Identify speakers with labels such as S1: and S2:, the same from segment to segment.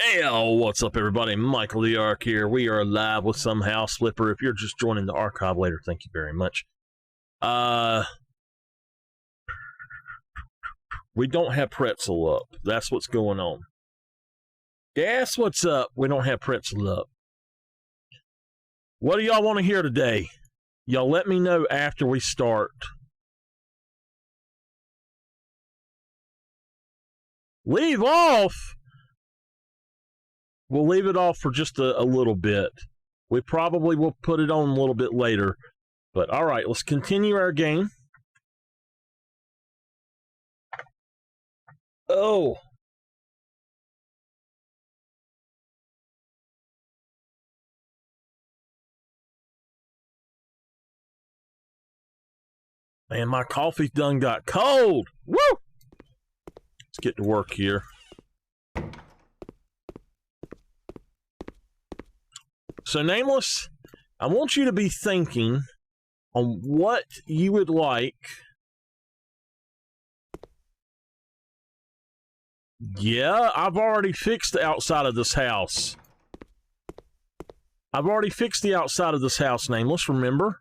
S1: Hey, what's up, everybody? MichaelTheArch here. We are live with some house flipper. If you're just joining the archive later, thank you very much. We don't have pretzel up. That's what's going on. That's what's up. We don't have pretzel up. What do y'all want to hear today? Y'all let me know after we start. Leave off? We'll leave it off for just a little bit. We probably will put it on a little bit later. But all right, let's continue our game. Oh. Man, my coffee done got cold. Woo! Let's get to work here. So, Nameless, I want you to be thinking on what you would like. Yeah, I've already fixed the outside of this house. I've already fixed the outside of this house, Nameless, remember?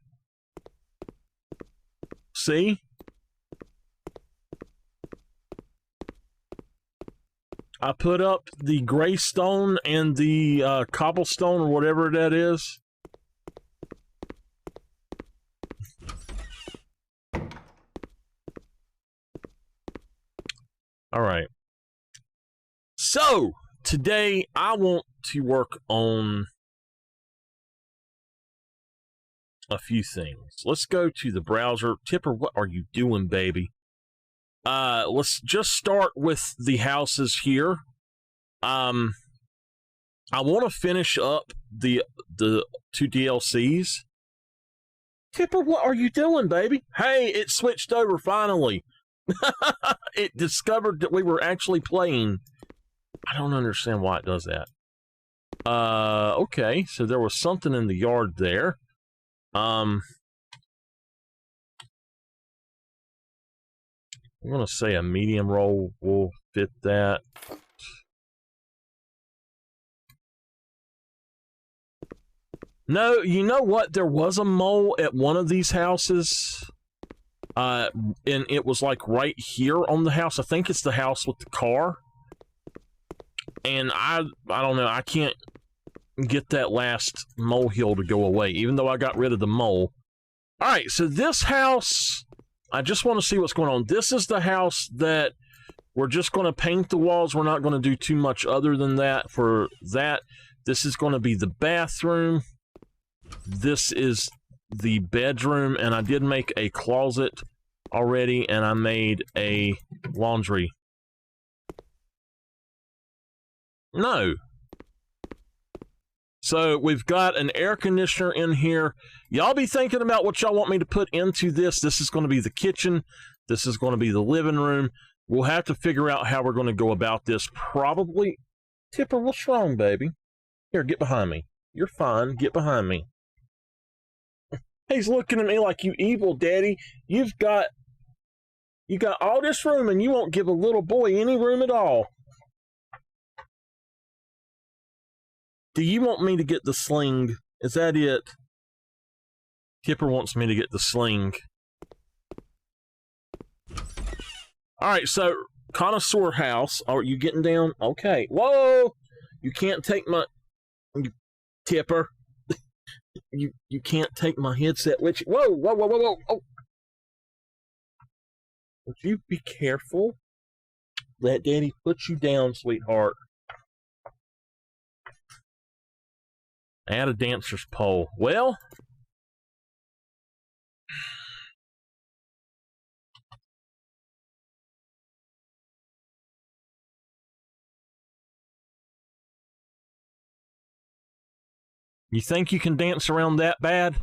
S1: See? I put up the gray stone and the cobblestone or whatever that is. All right. So, today I want to work on a few things. Let's go to the browser. Tipper, what are you doing, baby? Let's just start with the houses here. I want to finish up the two DLCs. Tipper, what are you doing, baby? Hey, it switched over finally. It discovered that we were actually playing. I don't understand why it does that. Okay, so there was something in the yard there. I'm going to say a medium roll will fit that. No, you know what? There was a mole at one of these houses. And it was like right here on the house. I think it's the house with the car. And I don't know. I can't get that last molehill to go away, even though I got rid of the mole. All right, so this house, I just want to see what's going on. This is the house that we're just going to paint the walls. We're not going to do too much other than that for that. This is going to be the bathroom. This is the bedroom, and I did make a closet already, and I made a laundry. No. So we've got an air conditioner in here. Y'all be thinking about what y'all want me to put into this. This is going to be the kitchen. This is going to be the living room. We'll have to figure out how we're going to go about this. Probably. Tipper, what's wrong, baby? Here, get behind me. You're fine. Get behind me. He's looking at me like, you evil daddy. You got all this room and you won't give a little boy any room at all. Do you want me to get the sling? Is that it? Tipper wants me to get the sling. Alright, so, connoisseur house. Are you getting down? Okay. Whoa! You can't take my... Tipper. You can't take my headset with you. Whoa, whoa, whoa, whoa, whoa. Oh. Would you be careful? Let Daddy put you down, sweetheart. Add a dancer's pole. Well, you think you can dance around that bad?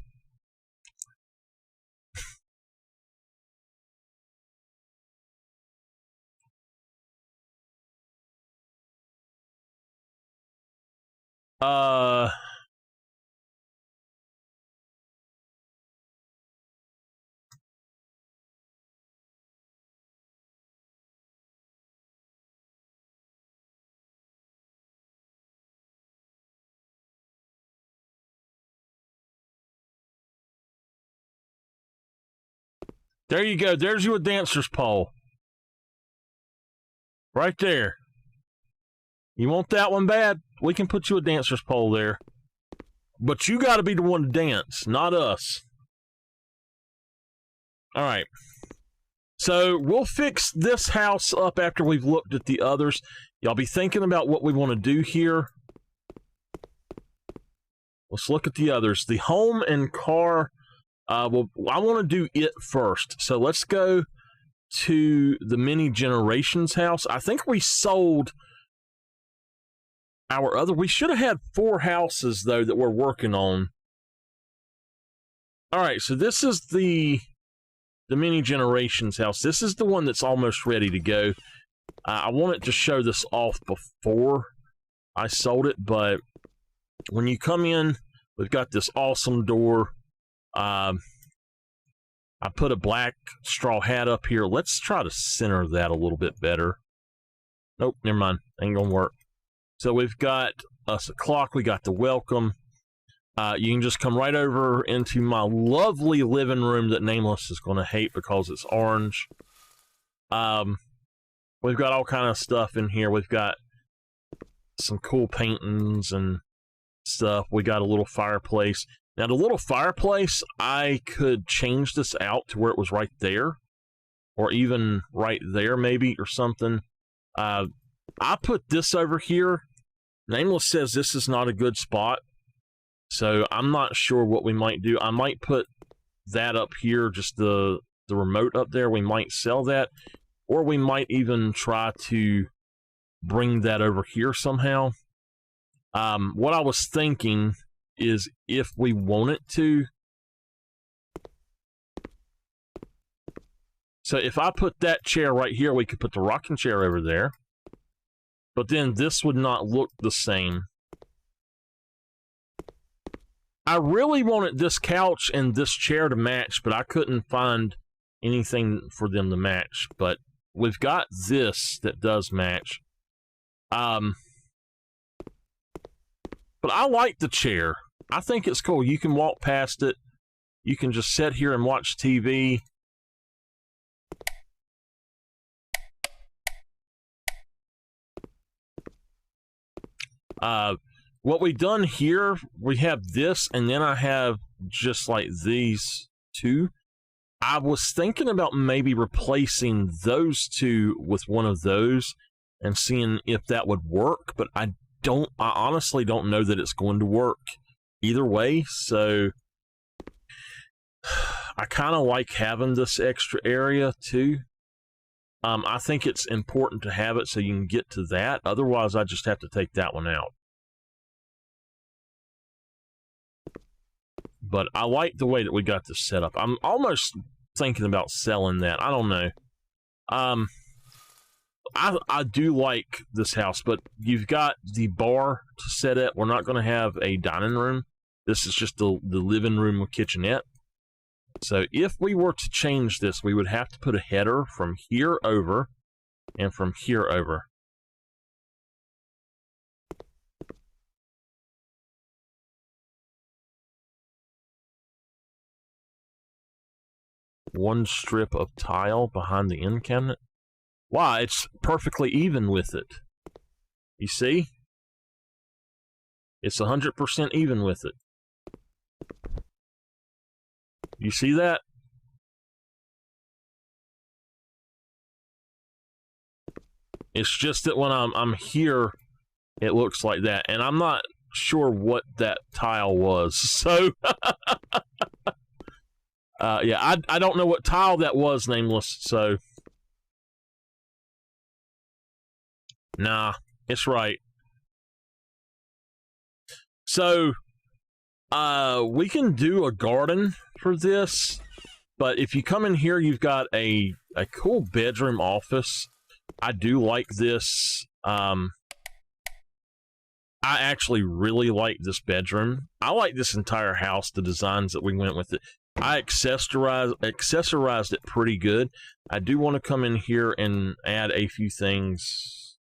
S1: There you go. There's your dancer's pole. Right there. You want that one bad? We can put you a dancer's pole there. But you got to be the one to dance, not us. All right. So we'll fix this house up after we've looked at the others. Y'all be thinking about what we want to do here. Let's look at the others. The home and car. Well, I want to do it first. So let's go to the Mini Generations house. I think we sold our other. We should have had 4 houses, though, that we're working on. All right, so this is the Mini Generations house. This is the one that's almost ready to go. I wanted to show this off before I sold it, but when you come in, we've got this awesome door. I put a black straw hat up here. Let's try to center that a little bit better. Nope, never mind. Ain't gonna work. So we've got us a clock. We got the welcome. You can just come right over into my lovely living room that Nameless is going to hate because it's orange. We've got all kind of stuff in here. We've got some cool paintings and stuff. We got a little fireplace. Now, the little fireplace, I could change this out to where it was right there, or even right there, maybe, or something. I put this over here. Nameless says this is not a good spot, so I'm not sure what we might do. I might put that up here, just the remote up there. We might sell that, or we might even try to bring that over here somehow. What I was thinking is if we wanted to. So if I put that chair right here, we could put the rocking chair over there. But then this would not look the same. I really wanted this couch and this chair to match, but I couldn't find anything for them to match. But we've got this that does match. But I like the chair. I think it's cool. You can walk past it. You can just sit here and watch TV. What we've done here, we have this, and then I have just like these two. I was thinking about maybe replacing those two with one of those and seeing if that would work, but I honestly don't know that it's going to work either way, so I kind of like having this extra area too. I think it's important to have it so you can get to that. Otherwise, I just have to take that one out. But I like the way that we got this set up. I'm almost thinking about selling that. I don't know. I do like this house, but you've got the bar to set it. We're not going to have a dining room. This is just the living room with kitchenette. So if we were to change this, we would have to put a header from here over and from here over. One strip of tile behind the end cabinet. Wow, it's perfectly even with it. You see? It's 100% even with it. You see that? It's just that when I'm here, it looks like that. And I'm not sure what that tile was. So, yeah, I don't know what tile that was, Nameless. So, nah, it's right. So, we can do a garden for this, but if you come in here, you've got a cool bedroom office. I do like this. I actually really like this bedroom. I like this entire house, the designs that we went with it. I accessorized it pretty good. I do want to come in here and add a few things.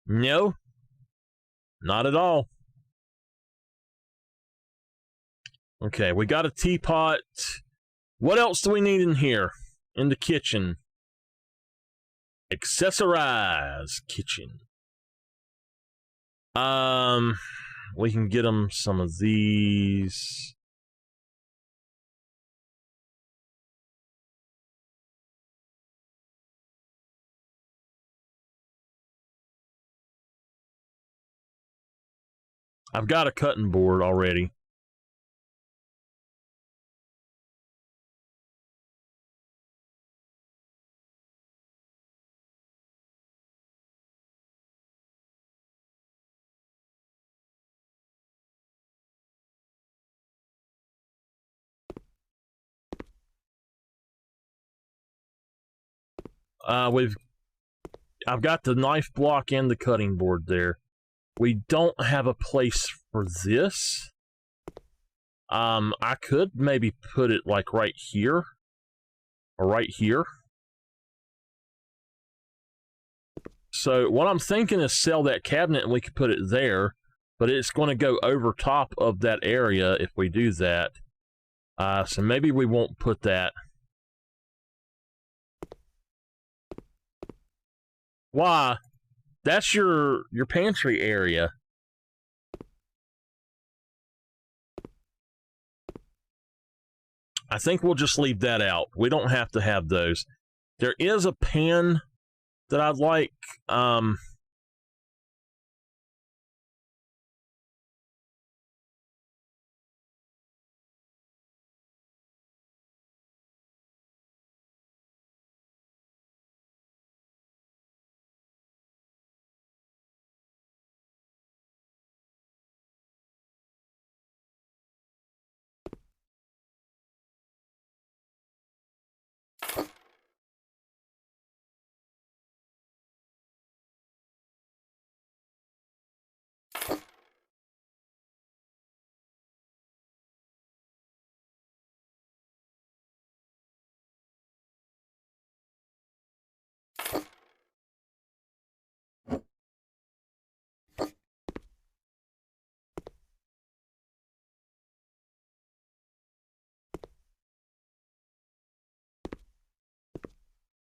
S1: No, not at all. Okay, we got a teapot. What else do we need in here? In the kitchen. Accessorize kitchen. We can get them some of these. I've got a cutting board already. I've got the knife block and the cutting board there. We don't have a place for this. I could maybe put it like right here. Or right here. So what I'm thinking is sell that cabinet and we could put it there, but it's going to go over top of that area if we do that. So maybe we won't put that. Why? That's your pantry area. I think we'll just leave that out. We don't have to have those. There is a pan that I'd like.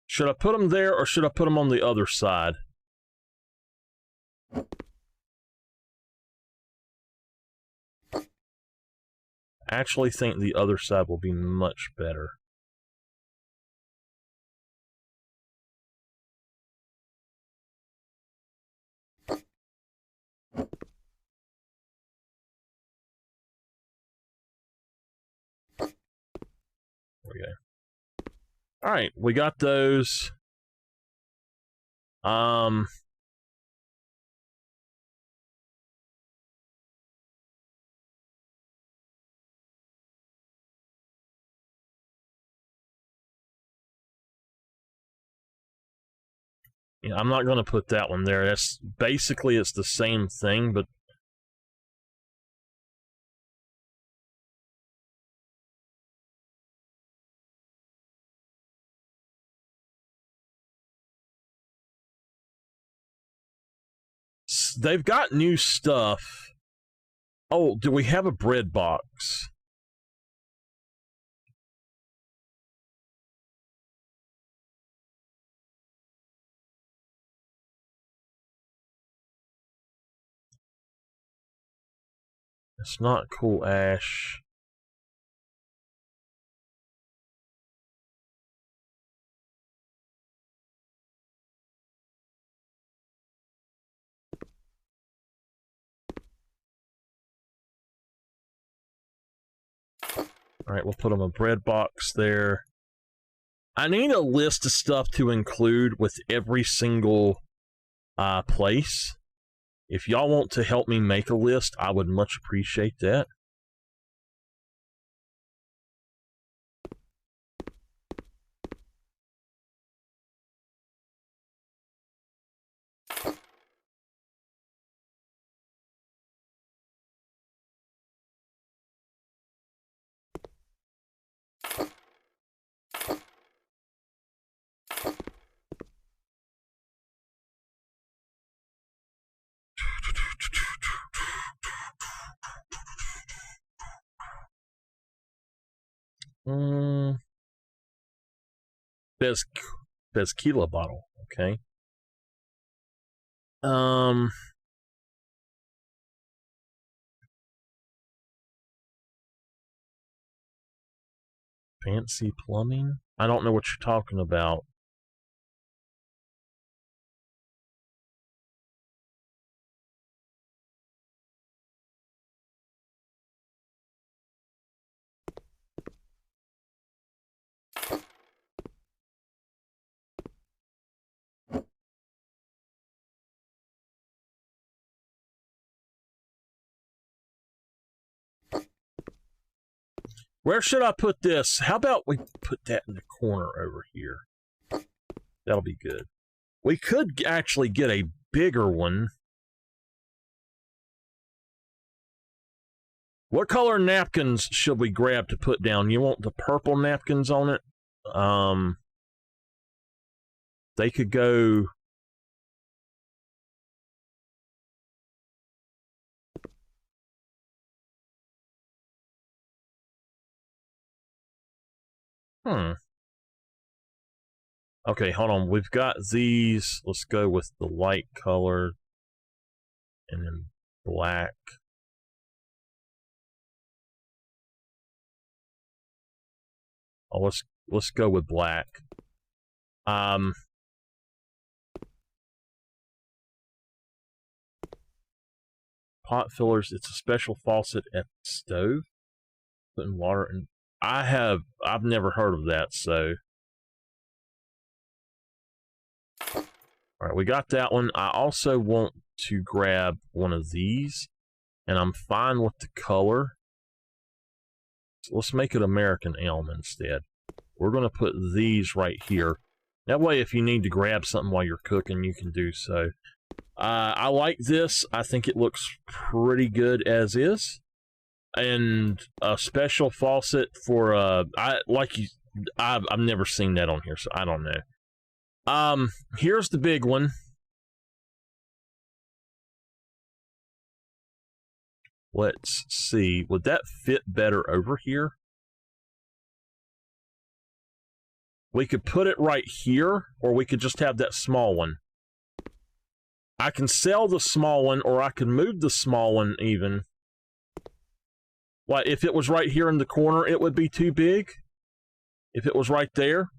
S1: Should I put them there or should I put them on the other side? I actually think the other side will be much better. Okay. All right, we got those. Yeah, I'm not going to put that one there. That's basically it's the same thing, but they've got new stuff. Oh, do we have a bread box? It's not cool ash. All right, we'll put them a bread box there. I need a list of stuff to include with every single place. If y'all want to help me make a list, I would much appreciate that. Bezkila bottle. Okay. Fancy plumbing? I don't know what you're talking about. Where should I put this? How about we put that in the corner over here? That'll be good. We could actually get a bigger one. What color napkins should we grab to put down? You want the purple napkins on it? They could go... Okay, hold on. We've got these. Let's go with the light color. And then black. Oh, let's go with black. Pot fillers. It's a special faucet at the stove. Putting water in. I've never heard of that, so. Alright, we got that one. I also want to grab one of these, and I'm fine with the color. So let's make it American Elm instead. We're going to put these right here. That way, if you need to grab something while you're cooking, you can do so. I like this. I think it looks pretty good as is. And a special faucet for I've never seen that on here, so I don't know. Here's the big one. Let's see. Would that fit better over here? We could put it right here, or we could just have that small one. I can sell the small one, or I could move the small one even. Like, if it was right here in the corner, it would be too big. If it was right there.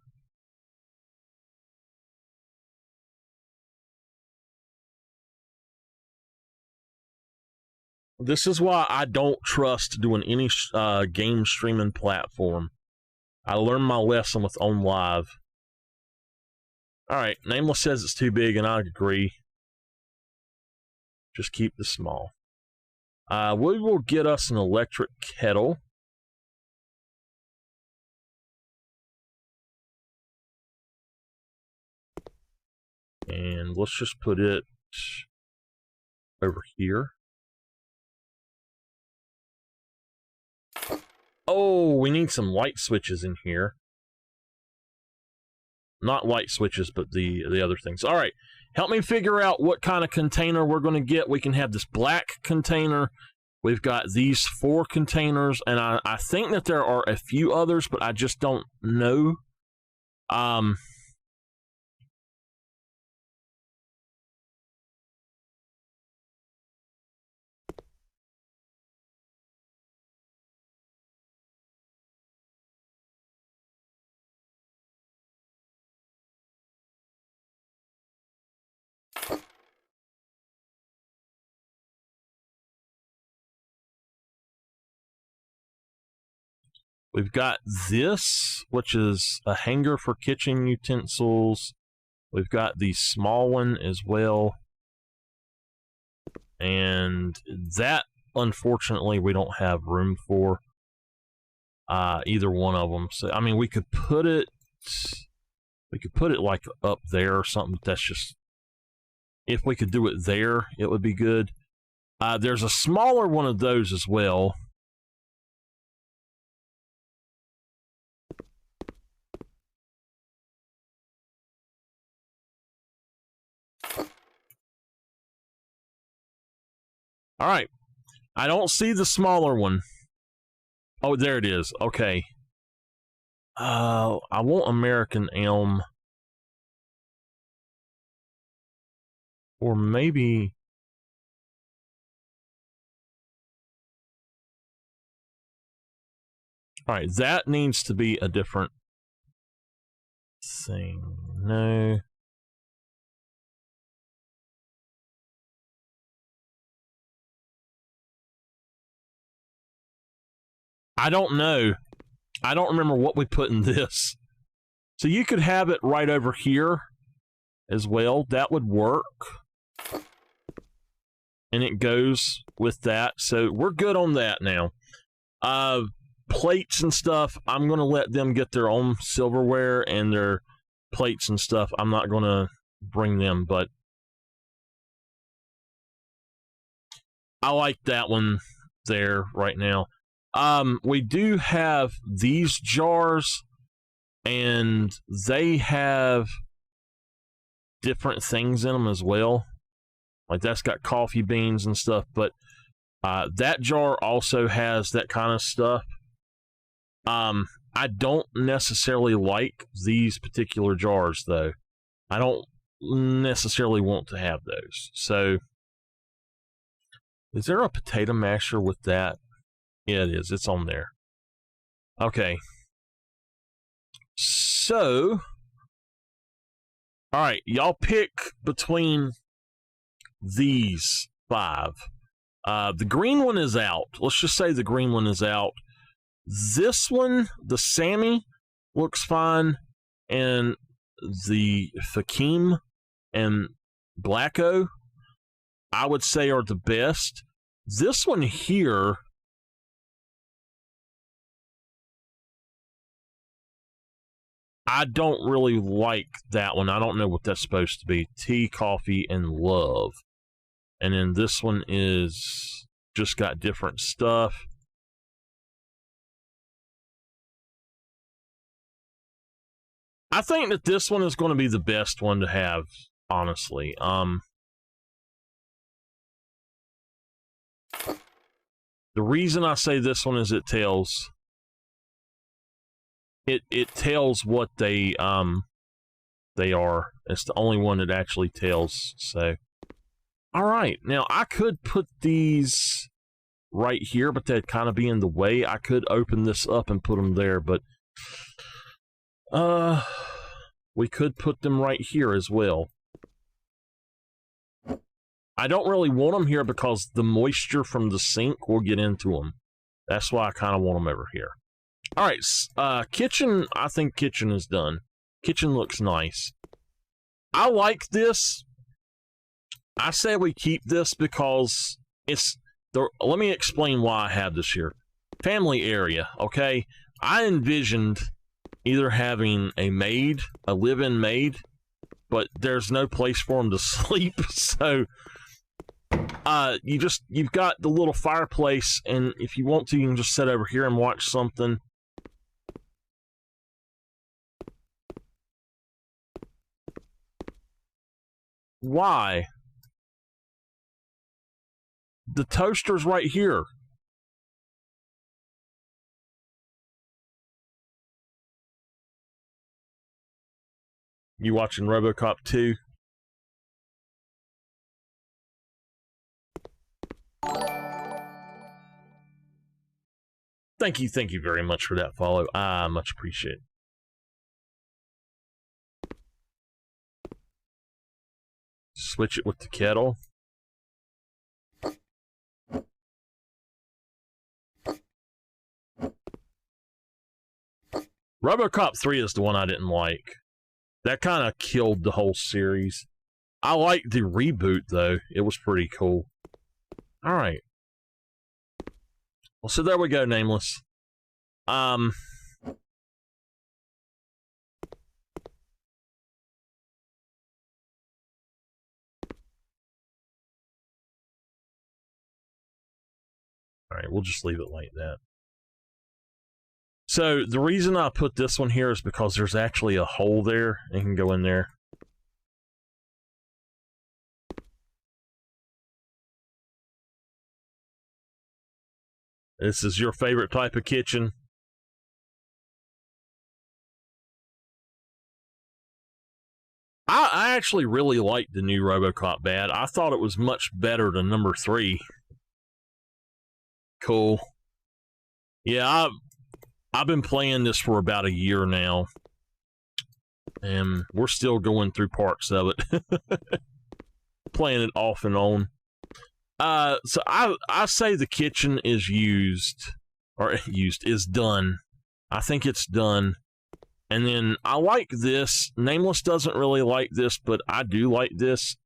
S1: This is why I don't trust doing any game streaming platform. I learned my lesson with OnLive. Alright, Nameless says it's too big, and I agree. Just keep the small. We will get us an electric kettle. And let's just put it over here. Oh, we need some light switches in here. Not light switches, but the other things. All right, help me figure out what kind of container we're going to get. We can have this black container. We've got these 4 containers, and I think that there are a few others, but I just don't know. We've got this, which is a hanger for kitchen utensils. We've got the small one as well. And that, unfortunately, we don't have room for either one of them. So, I mean, we could put it like up there or something, but that's just, if we could do it there, it would be good. There's a smaller one of those as well. All right. I don't see the smaller one. Oh, there it is. Okay. I want American elm. Or maybe... Alright, that needs to be a different thing. No. I don't know. I don't remember what we put in this. So you could have it right over here as well. That would work. And it goes with that. So we're good on that now. Plates and stuff, I'm going to let them get their own silverware and their plates and stuff. I'm not going to bring them, but I like that one there right now. We do have these jars, and they have different things in them as well. Like that's got coffee beans and stuff, but that jar also has that kind of stuff. I don't necessarily like these particular jars, though. I don't necessarily want to have those. So, is there a potato masher with that? Yeah, it is. It's on there. Okay. So, all right, y'all pick between these 5. The green one is out. Let's just say the green one is out. This one, the Sammy, looks fine, and the Fakim and Blacko, I would say, are the best. This one here, I don't really like that one. I don't know what that's supposed to be. Tea, coffee, and love. And then this one is just got different stuff. I think that this one is going to be the best one to have, honestly. The reason I say this one is it tells what they are. It's the only one that actually tells. So, all right. Now I could put these right here, but they'd kind of be in the way. I could open this up and put them there, but we could put them right here as well. I don't really want them here because the moisture from the sink will get into them. That's why I kind of want them over here. All right, kitchen, I think kitchen is done. Kitchen looks nice. I like this. I say we keep this because it's the. Let me explain why I have this here. Family area, okay? I envisioned either having a maid, a live-in maid, but there's no place for them to sleep, so you've got the little fireplace, and if you want to, you can just sit over here and watch something. Why? The toaster's right here. You watching RoboCop 2? Thank you very much for that follow. I much appreciate it. Switch it with the kettle. RoboCop 3 is the one I didn't like. That kind of killed the whole series. I liked the reboot, though. It was pretty cool. All right. Well, so there we go, Nameless. All right, we'll just leave it like that. So the reason I put this one here is because there's actually a hole there. And you can go in there. This is your favorite type of kitchen. I actually really liked the new RoboCop Bad. I thought it was much better than number 3. Cool. Yeah, I've been playing this for about a year now, and we're still going through parts of it. Playing it off and on. So I say the kitchen is is done. I think it's done. And then I like this. Nameless doesn't really like this, but I do like this.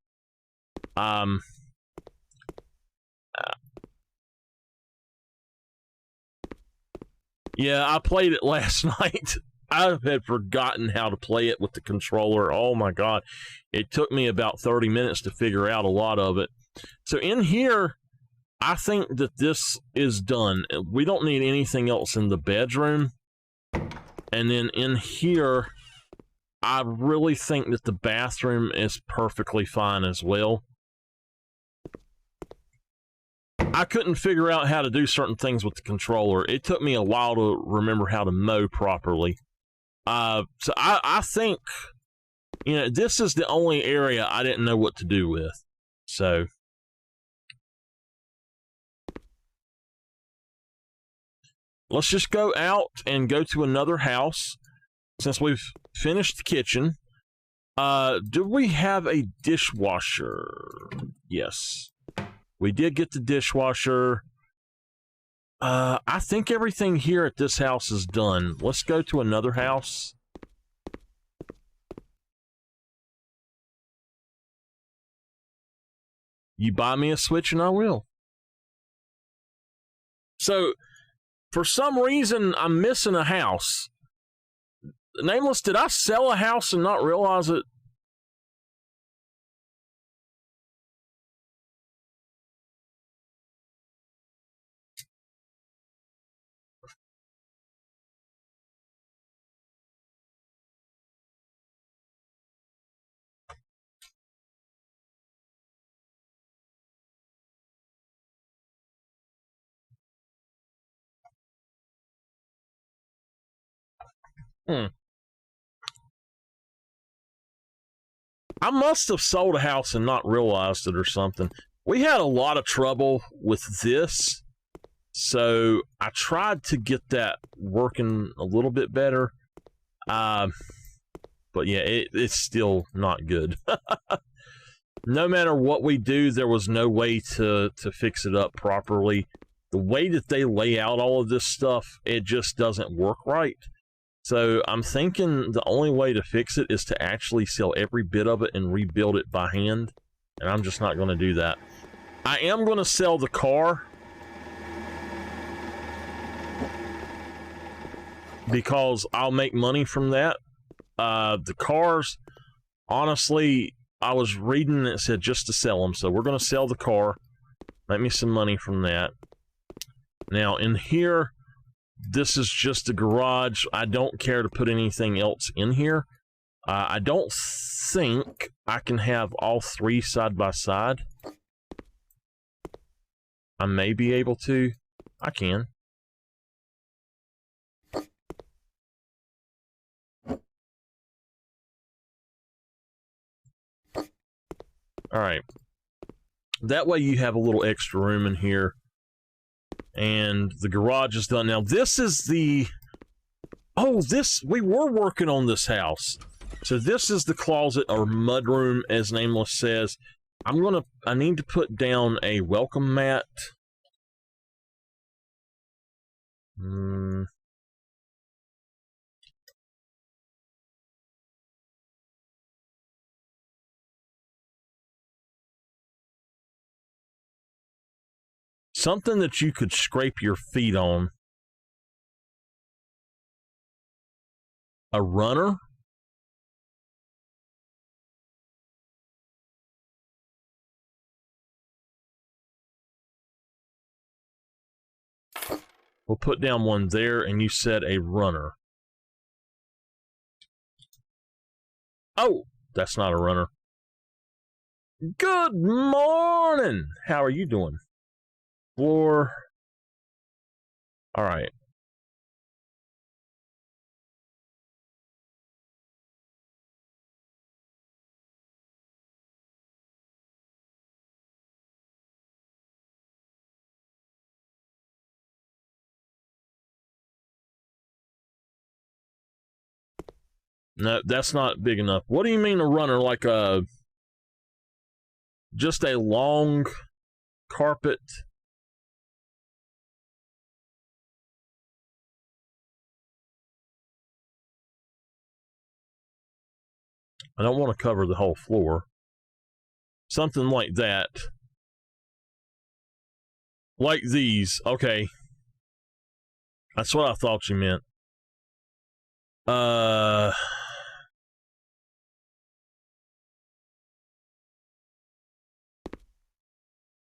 S1: Yeah, I played it last night. I had forgotten how to play it with the controller. Oh my god. It took me about 30 minutes to figure out a lot of it. So in here, I think that this is done. We don't need anything else in the bedroom. And then in here, I really think that the bathroom is perfectly fine as well. I couldn't figure out how to do certain things with the controller. It took me a while to remember how to mow properly. So I think, this is the only area I didn't know what to do with. So let's just go out and go to another house. Since we've finished the kitchen, do we have a dishwasher? Yes. We did get the dishwasher. I think everything here at this house is done. Let's go to another house. You buy me a Switch and I will. So, for some reason, I'm missing a house. Nameless, did I sell a house and not realize it? I must have sold a house and not realized it or something. We had a lot of trouble with this, so I tried to get that working a little bit better. But yeah, it's still not good. No matter what we do, there was no way to fix it up properly. The way that they lay out all of this stuff, it just doesn't work right. So I'm thinking the only way to fix it is to actually sell every bit of it and rebuild it by hand. And I'm just not going to do that. I am going to sell the car, because I'll make money from that. The cars, honestly, I was reading and it said just to sell them. So we're going to sell the car, make me some money from that. Now in here, this is just a garage. I don't care to put anything else in here. I don't think I can have all three side by side. I may be able to. I can. Alright. That way you have a little extra room in here. And the garage is done. Now, this is the... Oh, we were working on this house. So this is the closet, or mudroom, as Nameless says. I need to put down a welcome mat. Something that you could scrape your feet on. A runner? We'll put down one there, and you said a runner. Oh, that's not a runner. Good morning! How are you doing? Floor. Alright. No, that's not big enough. What do you mean a runner? Like just a long carpet? I don't want to cover the whole floor. Something like that. Like these. Okay. That's what I thought you meant.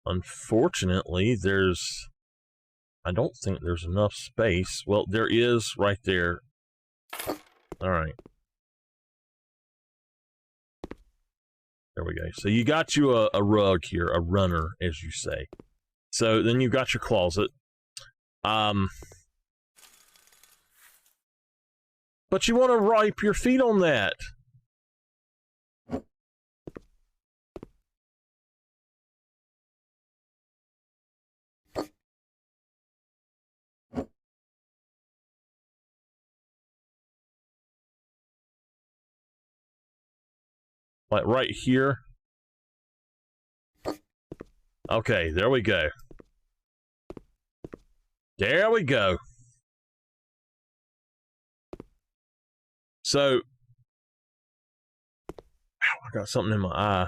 S1: Unfortunately, I don't think there's enough space. Well, there is right there. All right. There we go. So you got you a rug here, a runner, as you say. So then you got your closet. But you want to wipe your feet on that. Like right here. Okay, there we go. There we go. So, I got something in my eye.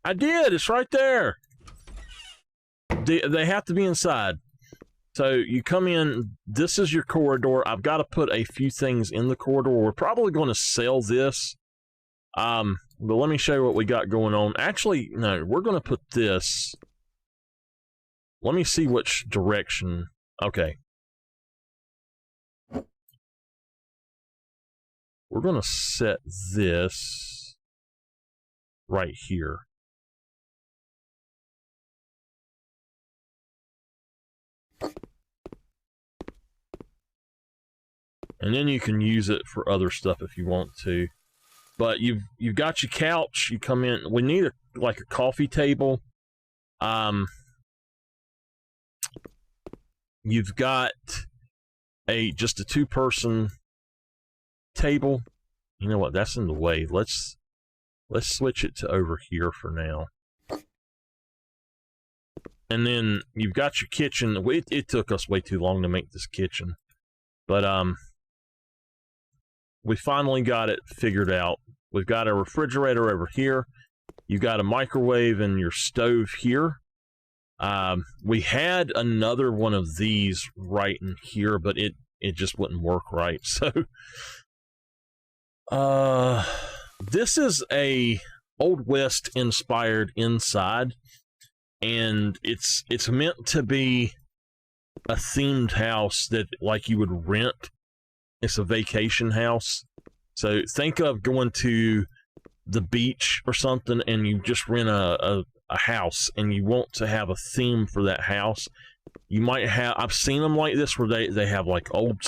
S1: I did. It's right there. They have to be inside. So you come in. This is your corridor. I've got to put a few things in the corridor. We're probably going to sell this. But let me show you what we got going on. Actually, no, we're going to put this. Let me see which direction. Okay. We're going to set this right here. And then you can use it for other stuff if you want to. But you've got your couch. You come in. We need like a coffee table. You've got just a 2-person table. You know what? That's in the way. Let's switch it to over here for now. And then you've got your kitchen. It took us way too long to make this kitchen, but we finally got it figured out. We've got a refrigerator over here. You've got a microwave and your stove here. We had another one of these right in here, but it just wouldn't work right. So, this is a Old West inspired inside, and it's meant to be a themed house that like you would rent. It's a vacation house. So think of going to the beach or something and you just rent a house and you want to have a theme for that house. You might have, I've seen them like this where they have like old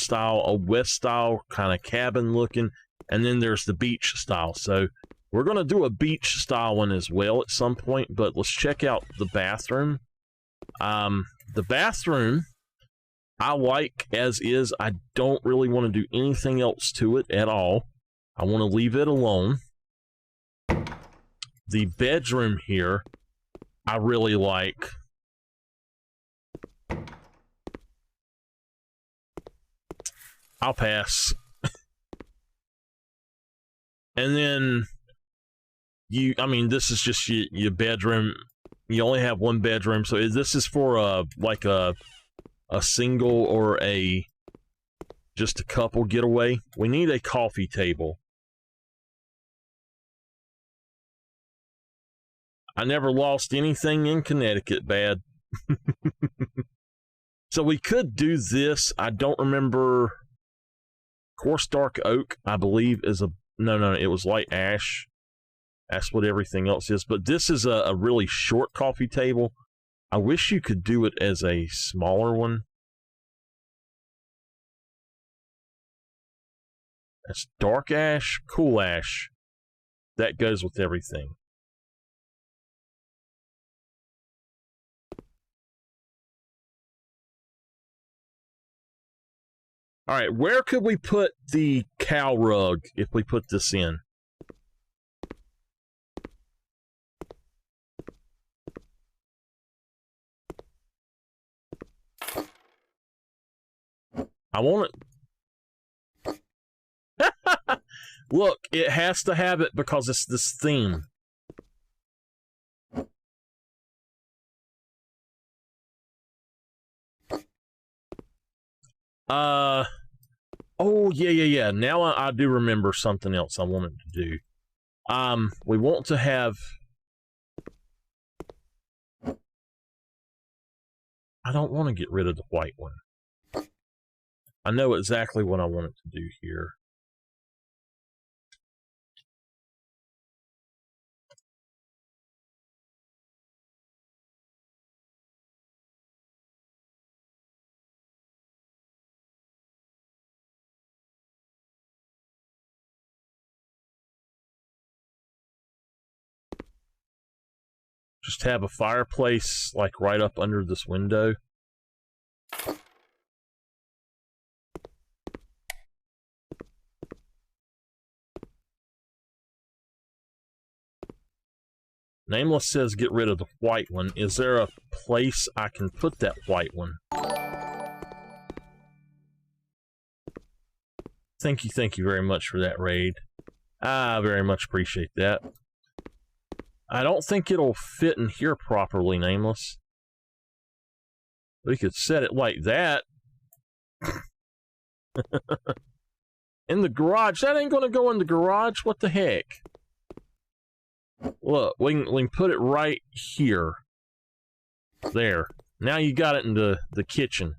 S1: West style kind of cabin looking, and then there's the beach style. So we're going to do a beach style one as well at some point, but let's check out the bathroom. The bathroom I like as is. I don't really want to do anything else to it at all. I want to leave it alone. The bedroom here, I really like. I'll pass. And then this is just your bedroom. You only have one bedroom, so this is for like a single or just a couple getaway. We need a coffee table. I never lost anything in Connecticut, bad. So we could do this. I don't remember. Coarse dark oak, I believe, is no, it was light ash. That's what everything else is. But this is a really short coffee table. I wish you could do it as a smaller one. That's dark ash, cool ash. That goes with everything. All right, where could we put the cow rug if we put this in? I want it. Look, it has to have it because it's this theme. Oh, yeah. Now I do remember something else I wanted to do. We want to have... I don't want to get rid of the white one. I know exactly what I want it to do here. Just have a fireplace, like, right up under this window. Nameless says get rid of the white one. Is there a place I can put that white one? Thank you very much for that raid. I very much appreciate that. I don't think it'll fit in here properly, Nameless. We could set it like that. In the garage? That ain't gonna go in the garage. What the heck? Look, we can put it right here. There. Now you got it in the kitchen.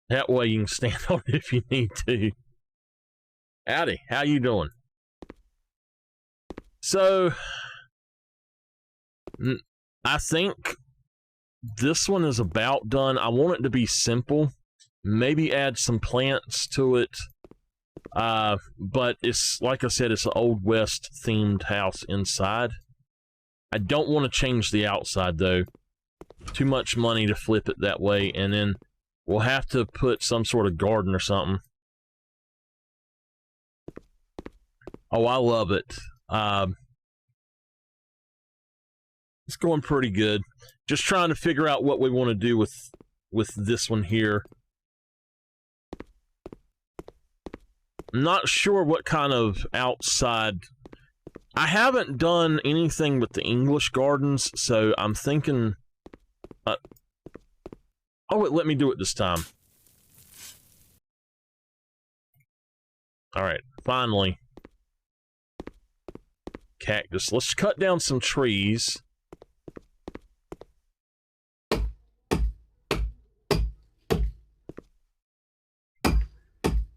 S1: That way you can stand on it if you need to. Howdy, how you doing? So, I think this one is about done. I want it to be simple. Maybe add some plants to it. But it's, like I said, it's an Old West themed house inside. I don't want to change the outside, though. Too much money to flip it that way, and then we'll have to put some sort of garden or something. Oh, I love it. It's going pretty good. Just trying to figure out what we want to do with this one here. I'm not sure what kind of outside... I haven't done anything with the English gardens, so I'm thinking... oh, wait, let me do it this time. Alright, finally. Cactus. Let's cut down some trees.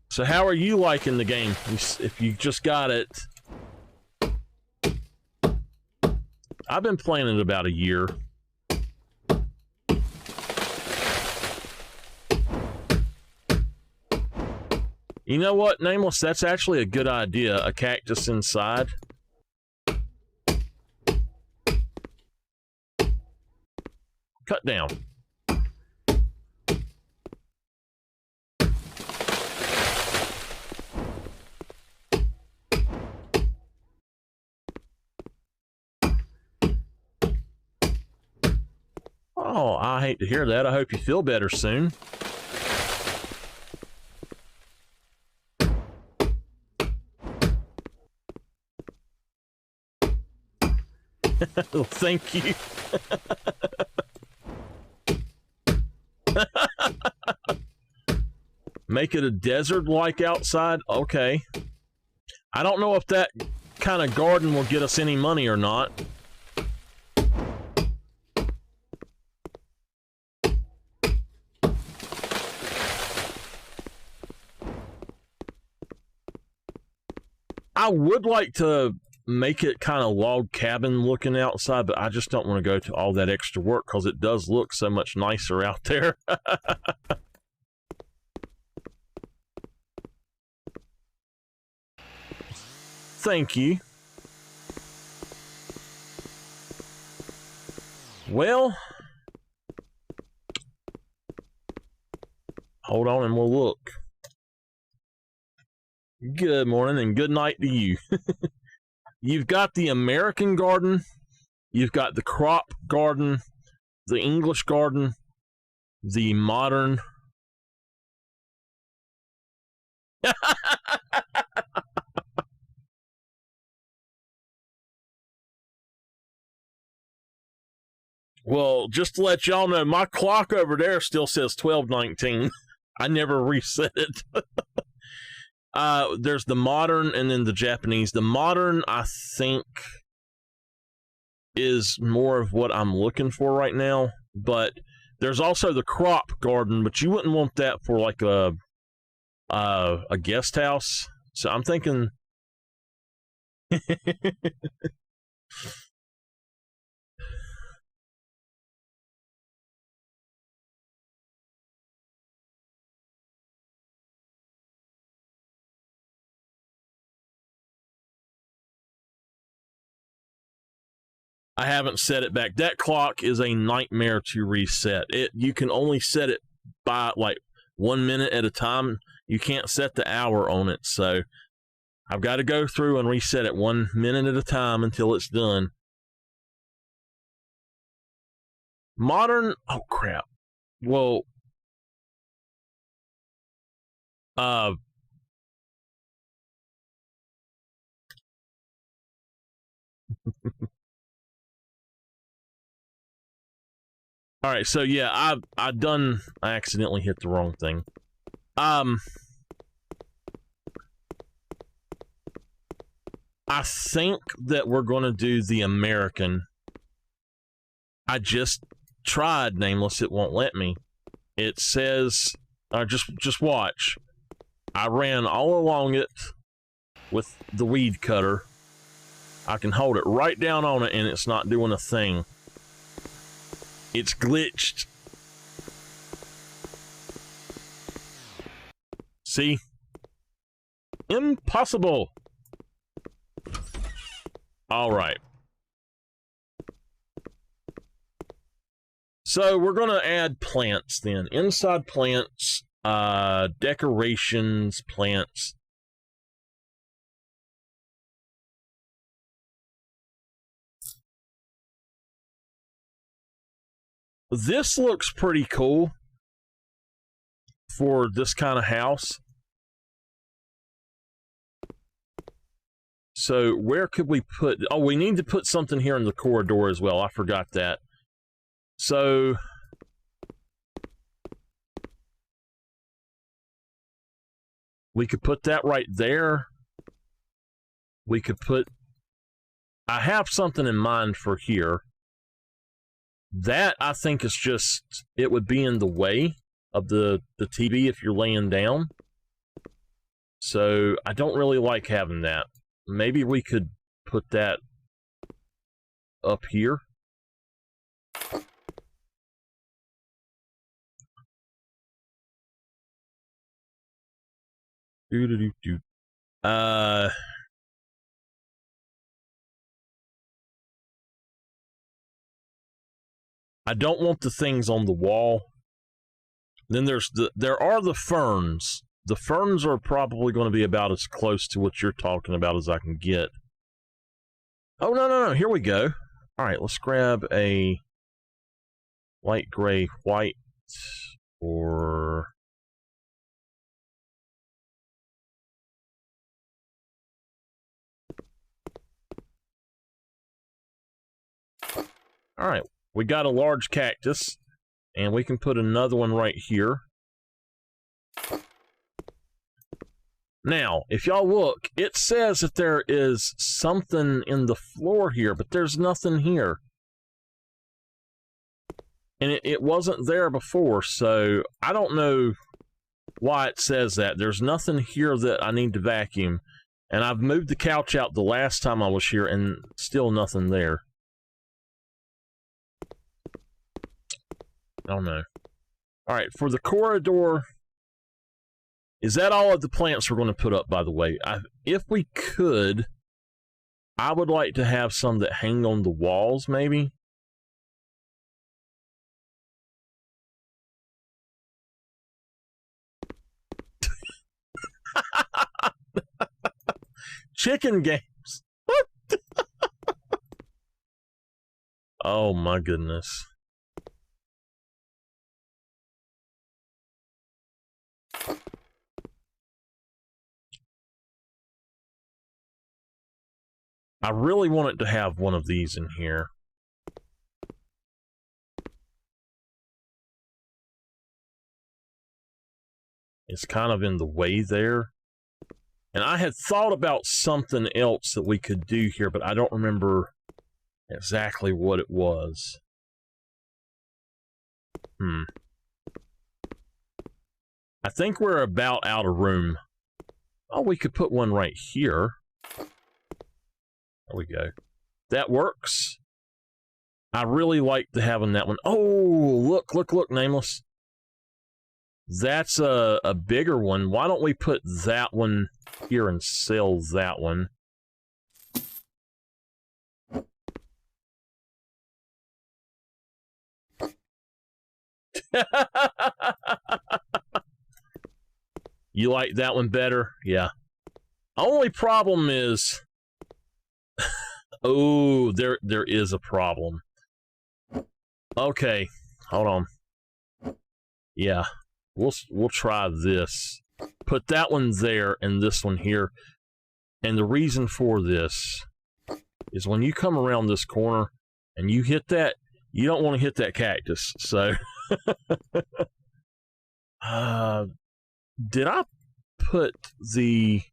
S1: So how are you liking the game, if you just got it? I've been playing it about a year. You know what, Nameless? That's actually a good idea. A cactus inside. Cut down. Oh, I hate to hear that. I hope you feel better soon. Well, thank you. Make it a desert-like outside? Okay. I don't know if that kind of garden will get us any money or not. I would like to make it kind of log cabin looking outside, but I just don't want to go to all that extra work because it does look so much nicer out there. Thank you. Well, hold on and we'll look. Good morning and good night to you. You've got the American garden, you've got the crop garden, the English garden, the modern. Well, just to let y'all know, my clock over there still says 12:19. I never reset it. There's the modern and then the Japanese. The modern, I think, is more of what I'm looking for right now. But there's also the crop garden, but you wouldn't want that for like a guest house. So I'm thinking. I haven't set it back. That clock is a nightmare to reset. You can only set it by like 1 minute at a time. You can't set the hour on it. So I've got to go through and reset it 1 minute at a time until it's done. Modern, oh crap. Well, all right, so yeah, I accidentally hit the wrong thing. I think that we're going to do the American. I just tried Nameless, it won't let me. It says, just watch. I ran all along it with the weed cutter. I can hold it right down on it and it's not doing a thing. It's glitched. See? Impossible. All right. So we're going to add plants then. Inside plants, decorations, plants. This looks pretty cool for this kind of house. So where could we put... Oh, we need to put something here in the corridor as well. I forgot that. So... we could put that right there. We could put... I have something in mind for here. That, I think, is just... it would be in the way of the TV if you're laying down. So, I don't really like having that. Maybe we could put that up here. I don't want the things on the wall. Then there are the ferns. The ferns are probably going to be about as close to what you're talking about as I can get. Oh, no. Here we go. All right, let's grab a light gray, white, or... all right, we got a large cactus, and we can put another one right here. Now, if y'all look, it says that there is something in the floor here, but there's nothing here. And it wasn't there before, so I don't know why it says that. There's nothing here that I need to vacuum. And I've moved the couch out the last time I was here, and still nothing there. I don't know. All right, for the corridor... is that all of the plants we're going to put up, by the way? If we could, I would like to have some that hang on the walls, maybe. Chicken games. What? Oh my goodness. I really wanted to have one of these in here. It's kind of in the way there. And I had thought about something else that we could do here, but I don't remember exactly what it was. I think we're about out of room. Oh, we could put one right here. There we go. That works. I really liked having that one. Oh, look, Nameless. That's a bigger one. Why don't we put that one here and sell that one? You like that one better? Yeah. Only problem is... oh, there is a problem. Okay, hold on. Yeah, we'll try this. Put that one there and this one here. And the reason for this is when you come around this corner and you hit that, you don't want to hit that cactus. So, did I put the...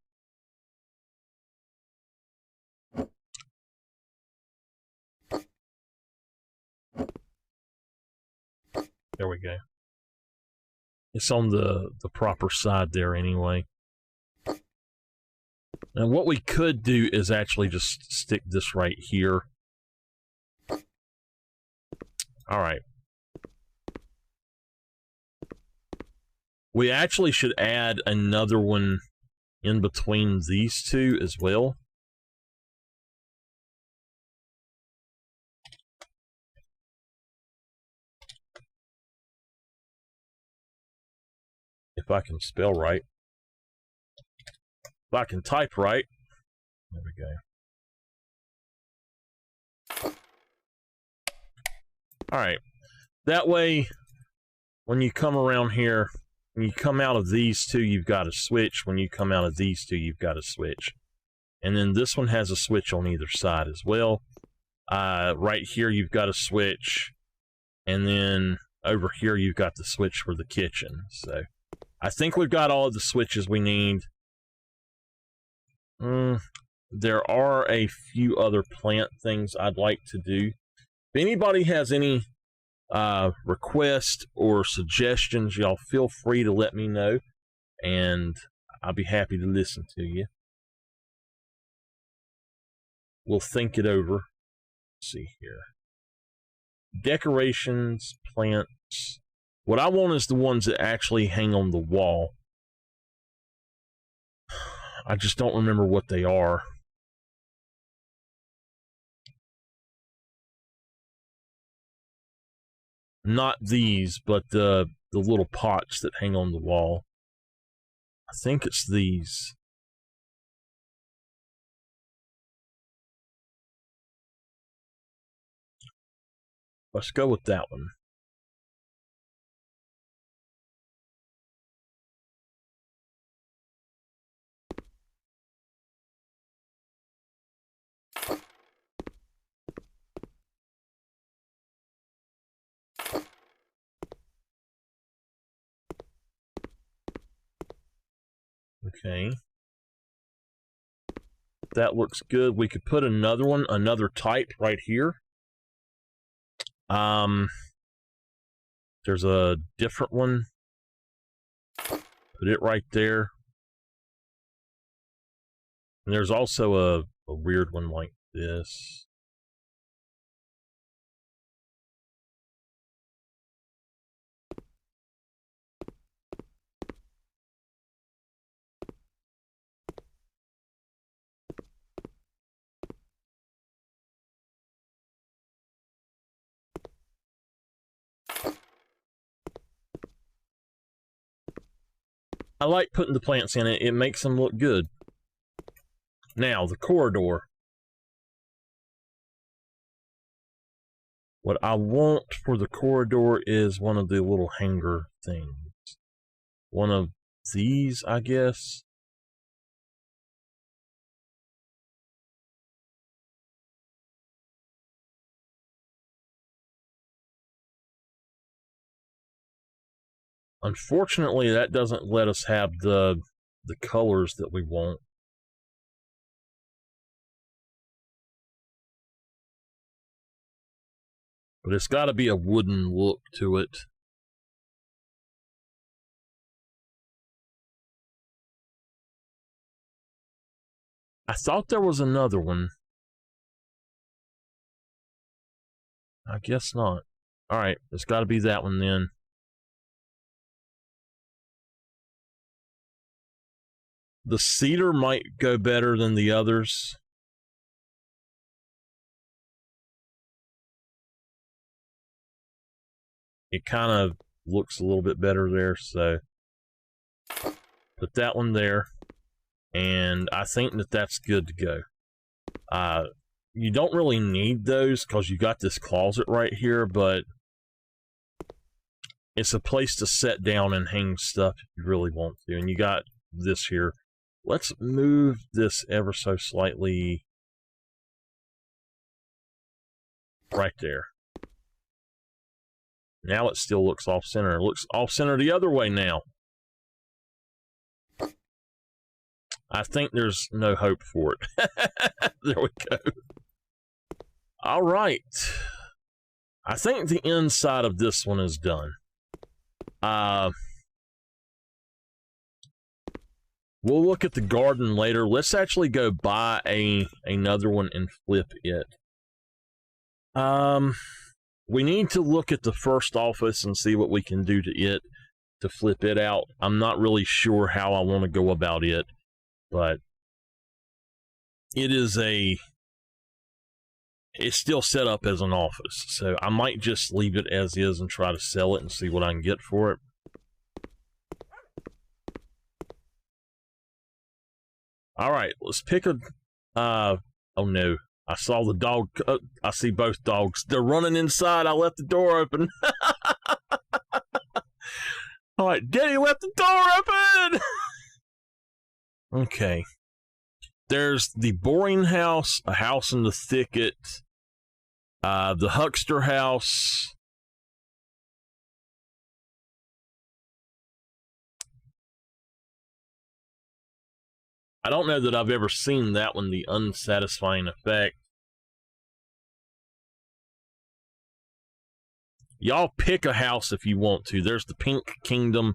S1: There we go. It's on the proper side there anyway. And what we could do is actually just stick this right here. All right. We actually should add another one in between these two as well. If I can spell right. If I can type right. There we go. Alright. That way, when you come around here, when you come out of these two, you've got a switch. When you come out of these two, you've got a switch. And then this one has a switch on either side as well. Right here, you've got a switch. And then over here, you've got the switch for the kitchen. So, I think we've got all of the switches we need. There are a few other plant things I'd like to do. If anybody has any requests or suggestions, y'all feel free to let me know, and I'll be happy to listen to you. We'll think it over. Let's see here. Decorations, plants. What I want is the ones that actually hang on the wall. I just don't remember what they are. Not these, but the little pots that hang on the wall. I think it's these. Let's go with that one. Okay. That looks good. We could put another one, another type right here. There's a different one. Put it right there. And there's also a weird one like this. I like putting the plants in it. It makes them look good. Now, the corridor. What I want for the corridor is one of the little hanger things. One of these, I guess. Unfortunately, that doesn't let us have the colors that we want. But it's got to be a wooden look to it. I thought there was another one. I guess not. All right, it's got to be that one then. The cedar might go better than the others. It kind of looks a little bit better there, so put that one there. And I think that that's good to go. You don't really need those because you got this closet right here, but it's a place to set down and hang stuff if you really want to. And you got this here. Let's move this ever so slightly right there. Now it still looks off-center. It looks off-center the other way now. I think there's no hope for it. There we go. All right. I think the inside of this one is done. We'll look at the garden later. Let's actually go buy another one and flip it. We need to look at the first office and see what we can do to it to flip it out. I'm not really sure how I want to go about it, but it's still set up as an office, so I might just leave it as is and try to sell it and see what I can get for it. All right, let's pick a, oh no, I saw the dog, I see both dogs. They're running inside, I left the door open. All right, Daddy left the door open! Okay. There's the boring house, a house in the thicket, the huckster house. I don't know that I've ever seen that one, the unsatisfying effect. Y'all pick a house if you want to. There's the Pink Kingdom,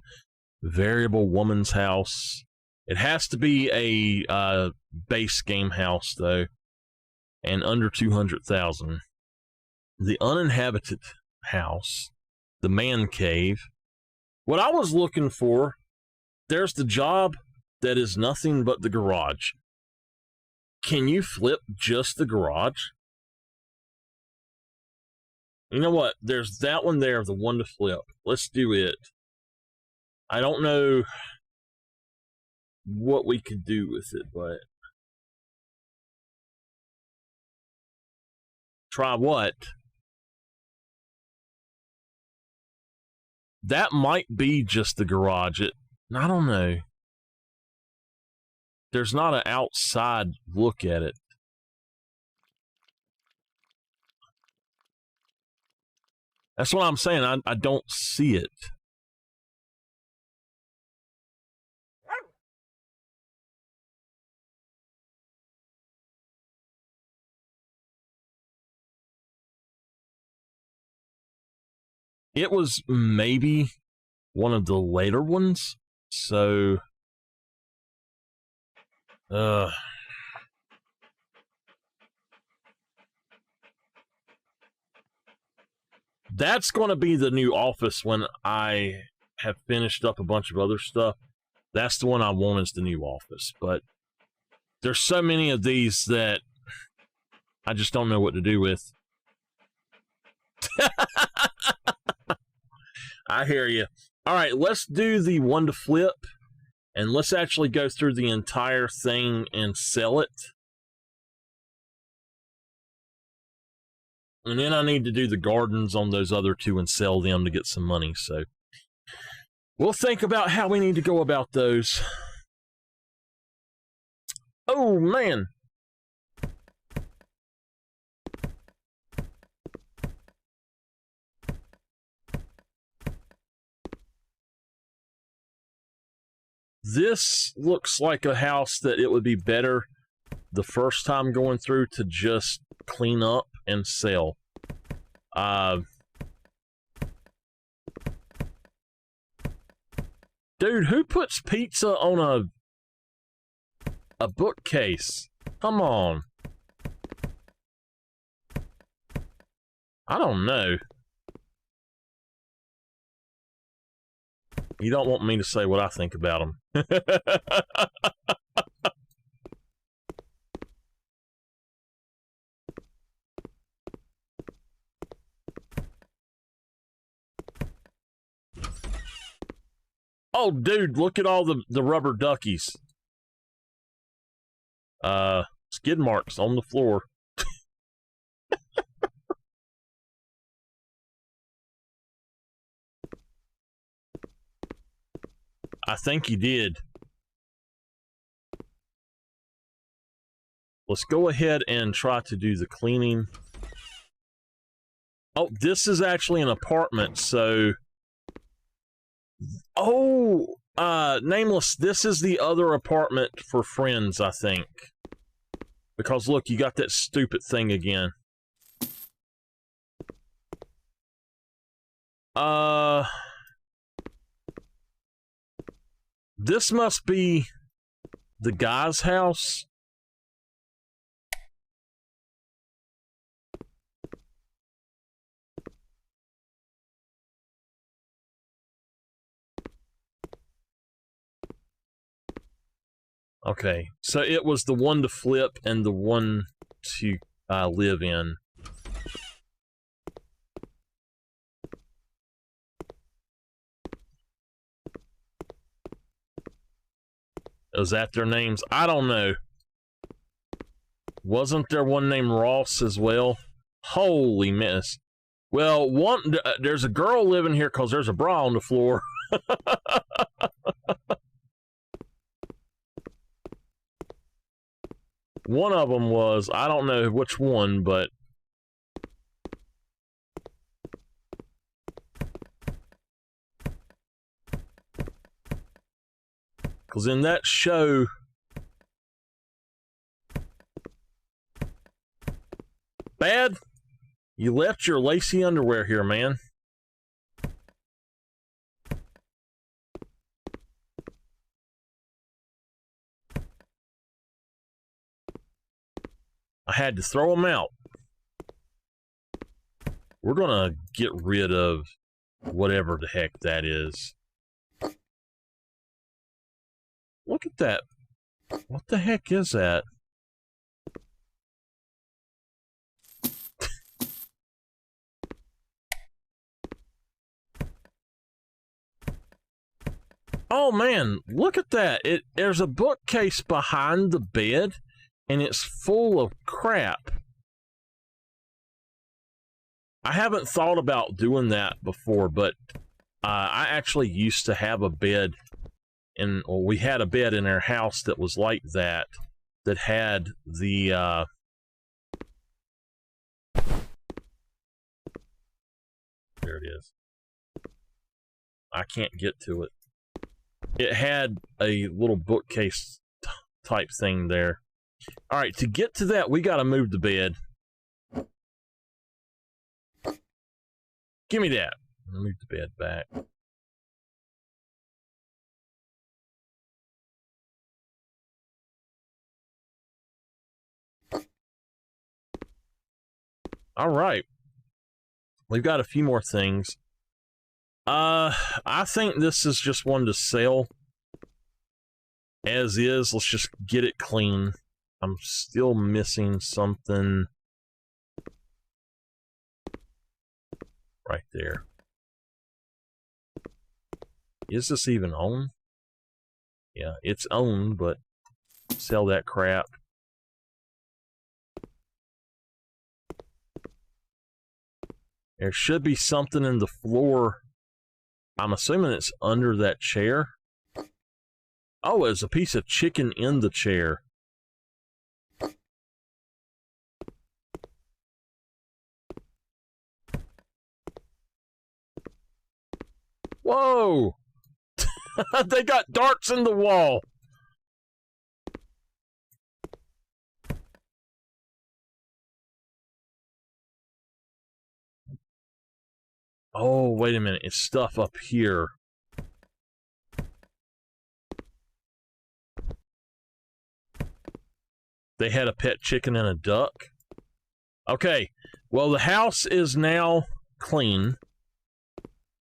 S1: Variable Woman's House. It has to be a base game house, though, and under 200,000. The Uninhabited House, the Man Cave. What I was looking for, there's the job that is nothing but the garage. Can you flip just the garage? You know what? There's that one there, the one to flip. Let's do it. I don't know what we could do with it, but try what? That might be just the garage. I don't know. There's not an outside look at it. That's what I'm saying. I don't see it. It was maybe one of the later ones, so that's going to be the new office when I have finished up a bunch of other stuff. That's the one I want as the new office, but there's so many of these that I just don't know what to do with. I hear you. All right, let's do the one to flip. And let's actually go through the entire thing and sell it. And then I need to do the gardens on those other two and sell them to get some money. So we'll think about how we need to go about those. Oh, man. This looks like a house that it would be better the first time going through to just clean up and sell. Dude, who puts pizza on a bookcase? Come on. I don't know. You don't want me to say what I think about them. Oh, dude, look at all the rubber duckies. Skid marks on the floor. I think you did. Let's go ahead and try to do the cleaning. Oh, this is actually an apartment, so... Oh, Nameless, this is the other apartment for friends, I think. Because, look, you got that stupid thing again. This must be the guy's house. Okay, so it was the one to flip and the one to live in. Is that their names? I don't know. Wasn't there one named Ross as well? Holy mess. Well, there's a girl living here because there's a bra on the floor. One of them was, I don't know which one, but... Because in that show... Bad? You left your lacy underwear here, man. I had to throw them out. We're gonna get rid of whatever the heck that is. Look at that. What the heck is that? Oh man, look at that. There's a bookcase behind the bed and it's full of crap. I haven't thought about doing that before, but I actually used to have a bed, and well, we had a bed in our house that was like that had the there it is. I can't get to it. It had a little bookcase type thing there. All right, to get to that, we got to move the bed. Give me that. Move the bed back. All right. We've got a few more things. I think this is just one to sell. As is, let's just get it clean. I'm still missing something right there. Is this even on? Yeah, it's owned, but sell that crap. There should be something in the floor. I'm assuming it's under that chair. Oh, there's a piece of chicken in the chair. Whoa! They got darts in the wall. Oh, wait a minute. It's stuff up here. They had a pet chicken and a duck. Okay. Well, the house is now clean.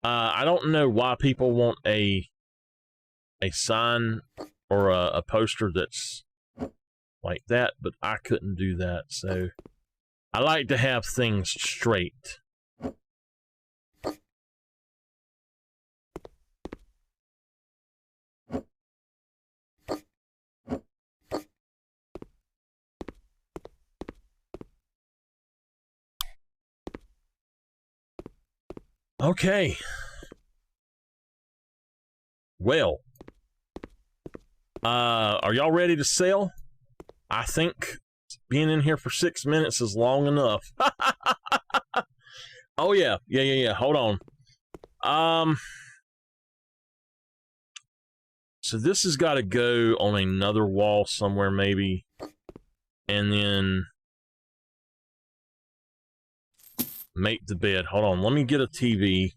S1: I don't know why people want a sign or a poster that's like that, but I couldn't do that. So I like to have things straight. Okay. Well, are y'all ready to sell? I think being in here for 6 minutes is long enough. Oh yeah. Hold on. So this has got to go on another wall somewhere, maybe, and then make the bed. Hold on, let me get a TV.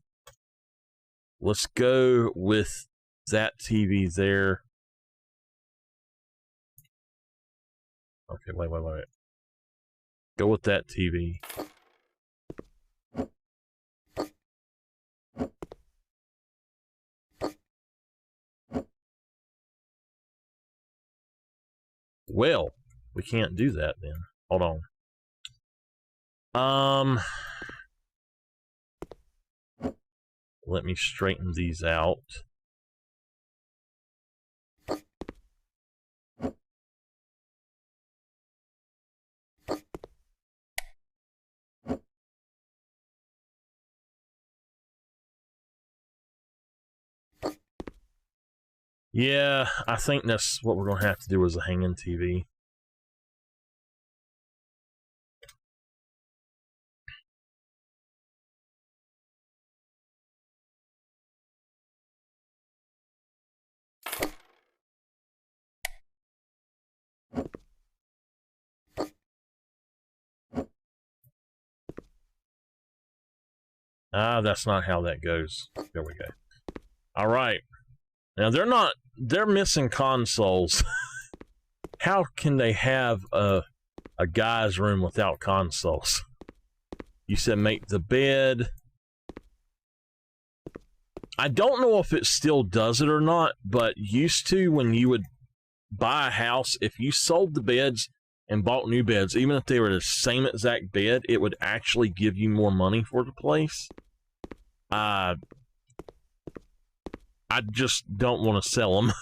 S1: Let's go with that TV there. Okay, wait. Go with that TV. Well, we can't do that then. Hold on. Let me straighten these out. Yeah, I think that's what we're going to have to do as a hanging TV. Ah, that's not how that goes. There we go. All right. Now, they're missing consoles. How can they have a guy's room without consoles? You said make the bed. I don't know if it still does it or not, but used to, when you would buy a house, if you sold the beds and bought new beds, even if they were the same exact bed, it would actually give you more money for the place. I just don't want to sell them.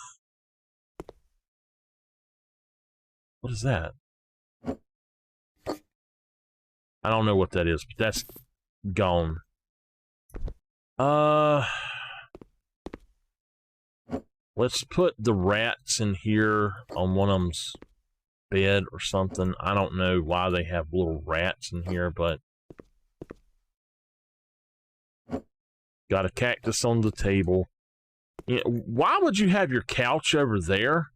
S1: What is that? I don't know what that is, but that's gone. Let's put the rats in here on one of them's bed or something. I don't know why they have little rats in here, but got a cactus on the table. You know, why would you have your couch over there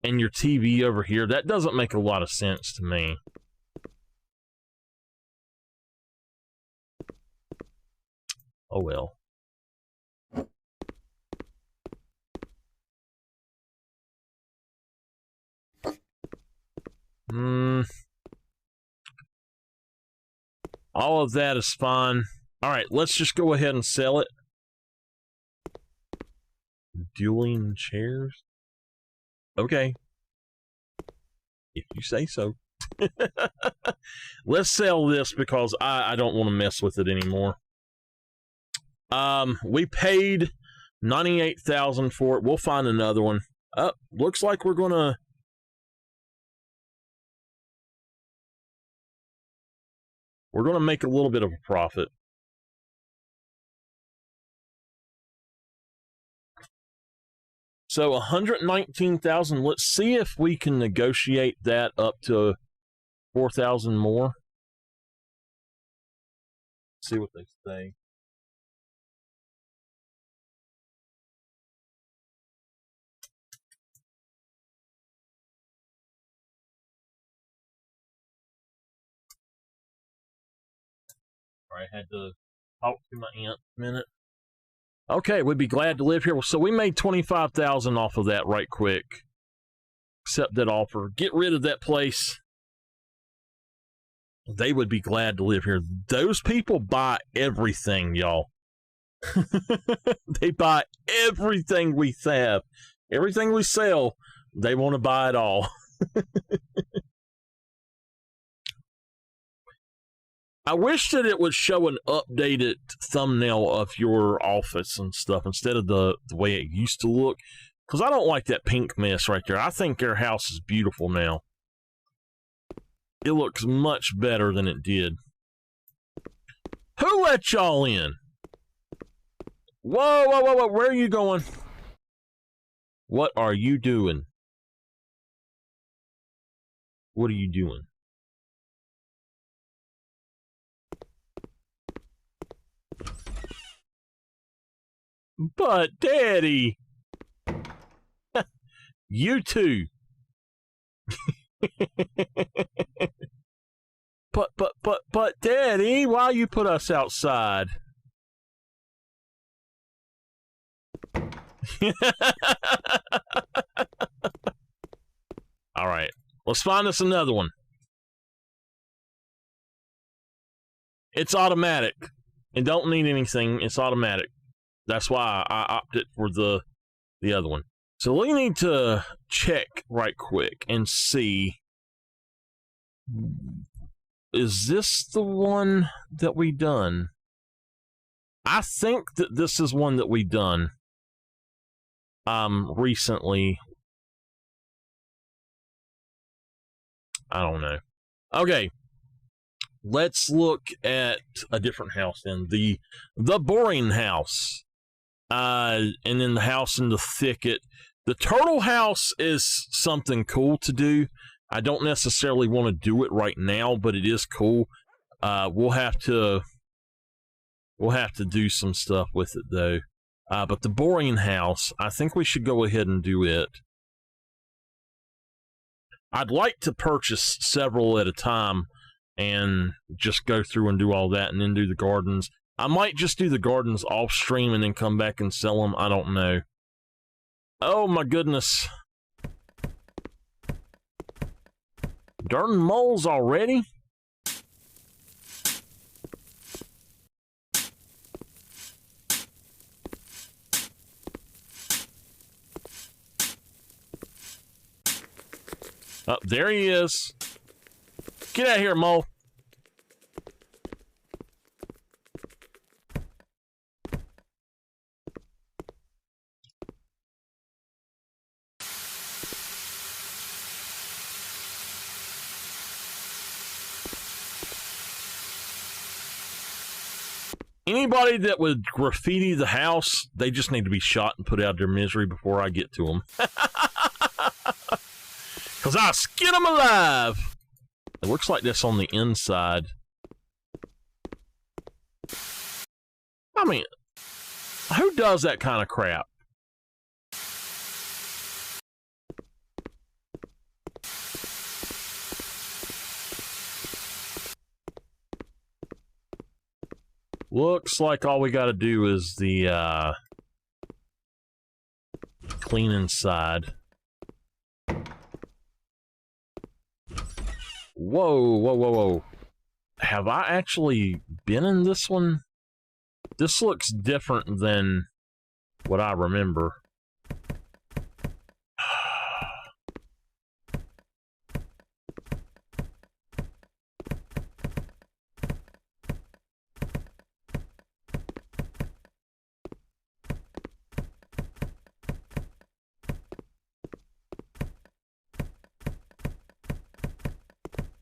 S1: and your TV over here? That doesn't make a lot of sense to me. Oh well. All of that is fine. All right, let's just go ahead and sell it. Dueling chairs? Okay. If you say so. Let's sell this because I don't want to mess with it anymore. We paid $98,000 for it. We'll find another one. Looks like we're gonna make a little bit of a profit. So 119,000. Let's see if we can negotiate that up to 4,000 more. See what they say. All right, I had to talk to my aunt a minute. Okay, we'd be glad to live here. So we made 25,000 off of that right quick. Accept that offer. Get rid of that place. They would be glad to live here. Those people buy everything, y'all. They buy everything we have. Everything we sell, they want to buy it all. I wish that it would show an updated thumbnail of your office and stuff instead of the way it used to look. Because I don't like that pink mess right there. I think their house is beautiful now. It looks much better than it did. Who let y'all in? Whoa, whoa, whoa, whoa. Where are you going? What are you doing? What are you doing? But, Daddy! You too! But, Daddy, why you put us outside? Alright, let's find us another one. It's automatic. And don't need anything, it's automatic. That's why I opted for the other one. So we need to check right quick and see, is this the one that we done? I think that this is one that we done recently. I don't know. Okay. Let's look at a different house then. The boring house. And then the house in the thicket. The turtle house is something cool to do. I don't necessarily want to do it right now, but it is cool. We'll have to do some stuff with it though. But the boring house, I think we should go ahead and do it. I'd like to purchase several at a time and just go through and do all that and then do the gardens. I might just do the gardens off stream and then come back and sell them. I don't know. Oh my goodness. Darn moles already? Oh, there he is. Get out of here, mole. Anybody that would graffiti the house, they just need to be shot and put out of their misery before I get to them. Because I'll skin them alive. It looks like this on the inside. I mean, who does that kind of crap? Looks like all we got to do is the clean inside. Whoa, whoa, whoa, whoa. Have I actually been in this one? This looks different than what I remember.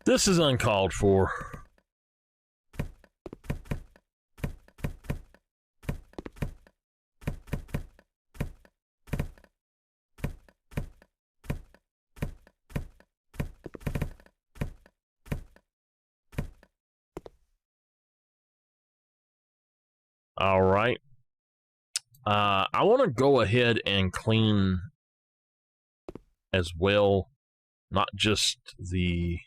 S1: This is uncalled for. All right. I want to go ahead and clean as well, not just the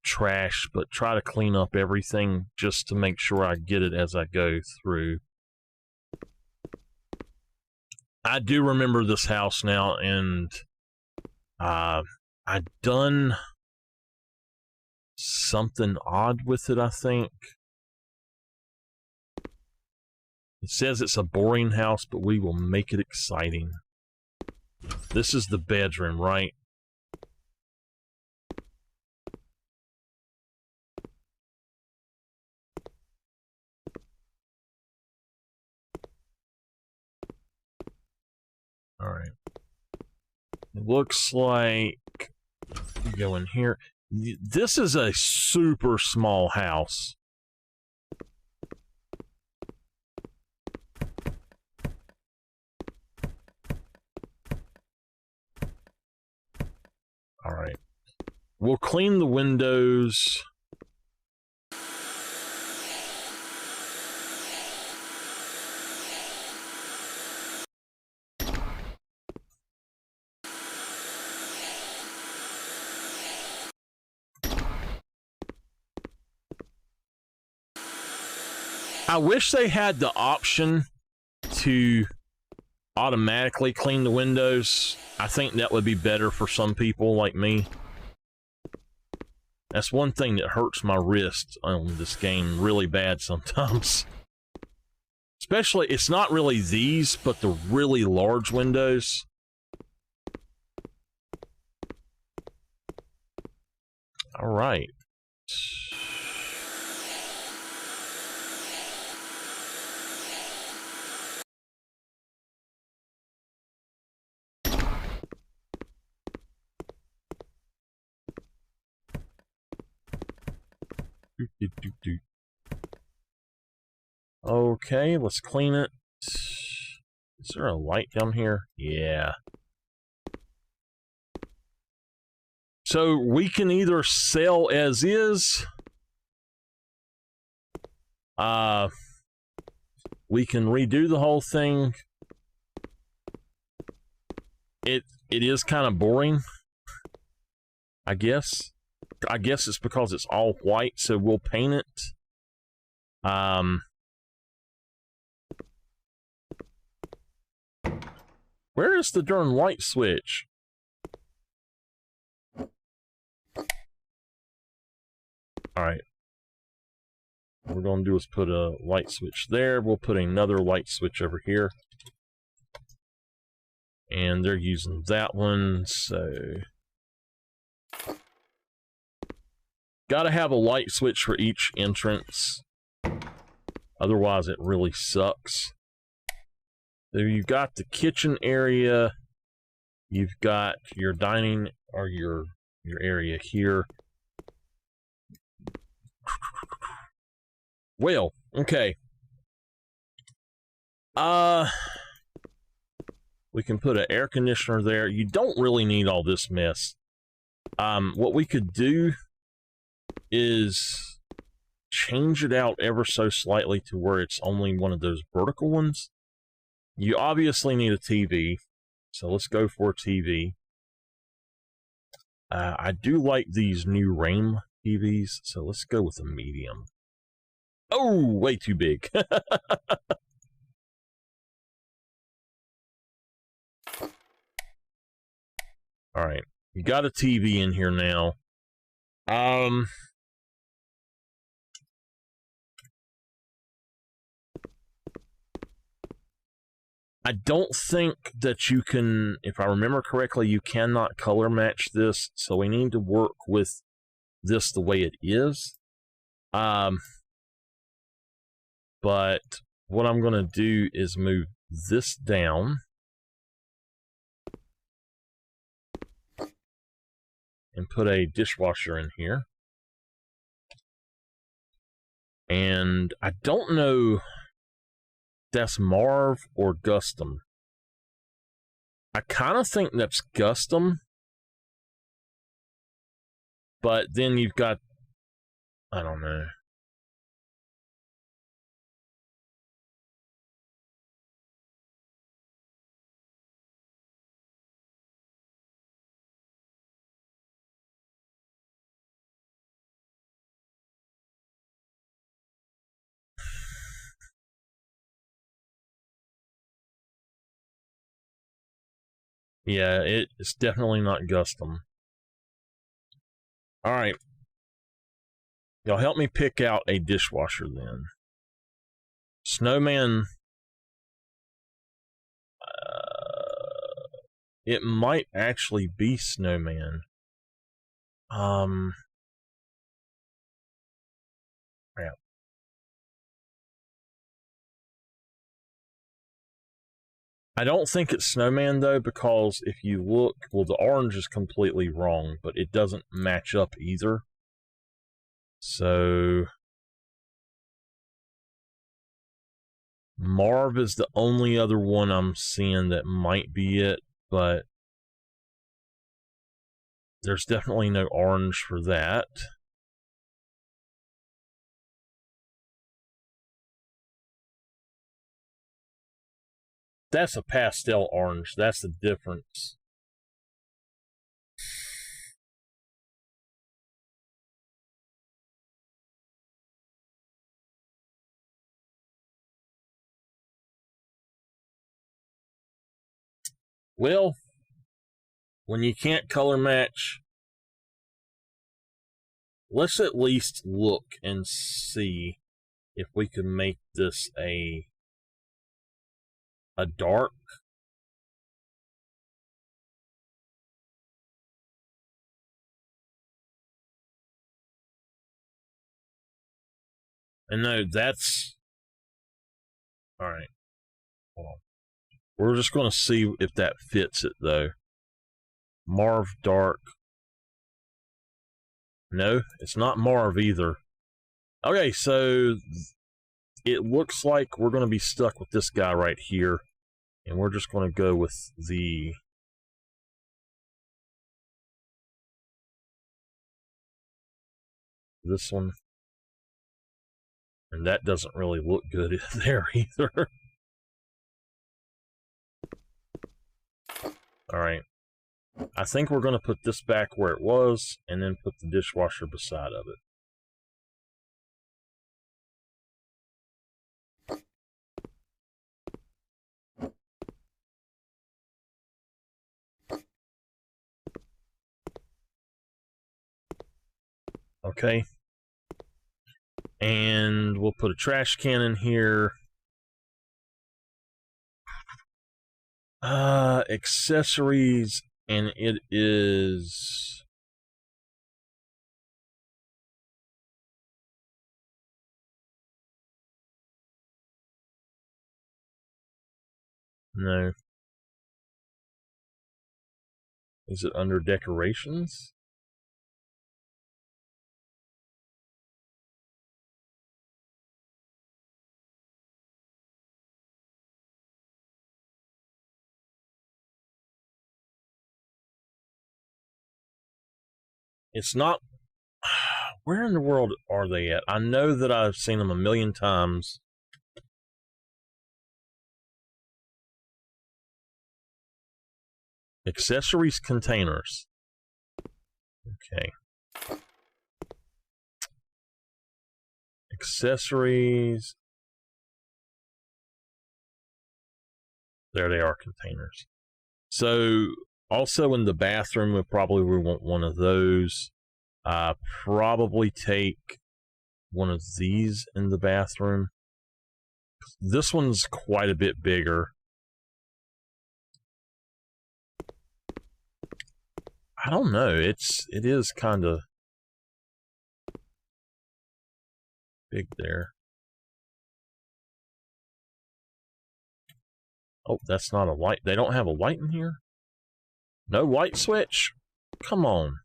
S1: trash, but try to clean up everything just to make sure I get it as I go through. I do remember this house now, and I'd done something odd with it, I think. It says it's a boring house, but we will make it exciting. This is the bedroom, right? All right. It looks like we go in here. This is a super small house. All right. We'll clean the windows. I wish they had the option to automatically clean the windows. I think that would be better for some people like me. That's one thing that hurts my wrist on this game really bad sometimes. Especially, it's not really these, but the really large windows. All right. Okay, let's clean it. Is there a light down here? Yeah. So we can either sell as is. We can redo the whole thing. It is kind of boring, I guess. I guess it's because it's all white, so we'll paint it. Where is the darn light switch? Alright. What we're going to do is put a light switch there. We'll put another light switch over here. And they're using that one, so... Gotta have a light switch for each entrance. Otherwise, it really sucks. So you've got the kitchen area. You've got your dining, or your area here. Well, okay. We can put an air conditioner there. You don't really need all this mess. What we could do is change it out ever so slightly to where it's only one of those vertical ones. You obviously need a TV, so let's go for a TV. I do like these new Rame TVs, so let's go with a medium. Oh, way too big. All right, you got a TV in here now. I don't think that you can, if I remember correctly, you cannot color match this, so we need to work with this the way it is. But what I'm going to do is move this down. and put a dishwasher in here. And I don't know if that's Marv or Gustum. I kind of think that's Gustum. But then you've got, I don't know. Yeah, it's definitely not Gustum. Alright. Y'all help me pick out a dishwasher then. Snowman. It might actually be Snowman. Crap. I don't think it's Snowman though, because if you look, well, the orange is completely wrong, but it doesn't match up either. So Marv is the only other one I'm seeing that might be it, but there's definitely no orange for that. That's a pastel orange. That's the difference. Well, when you can't color match, let's at least look and see if we can make this a dark. And no, that's all right. Hold on. We're just going to see if that fits it though. Marv dark. No, it's not Marv either. Okay, so it looks like we're going to be stuck with this guy right here. And we're just going to go with this one. And that doesn't really look good there either. Alright. I think we're going to put this back where it was, and then put the dishwasher beside of it. Okay. And we'll put a trash can in here. Accessories, and it is... No. Is it under decorations? It's not... Where in the world are they at? I know that I've seen them a million times. Accessories containers. Okay. Accessories. There they are, containers. So, also in the bathroom, we probably want one of those. Probably take one of these in the bathroom. This one's quite a bit bigger. I don't know. It is kind of big there. Oh, that's not a light. They don't have a light in here? No light switch? Come on.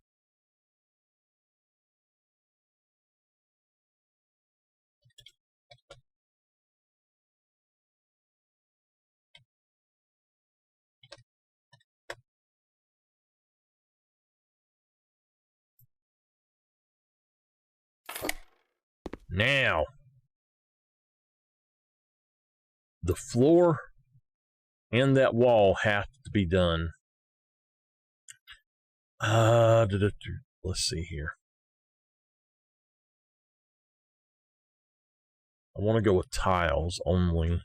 S1: Now, the floor and that wall have to be done. Let's see here. I want to go with tiles only.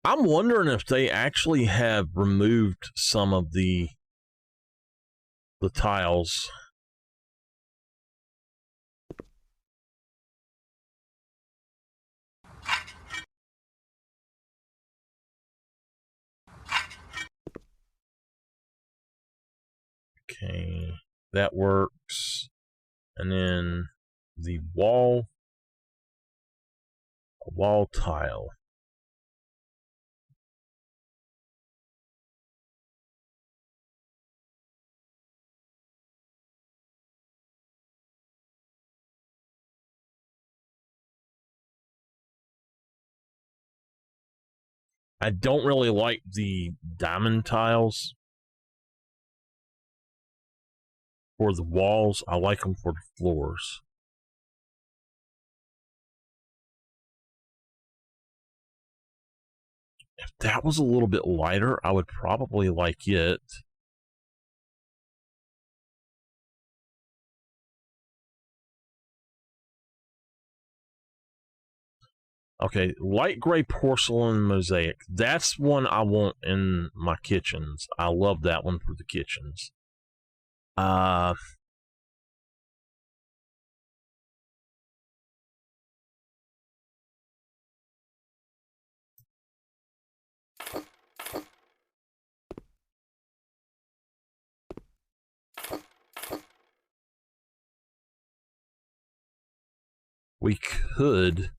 S1: I'm wondering if they actually have removed some of the tiles. Okay, that works. And then the wall tile. I don't really like the diamond tiles for the walls. I like them for the floors. If that was a little bit lighter, I would probably like it. Okay, light gray porcelain mosaic. That's one I want in my kitchens. I love that one for the kitchens. We could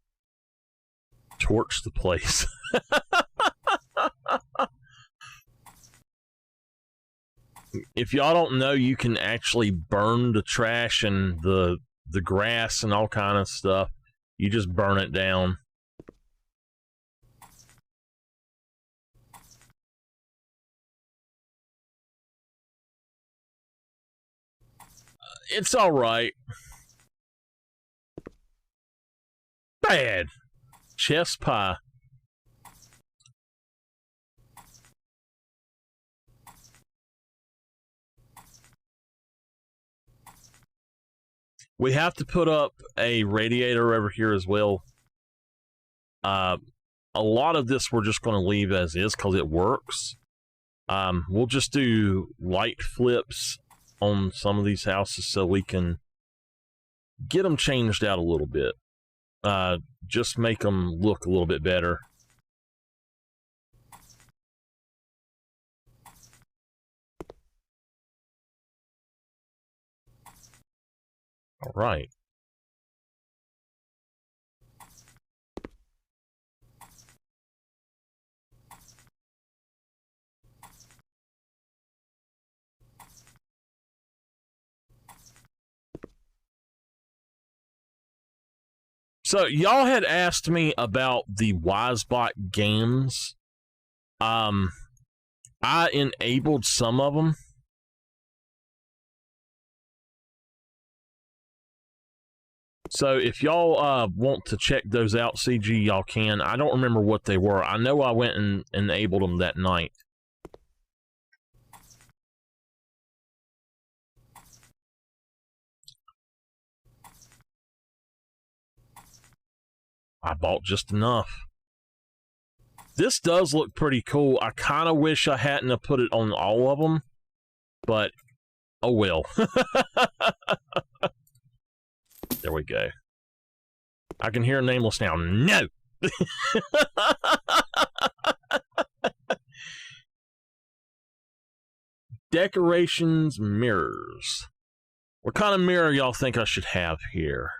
S1: torch the place. If y'all don't know, you can actually burn the trash and the grass and all kind of stuff. You just burn it down. It's all right. Bad. Chess pie. We have to put up a radiator over here as well. A lot of this we're just going to leave as is because it works. We'll just do light flips on some of these houses so we can get them changed out a little bit. Just make them look a little bit better. All right. So y'all had asked me about the Wisebot games. I enabled some of them. So if y'all want to check those out, CG, y'all can. I don't remember what they were. I know I went and enabled them that night. I bought just enough. This does look pretty cool. I kind of wish I hadn't have put it on all of them, but oh well. There we go. I can hear Nameless now. No! Decorations, mirrors. What kind of mirror y'all think I should have here?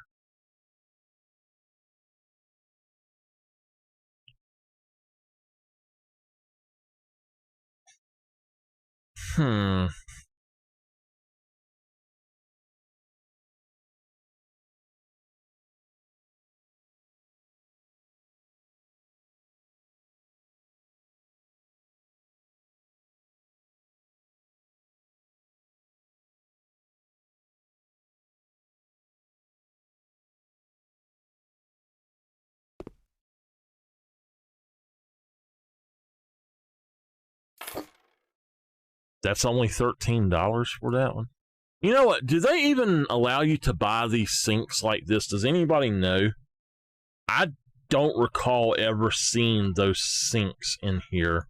S1: That's only $13 for that one. You know what? Do they even allow you to buy these sinks like this? Does anybody know? I don't recall ever seeing those sinks in here.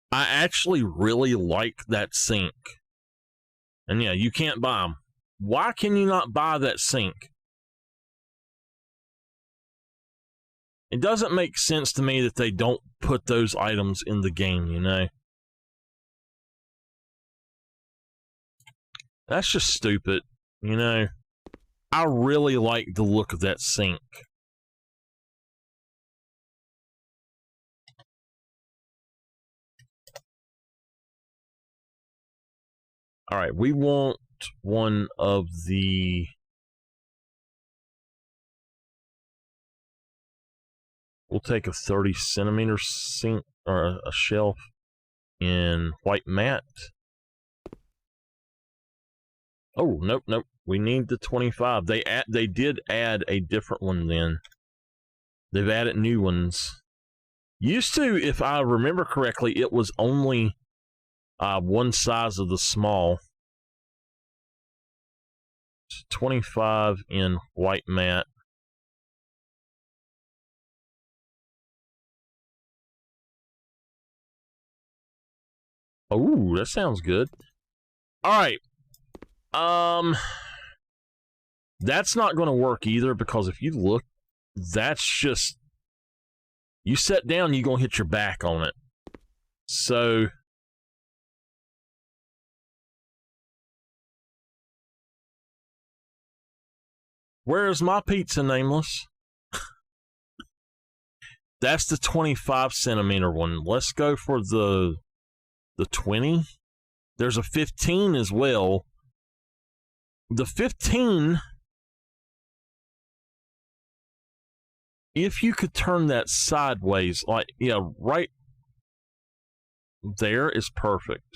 S1: I actually really like that sink. And yeah, you can't buy them. Why can you not buy that sink? It doesn't make sense to me that they don't put those items in the game, you know? That's just stupid, you know? I really like the look of that sink. All right, we want one of the... We'll take a 30 centimeter sink, or a shelf in white matte. Oh, nope. We need the 25. They did add a different one then. They've added new ones. Used to, if I remember correctly, it was only one size of the small. 25 in white matte. Oh, that sounds good. All right. That's not going to work either, because if you look, that's just, you sit down, you're going to hit your back on it. So where's my pizza, Nameless? That's the 25 centimeter one. Let's go for the 20. There's a 15 as well. The 15, if you could turn that sideways, like, yeah, right there is perfect.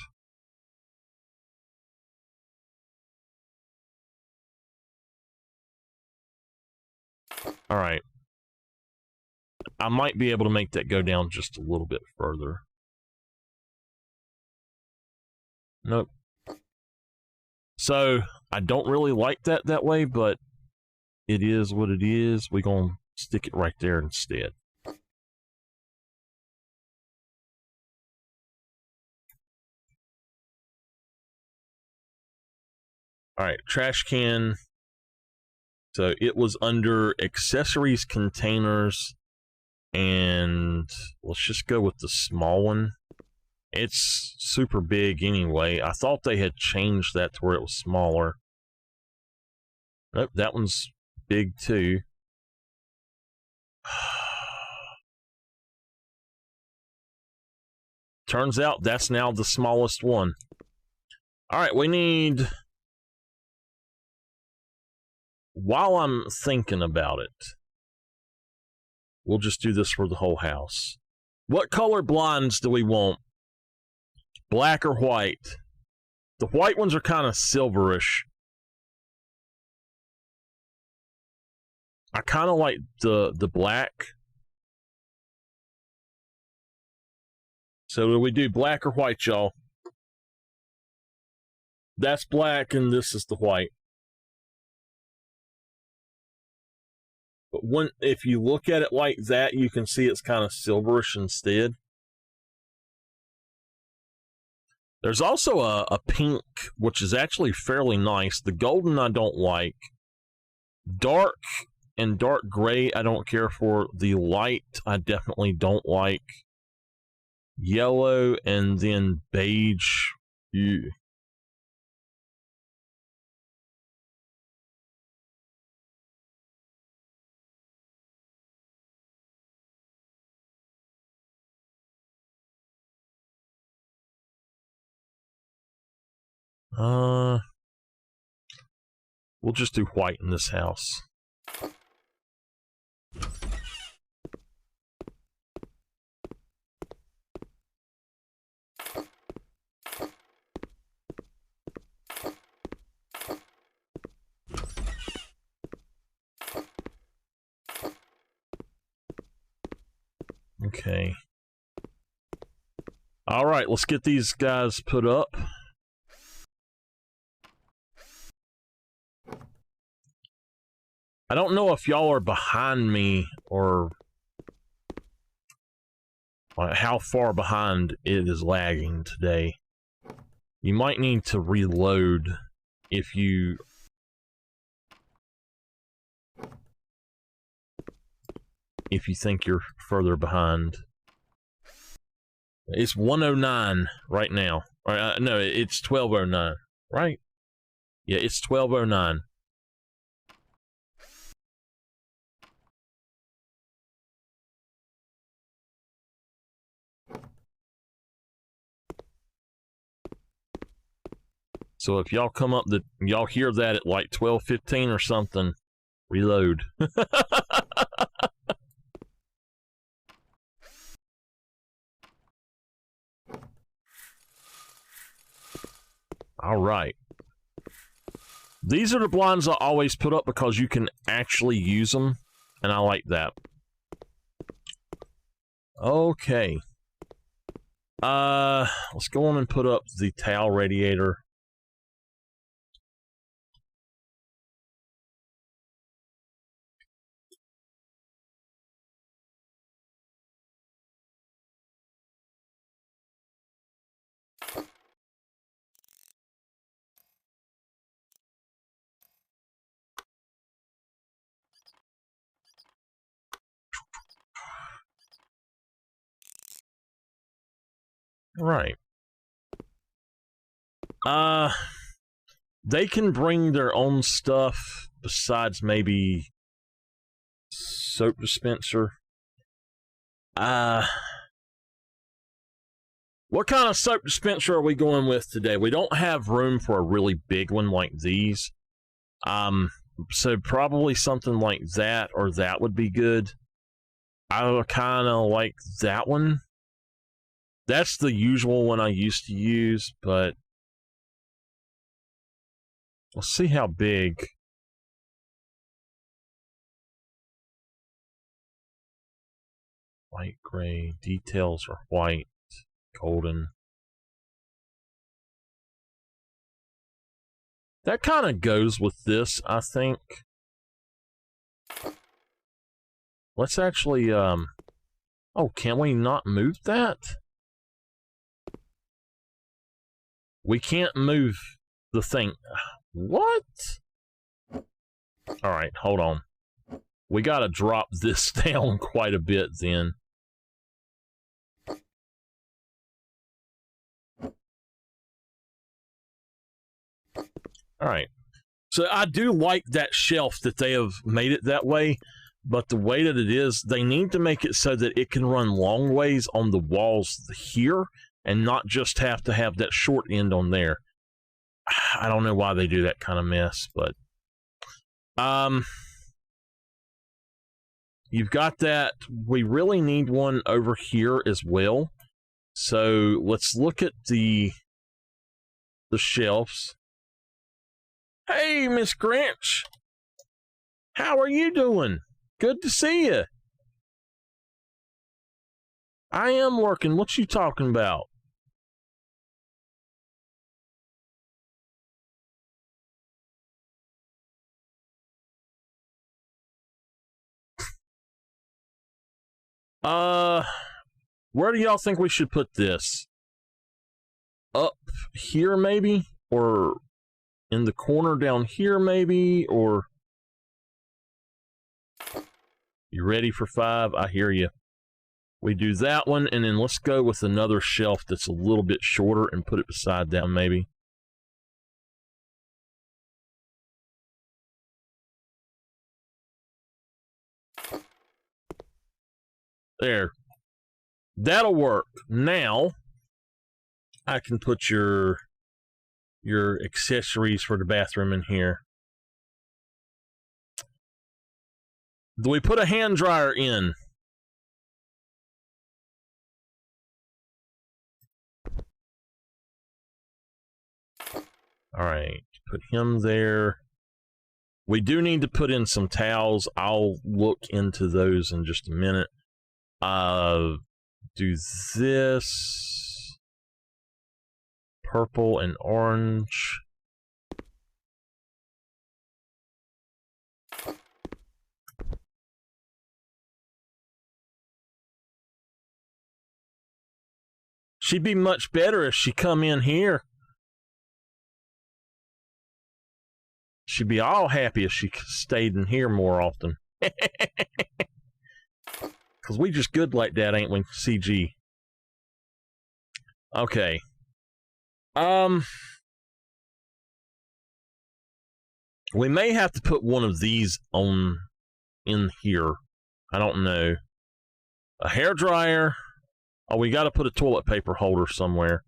S1: All right. I might be able to make that go down just a little bit further. Nope. So, I don't really like that way, but it is what it is. We're going to stick it right there instead. All right, trash can. So, it was under accessories, containers, and let's just go with the small one. It's super big anyway. I thought they had changed that to where it was smaller. Nope, that one's big too. Turns out that's now the smallest one. All right, we need... While I'm thinking about it, we'll just do this for the whole house. What color blinds do we want? Black or white? The white ones are kind of silverish. I kind of like the black. So do we do black or white, y'all? That's black and this is the white. But if you look at it like that, you can see it's kind of silverish instead. There's also a pink, which is actually fairly nice. The golden I don't like. Dark and dark gray I don't care for. The light I definitely don't like. Yellow and then beige. Ew. We'll just do white in this house. Okay. All right, let's get these guys put up. I don't know if y'all are behind me or how far behind it is lagging today. You might need to reload if you... think you're further behind. It's 109 right now. No, it's 1209, right? Yeah, it's 1209. So if y'all come up, y'all hear that at like 12:15 or something, reload. All right. These are the blinds I always put up because you can actually use them, and I like that. Okay. Let's go on and put up the towel radiator. Right. They can bring their own stuff besides maybe soap dispenser. What kind of soap dispenser are we going with today? We don't have room for a really big one like these. So probably something like that or that would be good. I kind of like that one. That's the usual one I used to use, but let's see how big. White, gray, details are white, golden. That kind of goes with this, I think. Let's actually, oh, can we not move that? We can't move the thing. What? All right, hold on. We got to drop this down quite a bit then. All right. So I do like that shelf that they have made it that way, but the way that it is, they need to make it so that it can run long ways on the walls here and not just have to have that short end on there. I don't know why they do that kind of mess, but you've got that. We really need one over here as well. So let's look at the shelves. Hey, Miss Grinch. How are you doing? Good to see you. I am working. What you talking about? Where do y'all think we should put this? Up here, maybe? Or in the corner down here, maybe? Or... You ready for 5? I hear you. We do that one, and then let's go with another shelf that's a little bit shorter and put it beside that one, maybe. There. That'll work. Now, I can put your accessories for the bathroom in here. Do we put a hand dryer in? All right, put him there. We do need to put in some towels. I'll look into those in just a minute. Do this. purple and orange. She'd be much better if she come in here. She'd be all happy if she stayed in here more often. Because we just good like that, ain't we, CG? Okay. We may have to put one of these on in here. I don't know. A hairdryer. Oh, we got to put a toilet paper holder somewhere.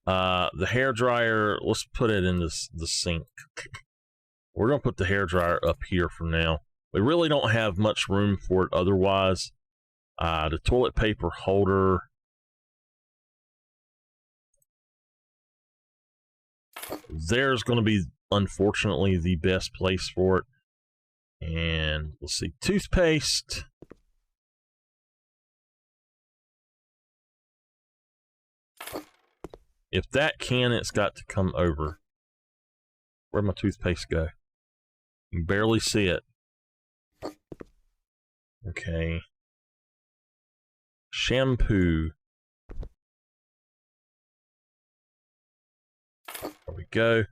S1: The hairdryer, let's put it in the sink. We're going to put the hairdryer up here for now. We really don't have much room for it otherwise. The toilet paper holder. There's going to be, unfortunately, the best place for it. And let's see, toothpaste. If that can, it's got to come over. Where'd my toothpaste go? You can barely see it. Okay. Shampoo. There we go.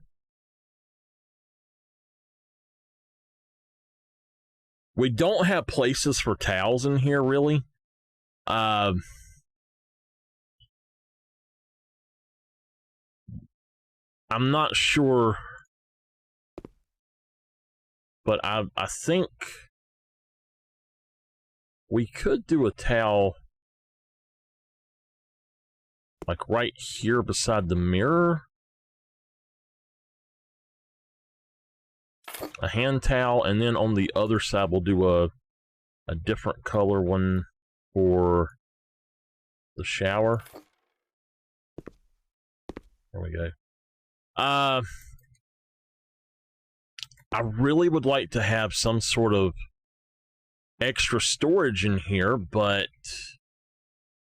S1: We don't have places for towels in here, really. I'm not sure, but I think we could do a towel like right here beside the mirror. A hand towel, and then on the other side we'll do a different color one for the shower. There we go. I really would like to have some sort of extra storage in here, but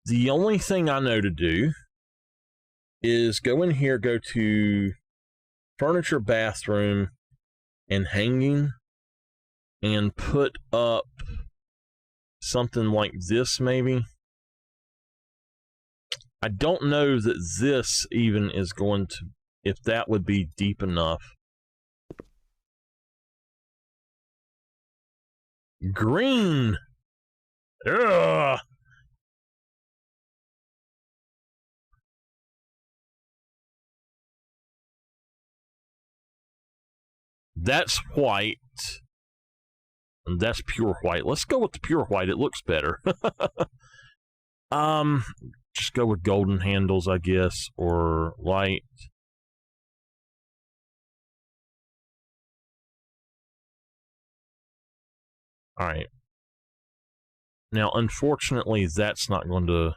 S1: the only thing I know to do is go in here, go to furniture, bathroom, and hanging, and put up something like this, maybe. I don't know that this even is going to, if that would be deep enough. Green! Ugh! That's white. And that's pure white. Let's go with the pure white. It looks better. Just go with golden handles, I guess, or light. All right. Now, unfortunately, that's not going to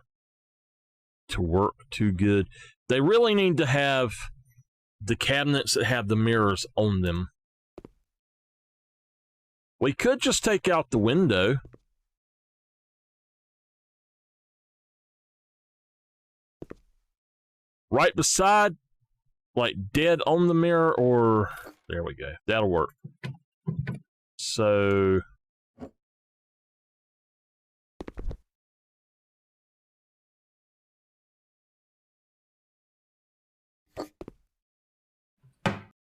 S1: work too good. They really need to have the cabinets that have the mirrors on them. We could just take out the window. Right beside, like dead on the mirror, or there we go. That'll work. So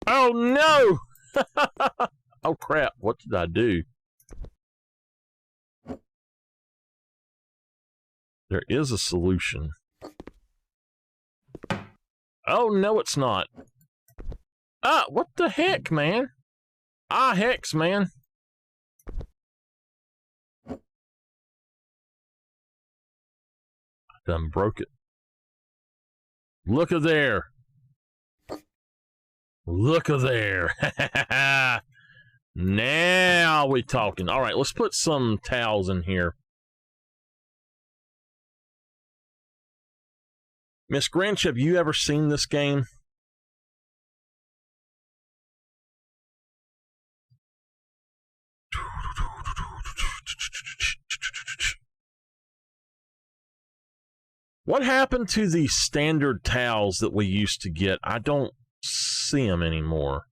S1: oh no! Oh crap, what did I do? There is a solution. Oh no, it's not. Ah, what the heck, man? Ah, hex, man. I done broke it. Look at there. Look at there. Now we talking. All right, let's put some towels in here. Miss Grinch, have you ever seen this game? What happened to the standard towels that we used to get? I don't see them anymore.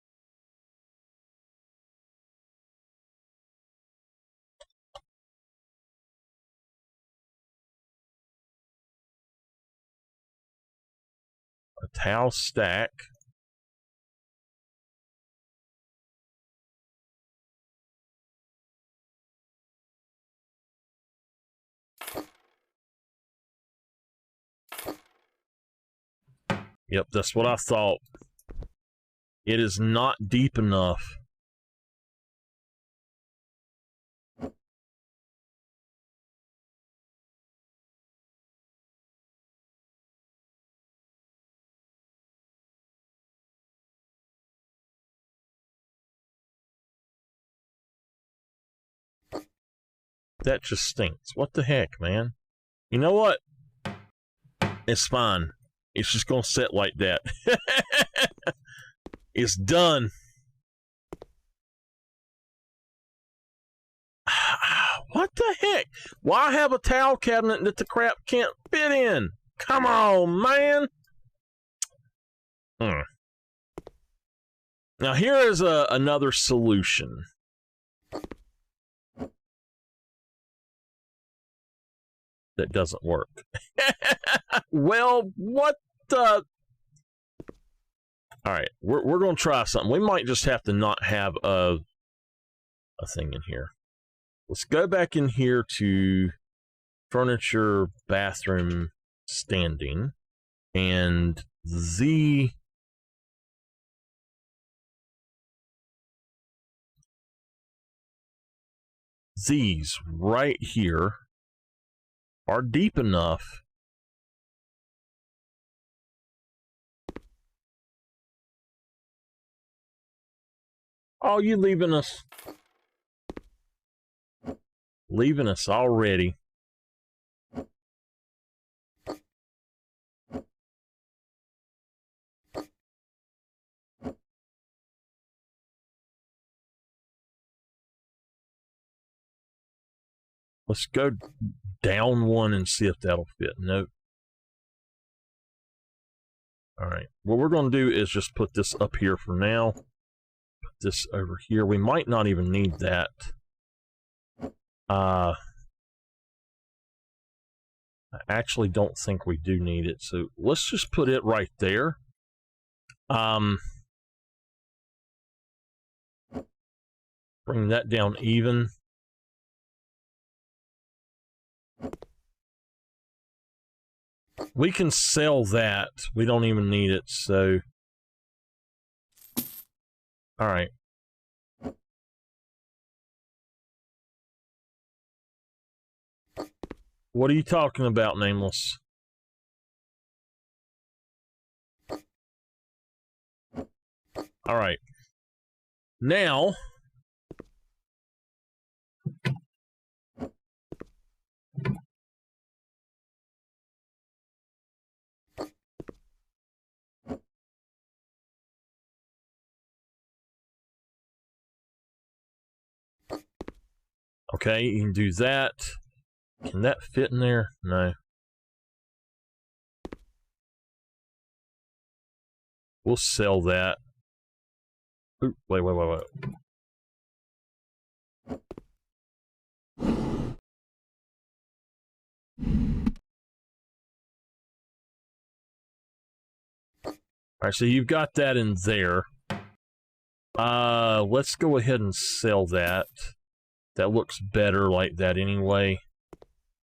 S1: A towel stack. Yep, that's what I thought. It is not deep enough. That just stinks. What the heck, man? You know what? It's fine. It's just gonna sit like that. It's done. What the heck? Why have a towel cabinet that the crap can't fit in? Come on, man. Now here is another solution. That doesn't work. Well, what the... All right, we're going to try something. We might just have to not have a thing in here. Let's go back in here to furniture, bathroom, standing, and these right here are deep enough. Oh, you leaving us? Leaving us already. Let's go down one and see if that'll fit. Nope. All right. What we're going to do is just put this up here for now. Put this over here. We might not even need that. I actually don't think we do need it. So let's just put it right there. Bring that down even. We can sell that. We don't even need it, so... Alright. What are you talking about, Nameless? Alright. Now... Okay, you can do that. Can that fit in there? No. We'll sell that. Ooh, wait. Alright, so you've got that in there. Let's go ahead and sell that. That looks better like that anyway.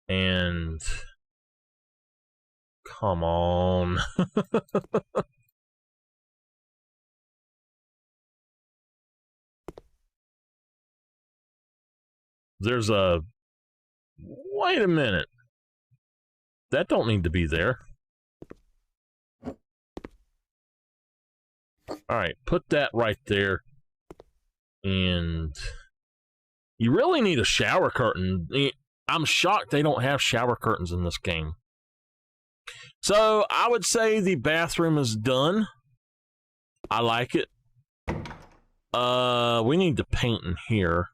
S1: And... Come on. There's a... Wait a minute. That don't need to be there. Alright, put that right there. And... You really need a shower curtain. I'm shocked they don't have shower curtains in this game. So, I would say the bathroom is done. I like it. We need to paint in here.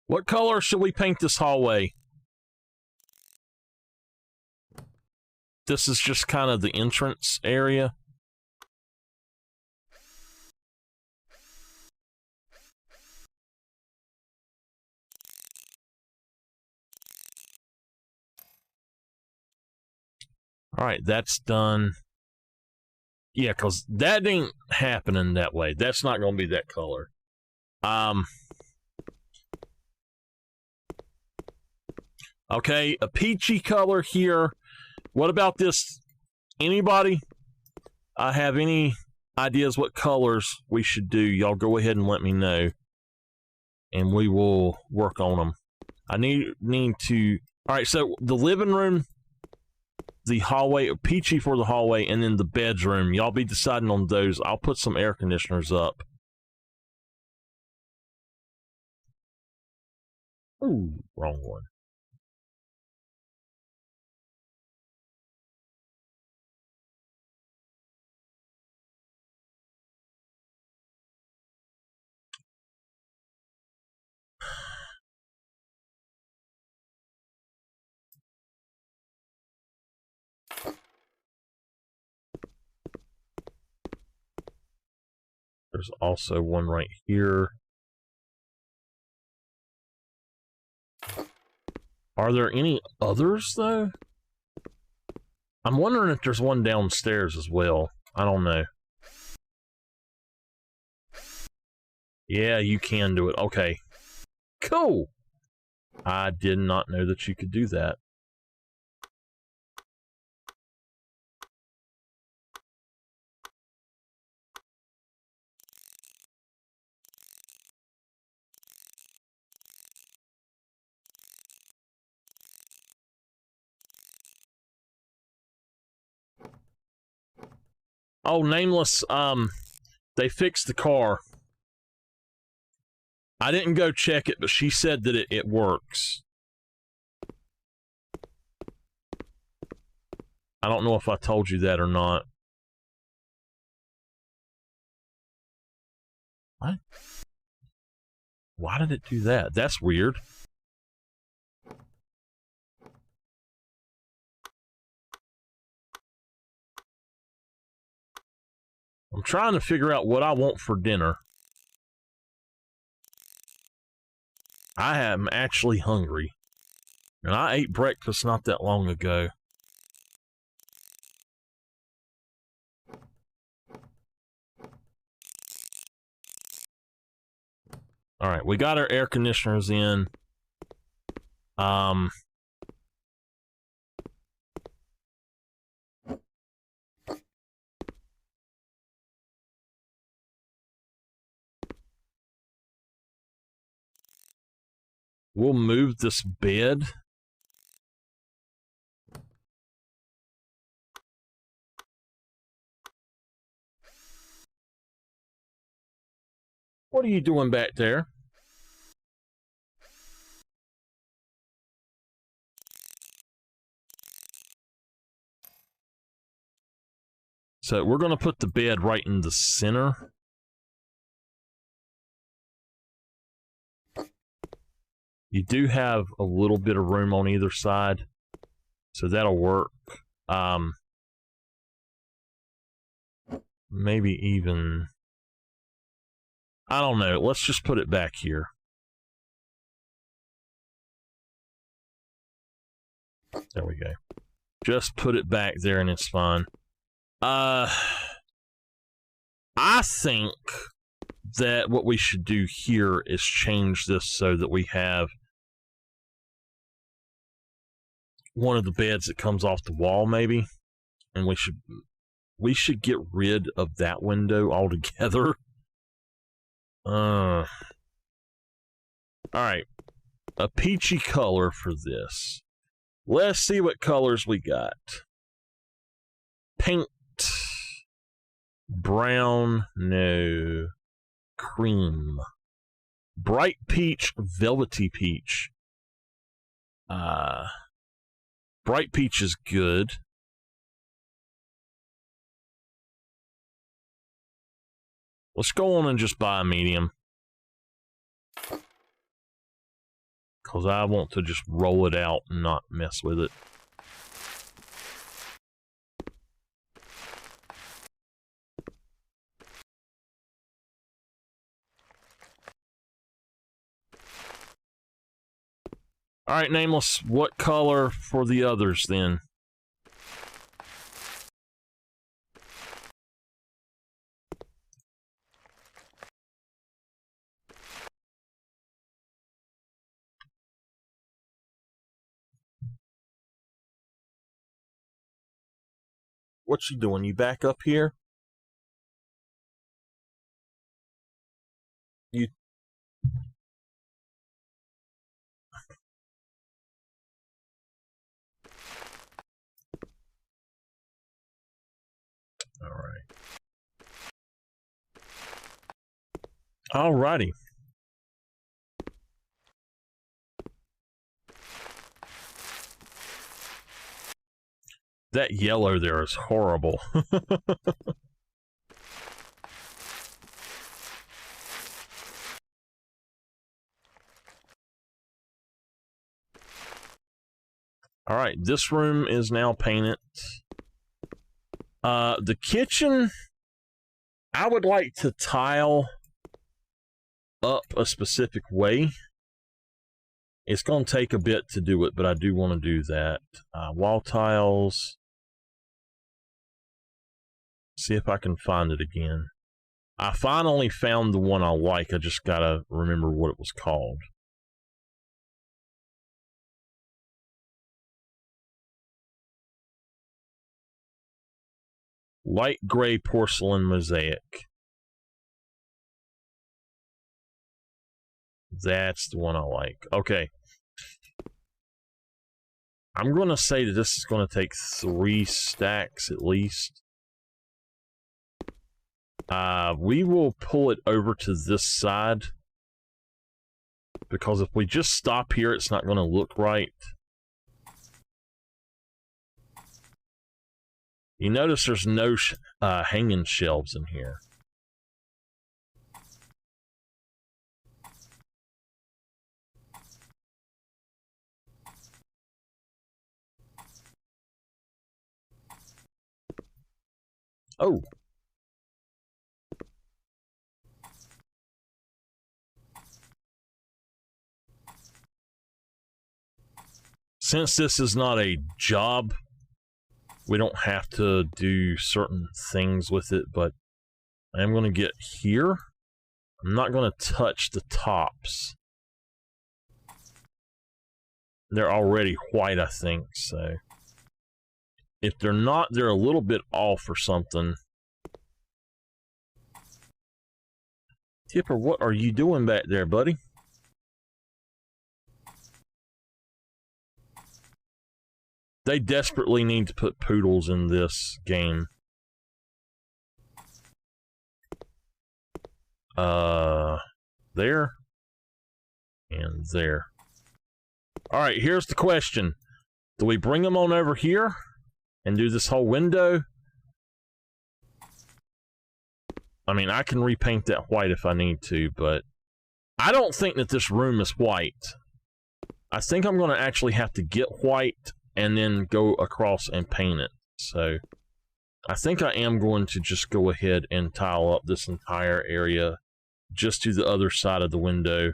S1: What color should we paint this hallway? This is just kind of the entrance area. All right, that's done. Yeah, because that ain't happening that way. That's not going to be that color. Okay, a peachy color here. What about this? Anybody have any ideas what colors we should do? Y'all go ahead and let me know, and we will work on them. I need to... All right, so the living room, the hallway, peachy for the hallway, and then the bedroom. Y'all be deciding on those. I'll put some air conditioners up. Ooh, wrong one. There's also one right here. Are there any others, though? I'm wondering if there's one downstairs as well. I don't know. Yeah, you can do it. Okay. Cool. I did not know that you could do that. Oh, Nameless, they fixed the car. I didn't go check it, but she said that it works. I don't know if I told you that or not. What? Why did it do that? That's weird. I'm trying to figure out what I want for dinner. I am actually hungry. And I ate breakfast not that long ago. Alright, we got our air conditioners in. We'll move this bed. What are you doing back there? So we're going to put the bed right in the center. You do have a little bit of room on either side, so that'll work. Maybe even... I don't know. Let's just put it back here. There we go. Just put it back there and it's fine. I think that what we should do here is change this so that we have one of the beds that comes off the wall, maybe. And we should get rid of that window altogether. Alright. A peachy color for this. Let's see what colors we got. Paint. Brown. No. Cream. Bright peach. Velvety peach. Bright peach is good. Let's go on and just buy a medium. because I want to just roll it out and not mess with it. Alright, Nameless, what color for the others then? What you doing? You back up here? You... Alright. Alrighty. That yellow there is horrible. Alright, this room is now painted. The kitchen, I would like to tile up a specific way. It's going to take a bit to do it, but I do want to do that. Wall tiles. See if I can find it again. I finally found the one I like. I just got to remember what it was called. Light gray porcelain mosaic. That's the one I like. Okay. I'm going to say that this is going to take 3 stacks at least. We will pull it over to this side. Because if we just stop here, it's not going to look right. You notice there's no hanging shelves in here. Oh. Since this is not a job, we don't have to do certain things with it, but I am going to get here. I'm not going to touch the tops. They're already white, I think, so... If they're not, they're a little bit off or something. Tipper, what are you doing back there, buddy? They desperately need to put poodles in this game. There. And there. Alright, here's the question. Do we bring them on over here? And do this whole window? I mean, I can repaint that white if I need to, but I don't think that this room is white. I think I'm going to actually have to get white and then go across and paint it. So, I think I am going to just go ahead and tile up this entire area just to the other side of the window.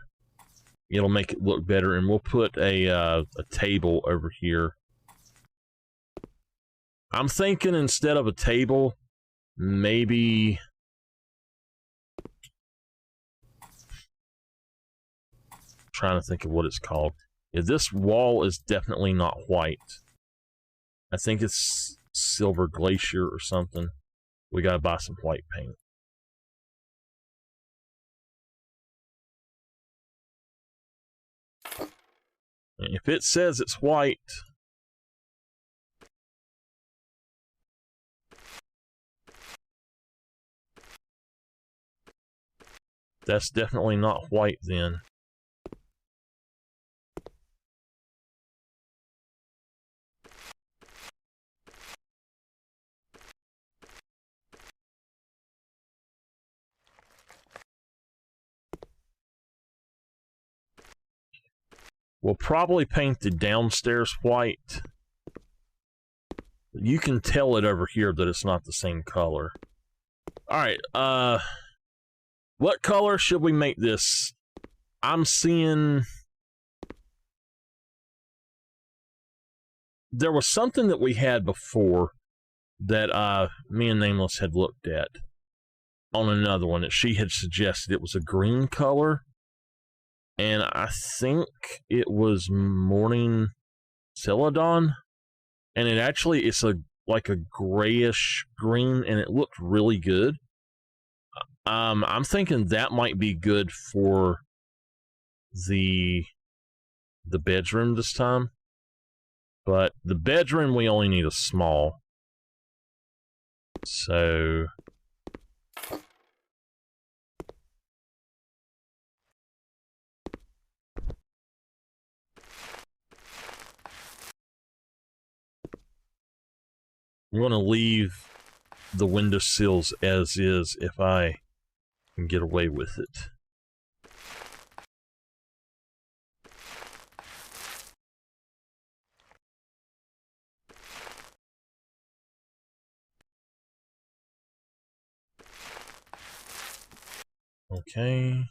S1: It'll make it look better, and we'll put a table over here. I'm thinking instead of a table, maybe... trying to think of what it's called. Yeah, this wall is definitely not white. I think it's silver glacier or something. We gotta buy some white paint. And if it says it's white... that's definitely not white then. We'll probably paint the downstairs white. You can tell it over here that it's not the same color. Alright, what color should we make this? I'm seeing... There was something that we had before that me and Nameless had looked at on another one that she had suggested. It was a green color, and I think it was Morning Celadon, and it actually it's like a grayish green, and it looked really good. I'm thinking that might be good for the bedroom this time. But the bedroom, we only need a small. So... I'm going to leave the windowsills as is if I can get away with it. Okay.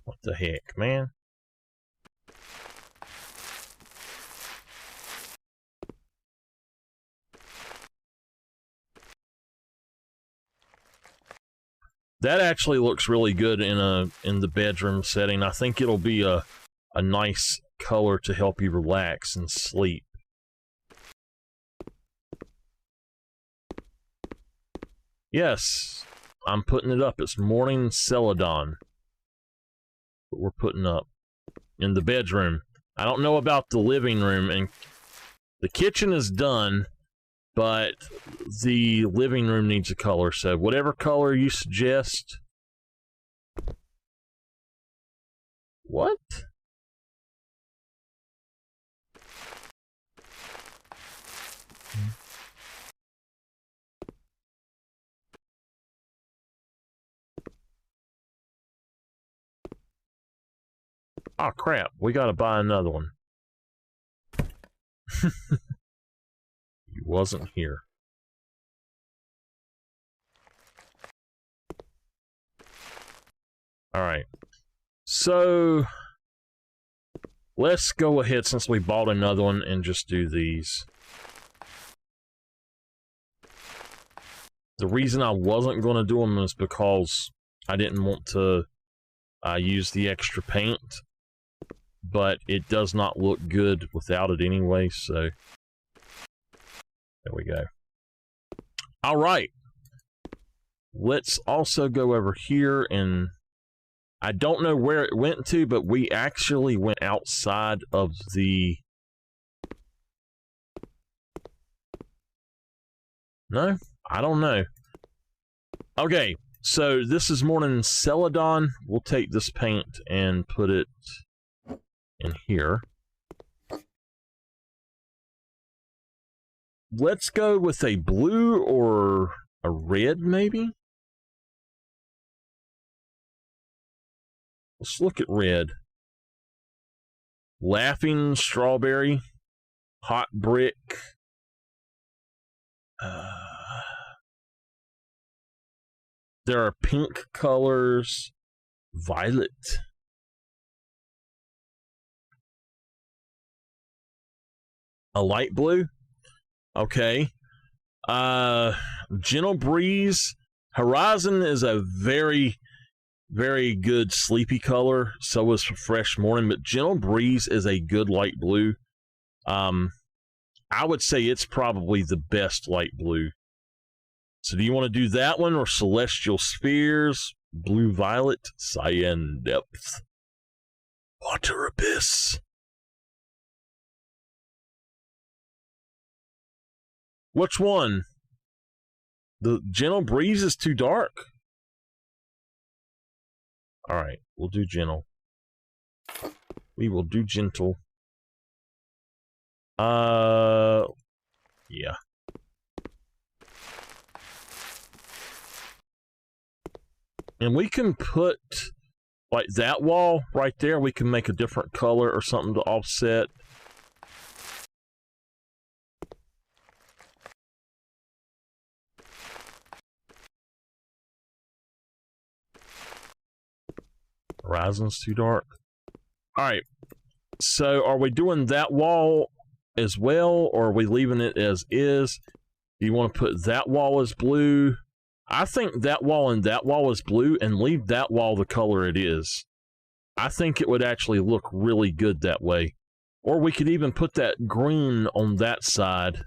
S1: What the heck, man? That actually looks really good in the bedroom setting. I think it'll be a nice color to help you relax and sleep. Yes, I'm putting it up. It's Morning Celadon. What we're putting up in the bedroom. I don't know about the living room, and the kitchen is done, but the living room needs a color, so whatever color you suggest. What? Oh crap, we gotta buy another one. He wasn't here. Alright. So, let's go ahead, since we bought another one, and just do these. The reason I wasn't going to do them is because I didn't want to use the extra paint. But it does not look good without it anyway, so... There we go. Alright. Let's also go over here, and... I don't know where it went to, but we actually went outside of the... No? I don't know. Okay, so this is Morning Celadon. We'll take this paint and put it in here. Let's go with a blue or a red, maybe? Let's look at red. Laughing Strawberry. Hot Brick. There are pink colors. Violet. A light blue? Okay. Gentle Breeze. Horizon is a very, very good sleepy color. So is Fresh Morning. But Gentle Breeze is a good light blue. I would say it's probably the best light blue. So do you want to do that one or Celestial Spheres? Blue Violet. Cyan Depth. Water Abyss. Which one? The Gentle Breeze is too dark? Alright, we'll do gentle. We will do gentle. Yeah. And we can put, like, that wall right there, we can make a different color or something to offset. Horizon's too dark. Alright. So, are we doing that wall as well, or are we leaving it as is? Do you want to put that wall as blue? I think that wall and that wall is blue, and leave that wall the color it is. I think it would actually look really good that way. Or we could even put that green on that side.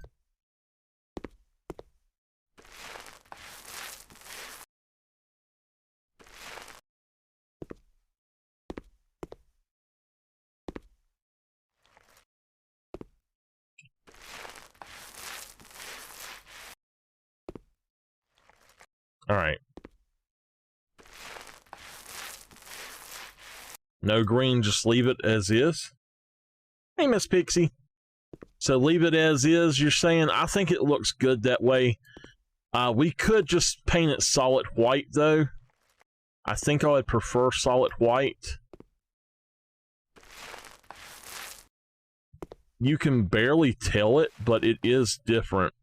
S1: Alright. No green, just leave it as is. Hey, Miss Pixie. So leave it as is, you're saying? I think it looks good that way. We could just paint it solid white, though. I think I would prefer solid white. You can barely tell it, but it is different.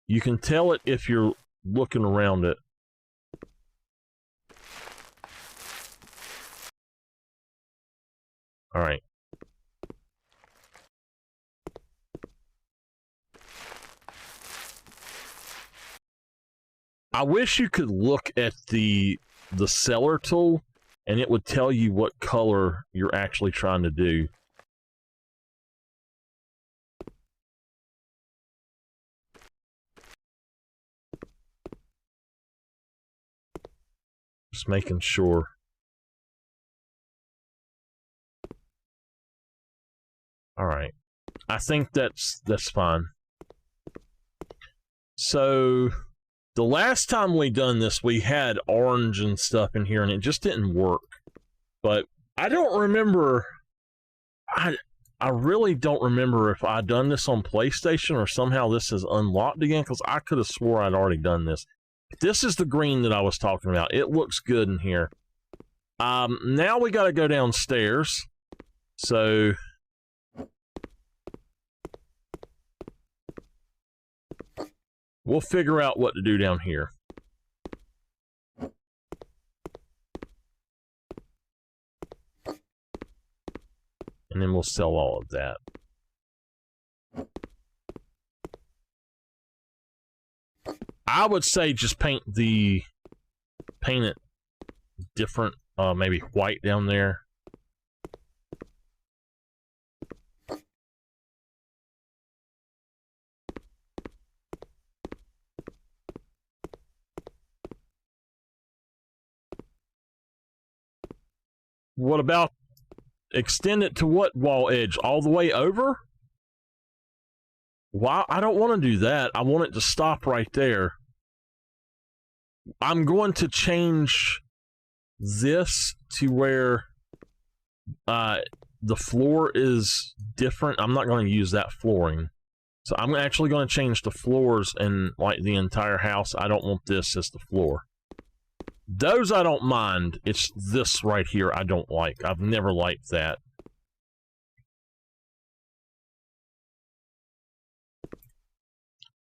S1: You can tell it if you're looking around it. All right. I wish you could look at the seller tool and it would tell you what color you're actually trying to do. Just making sure. All right. I think that's fine. So the last time we done this, we had orange and stuff in here and it just didn't work. But I don't remember, I really don't remember if I done this on PlayStation or somehow this is unlocked again, because I could have swore I'd already done this. This is the green that I was talking about. It looks good in here. Now we got to go downstairs. So we'll figure out what to do down here. And then we'll sell all of that. I would say just paint it different, maybe white down there. What about extend it to what wall edge? All the way over? Why? I don't want to do that. I want it to stop right there. I'm going to change this to where the floor is different. I'm not going to use that flooring. So I'm actually going to change the floors and like the entire house. I don't want this as the floor. Those I don't mind. It's this right here I don't like. I've never liked that.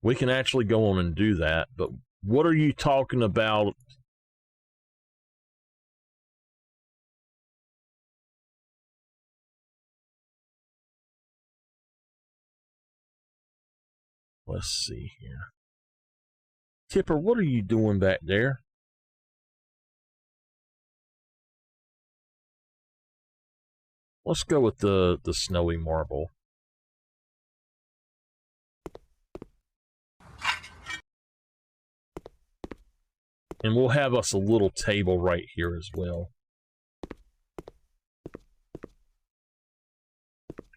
S1: We can actually go on and do that, but what are you talking about? Let's see here. Tipper, what are you doing back there? Let's go with the snowy marble. And we'll have us a little table right here as well.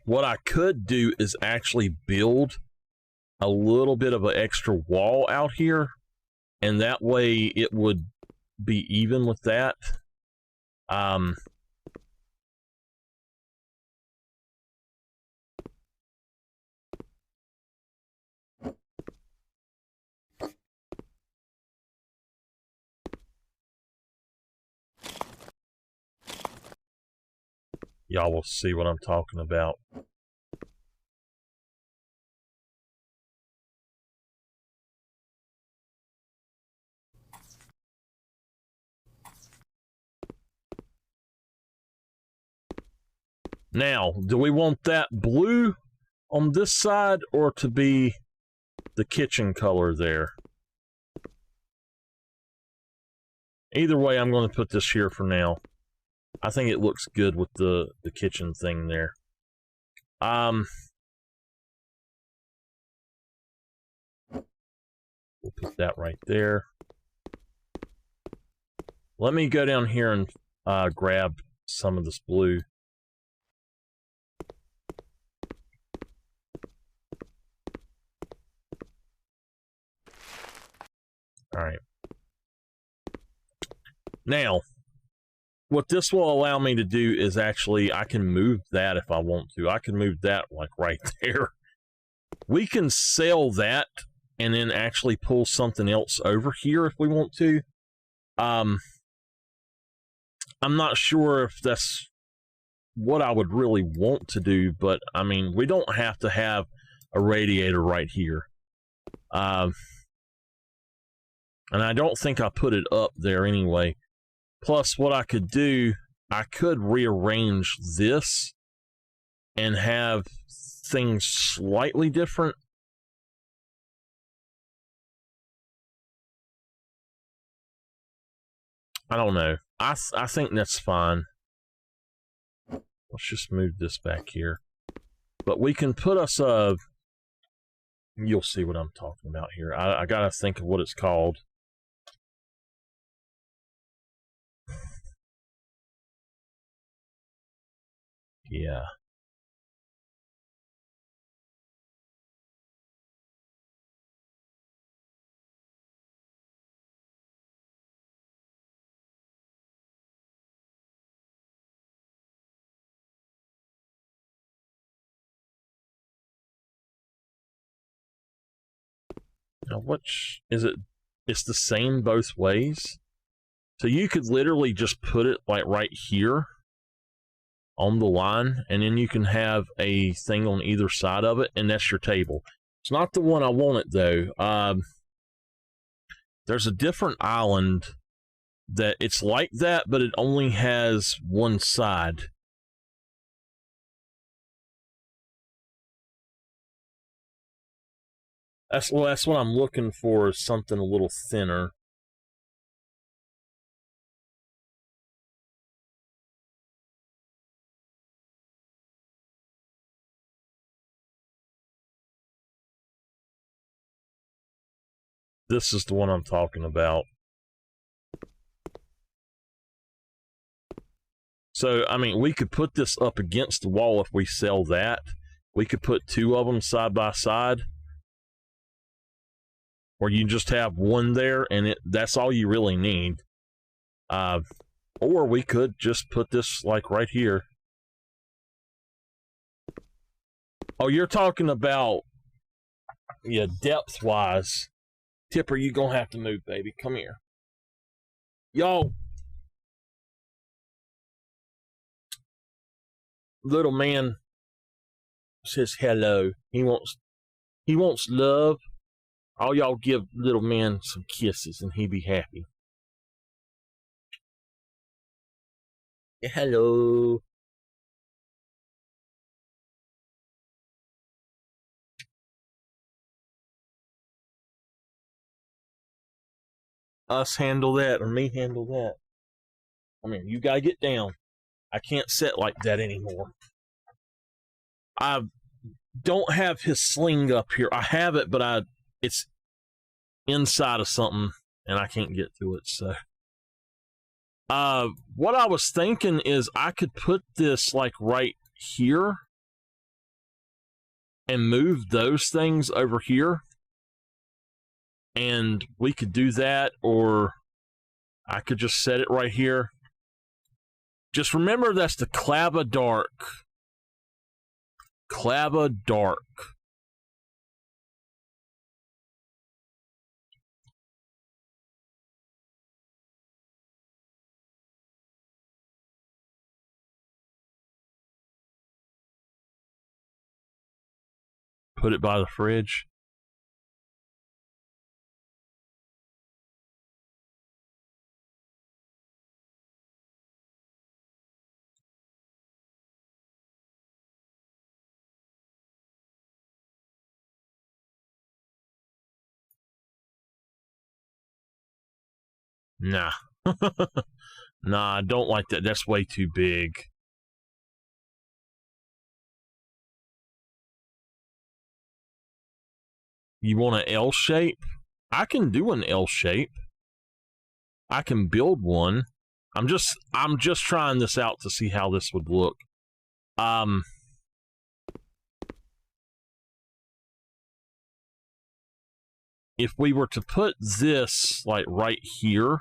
S1: What I could do is actually build a little bit of an extra wall out here, and that way it would be even with that. Y'all will see what I'm talking about. Now, do we want that blue on this side or to be the kitchen color there? Either way, I'm going to put this here for now. I think it looks good with the kitchen thing there. We'll put that right there. Let me go down here and grab some of this blue. All right. Now, what this will allow me to do is actually, I can move that if I want to. I can move that like right there. We can sell that and then actually pull something else over here if we want to. I'm not sure if that's what I would really want to do, but I mean, we don't have to have a radiator right here. And I don't think I put it up there anyway. Plus, what I could do, I could rearrange this and have things slightly different. I don't know. I think that's fine. Let's just move this back here. But we can put us a... You'll see what I'm talking about here. I gotta think of what it's called. Yeah. Now, which is it? It's the same both ways. So you could literally just put it like right here on the line, and then you can have a thing on either side of it, and that's your table. It's not the one I wanted though. There's a different island that it's like that, but it only has one side. That's what I'm looking for, is something a little thinner. This is the one I'm talking about. So, I mean, we could put this up against the wall if we sell that. We could put two of them side by side. Or you just have one there, and that's all you really need. Or we could just put this, like, right here. Oh, you're talking about, yeah, depth-wise. Tipper, you gonna have to move, baby. Come here. Y'all, little man says hello. He wants love. All y'all give little man some kisses and he be happy. Yeah, hello. Us handle that or me handle that. I mean, you gotta get down. I can't sit like that anymore. I don't have his sling up here. I have it, but it's inside of something and I can't get to it. So what I was thinking is I could put this like right here and move those things over here, and we could do that, or I could just set it right here. Just remember that's the Clava Dark. Clava Dark. Put it by the fridge. Nah. Nah, I don't like that. That's way too big. You want an L shape? I can do an L shape. I can build one. I'm just trying this out to see how this would look. If we were to put this like right here,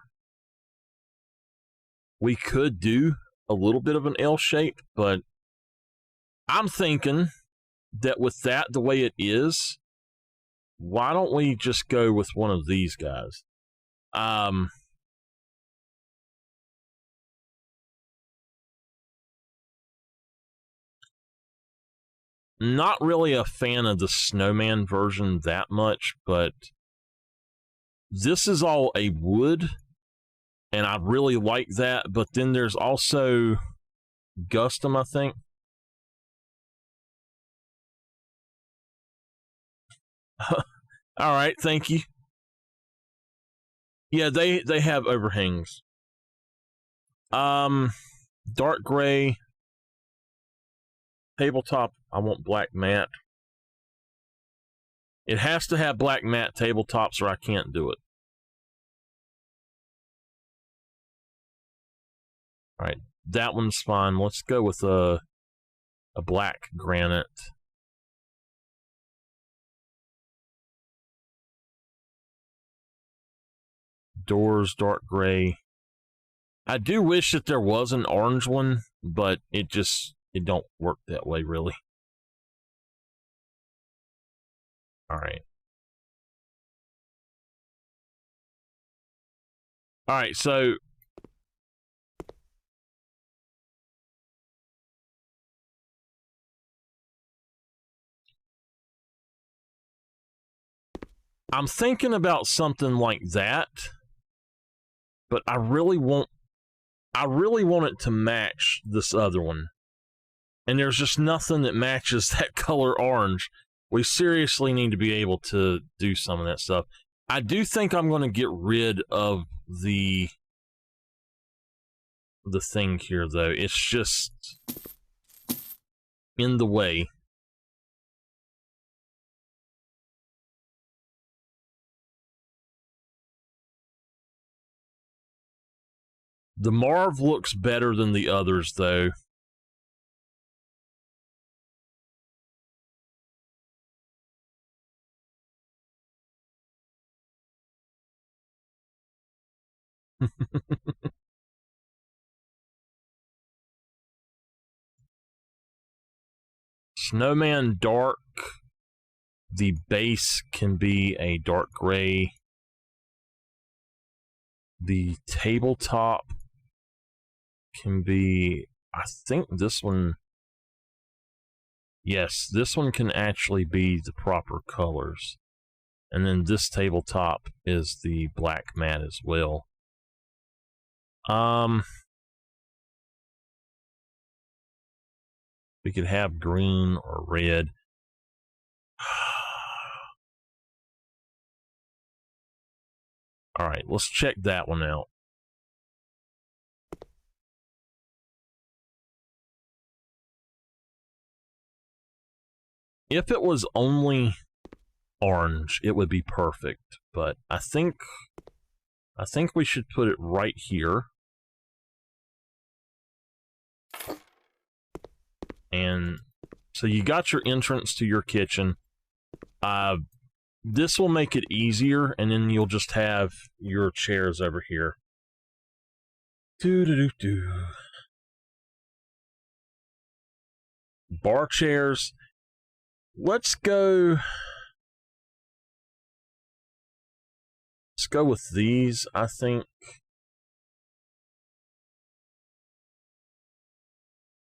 S1: we could do a little bit of an L shape, but I'm thinking that with that the way it is, why don't we just go with one of these guys? Not really a fan of the snowman version that much, but this is all a wood, and I really like that. But then there's also Gustum, I think. All right, thank you. Yeah, they have overhangs. Dark gray. Tabletop, I want black matte. It has to have black matte tabletops or I can't do it. All right, that one's fine. Let's go with a black granite. Doors, dark gray. I do wish that there was an orange one, but it don't work that way, really. All right. All right, so I'm thinking about something like that, but I really want it to match this other one. And there's just nothing that matches that color orange. We seriously need to be able to do some of that stuff. I do think I'm going to get rid of the thing here, though. It's just in the way. The Marv looks better than the others, though. Snowman dark. The base can be a dark gray. The tabletop can be, I think this one, yes, this one can actually be the proper colors. And then this tabletop is the black matte as well. We could have green or red. All right, let's check that one out. If it was only orange, it would be perfect, but I think we should put it right here. And so you got your entrance to your kitchen. This will make it easier, and then you'll just have your chairs over here. Do. Bar chairs. Let's go with these, I think.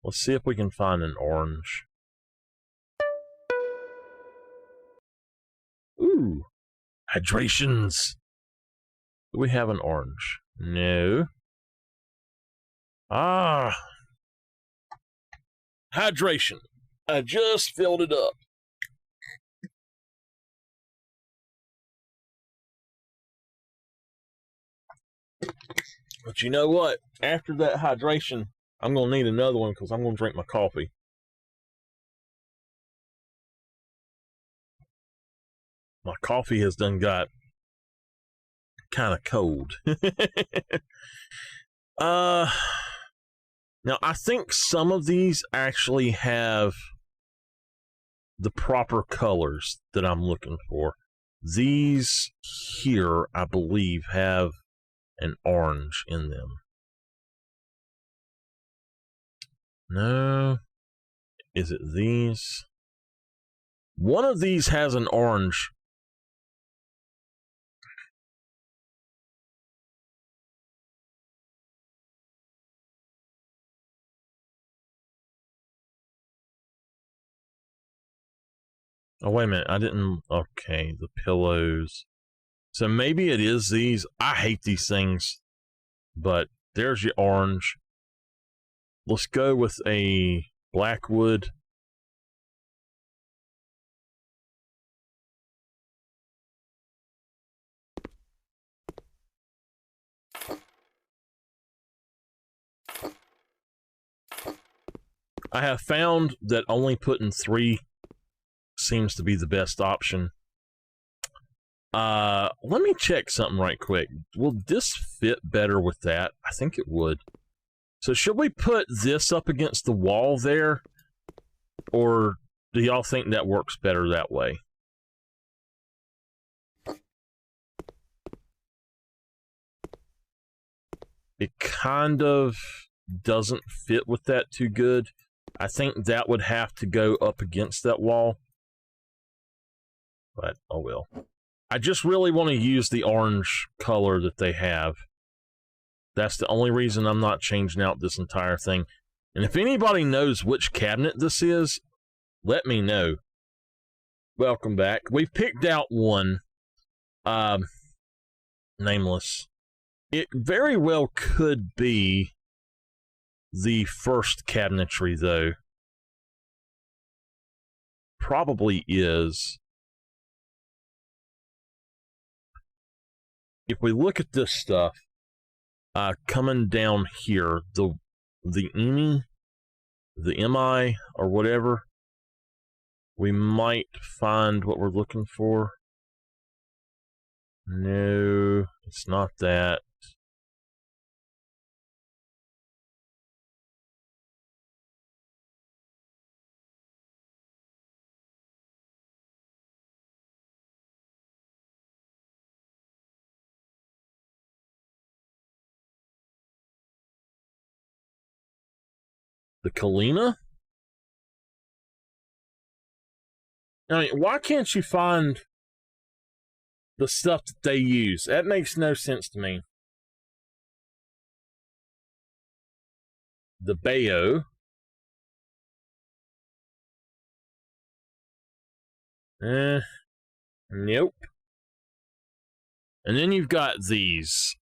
S1: Let's see if we can find an orange. Ooh. Hydrations. Do we have an orange? No. Ah. Hydration. I just filled it up. But you know what? After that hydration, I'm going to need another one because I'm going to drink my coffee. My coffee has done got kind of cold. Now, I think some of these actually have the proper colors that I'm looking for. These here, I believe, have an orange in them. No. Is it these? One of these has an orange. Oh, wait a minute. I didn't... Okay, the pillows. So maybe it is these. I hate these things. But there's your orange. Let's go with a blackwood. I have found that only putting 3 seems to be the best option. Let me check something right quick. Will this fit better with that? I think it would. So should we put this up against the wall there? Or do y'all think that works better that way? It kind of doesn't fit with that too good. I think that would have to go up against that wall. But, oh well. I just really want to use the orange color that they have. That's the only reason I'm not changing out this entire thing. And if anybody knows which cabinet this is, let me know. Welcome back. We've picked out one. Nameless. It very well could be the first cabinetry, though. Probably is. If we look at this stuff, coming down here, the EMI, the MI, or whatever, we might find what we're looking for. No, it's not that. The Kalina? I mean, why can't you find the stuff that they use? That makes no sense to me. The Bayo. Nope. And then you've got these.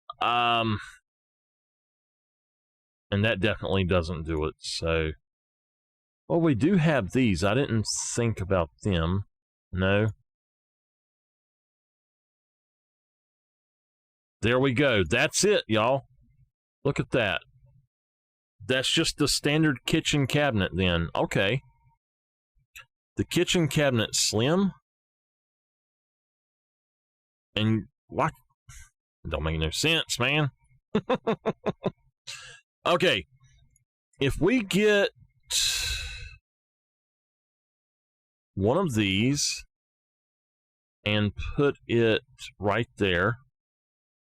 S1: And that definitely doesn't do it, so... Well, we do have these. I didn't think about them. No. There we go. That's it, y'all. Look at that. That's just the standard kitchen cabinet, then. Okay. The kitchen cabinet's slim. And what? Don't make no sense, man. Okay. If we get one of these and put it right there.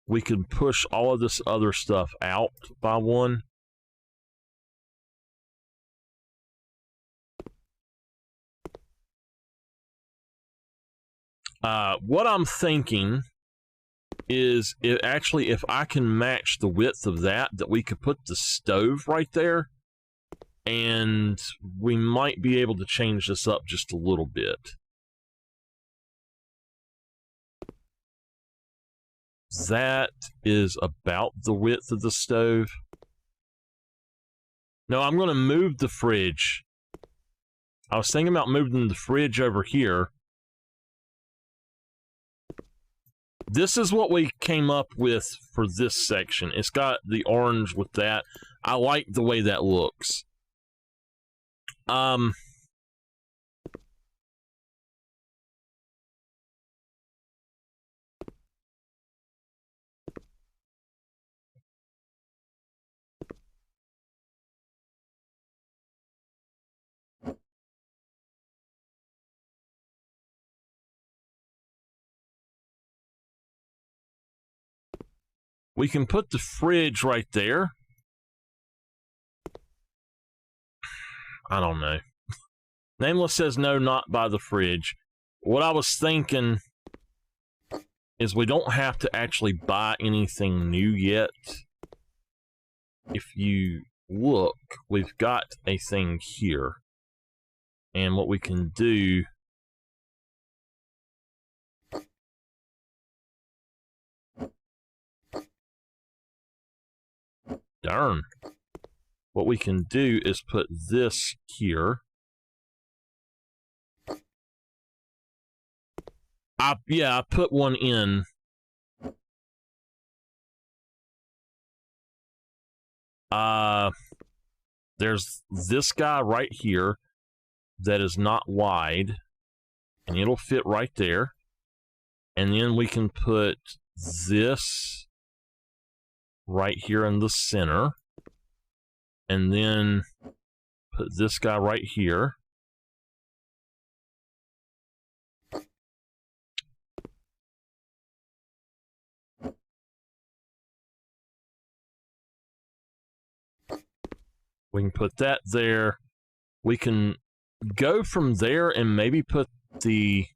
S1: we can push all of this other stuff out by one. What I'm thinking is if I can match the width of that we could put the stove right there, and we might be able to change this up just a little bit. That is about the width of the stove. No, I'm going to move the fridge. I was thinking about moving the fridge over here. This is what we came up with for this section. It's got the orange with that. I like the way that looks. We can put the fridge right there. I don't know. Nameless says no, not by the fridge. What I was thinking is we don't have to actually buy anything new yet. If you look, we've got a thing here. And what we can do... Darn. What we can do is put this here. I put one in. There's this guy right here that is not wide, and it'll fit right there. And then we can put this right here in the center, and then put this guy right here. We can put that there. We can go from there and maybe put the...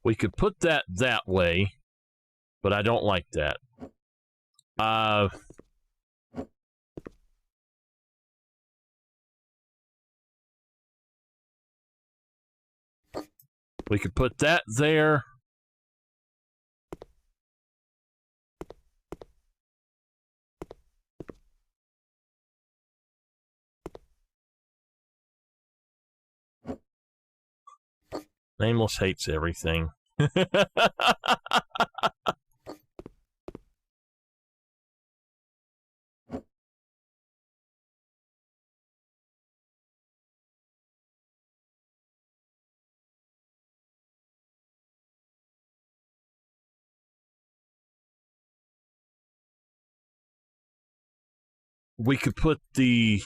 S1: We could put that way, but I don't like that. We could put that there. Nameless hates everything. We could put the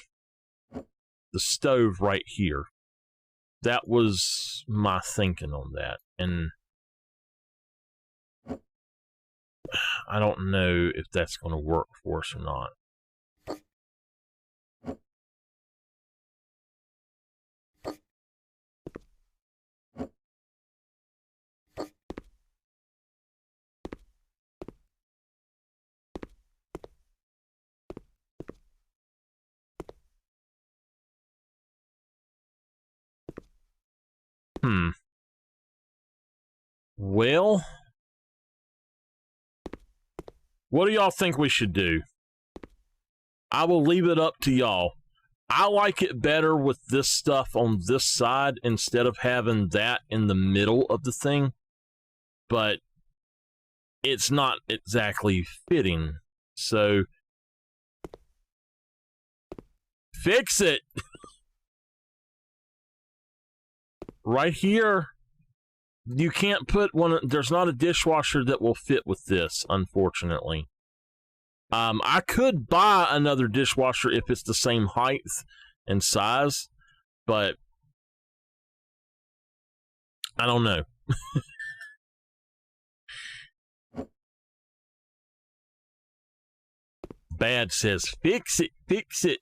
S1: stove right here. That was my thinking on that, and I don't know if that's going to work for us or not. Well, what do y'all think we should do? I will leave it up to y'all. I like it better with this stuff on this side instead of having that in the middle of the thing, but it's not exactly fitting, so fix it. Right here, you can't put one. There's not a dishwasher that will fit with this, unfortunately. I could buy another dishwasher if it's the same height and size, but I don't know. Bad says, fix it, fix it.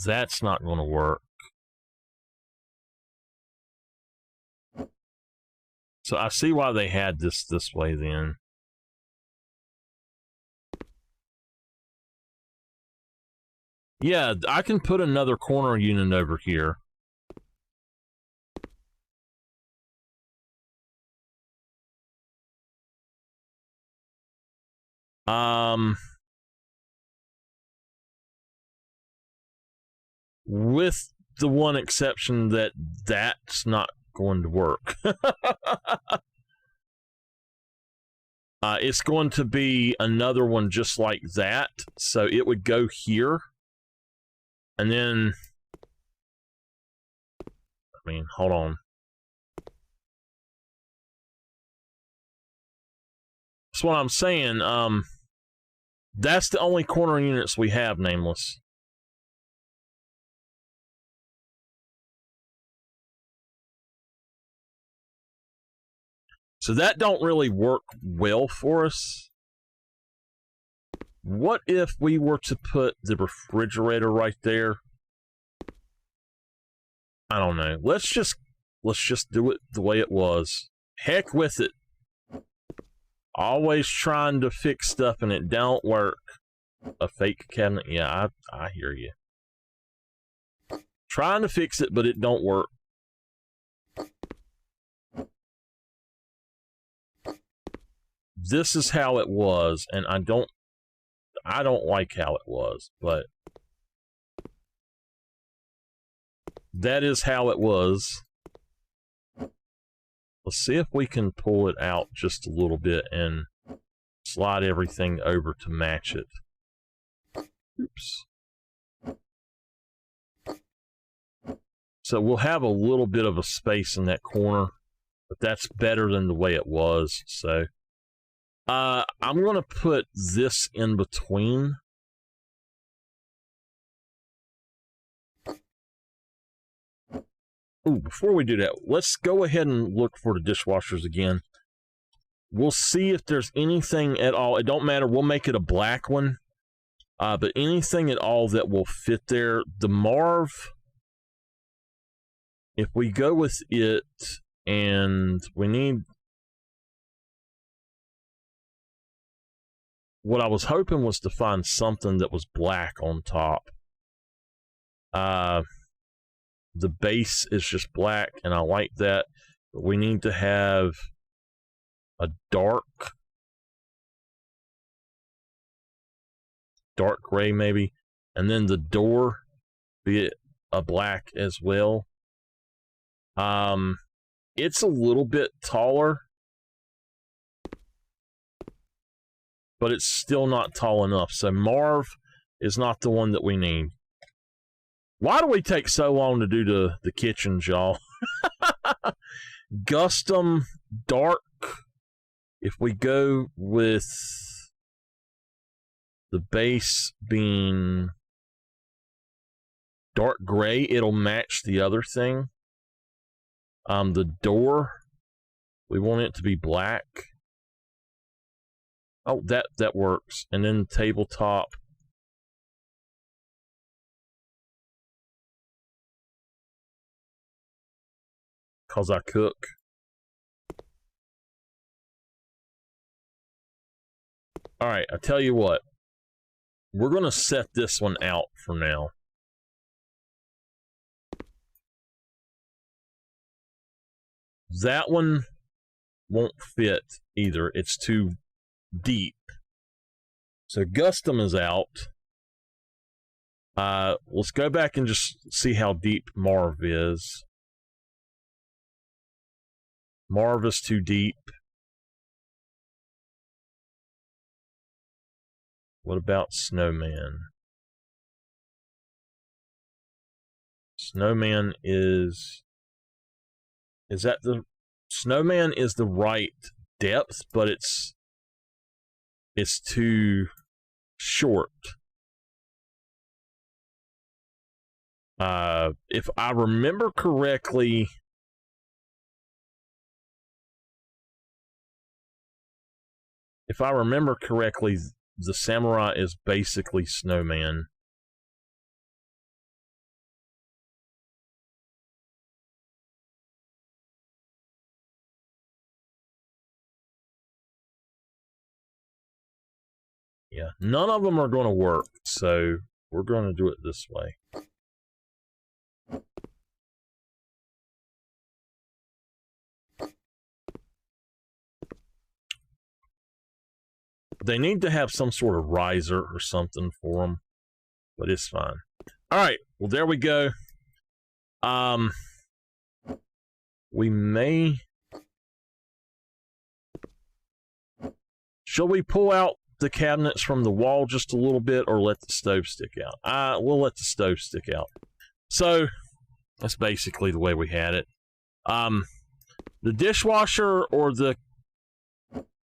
S1: That's not going to work. So I see why they had this way then. Yeah, I can put another corner unit over here. With the one exception that that's not going to work. It's going to be another one just like that. So it would go here. And then, I mean, hold on. That's what I'm saying. That's the only corner units we have, Nameless. So that don't really work well for us. What if we were to put the refrigerator right there? I don't know. Let's just do it the way it was. Heck with it. Always trying to fix stuff and it don't work. A fake cabinet? Yeah, I hear you. Trying to fix it, but it don't work. This is how it was, and I don't like how it was, but that is how it was. Let's see if we can pull it out just a little bit and slide everything over to match it. Oops. So we'll have a little bit of a space in that corner, but that's better than the way it was. So I'm going to put this in between. Ooh, before we do that, let's go ahead and look for the dishwashers again. We'll see if there's anything at all. It don't matter. We'll make it a black one. But anything at all that will fit there. The Marv, if we go with it, and we need... What I was hoping was to find something that was black on top. The base is just black, and I like that. But we need to have a dark gray, maybe. And then the door be a black as well. It's a little bit taller, but it's still not tall enough. So Marv is not the one that we need. Why do we take so long to do the kitchens, y'all? Custom dark. If we go with the base being dark gray, it'll match the other thing. The door, we want it to be black. Oh, that works. And then tabletop. Because I cook. Alright, I tell you what. We're going to set this one out for now. That one won't fit either. It's too deep. So Custom is out. Let's go back and just see how deep Marv is. Marv is too deep. What about Snowman? Snowman is that the Snowman is the right depth, but it's too short. If I remember correctly, the Samurai is basically Snowman. Yeah, none of them are going to work, so we're going to do it this way. They need to have some sort of riser or something for them, but it's fine. All right, well, there we go. We may... Shall we pull out the cabinets from the wall just a little bit, or let the stove stick out? We'll let the stove stick out. So, that's basically the way we had it. The dishwasher or the...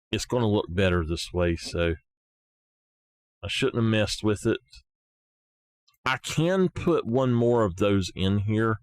S1: It's going to look better this way, so I shouldn't have messed with it. I can put one more of those in here.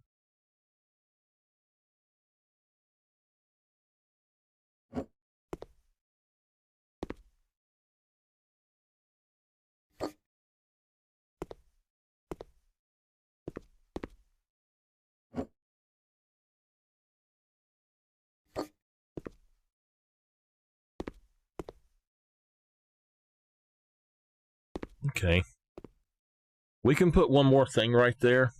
S1: Okay. We can put one more thing right there.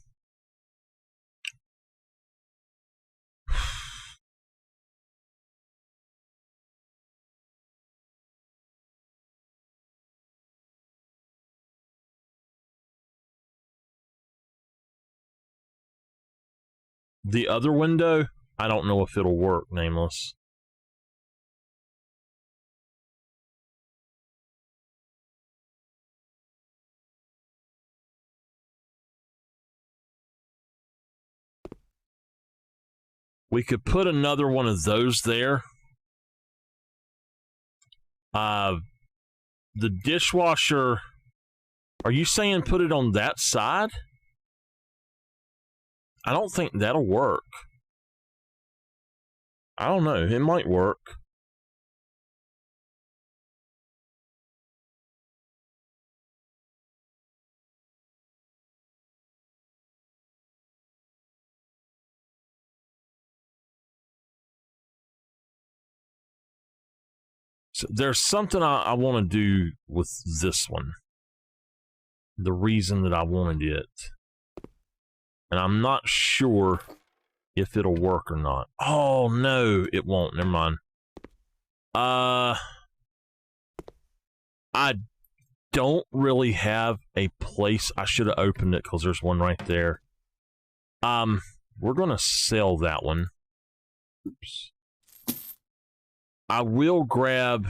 S1: The other window, I don't know if it'll work, Nameless. We could put another one of those there. The dishwasher, are you saying put it on that side? I don't think that'll work. I don't know, it might work. So there's something I want to do with this one. The reason that I wanted it. And I'm not sure if it'll work or not. Oh, no, it won't. Never mind. I don't really have a place. I should have opened it because there's one right there. We're going to sell that one. Oops. I will grab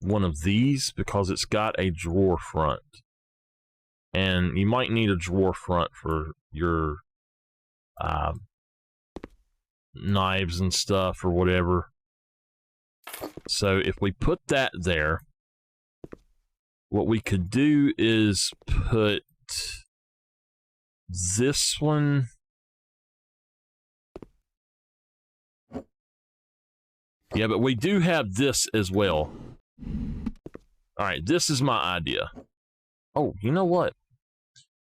S1: one of these because it's got a drawer front. And you might need a drawer front for your knives and stuff or whatever. So if we put that there, what we could do is put this one. Yeah, but we do have this as well. All right, this is my idea. Oh, you know what?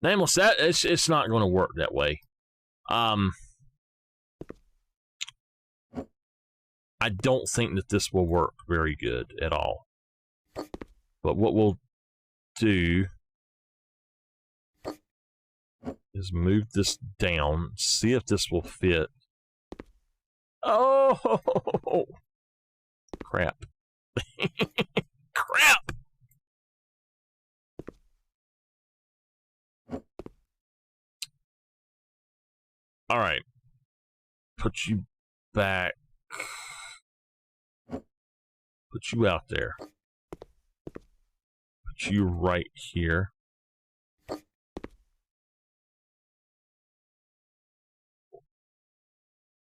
S1: Nameless, it's not going to work that way. I don't think that this will work very good at all. But what we'll do is move this down, see if this will fit. Oh, crap. Crap! All right. Put you back. Put you out there. put you right here.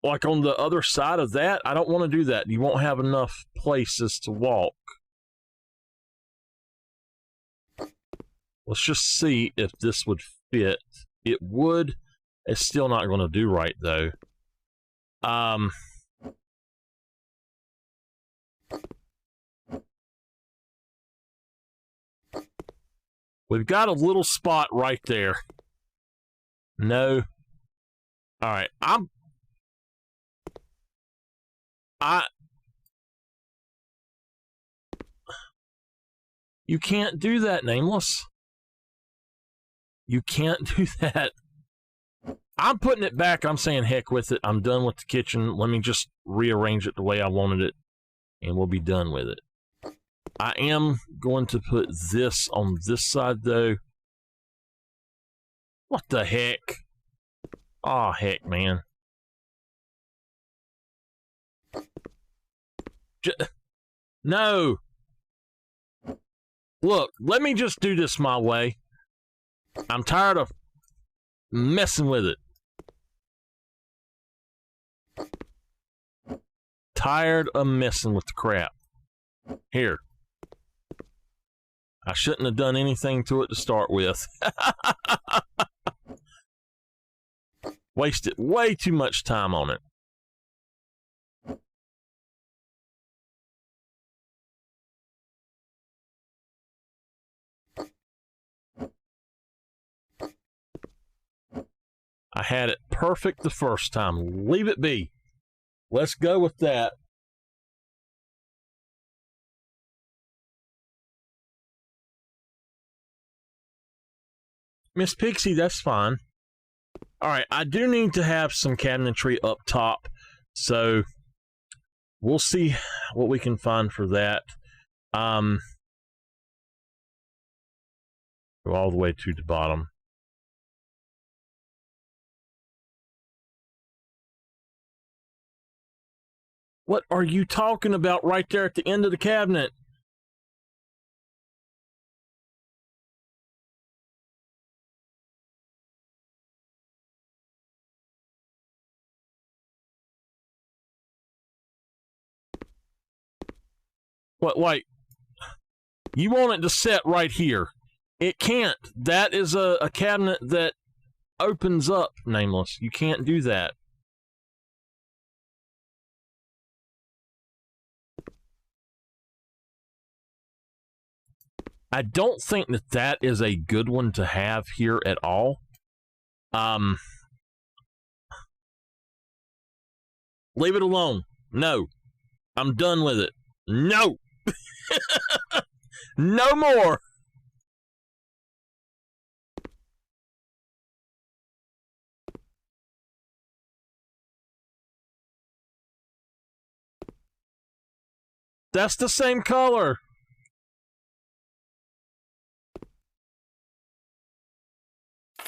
S1: Like on the other side of that, I don't want to do that. You won't have enough places to walk. Let's just see if this would fit. It would. It's still not going to do right, though. We've got a little spot right there. No. All right. You can't do that, Nameless. You can't do that. I'm putting it back. I'm saying heck with it. I'm done with the kitchen. Let me just rearrange it the way I wanted it, and we'll be done with it. I am going to put this on this side, though. What the heck? Oh, heck, man. No. Look, let me just do this my way. I'm tired of messing with it. Tired of messing with the crap. Here. I shouldn't have done anything to it to start with. Wasted way too much time on it. I had it perfect the first time. Leave it be. Let's go with that. Miss Pixie, that's fine. All right, I do need to have some cabinetry up top, so we'll see what we can find for that. Go all the way to the bottom. What are you talking about right there at the end of the cabinet? What, like, you want it to set right here. It can't. That is a cabinet that opens up, Nameless. You can't do that. I don't think that that is a good one to have here at all. Leave it alone. No. I'm done with it. No. No more. That's the same color.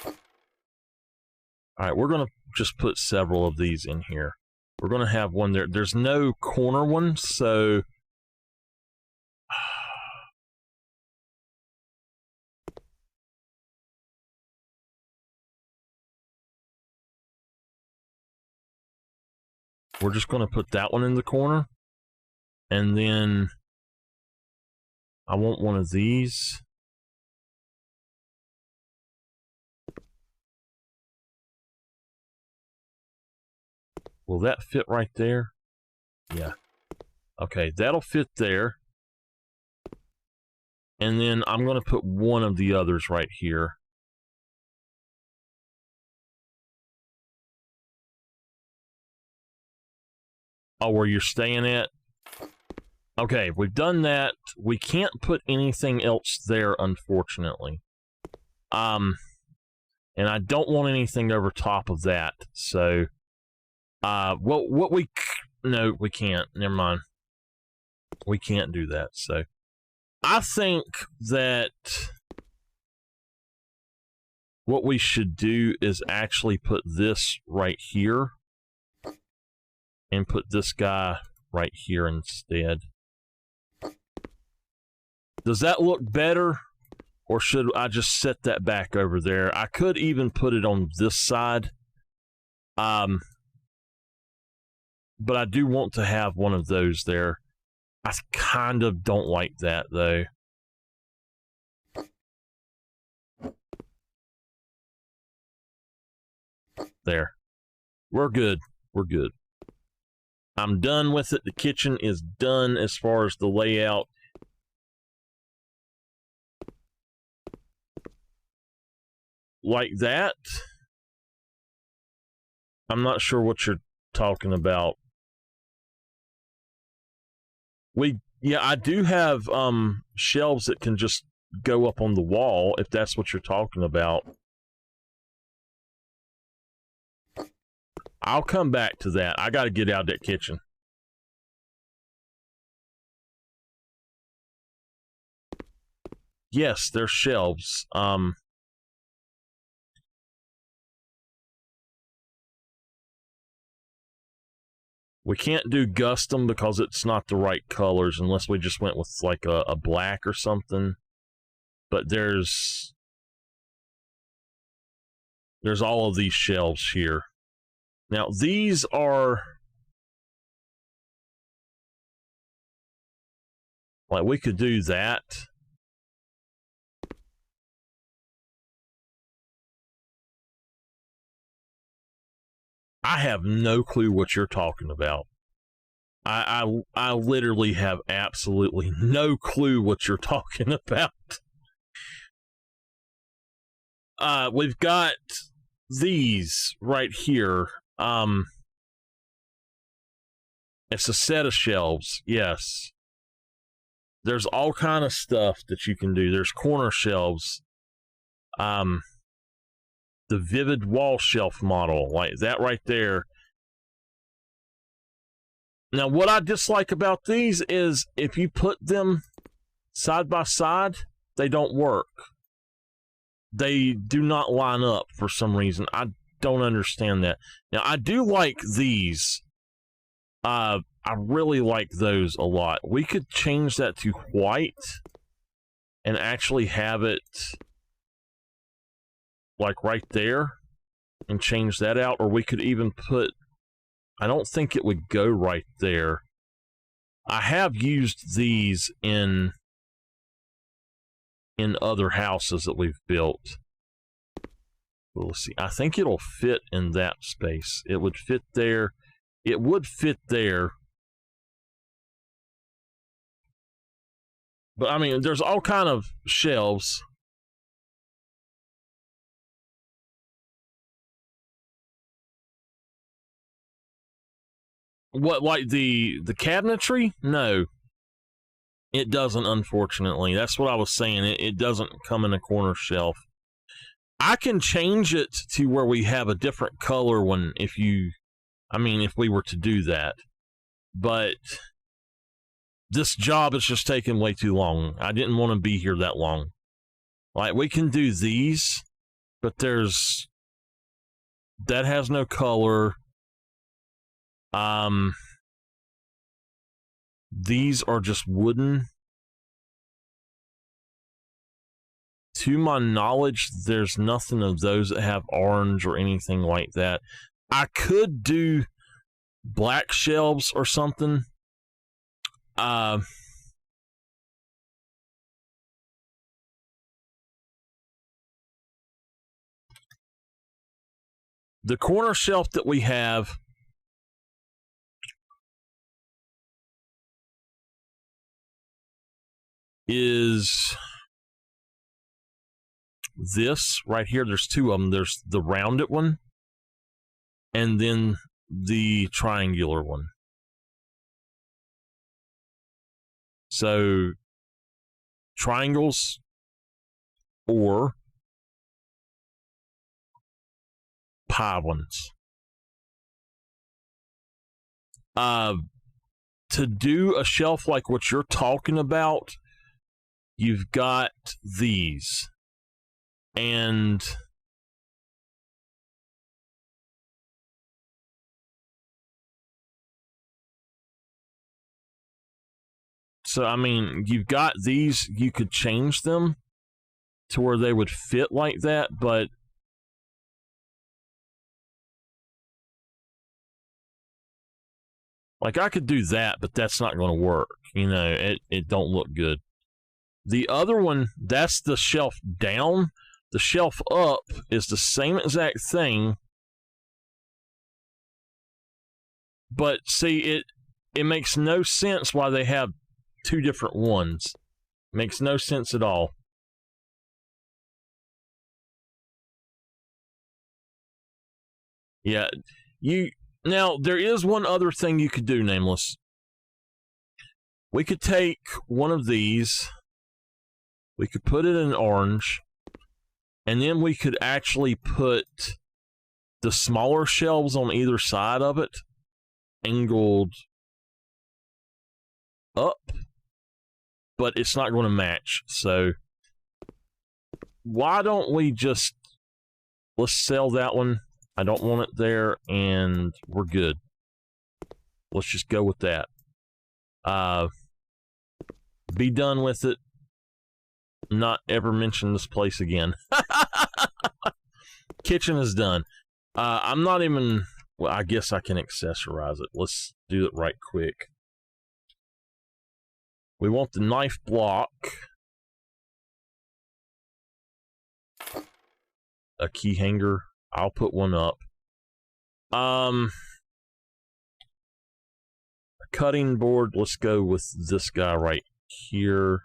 S1: All right, we're going to just put several of these in here. We're going to have one there. There's no corner one, so... We're just going to put that one in the corner. And then... I want one of these. Will that fit right there? Yeah. Okay, that'll fit there. And then I'm going to put one of the others right here. Oh, where you're staying at? Okay, we've done that. We can't put anything else there, unfortunately. And I don't want anything over top of that, so... No, we can't. Never mind. We can't do that, so... I think that what we should do is actually put this right here and put this guy right here instead. Does that look better? Or should I just set that back over there? I could even put it on this side. But I do want to have one of those there. I kind of don't like that, though. There. We're good. We're good. I'm done with it. The kitchen is done as far as the layout. Like that. I'm not sure what you're talking about. Yeah, I do have shelves that can just go up on the wall, if that's what you're talking about. I'll come back to that. I got to get out of that kitchen. Yes, there's shelves. We can't do custom because it's not the right colors unless we just went with like a black or something. But there's all of these shelves here. Now, these are like, we could do that. I have no clue what you're talking about. I literally have absolutely no clue what you're talking about. We've got these right here. It's a set of shelves, yes. There's all kind of stuff that you can do. There's corner shelves. The vivid wall shelf model, like that right there. Now, what I dislike about these is if you put them side by side, they don't work. They do not line up for some reason. I don't understand that. Now, I do like these. I really like those a lot. We could change that to white and actually have it like right there and change that out. Or we could even put, I don't think it would go right there. I have used these in other houses that we've built. We'll see. I think it'll fit in that space. It would fit there. It would fit there. But I mean, there's all kind of shelves. What, like the cabinetry? No. It doesn't, unfortunately. That's what I was saying. It doesn't come in a corner shelf. I can change it to where we have a different color one if we were to do that. But this job is just taking way too long. I didn't want to be here that long. Like, we can do these, but that has no color. These are just wooden. To my knowledge, there's nothing of those that have orange or anything like that. I could do black shelves or something. The corner shelf that we have is this right here. There's two of them. There's the rounded one and then the triangular one. So triangles or pie ones. To do a shelf like what you're talking about, you've got these. And so, I mean, you've got these, you could change them. to where they would fit like that, but like I could do that, but that's not going to work. You know, it don't look good. The other one, that's the shelf down. The shelf up is the same exact thing. But see, it makes no sense why they have two different ones. Makes no sense at all. Yeah, now there is one other thing you could do, Nameless. We could take one of these, we could put it in orange, and then we could actually put the smaller shelves on either side of it, angled up, but it's not going to match. So why don't we just, let's sell that one. I don't want it there, and we're good. Let's just go with that. Be done with it. Not ever mention this place again. Kitchen is done. I'm not even, well, I guess I can accessorize it. Let's do it right quick. We want the knife block. A key hanger. I'll put one up. A cutting board. Let's go with this guy right here.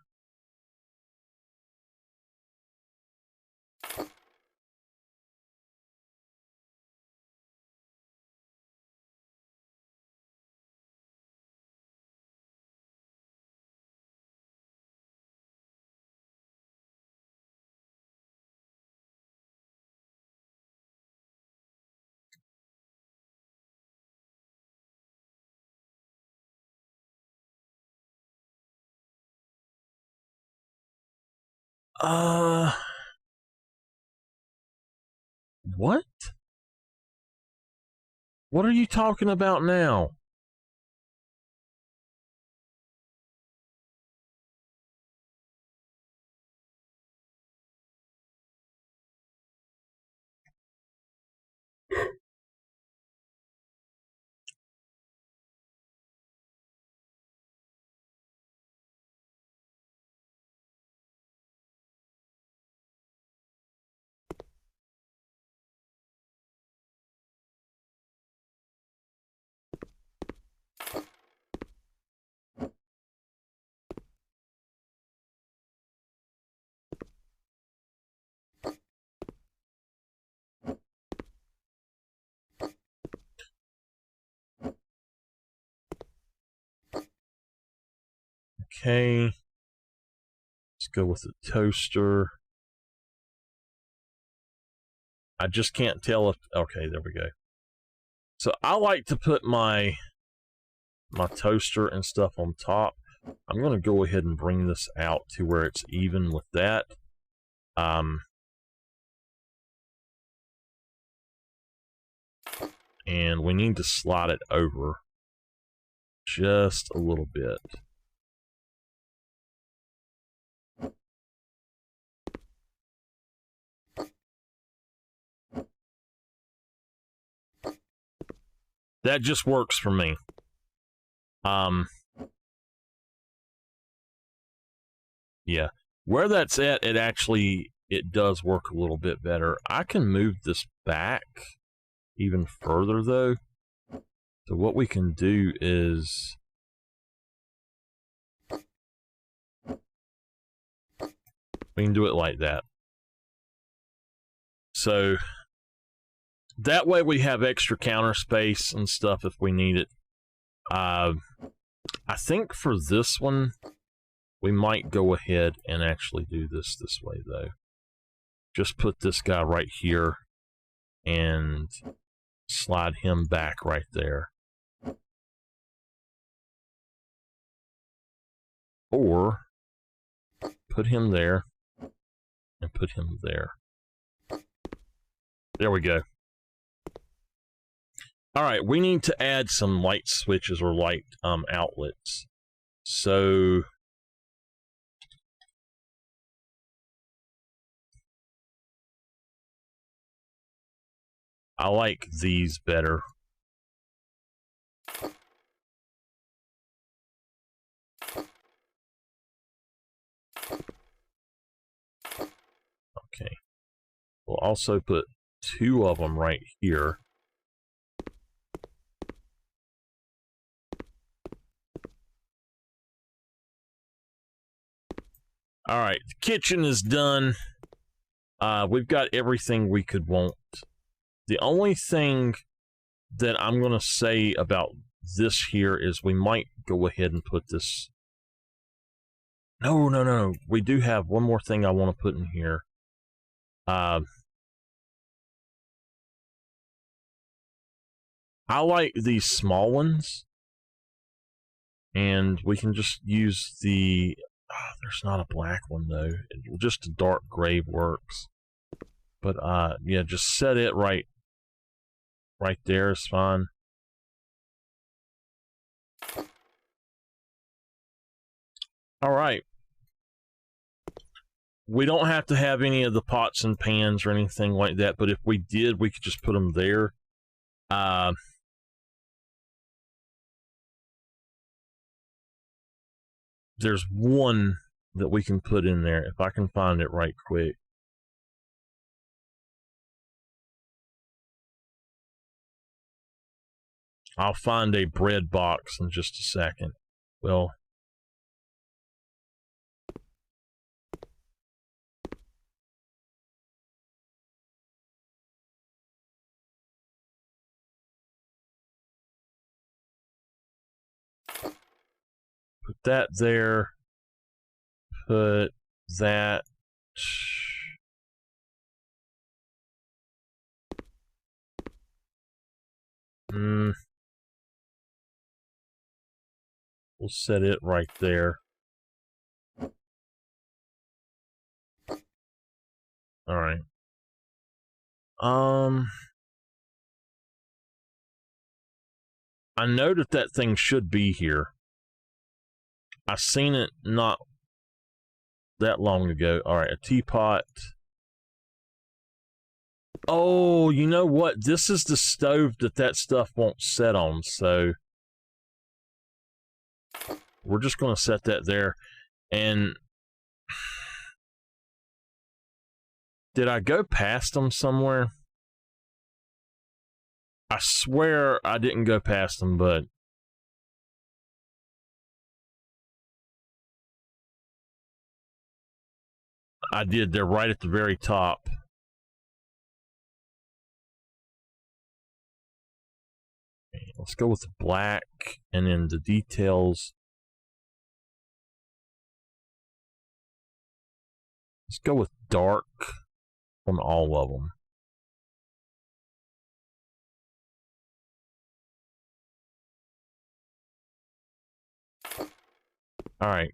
S1: What? What are you talking about now? Okay. Let's go with the toaster. I just can't tell if, okay, there we go. So I like to put my toaster and stuff on top. I'm going to go ahead and bring this out to where it's even with that. And we need to slide it over just a little bit. That just works for me. Yeah, where that's at, it does work a little bit better. I can move this back even further though. So what we can do is we can do it like that. So that way we have extra counter space and stuff if we need it. I think for this one, we might go ahead and actually do this way though. Just put this guy right here and slide him back right there. Or put him there and put him there. There we go. All right, we need to add some light switches or light outlets. So I like these better. Okay. We'll also put 2 of them right here. All right, the kitchen is done. We've got everything we could want. The only thing that I'm going to say about this here is we might go ahead and put this. No. We do have one more thing I want to put in here. I like these small ones. And we can just use the... there's not a black one, though. Just a dark gray works. But, yeah, just set it right there is fine. All right. We don't have to have any of the pots and pans or anything like that, but if we did, we could just put them there. There's one that we can put in there, if I can find it right quick. I'll find a bread box in just a second. Well, put that there. Put that. We'll set it right there. All right. I know that thing should be here. I seen it not that long ago. All right, a teapot. Oh, you know what? This is the stove that stuff won't set on, so we're just going to set that there. And did I go past them somewhere? I swear I didn't go past them, but I did. They're right at the very top. Okay, let's go with black, and then the details. Let's go with dark on all of them. All right.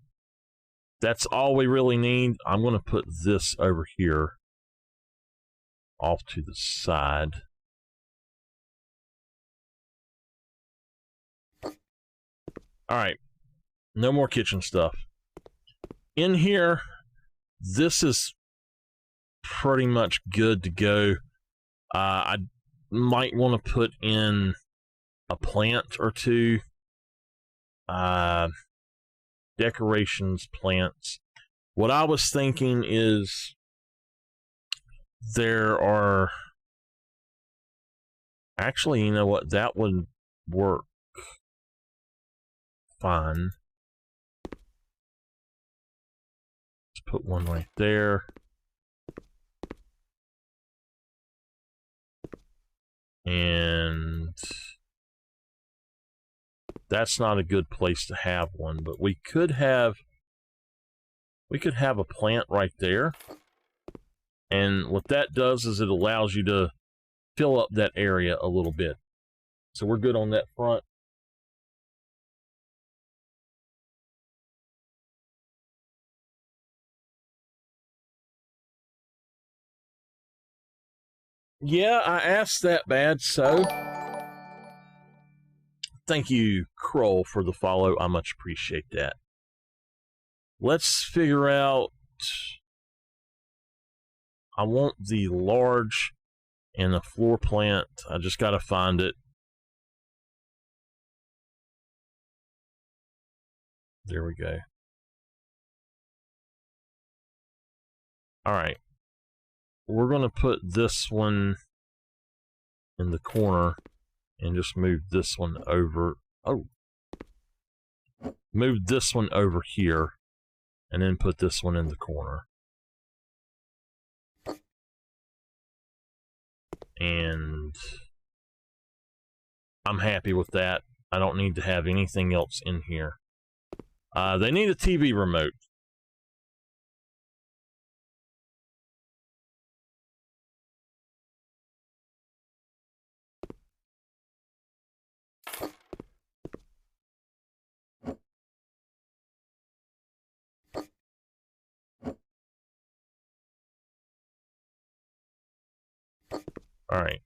S1: That's all we really need. I'm going to put this over here off to the side. All right. No more kitchen stuff. In here, this is pretty much good to go. I might want to put in a plant or two. Decorations, plants. What I was thinking is there are... Actually, you know what? That would work fine. Let's put one right there. And that's not a good place to have one, but we could have a plant right there. And what that does is it allows you to fill up that area a little bit. So we're good on that front. Yeah, I asked that bad, so thank you, Kroll, for the follow. I much appreciate that. Let's figure out... I want the large... And the floor plant, I just got to find it. There we go. All right. We're going to put this one in the corner and just move this one over. Oh. Move this one over here and then put this one in the corner. And I'm happy with that. I don't need to have anything else in here. They need a TV remote. All right.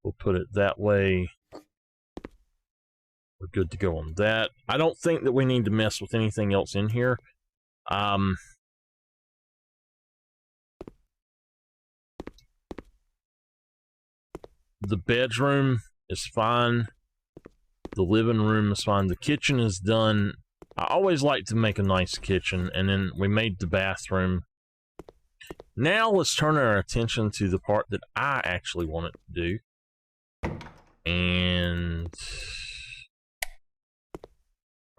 S1: We'll put it that way. We're good to go on that. I don't think that we need to mess with anything else in here. The bedroom is fine. The living room is fine. The kitchen is done. I always like to make a nice kitchen, and then we made the bathroom. Now let's turn our attention to the part that I actually wanted to do. And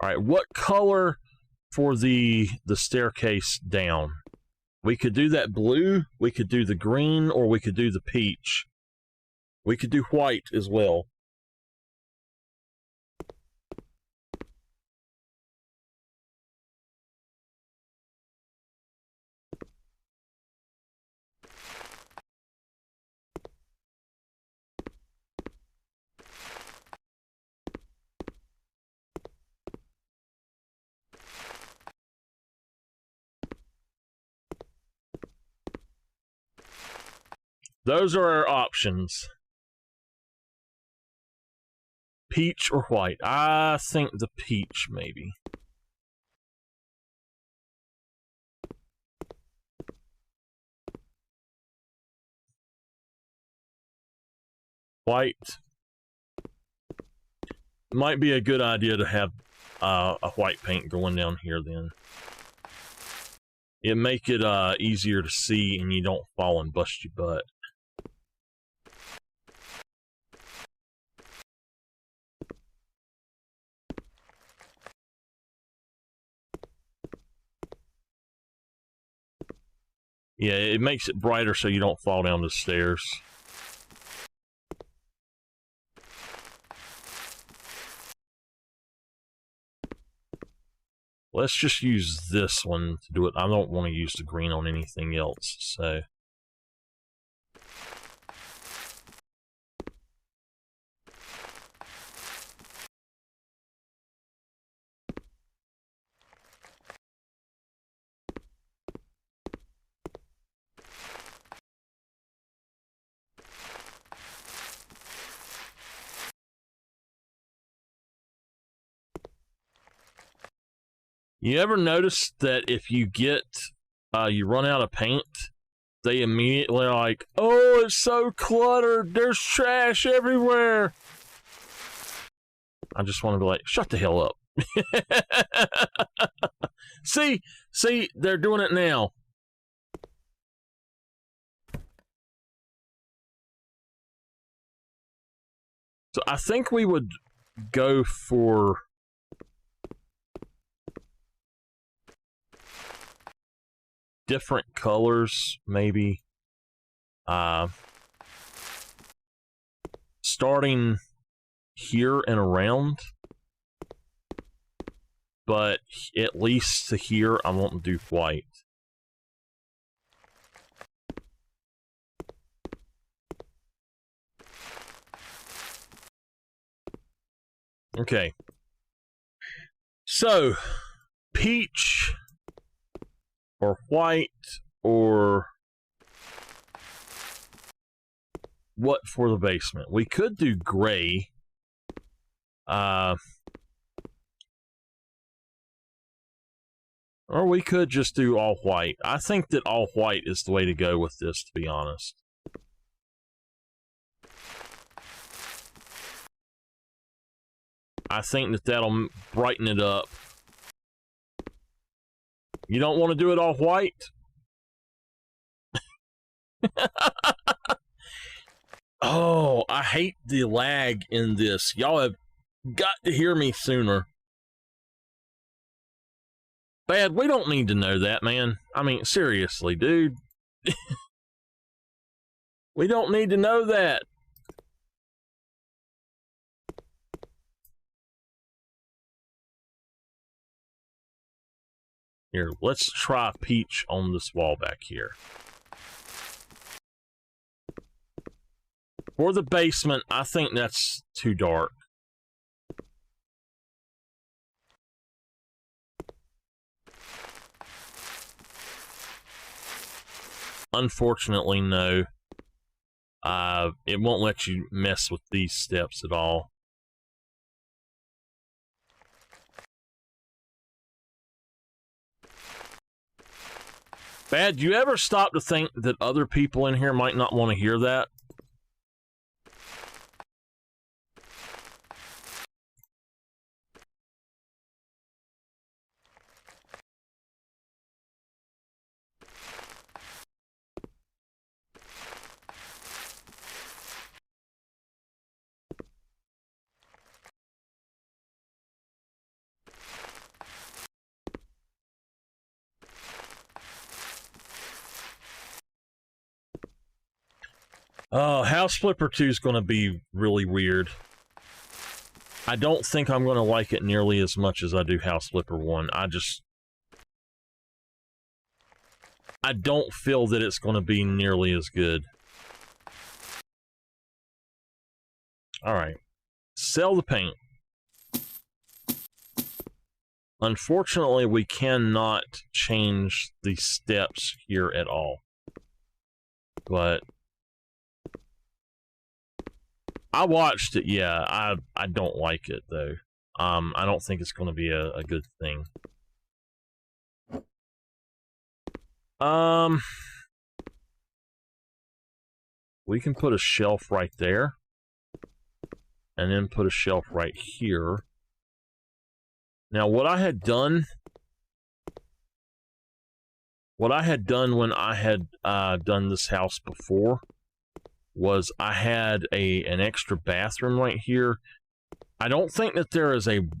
S1: all right, what color for the staircase down? We could do that blue, we could do the green, or we could do the peach. We could do white as well. Those are our options. Peach or white? I think the peach, maybe. White. Might be a good idea to have a white paint going down here then. It make it easier to see and you don't fall and bust your butt. Yeah, it makes it brighter so you don't fall down the stairs. Let's just use this one to do it. I don't want to use the green on anything else, so... You ever notice that if you get, you run out of paint, they immediately are like, oh, it's so cluttered, there's trash everywhere. I just want to be like, shut the hell up. See, they're doing it now. So I think we would go for different colors, maybe. Starting here and around. But at least to here, I want to do white. Okay. So, peach or white or what for the basement? We could do gray. Or we could just do all white. I think that all white is the way to go with this, to be honest. I think that that'll brighten it up. You don't want to do it all white? Oh, I hate the lag in this. Y'all have got to hear me sooner. Bad, we don't need to know that, man. I mean, seriously, dude. We don't need to know that. Here, let's try peach on this wall back here. For the basement, I think that's too dark. Unfortunately, no. It won't let you mess with these steps at all. Bad, do you ever stop to think that other people in here might not want to hear that? Oh, House Flipper 2 is going to be really weird. I don't think I'm going to like it nearly as much as I do House Flipper 1. I don't feel that it's going to be nearly as good. Alright. Sell the paint. Unfortunately, we cannot change the steps here at all. But I watched it, yeah. I don't like it, though. I don't think it's going to be a good thing. We can put a shelf right there. And then put a shelf right here. Now, what I had done when I had done this house before was I had an extra bathroom right here. I don't think that there is in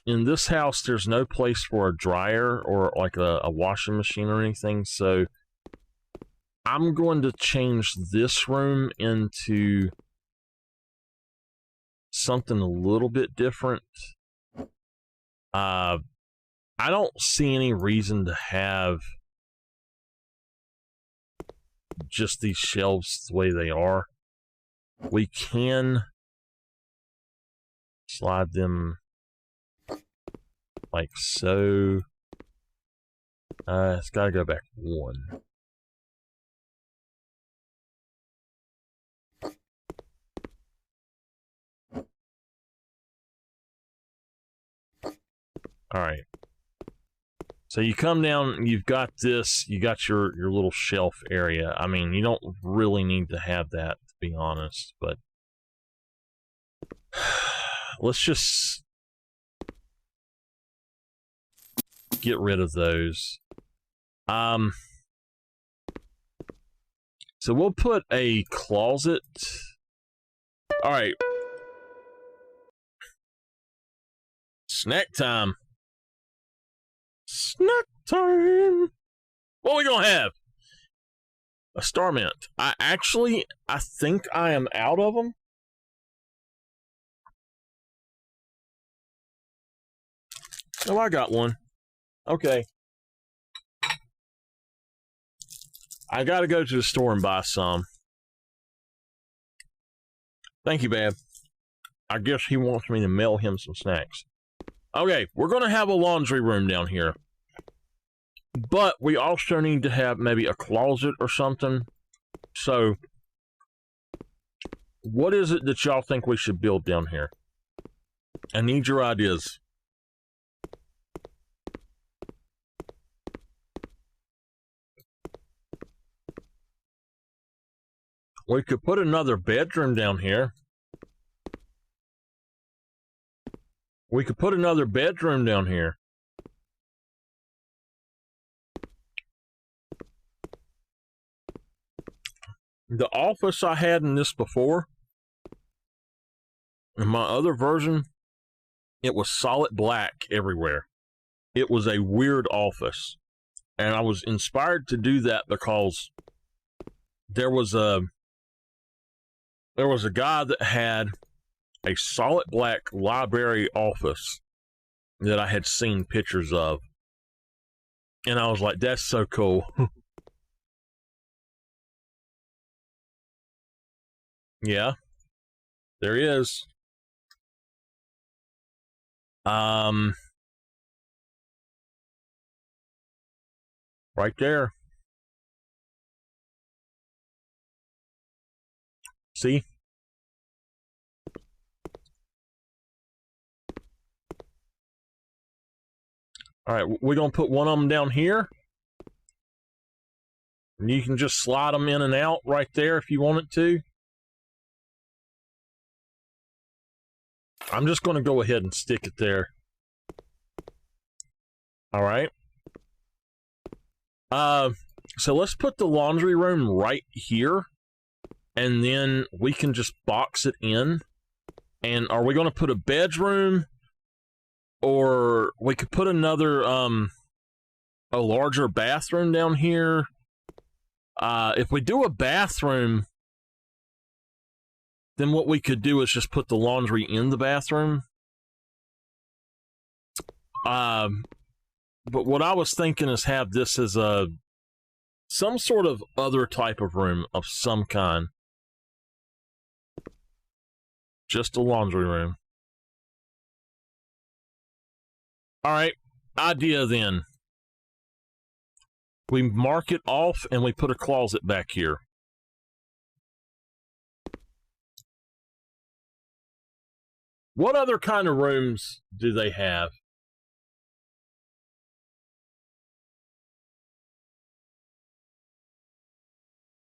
S1: this house, there's no place for a dryer or like a washing machine or anything, so I'm going to change this room into something a little bit different. I don't see any reason to have just these shelves the way they are. We can slide them like so. It's got to go back one. All right. So you come down, you've got this, you got your little shelf area. I mean, you don't really need to have that, to be honest, but let's just get rid of those. So we'll put a closet. All right. Snack time. Snack time. What are we gonna have? A Star Mint. I think I am out of them. Oh, I got one. Okay. I gotta go to the store and buy some. Thank you, Bab. I guess he wants me to mail him some snacks. Okay, we're gonna have a laundry room down here. But we also need to have maybe a closet or something. So, what is it that y'all think we should build down here? I need your ideas. We could put another bedroom down here. We could put another bedroom down here. The office I had in this before, in my other version, it was solid black everywhere. It was a weird office. And I was inspired to do that because there was a guy that had a solid black library office that I had seen pictures of. And I was like, that's so cool. Yeah, there is. Right there. See? All right, we're going to put one of them down here. And you can just slide them in and out right there if you wanted to. I'm just going to go ahead and stick it there. All right. So let's put the laundry room right here. And then we can just box it in. And are we going to put a bedroom? Or we could put another, a larger bathroom down here. If we do a bathroom, then what we could do is just put the laundry in the bathroom. But what I was thinking is have this as some sort of other type of room of some kind. Just a laundry room. All right, idea then. We mark it off and we put a closet back here. What other kind of rooms do they have?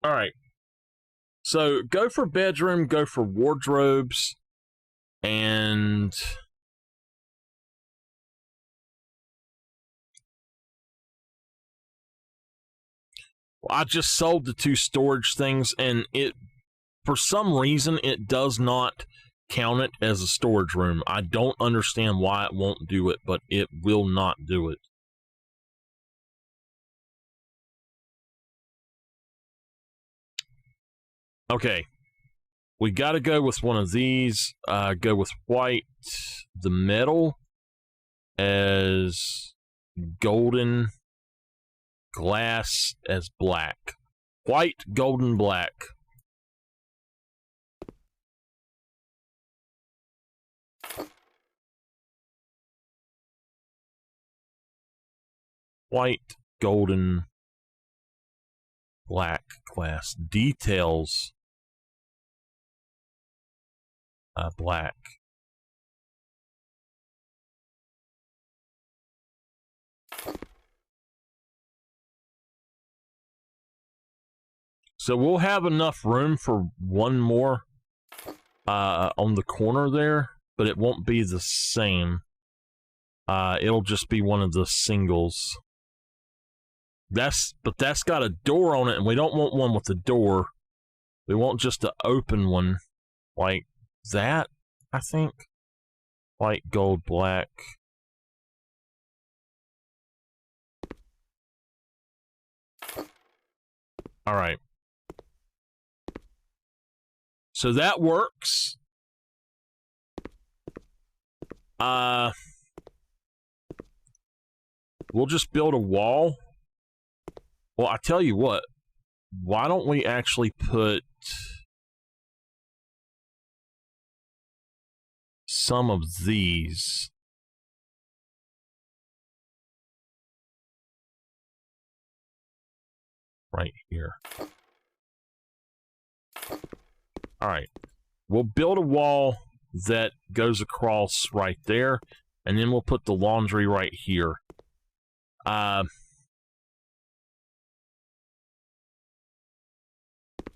S1: All right. So go for bedroom, go for wardrobes, and I just sold the 2 storage things, and it, for some reason, it does not count it as a storage room. I don't understand why it won't do it, but it will not do it. Okay. We got to go with one of these. Go with white, the metal as golden, glass as black. White, golden, black. White, golden, black, glass. Details, black. So we'll have enough room for one more on the corner there, but it won't be the same. It'll just be one of the singles. But that's got a door on it, and we don't want one with a door. We want just an open one like that, I think. White, gold, black. All right. So that works. We'll just build a wall. Well, I tell you what. Why don't we actually put some of these right here? All right. We'll build a wall that goes across right there, and then we'll put the laundry right here.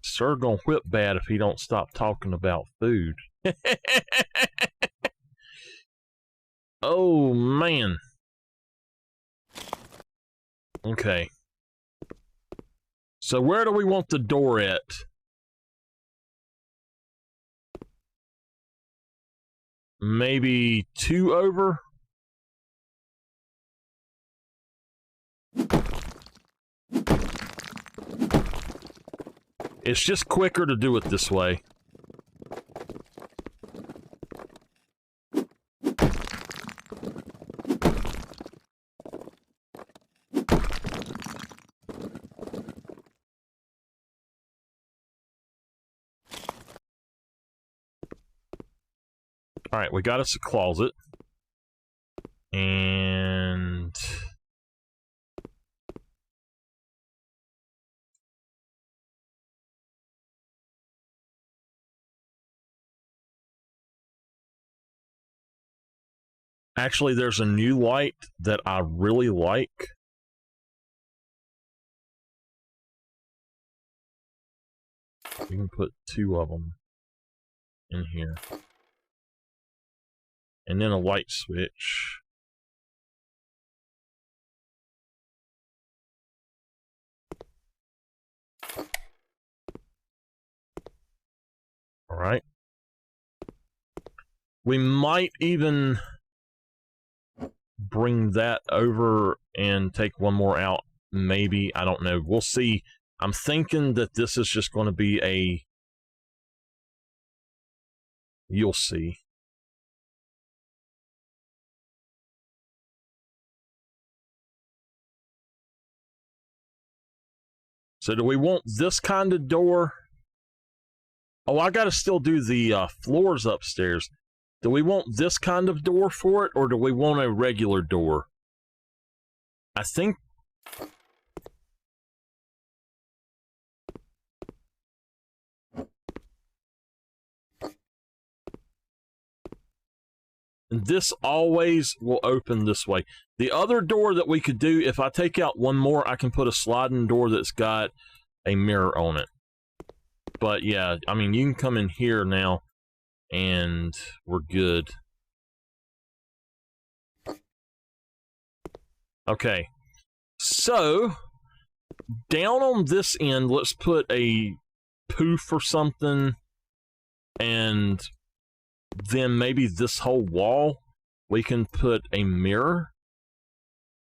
S1: Sir gonna whip bad if he don't stop talking about food. Oh, man. Okay. So where do we want the door at? Maybe 2 over? It's just quicker to do it this way. Alright, we got us a closet. And... actually, there's a new light that I really like. We can put 2 of them in here. And then a light switch. Alright. We might even bring that over and take one more out. Maybe. I don't know. We'll see. I'm thinking that this is just going to be a... you'll see. So do we want this kind of door? Oh, I got to still do the floors upstairs. Do we want this kind of door for it, or do we want a regular door? I think... this always will open this way. The other door that we could do, if I take out one more, I can put a sliding door that's got a mirror on it. But yeah, I mean, you can come in here now, and we're good. Okay, so down on this end, let's put a poof or something, and then maybe this whole wall, we can put a mirror.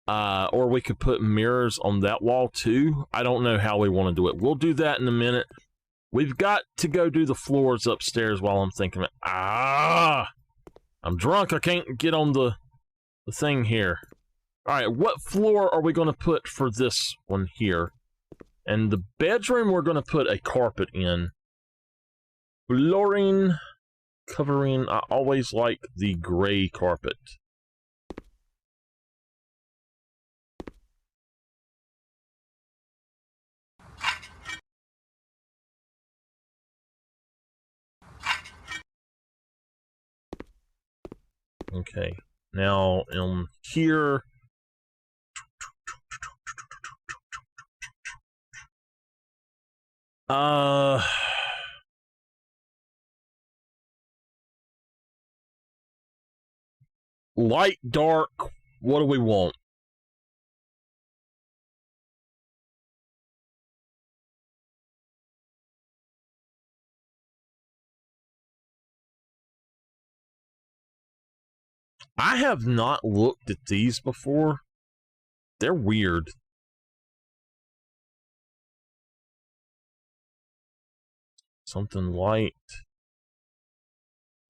S1: Or we could put mirrors on that wall too. I don't know how we want to do it. We'll do that in a minute. We've got to go do the floors upstairs while I'm thinking of it. I'm drunk. I can't get on the thing here. Alright, what floor are we going to put for this one here? And the bedroom, we're going to put a carpet in. Flooring, covering. I always like the gray carpet. Okay, now in here, light, dark, what do we want? I have not looked at these before. They're weird. Something light.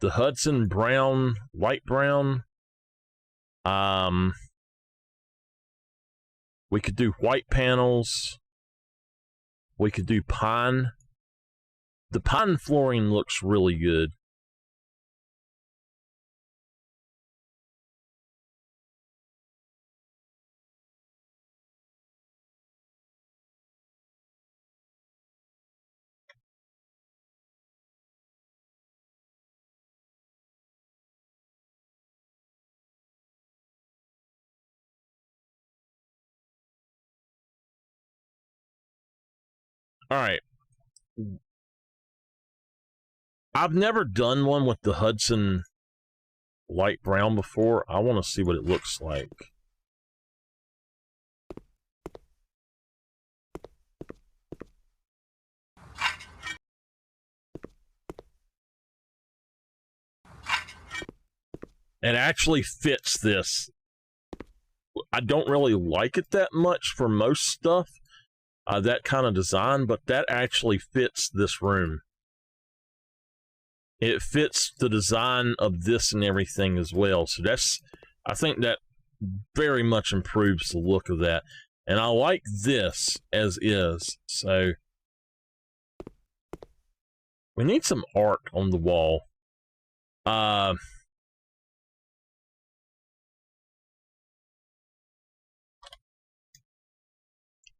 S1: The Hudson brown, light brown. We could do white panels. We could do pine. The pine flooring looks really good. All right. I've never done one with the Hudson light brown before. I want to see what it looks like. It actually fits this. I don't really like it that much for most stuff, that kind of design, but that actually fits this room. It fits the design of this and everything as well. So I think that very much improves the look of that. And I like this as is. So we need some art on the wall.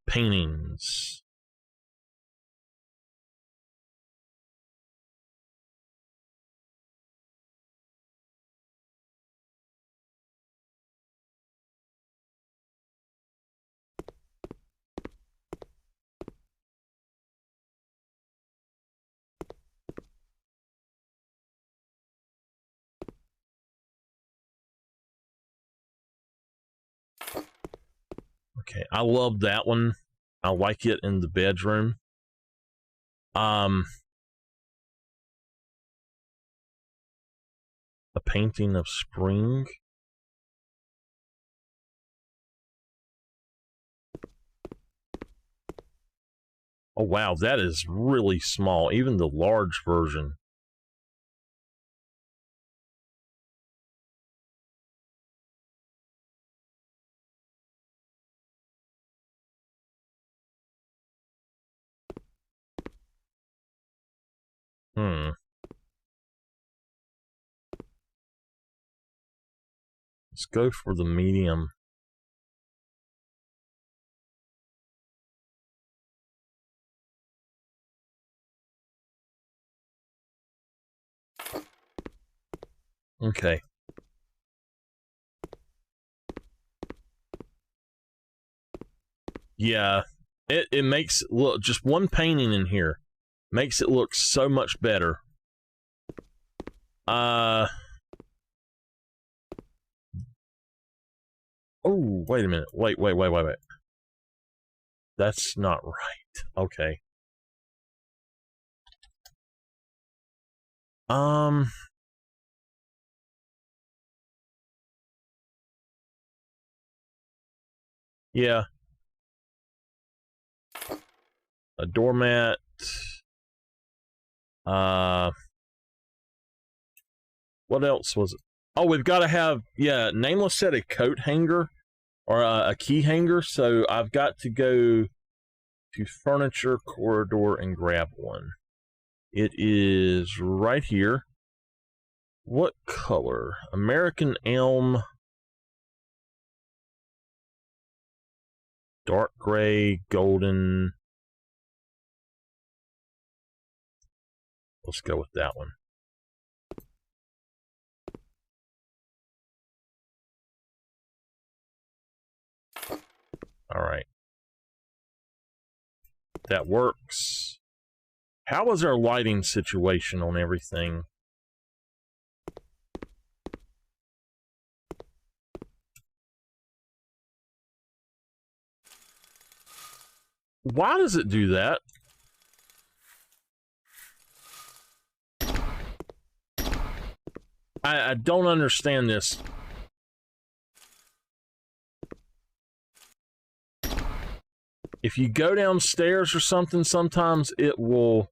S1: Paintings. Okay, I love that one. I like it in the bedroom. A painting of spring. Oh wow, that is really small, even the large version. Let's go for the medium. Okay. Yeah, it makes it look, just one painting in here makes it look so much better. Oh, wait a minute. Wait. That's not right. Okay. Yeah. A doormat. What else was it? Oh, we've got to have, yeah, Nameless said a coat hanger or a key hanger, so I've got to go to furniture corridor and grab one. It is right here. What color? American elm. Dark gray, golden. Let's go with that one. All right. That works. How is our lighting situation on everything? Why does it do that? I don't understand this. If you go downstairs or something, sometimes it will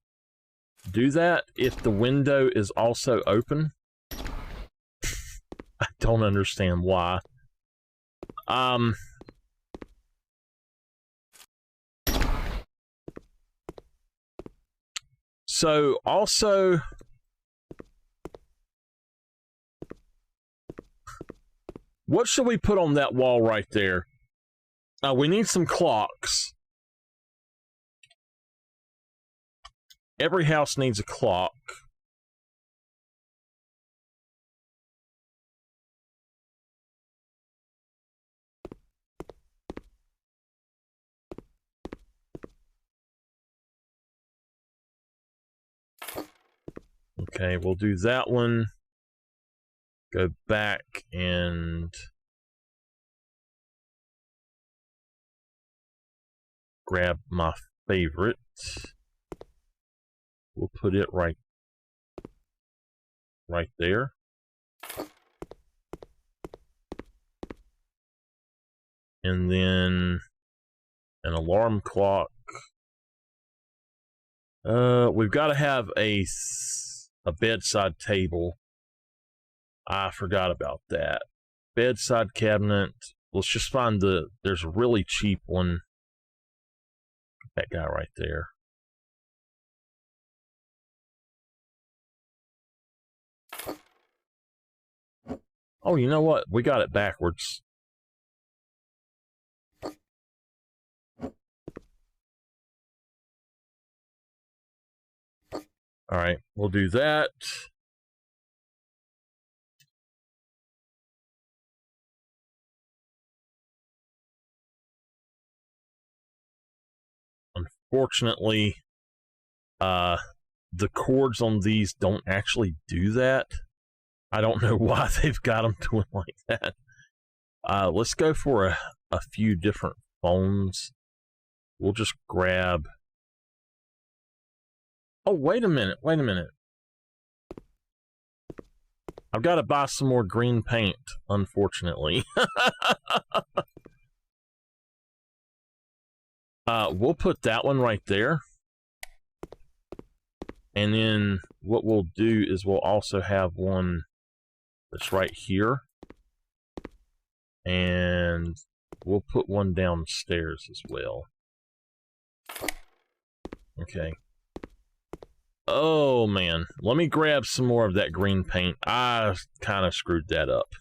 S1: do that if the window is also open. I don't understand why. So also, what should we put on that wall right there? We need some clocks. Every house needs a clock. Okay, we'll do that one. go back and grab my favorite. We'll put it right there. And then an alarm clock. We've got to have a bedside table. I forgot about that. Bedside cabinet. Let's just find there's a really cheap one. That guy right there. Oh, you know what? We got it backwards. All right, we'll do that. Unfortunately, the cords on these don't actually do that. I don't know why they've got them doing like that. Let's go for a few different phones. We'll just grab... Oh, wait a minute. I've got to buy some more green paint, unfortunately. We'll put that one right there. And then what we'll do is we'll also have one that's right here. And we'll put one downstairs as well. Okay. Oh, man. Let me grab some more of that green paint. I kind of screwed that up.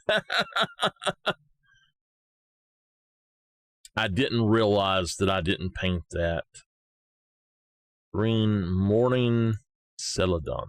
S1: I didn't realize that I didn't paint that. Green morning celadon.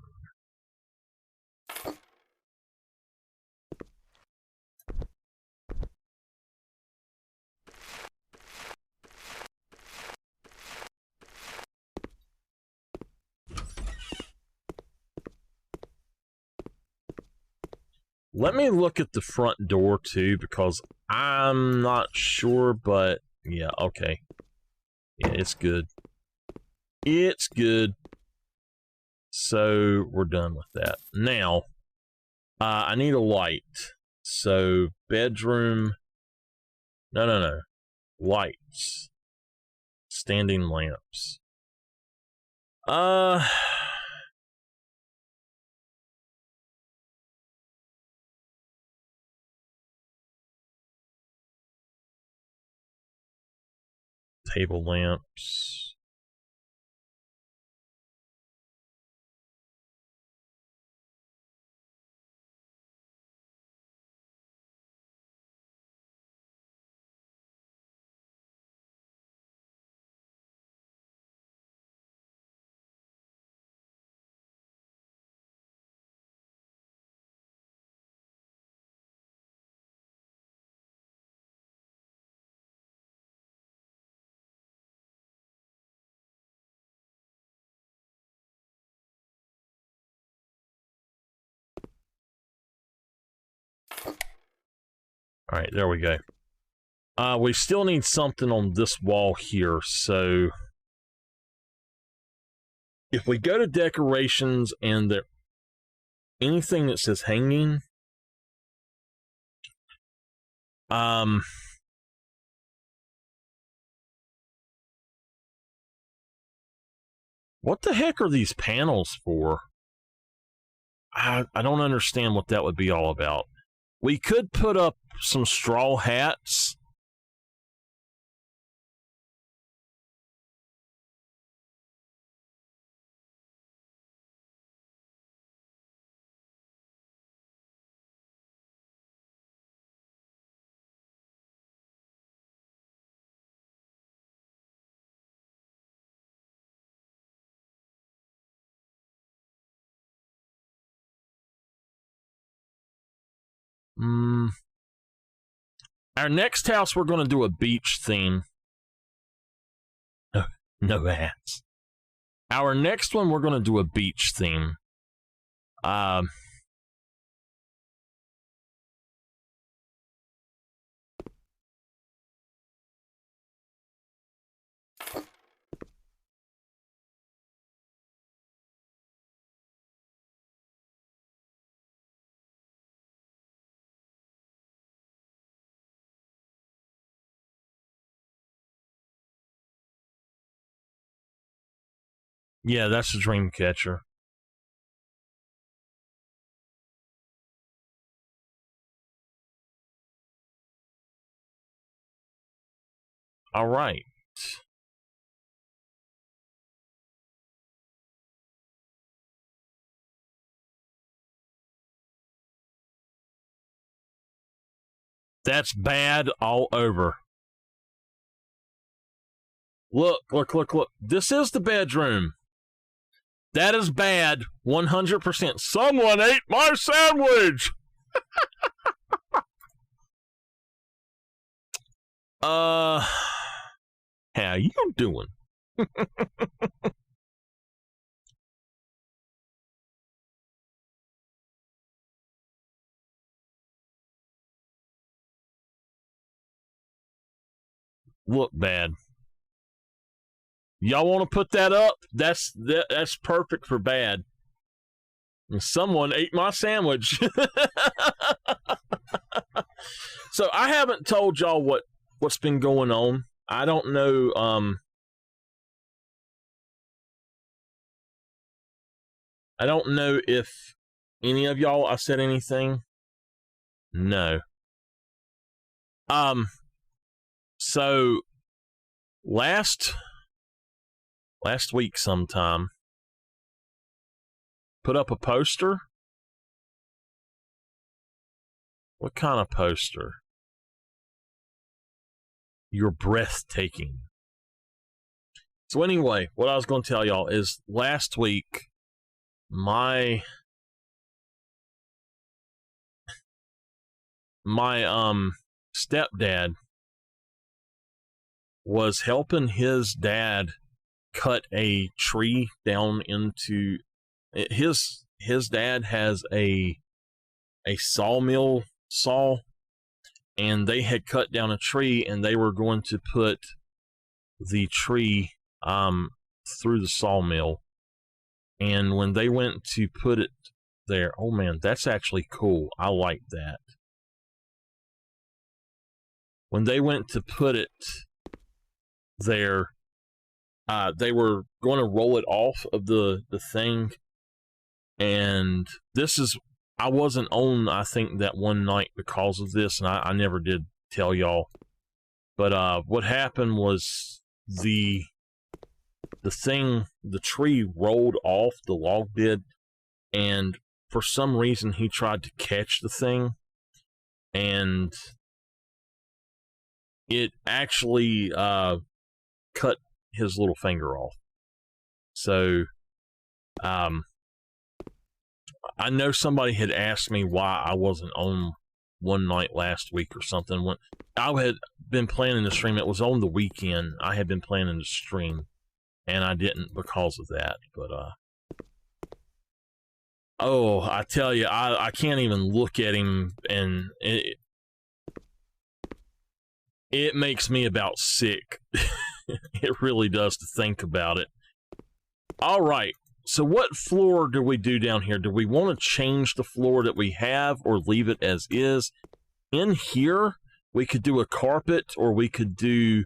S1: Let me look at the front door too, because I'm not sure, but yeah, okay. Yeah, it's good. It's good. So we're done with that. Now, I need a light. So bedroom. No. Lights. Standing lamps. Table lamps. All right, there we go. We still need something on this wall here, so if we go to decorations and there anything that says hanging, what the heck are these panels for? I don't understand what that would be all about. We could put up some straw hats. Our next house, we're going to do a beach theme. No hats. Our next one, we're going to do a beach theme. Yeah, that's the dream catcher. All right. That's bad all over. Look. This is the bedroom. That is bad, 100%. Someone ate my sandwich! How you doing? Look bad. Y'all want to put that up? That's perfect for bad. And someone ate my sandwich. So I haven't told y'all what's been going on. I don't know. I don't know if any of y'all I said anything. No. So last week sometime, put up a poster. What kind of poster? You're breathtaking. So anyway, what I was going to tell y'all is last week, my stepdad was helping his dad cut a tree down into his dad has a sawmill saw, and they had cut down a tree and they were going to put the tree through the sawmill. And when they went to put it there, oh man, that's actually cool. I like that. When they went to put it there, they were going to roll it off of the thing. And I wasn't on, I think, that one night because of this, and I never did tell y'all. But what happened was the tree rolled off, the log did, and for some reason he tried to catch the thing, and it actually cut his little finger off. So I know somebody had asked me why I wasn't on one night last week or something. When I had been planning to stream, it was on the weekend. I had been planning to stream, and I didn't because of that. But oh, I tell you, I can't even look at him, and it makes me about sick. It really does to think about it. All right. So what floor do we do down here? Do we want to change the floor that we have or leave it as is? In here, we could do a carpet, or we could do...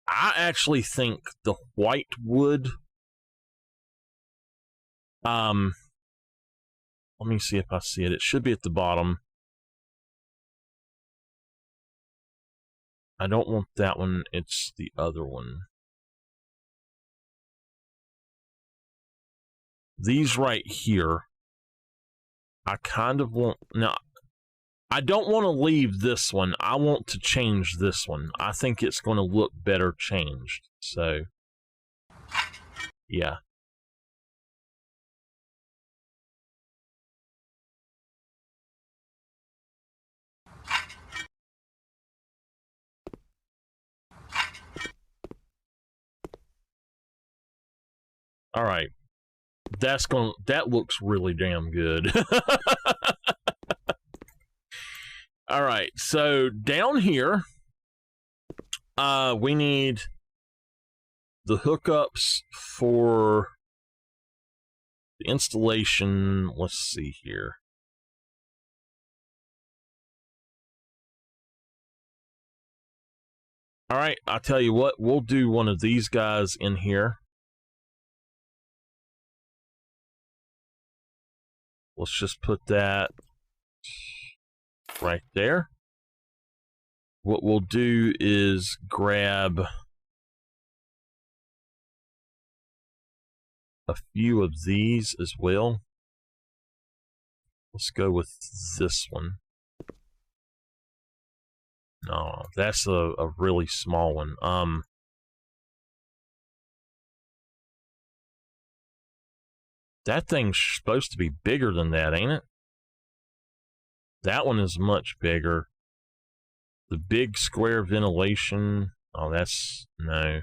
S1: I actually think the white wood... let me see if I see it. It should be at the bottom. I don't want that one. It's the other one. These right here, I kind of want... Now, I don't want to leave this one. I want to change this one. I think it's going to look better changed. So, yeah. All right. That looks really damn good. All right, so down here, we need the hookups for the installation. Let's see here. All right, I'll tell you what, we'll do one of these guys in here. let's just put that right there. What we'll do is grab a few of these as well. Let's go with this one. No, that's a really small one. That thing's supposed to be bigger than that, ain't it? That one is much bigger. The big square ventilation. Oh, that's no.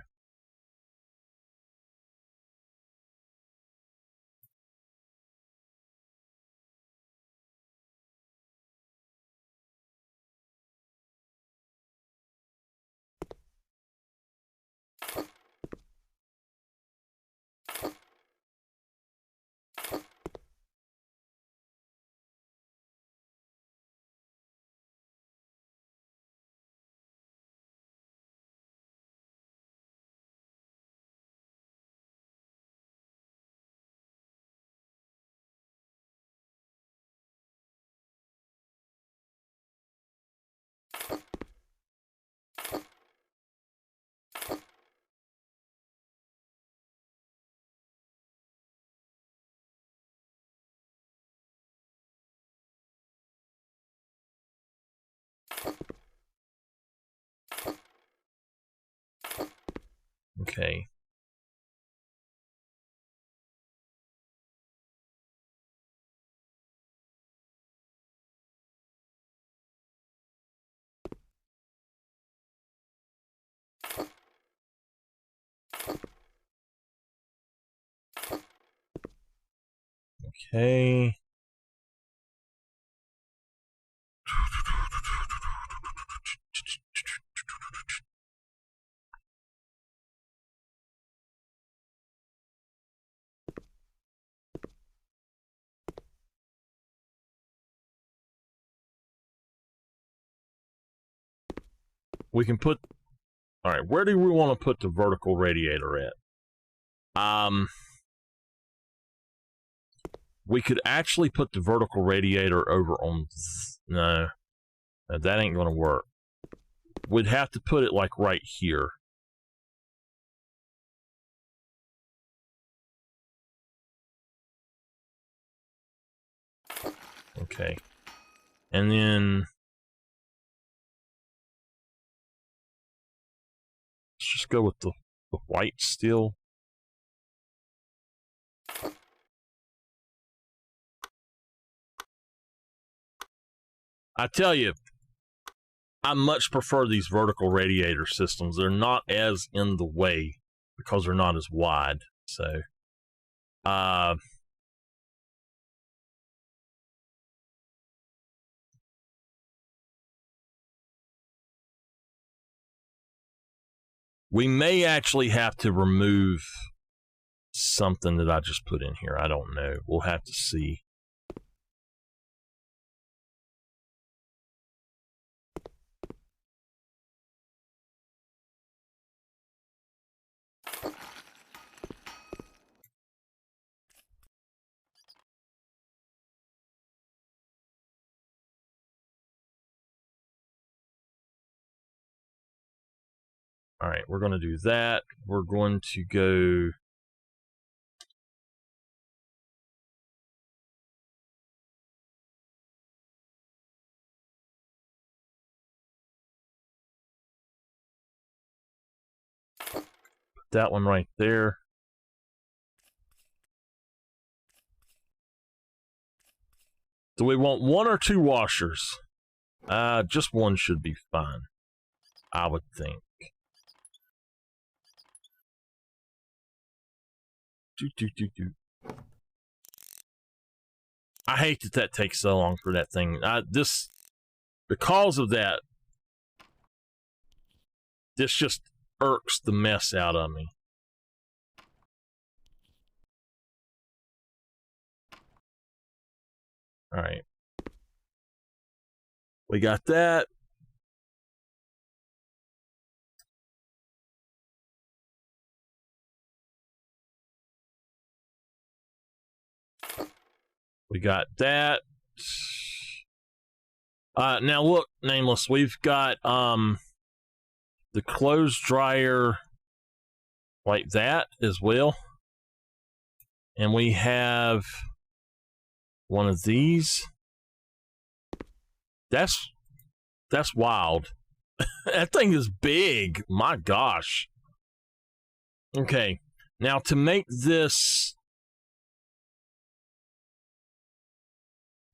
S1: Okay. Okay. We can put... All right, where do we want to put the vertical radiator at? We could actually put the vertical radiator over on... No, that ain't going to work. We'd have to put it like right here. Okay. And then... Let's just go with the white steel. I tell you, I much prefer these vertical radiator systems. They're not as in the way because they're not as wide. So, we may actually have to remove something that I just put in here. I don't know. We'll have to see. All right, we're going to do that. We're going to go... Put that one right there. Do we want one or two washers? Just one should be fine, I would think. I hate that takes so long for that thing. Because of that, this just irks the mess out of me. All right. We got that. We got that. Now look, Nameless, we've got the clothes dryer like that as well. And we have one of these. That's wild. That thing is big. My gosh. Okay. Now to make this,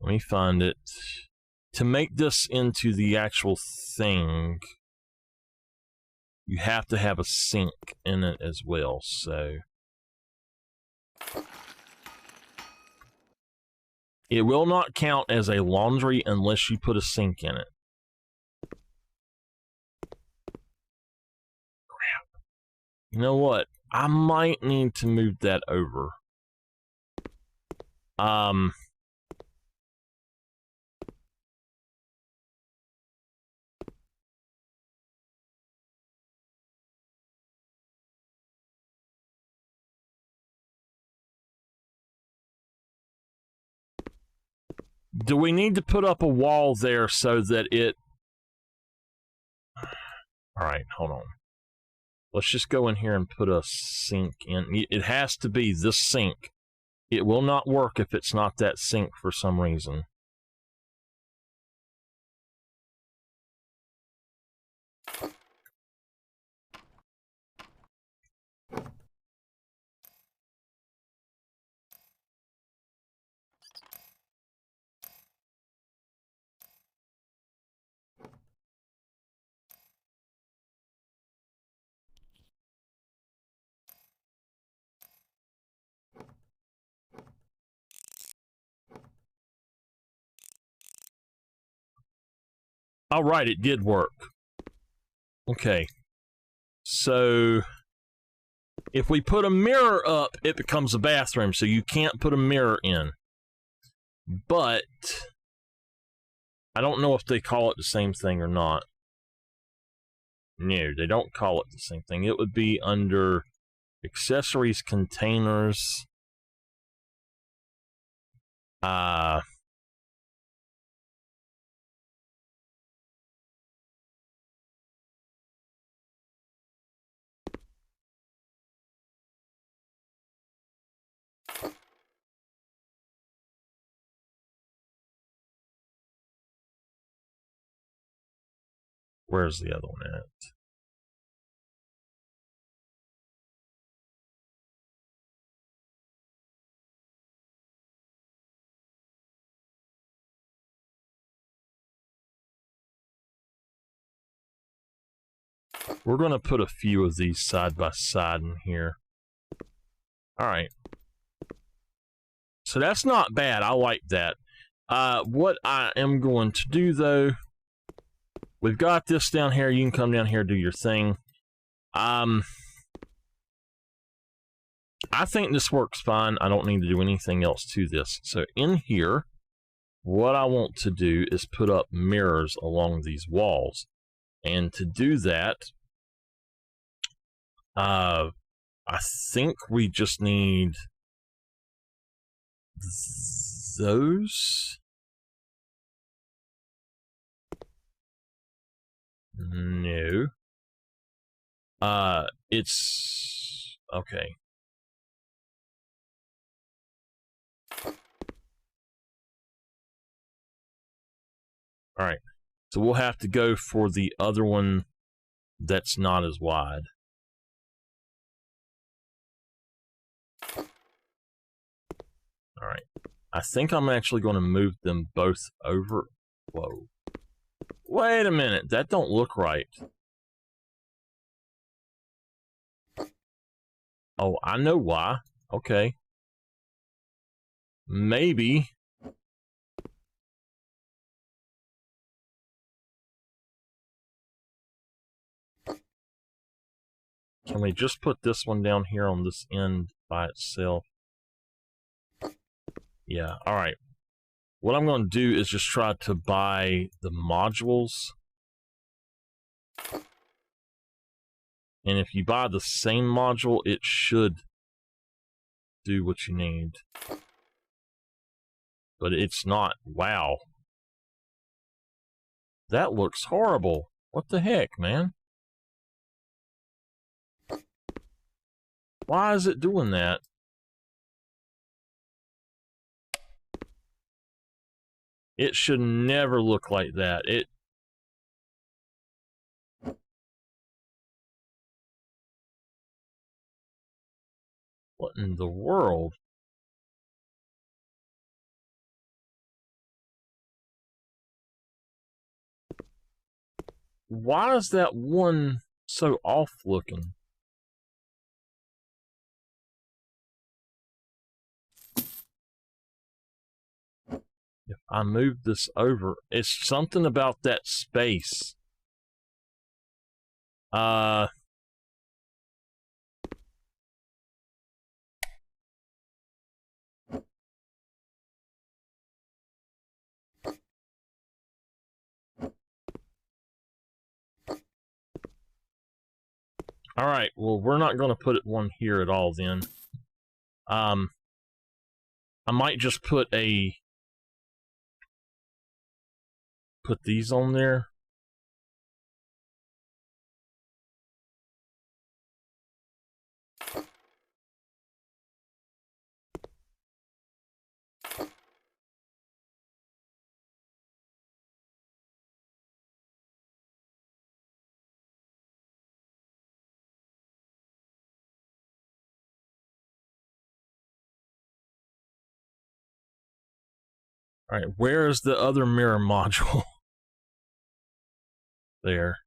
S1: let me find it. To make this into the actual thing, you have to have a sink in it as well, so it will not count as a laundry unless you put a sink in it. Crap. You know what? I might need to move that over. Do we need to put up a wall there so that it... Alright, hold on. Let's just go in here and put a sink in. It has to be this sink. It will not work if it's not that sink for some reason. All right, it did work. Okay. So, if we put a mirror up, it becomes a bathroom, so you can't put a mirror in. But, I don't know if they call it the same thing or not. No, they don't call it the same thing. It would be under accessories, containers. Where's the other one at? We're going to put a few of these side by side in here. Alright. So that's not bad. I like that. What I am going to do, though, we've got this down here. You can come down here and do your thing. I think this works fine. I don't need to do anything else to this. So in here, what I want to do is put up mirrors along these walls. And to do that, I think we just need those. No. It's okay. All right. So we'll have to go for the other one that's not as wide. All right. I think I'm actually going to move them both over. Whoa. Wait a minute. That don't look right. Oh, I know why. Okay. Maybe. Can we just put this one down here on this end by itself? Yeah, alright. What I'm going to do is just try to buy the modules. And if you buy the same module, it should do what you need. but it's not. Wow. That looks horrible. What the heck, man? Why is it doing that? It should never look like that. What in the world? Why is that one so off looking? If I move this over, it's something about that space. All right, well, we're not going to put one here at all then. I might just put these on there. All right, where is the other mirror module? There.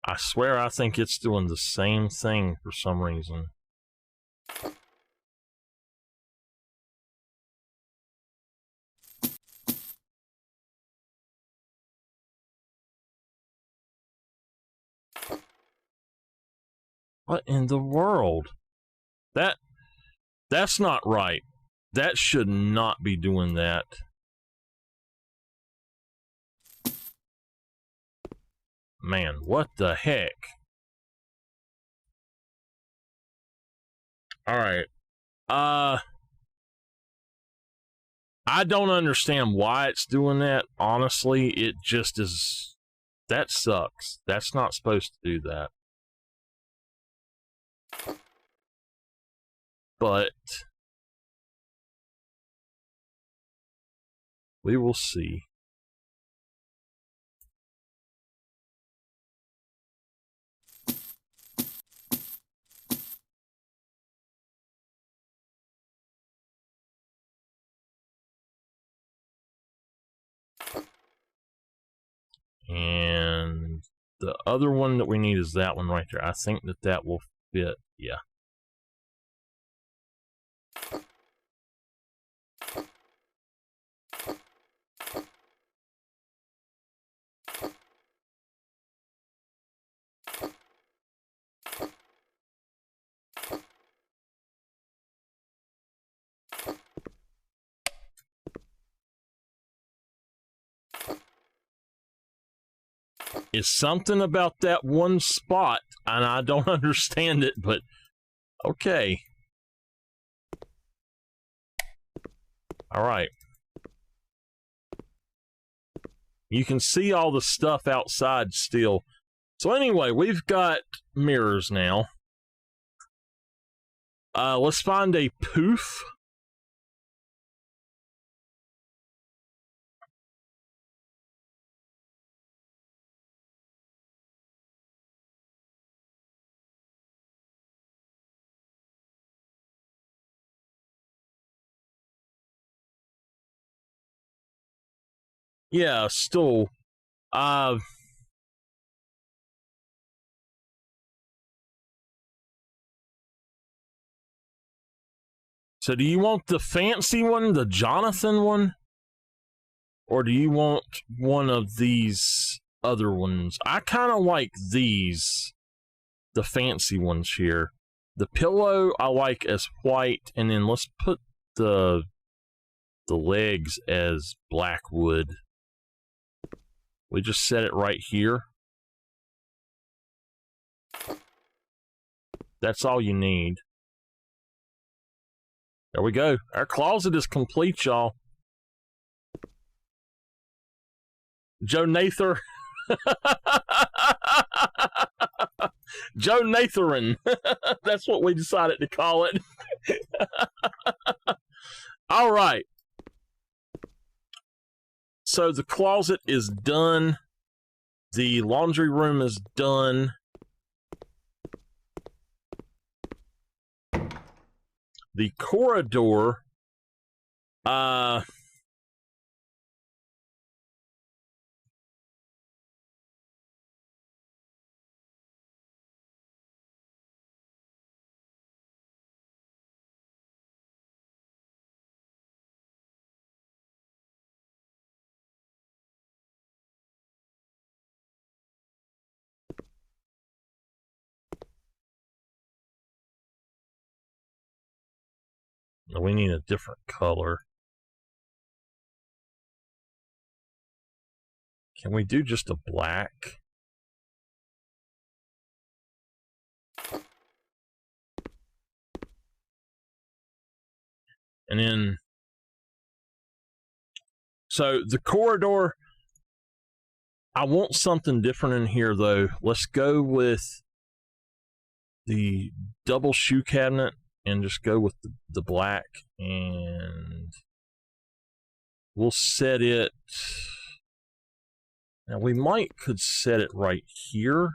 S1: I swear I think it's doing the same thing for some reason. What in the world? That's not right. That should not be doing that. Man, what the heck? All right. I don't understand why it's doing that. Honestly, it just is. That sucks. That's not supposed to do that. But we will see. And the other one that we need is that one right there. I think that will fit. Yeah. It's something about that one spot, and I don't understand it, but okay. All right. You can see all the stuff outside still. So anyway, we've got mirrors now. Let's find a poof. Yeah, stool. So do you want the fancy one, the Jonathan one? Or do you want one of these other ones? I kind of like these, the fancy ones here. The pillow I like as white, and then let's put the legs as black wood. We just set it right here. That's all you need. There we go. Our closet is complete, y'all. Joe Nathan. Joe Nathan. That's what we decided to call it. All right. So the closet is done. The laundry room is done. The corridor, we need a different color. Can we do just a black? And then, so the corridor, I want something different in here though. Let's go with the double shoe cabinet and just go with the black, and we'll set it. Now we could set it right here,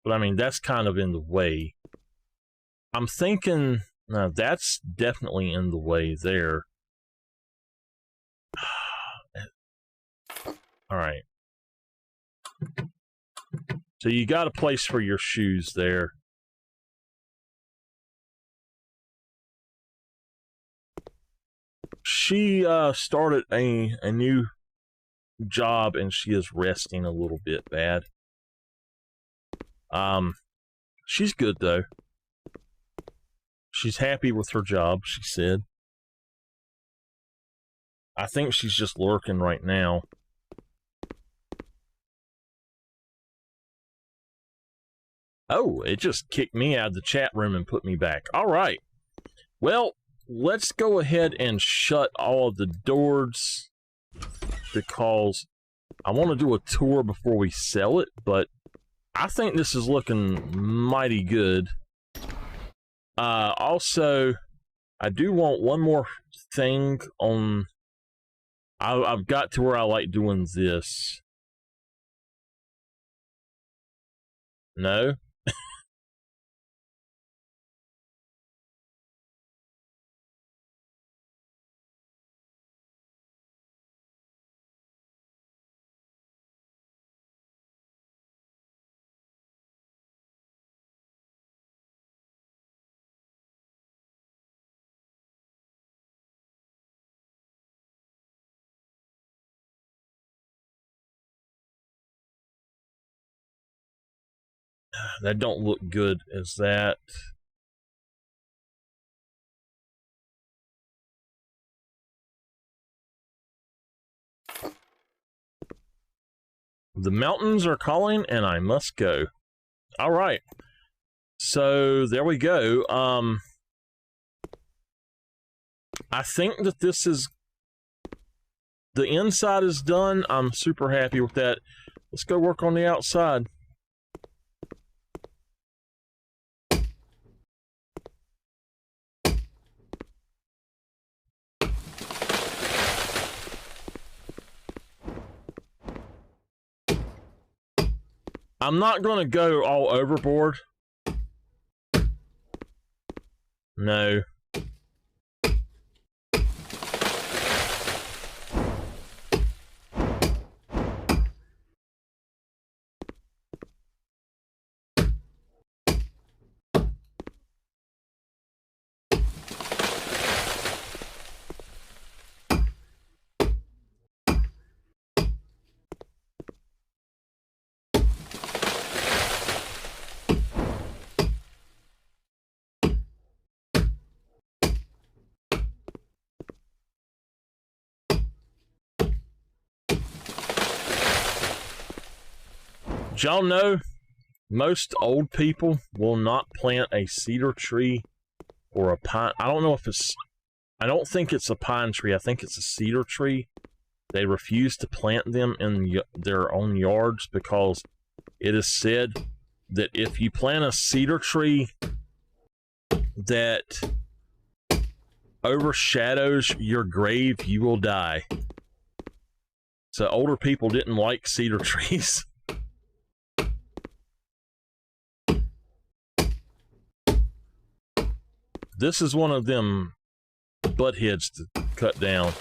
S1: but I mean that's kind of in the way. I'm thinking, no, that's definitely in the way there. All right. So you got a place for your shoes there. She started a new job and she is resting a little bit bad. She's good though. She's happy with her job, she said. I think she's just lurking right now. Oh, it just kicked me out of the chat room and put me back. All right. Well, let's go ahead and shut all of the doors because I want to do a tour before we sell it, but I think this is looking mighty good. Also, I do want one more thing on... I've got to where I like doing this. No? That don't look good as that. The mountains are calling and I must go. All right. So there we go. I think that this is... The inside is done. I'm super happy with that. Let's go work on the outside. I'm not going to go all overboard. No. Y'all know most old people will not plant a cedar tree or a pine. I don't know if it's, I don't think it's a pine tree. I think it's a cedar tree. They refuse to plant them in their own yards because it is said that if you plant a cedar tree that overshadows your grave, you will die. So older people didn't like cedar trees. This is one of them butt heads to cut down.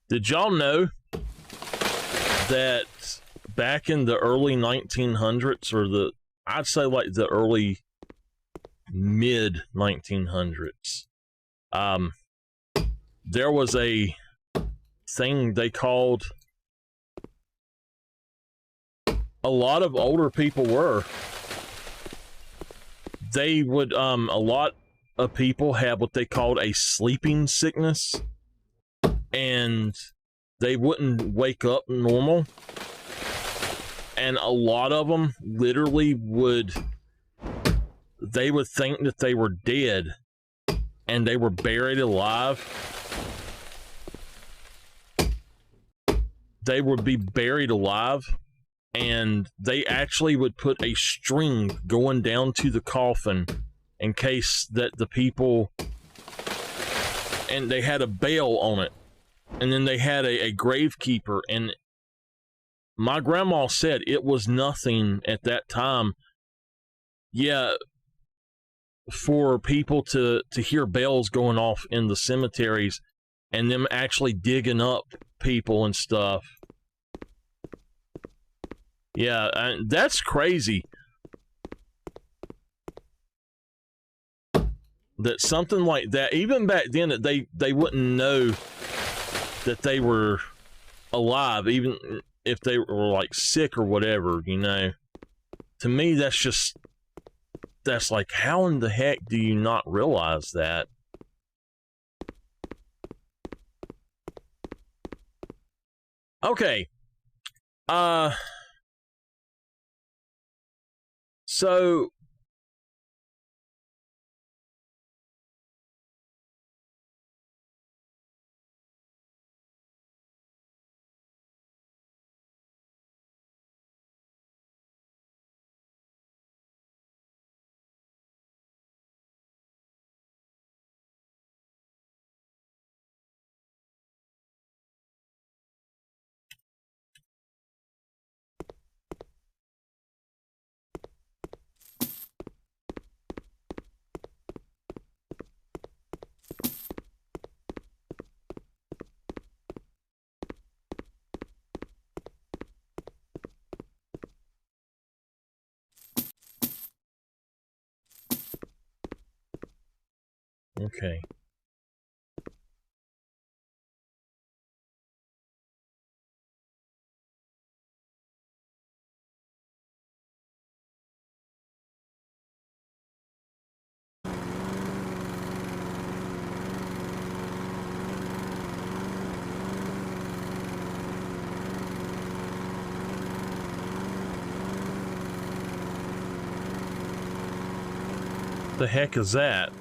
S1: Did y'all know that back in the early 1900s, or I'd say like the early mid 1900s, there was a thing they called, a lot of older people they would, a lot of people have what they called a sleeping sickness, and they wouldn't wake up normal, and a lot of them literally they would think that they were dead and they were buried alive. They would be buried alive, and they actually would put a string going down to the coffin in case that the people, and they had a bell on it. And then they had a gravekeeper, and my grandma said it was nothing at that time. Yeah, for people to hear bells going off in the cemeteries and them actually digging up people and stuff. Yeah, that's crazy. That something like that, even back then, that they wouldn't know that they were alive, even if they were like sick or whatever, you know. To me, that's like, how in the heck do you not realize that? Okay. So okay. The heck is that?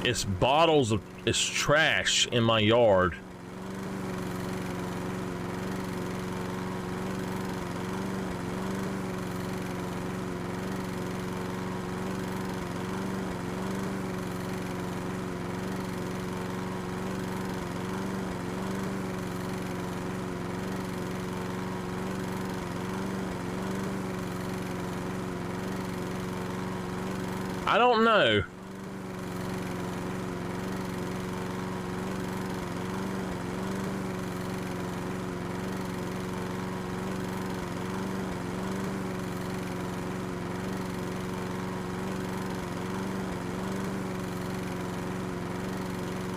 S1: It's bottles of, it's trash in my yard. I don't know.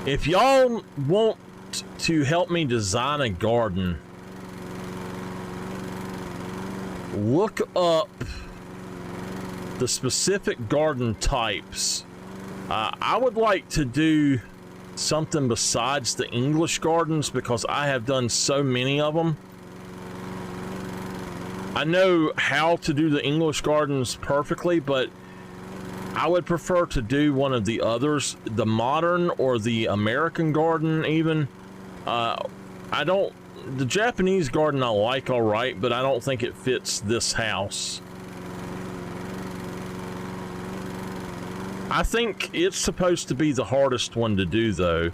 S1: If y'all want to help me design a garden, look up the specific garden types. I would like to do something besides the English gardens because I have done so many of them. I know how to do the English gardens perfectly, but I would prefer to do one of the others, the modern or the American garden even. The Japanese garden I like all right, but I don't think it fits this house. I think it's supposed to be the hardest one to do though.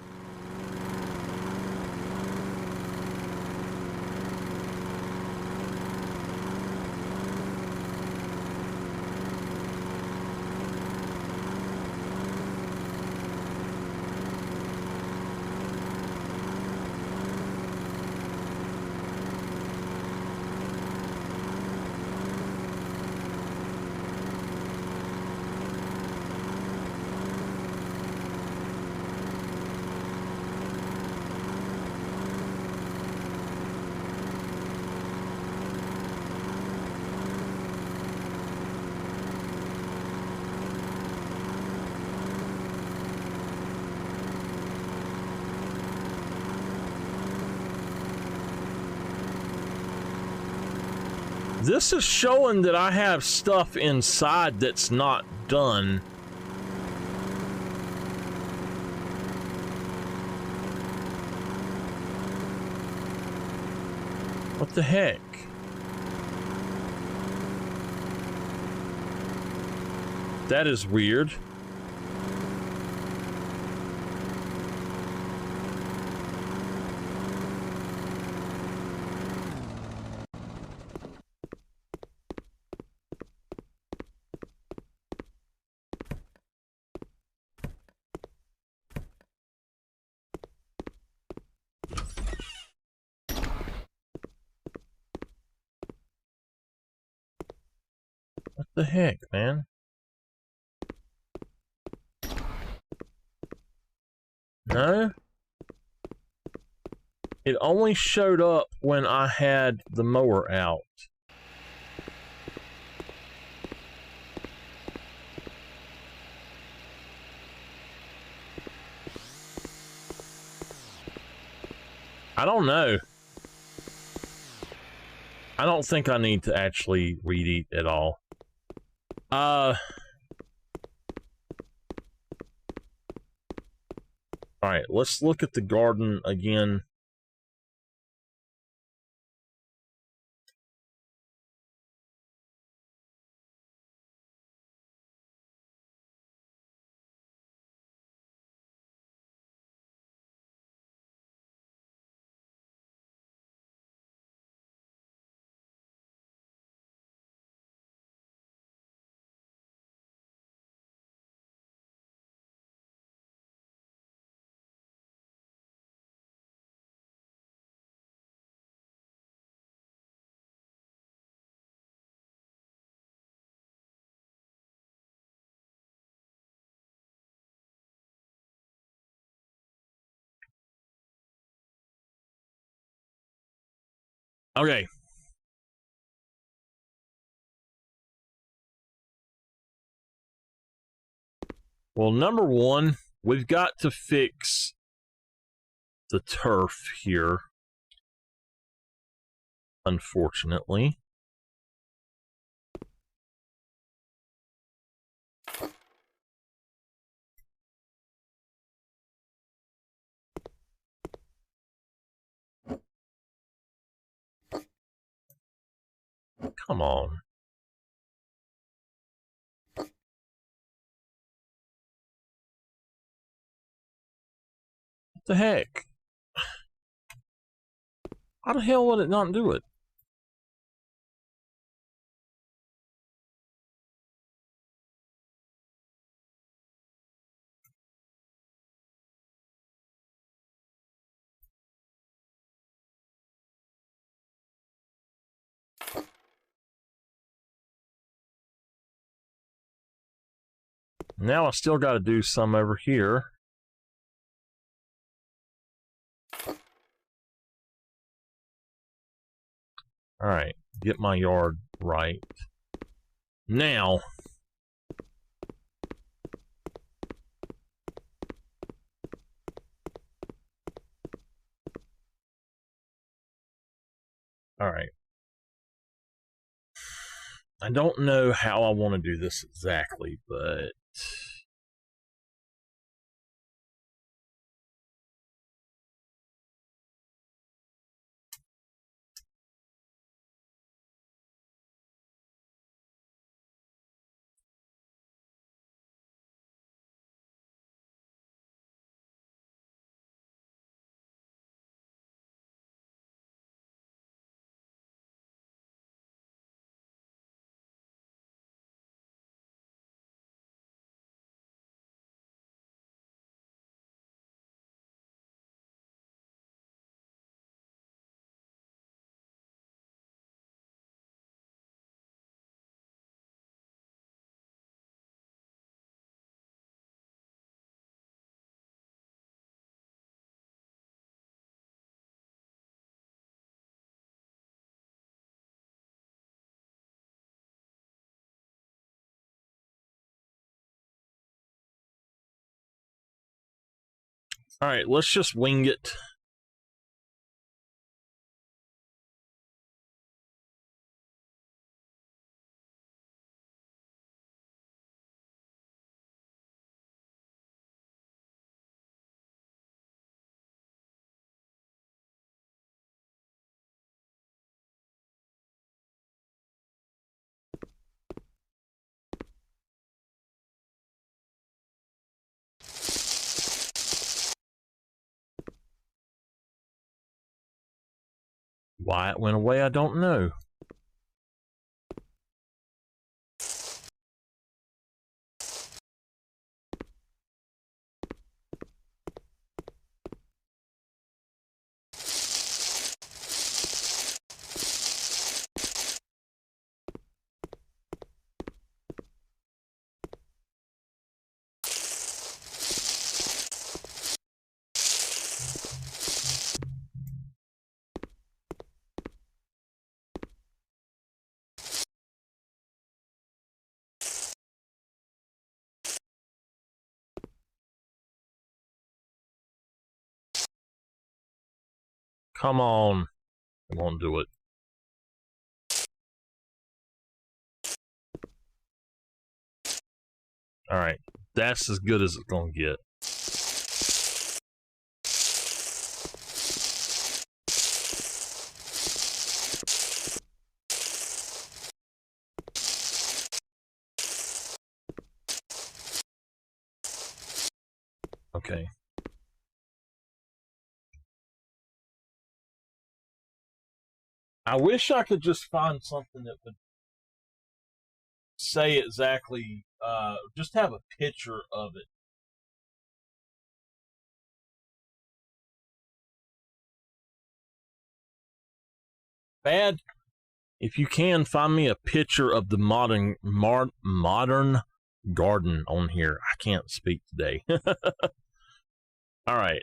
S1: This is showing that I have stuff inside that's not done. What the heck? That is weird. What the heck, man? No? It only showed up when I had the mower out. I don't know. I don't think I need to actually read it at all. Alright, let's look at the garden again. Okay. Well, number one, we've got to fix the turf here. Unfortunately. Come on. What the heck? How the hell would it not do it? Now I still got to do some over here. All right, get my yard right. Now, all right. I don't know how I want to do this exactly, but all right, let's just wing it. Why it went away, I don't know. Come on. I won't do it. All right, that's as good as it's gonna get. Okay. I wish I could just find something that would say exactly, just have a picture of it. Bad. If you can, find me a picture of the modern garden on here. I can't speak today. All right.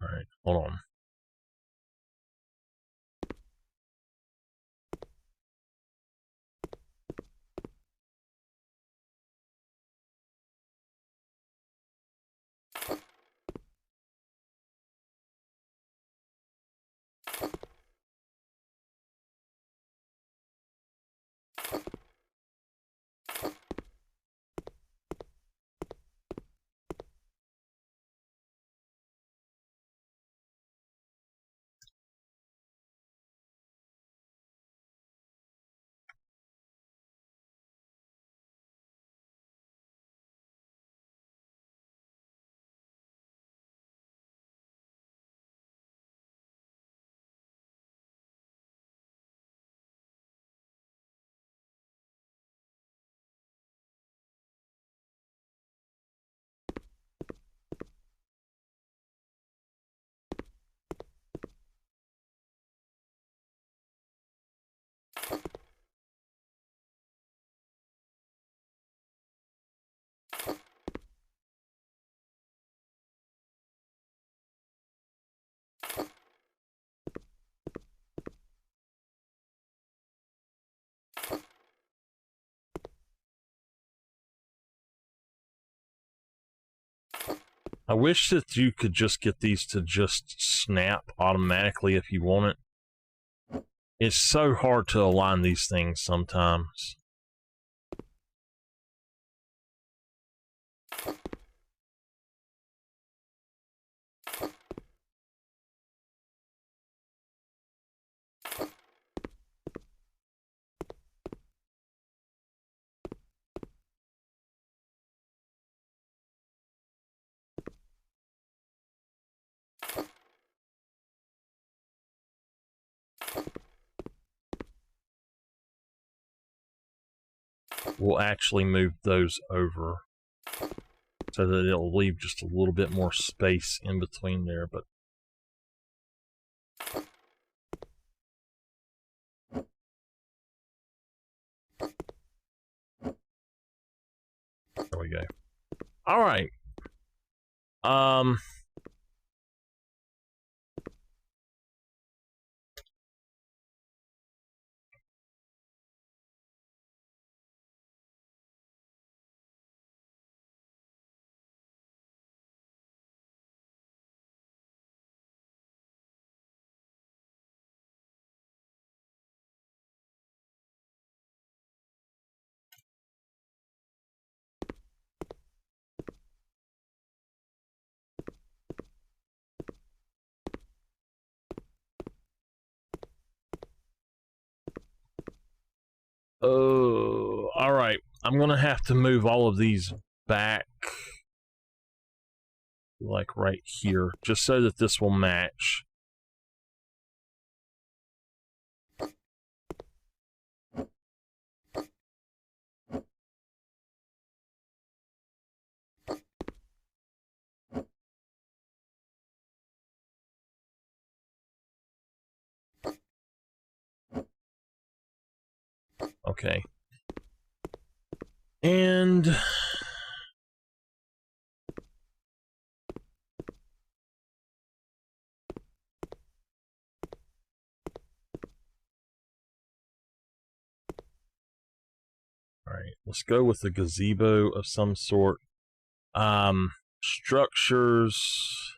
S1: All right. Hold on. I wish that you could just get these to just snap automatically if you want it. It's so hard to align these things sometimes. We'll actually move those over so that it'll leave just a little bit more space in between there, but there we go. All right. Oh, all right. I'm gonna have to move all of these back, like right here, just so that this will match. Okay. And all right, let's go with a gazebo of some sort. Structures.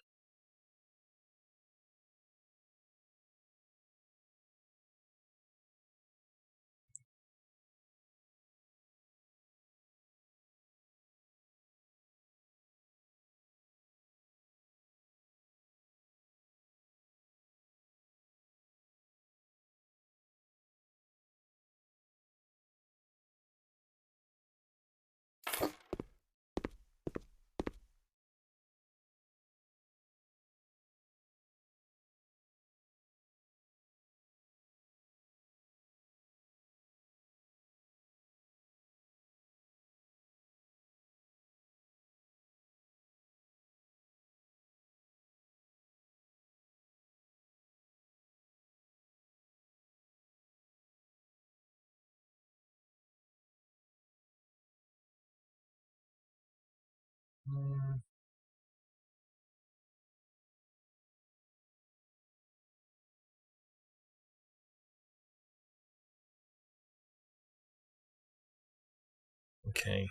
S1: Okay.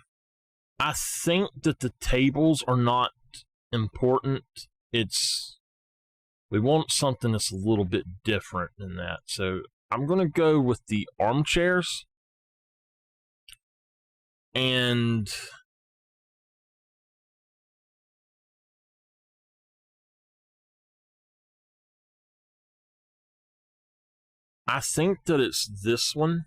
S1: I think that the tables are not important. We want something that's a little bit different than that. So I'm going to go with the armchairs. And I think that it's this one.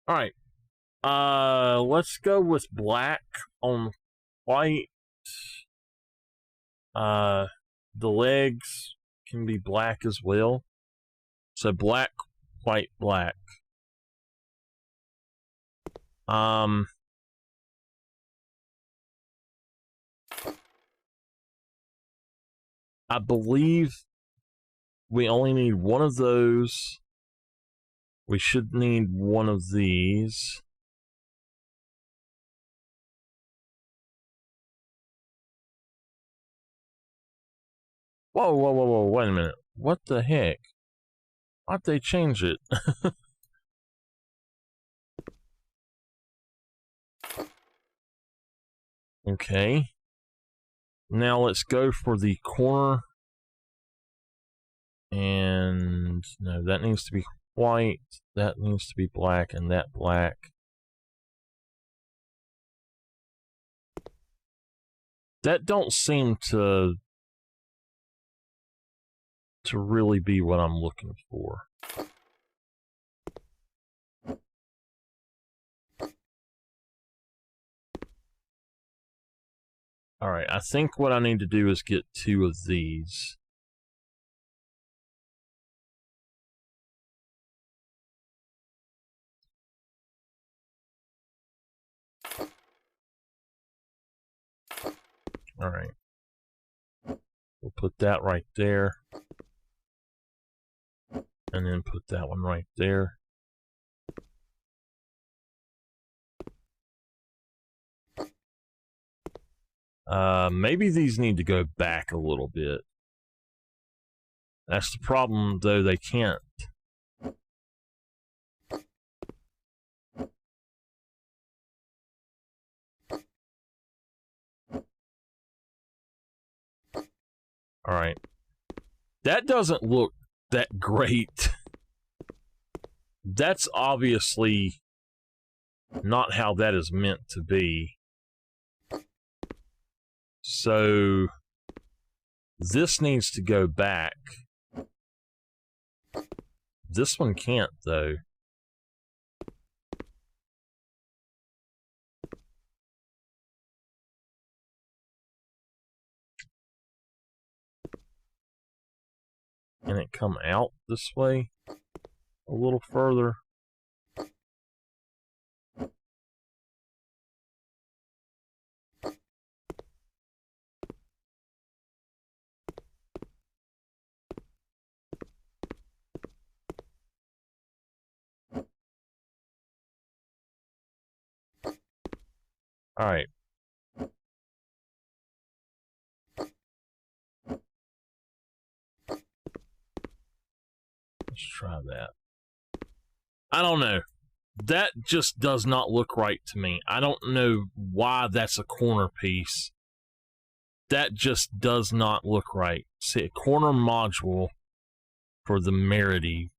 S1: All right. Let's go with black on white. The legs can be black as well. So black, white, black. I believe we only need one of those. We should need one of these. Whoa, whoa, whoa, whoa, wait a minute. What the heck? Why'd they change it? Okay. Now let's go for the corner. And no, that needs to be white, that needs to be black, and that black. That don't seem to really be what I'm looking for. Alright, I think what I need to do is get 2 of these. Alright. We'll put that right there. And then put that one right there. Maybe these need to go back a little bit. That's the problem, though, they can't. Alright. That doesn't look that great. That's obviously not how that is meant to be. So this needs to go back. This one can't, though. Can it come out this way a little further? All right. Let's try that. I don't know. That just does not look right to me. I don't know why that's a corner piece. That just does not look right. See, a corner module for the Merity.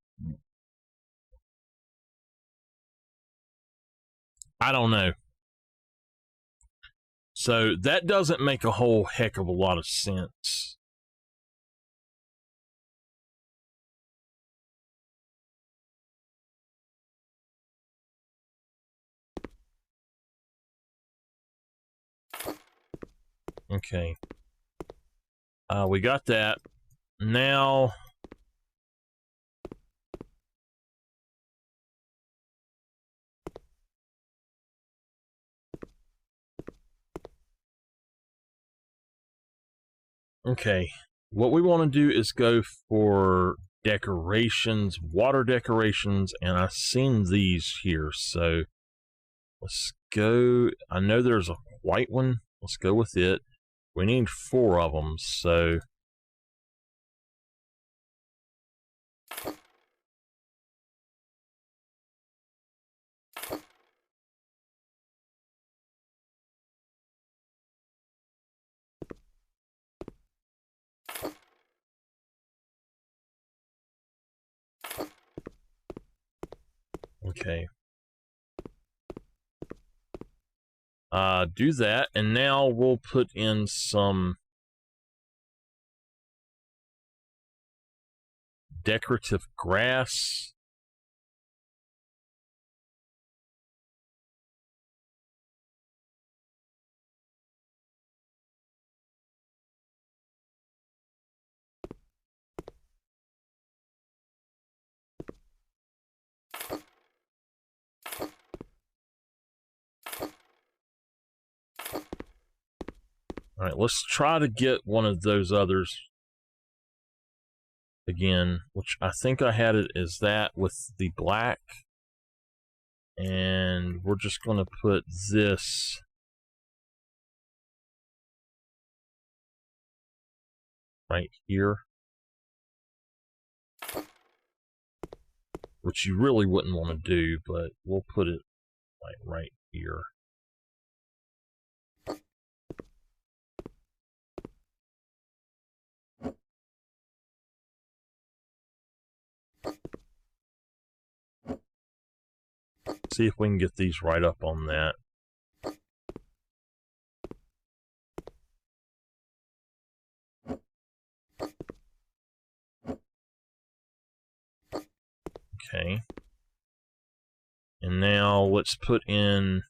S1: I don't know. So that doesn't make a whole heck of a lot of sense. Okay. We got that. Now... Okay, what we want to do is go for decorations, water decorations, and I've seen these here, so let's go. I know there's a white one. Let's go with it. We need 4 of them, so... Okay. Do that, and now we'll put in some decorative grass. All right, let's try to get one of those others again, which I think I had it as that with the black. And we're just going to put this right here. Which you really wouldn't want to do, but we'll put it like right here. See if we can get these right up on that. Okay. And now let's put in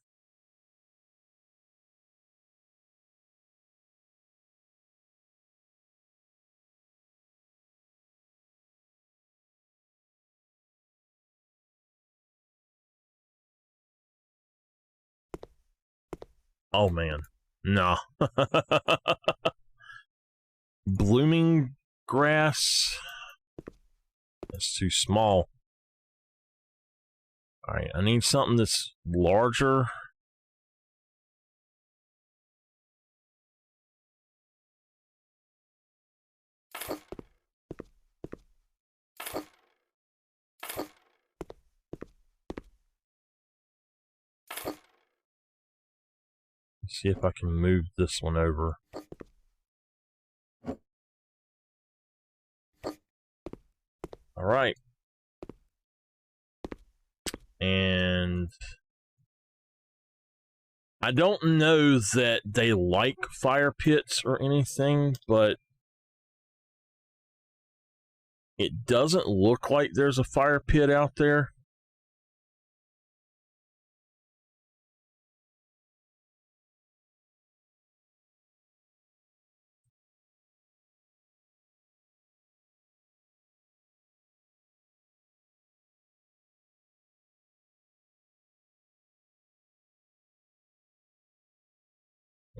S1: oh man. No. Blooming grass. That's too small. Alright, I need something that's larger. Let's see if I can move this one over. Alright. And I don't know that they like fire pits or anything, but it doesn't look like there's a fire pit out there.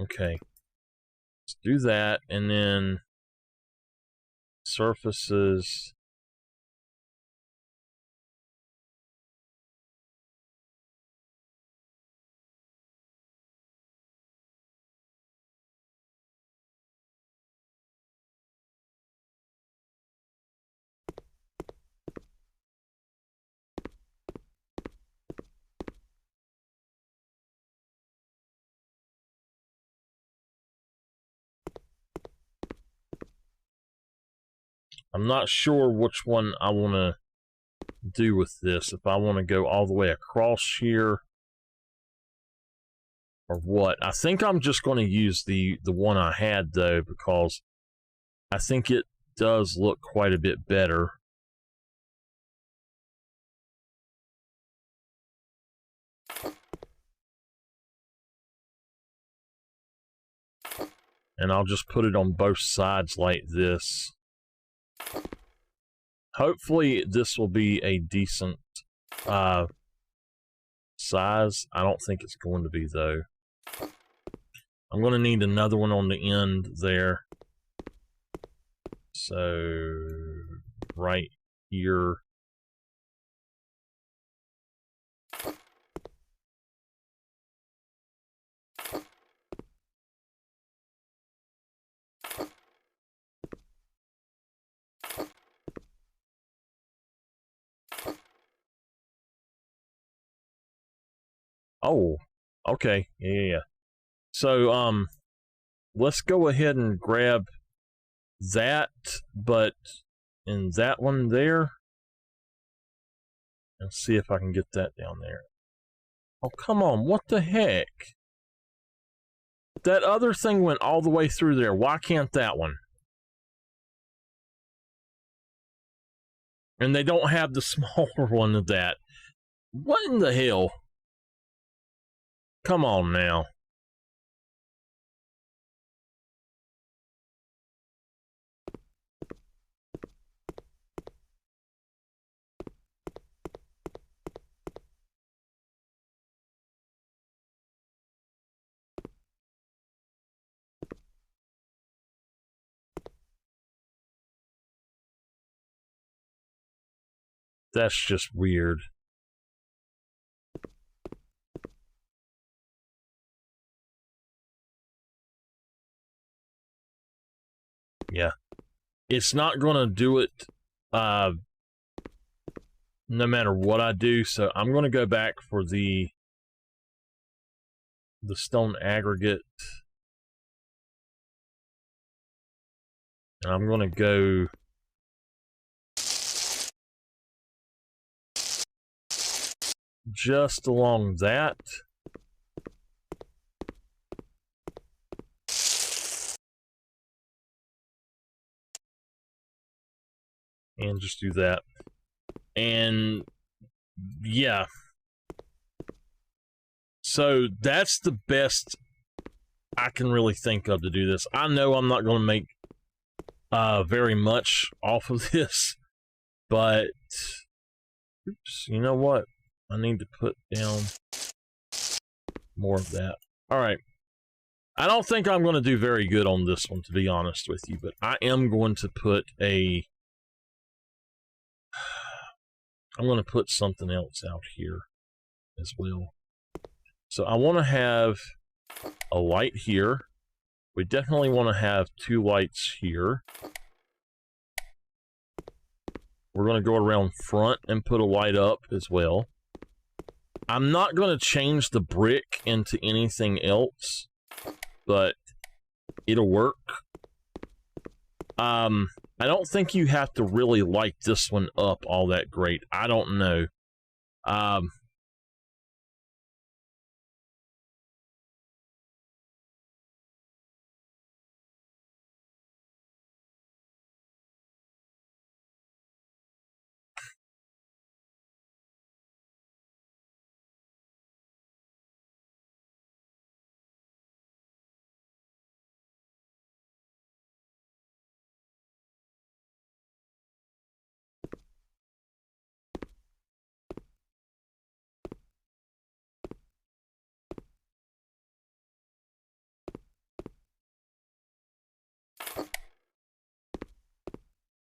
S1: Okay. Let's do that, and then surfaces. I'm not sure which one I want to do with this. If I want to go all the way across here or what. I think I'm just going to use the one I had, though, because I think it does look quite a bit better. And I'll just put it on both sides like this. Hopefully this will be a decent size. I don't think it's going to be, though. I'm going to need another one on the end there. So, right here. Oh, okay. Yeah. So, let's go ahead and grab that, but in that one there, and see if I can get that down there. Oh, come on. What the heck? That other thing went all the way through there. Why can't that one? And they don't have the smaller one of that. What in the hell? Come on now. That's just weird. Yeah. it's not going to do it no matter what I do. So I'm going to go back for the stone aggregate. And I'm going to go just along that. And just do that. And yeah. So that's the best I can really think of to do this. I know I'm not going to make very much off of this, but oops, you know what? I need to put down more of that. All right. I don't think I'm going to do very good on this one, to be honest with you, but I am going to put I'm going to put something else out here as well. So I want to have a light here. We definitely want to have 2 lights here. We're going to go around front and put a light up as well. I'm not going to change the brick into anything else, but it'll work. I don't think you have to really light this one up all that great. I don't know.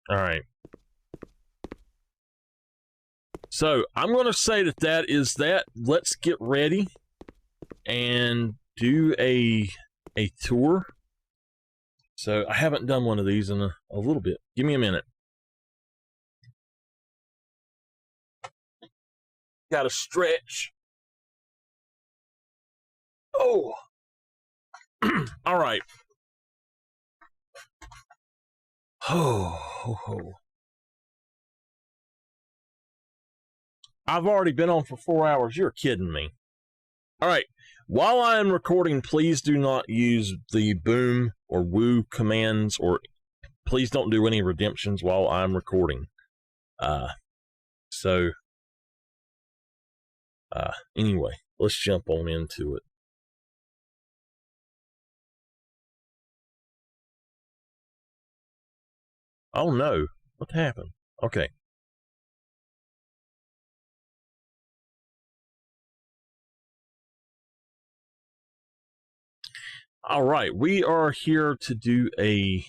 S1: All right. So I'm going to say that is that. Let's get ready and do a tour. So I haven't done one of these in a little bit. Give me a minute. Got to stretch. Oh. All right. Oh. I've already been on for 4 hours. You're kidding me. All right. While I am recording, please do not use the boom or woo commands, or please don't do any redemptions while I'm recording. Anyway, let's jump on into it. Oh no, what happened? Okay. All right, we are here to do a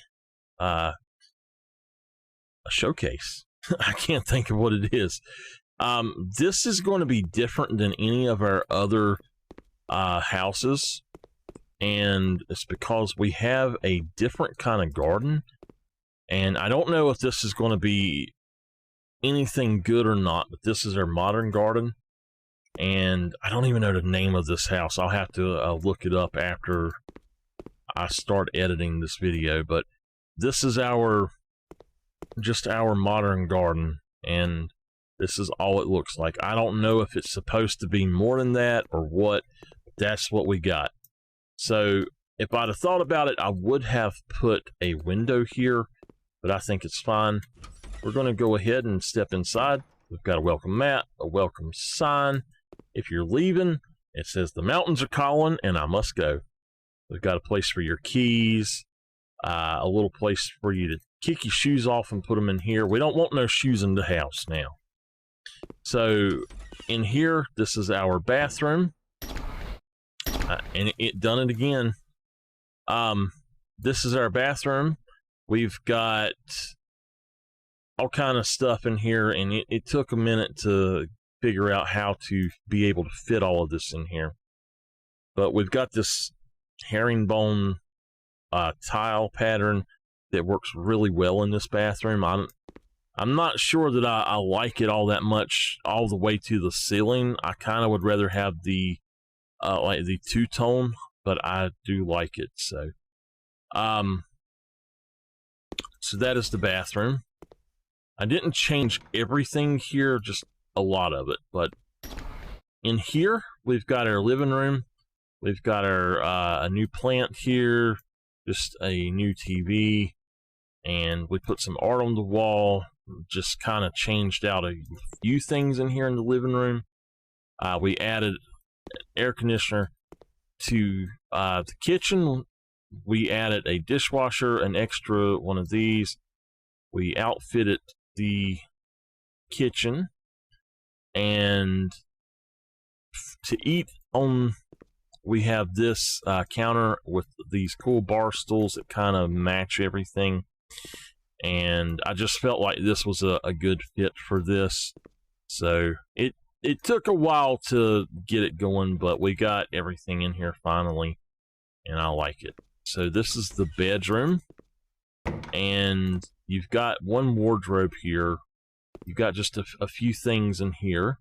S1: showcase. I can't think of what it is. This is going to be different than any of our other houses, and it's because we have a different kind of garden, and I don't know if this is going to be anything good or not, but this is our modern garden, and I don't even know the name of this house. I'll have to look it up after I start editing this video, but this is just our modern garden, and this is all it looks like. I don't know if it's supposed to be more than that or what. That's what we got. So if I'd have thought about it, I would have put a window here, but I think it's fine. We're going to go ahead and step inside. We've got a welcome mat, a welcome sign. If you're leaving, it says the mountains are calling and I must go. We've got a place for your keys, a little place for you to kick your shoes off and put them in here. We don't want no shoes in the house now. So in here, this is our bathroom, and it done it again. This is our bathroom. We've got all kind of stuff in here, and it took a minute to figure out how to be able to fit all of this in here. But we've got this herringbone tile pattern. that works really well in this bathroom. I'm not sure that I like it all that much all the way to the ceiling. I kind of would rather have the like the two-tone, but I do like it. So that is the bathroom. I didn't change everything here, just a lot of it. But in here, we've got our living room. We've got our a new plant here, just a new TV, and we put some art on the wall. Just kind of changed out a few things in here in the living room. We added an air conditioner to the kitchen. We added a dishwasher, an extra one of these. We outfitted the kitchen, and to eat on, we have this counter with these cool bar stools that kind of match everything. And I just felt like this was a good fit for this. So it took a while to get it going, but we got everything in here finally, and I like it. So this is the bedroom, and you've got one wardrobe here. You've got just a few things in here,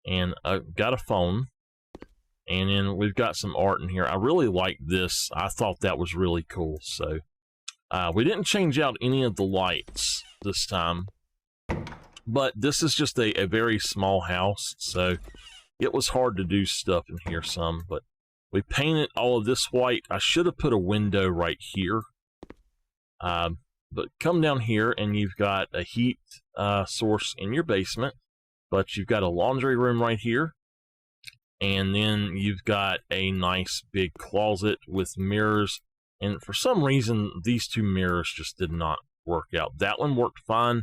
S1: and I've got a phone, and then we've got some art in here. I really like this. I thought that was really cool. So we didn't change out any of the lights this time, but this is just a very small house, so it was hard to do stuff in here some, but we painted all of this white. I should have put a window right here, but come down here and you've got a heat source in your basement, but you've got a laundry room right here, and then you've got a nice big closet with mirrors. And for some reason, these two mirrors just did not work out. That one worked fine,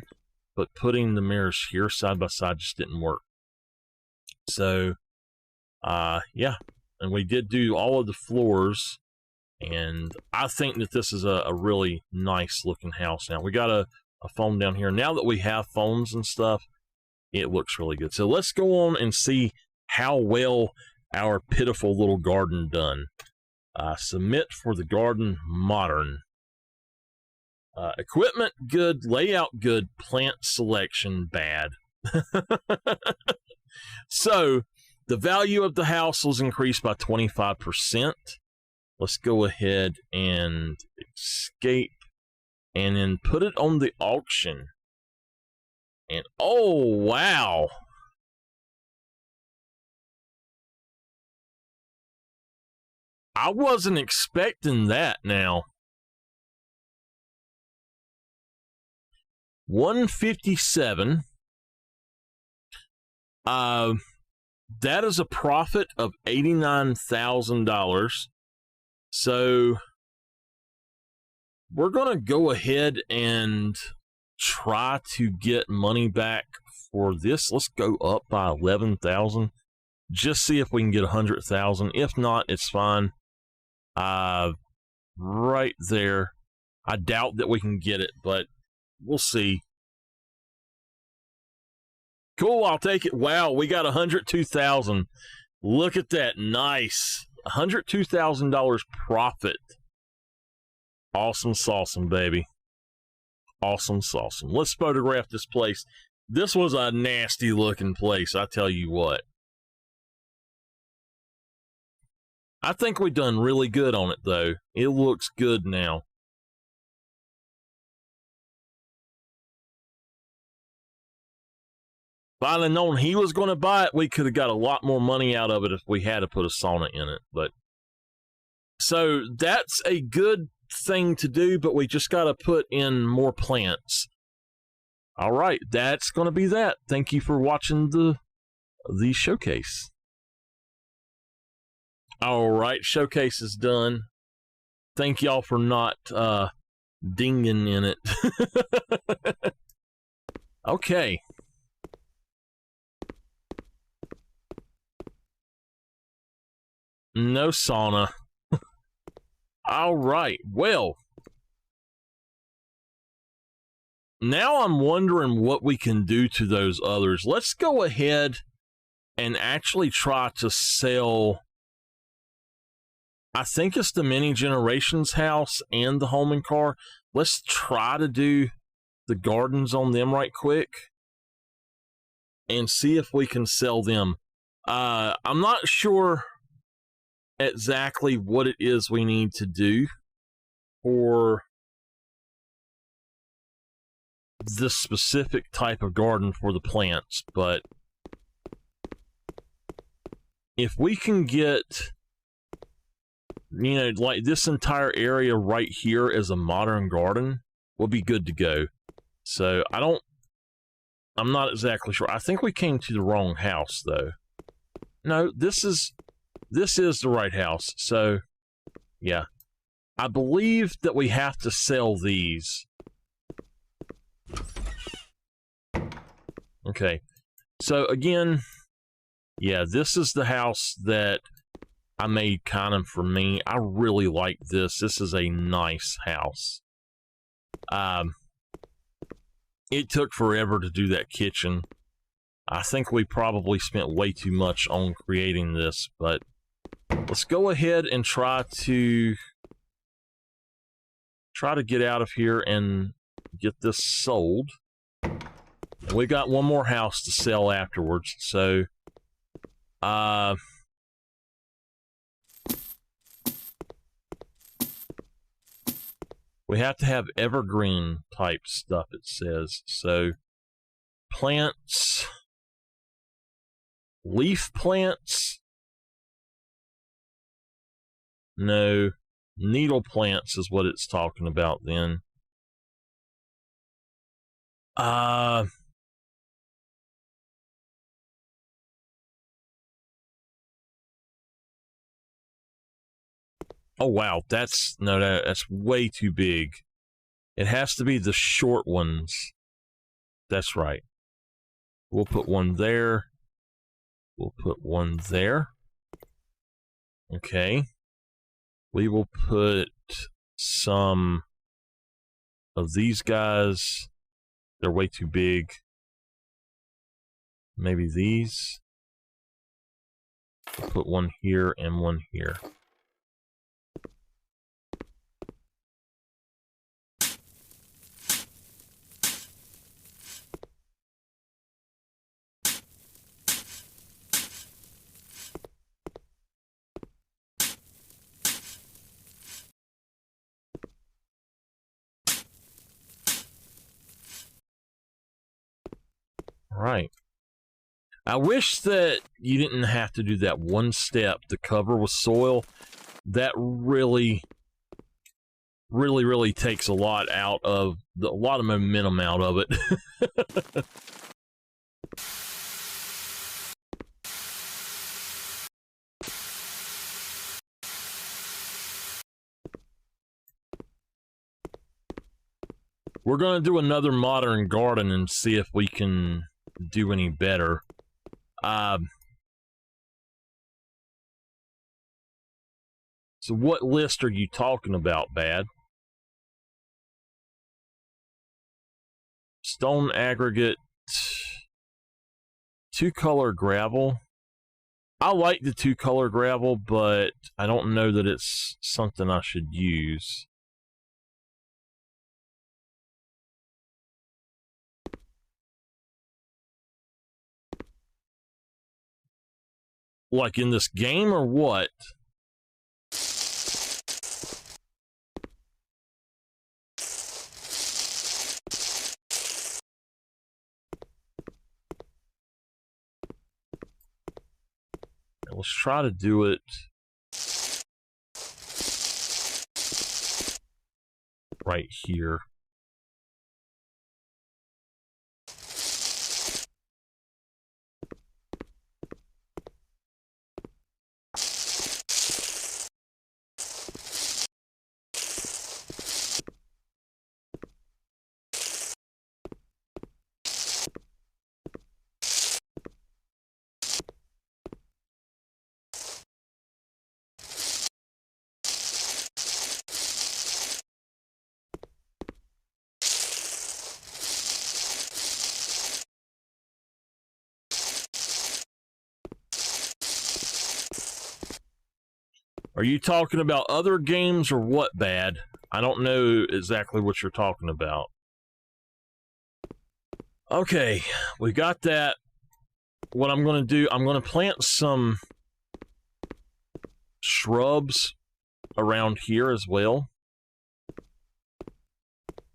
S1: but putting the mirrors here side by side just didn't work. So, yeah. And we did do all of the floors. And I think that this is a really nice looking house now. We got a phone down here. Now that we have phones and stuff, it looks really good. So let's go on and see how well our pitiful little garden done. Submit for the garden modern. Equipment good, layout good, plant selection bad. So the value of the house was increased by 25%. Let's go ahead and escape and then put it on the auction. And oh wow, I wasn't expecting that now. 157. That is a profit of $89,000. So we're going to go ahead and try to get money back for this. Let's go up by 11,000. Just see if we can get 100,000. If not, it's fine. Right there. I doubt that we can get it, but we'll see. Cool, I'll take it. Wow, we got 102,000. Look at that. Nice. $102,000 profit. Awesome sauceum, baby. Awesome sauceum. Let's photograph this place. This was a nasty looking place, I tell you what. I think we done really good on it, though. It looks good now. If I'd have known he was going to buy it, we could have got a lot more money out of it if we had to put a sauna in it. But so that's a good thing to do, but we just got to put in more plants. All right, that's going to be that. Thank you for watching the showcase. All right, showcase is done. Thank y'all for not dinging in it. Okay. No sauna. All right, well, now I'm wondering what we can do to those others. Let's go ahead and actually try to sell, I think it's the Many Generations house and the home and car. let's try to do the gardens on them right quick and see if we can sell them. I'm not sure exactly what it is we need to do for this specific type of garden for the plants, but if we can get, you know, like this entire area right here as a modern garden, we'll be good to go. So I'm not exactly sure. I think we came to the wrong house though. No, this is the right house. So yeah, I believe that we have to sell these. Okay, so again, yeah, this is the house that I made kind of for me. I really like this. This is a nice house. It took forever to do that kitchen. I think we probably spent way too much on creating this, but let's go ahead and try to get out of here and get this sold. And we got one more house to sell afterwards, so we have to have evergreen type stuff, it says. So plants, leaf plants, no, needle plants is what it's talking about then. Oh wow, that's way too big. It has to be the short ones. That's right. We'll put one there. We'll put one there. Okay. We will put some of these guys. They're way too big. Maybe these. We'll put one here and one here. Right. I wish that you didn't have to do that one step to cover with soil. That really takes a lot of momentum out of it. We're going to do another modern garden and see if we can do any better. So what list are you talking about, Bad? Stone aggregate, 2-color gravel. I like the 2-color gravel, but I don't know that it's something I should use. Like in this game or what? Let's try to do it right here. Are you talking about other games or what, Bad? I don't know exactly what you're talking about. Okay, we got that. What I'm going to do, I'm going to plant some shrubs around here as well.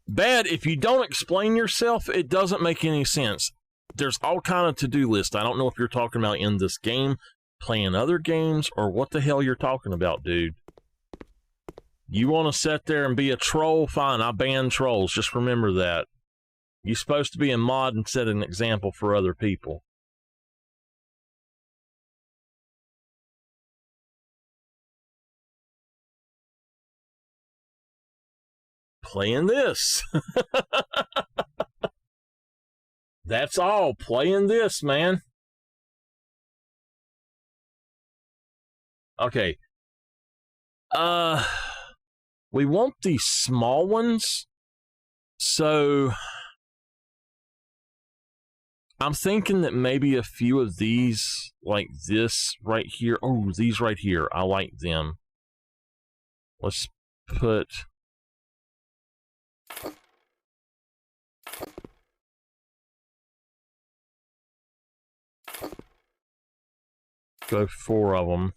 S1: Bad, if you don't explain yourself, it doesn't make any sense. There's all kind of to-do lists. I don't know if you're talking about in this game, playing other games, or what the hell you're talking about, dude. You want to sit there and be a troll? Fine, I ban trolls. Just remember that. You're supposed to be a mod and set an example for other people. Playing this. That's all. Playing this, man. Okay. We want these small ones. So I'm thinking that maybe a few of these, like this right here. Oh, these right here. I like them. Let's put... Go 4 of them.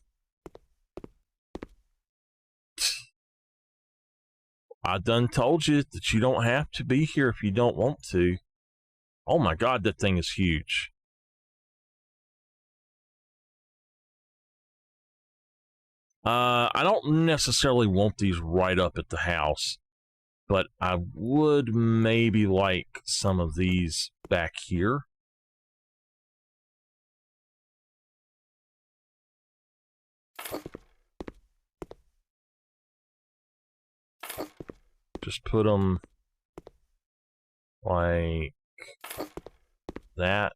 S1: I done told you that you don't have to be here if you don't want to. Oh my god, that thing is huge. I don't necessarily want these right up at the house, but I would maybe like some of these back here. Just put them like that.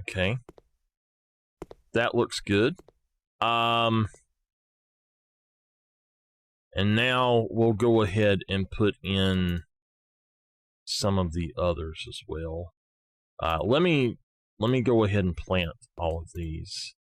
S1: Okay. That looks good. And now we'll go ahead and put in some of the others as well. Let me go ahead and plant all of these.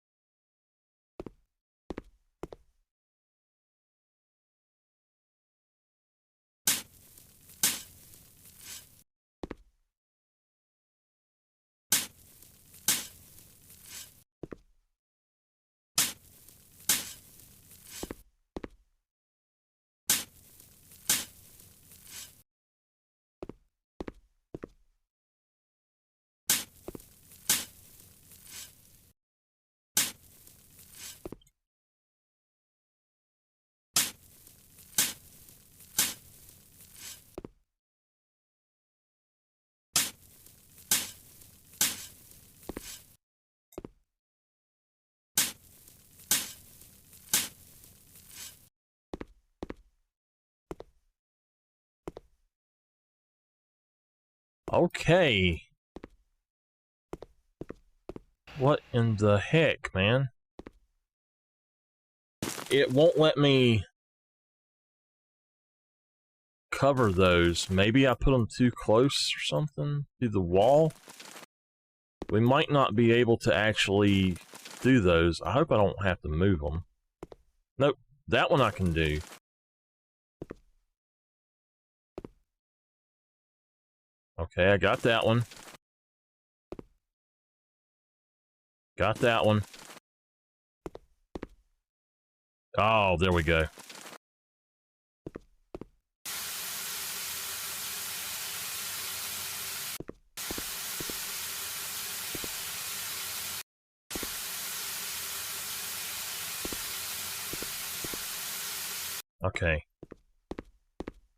S1: Okay. What in the heck, man? It won't let me cover those. Maybe I put them too close or something to the wall. We might not be able to actually do those. I hope I don't have to move them. Nope, that one I can do. Okay, I got that one. Got that one. Oh, there we go. Okay.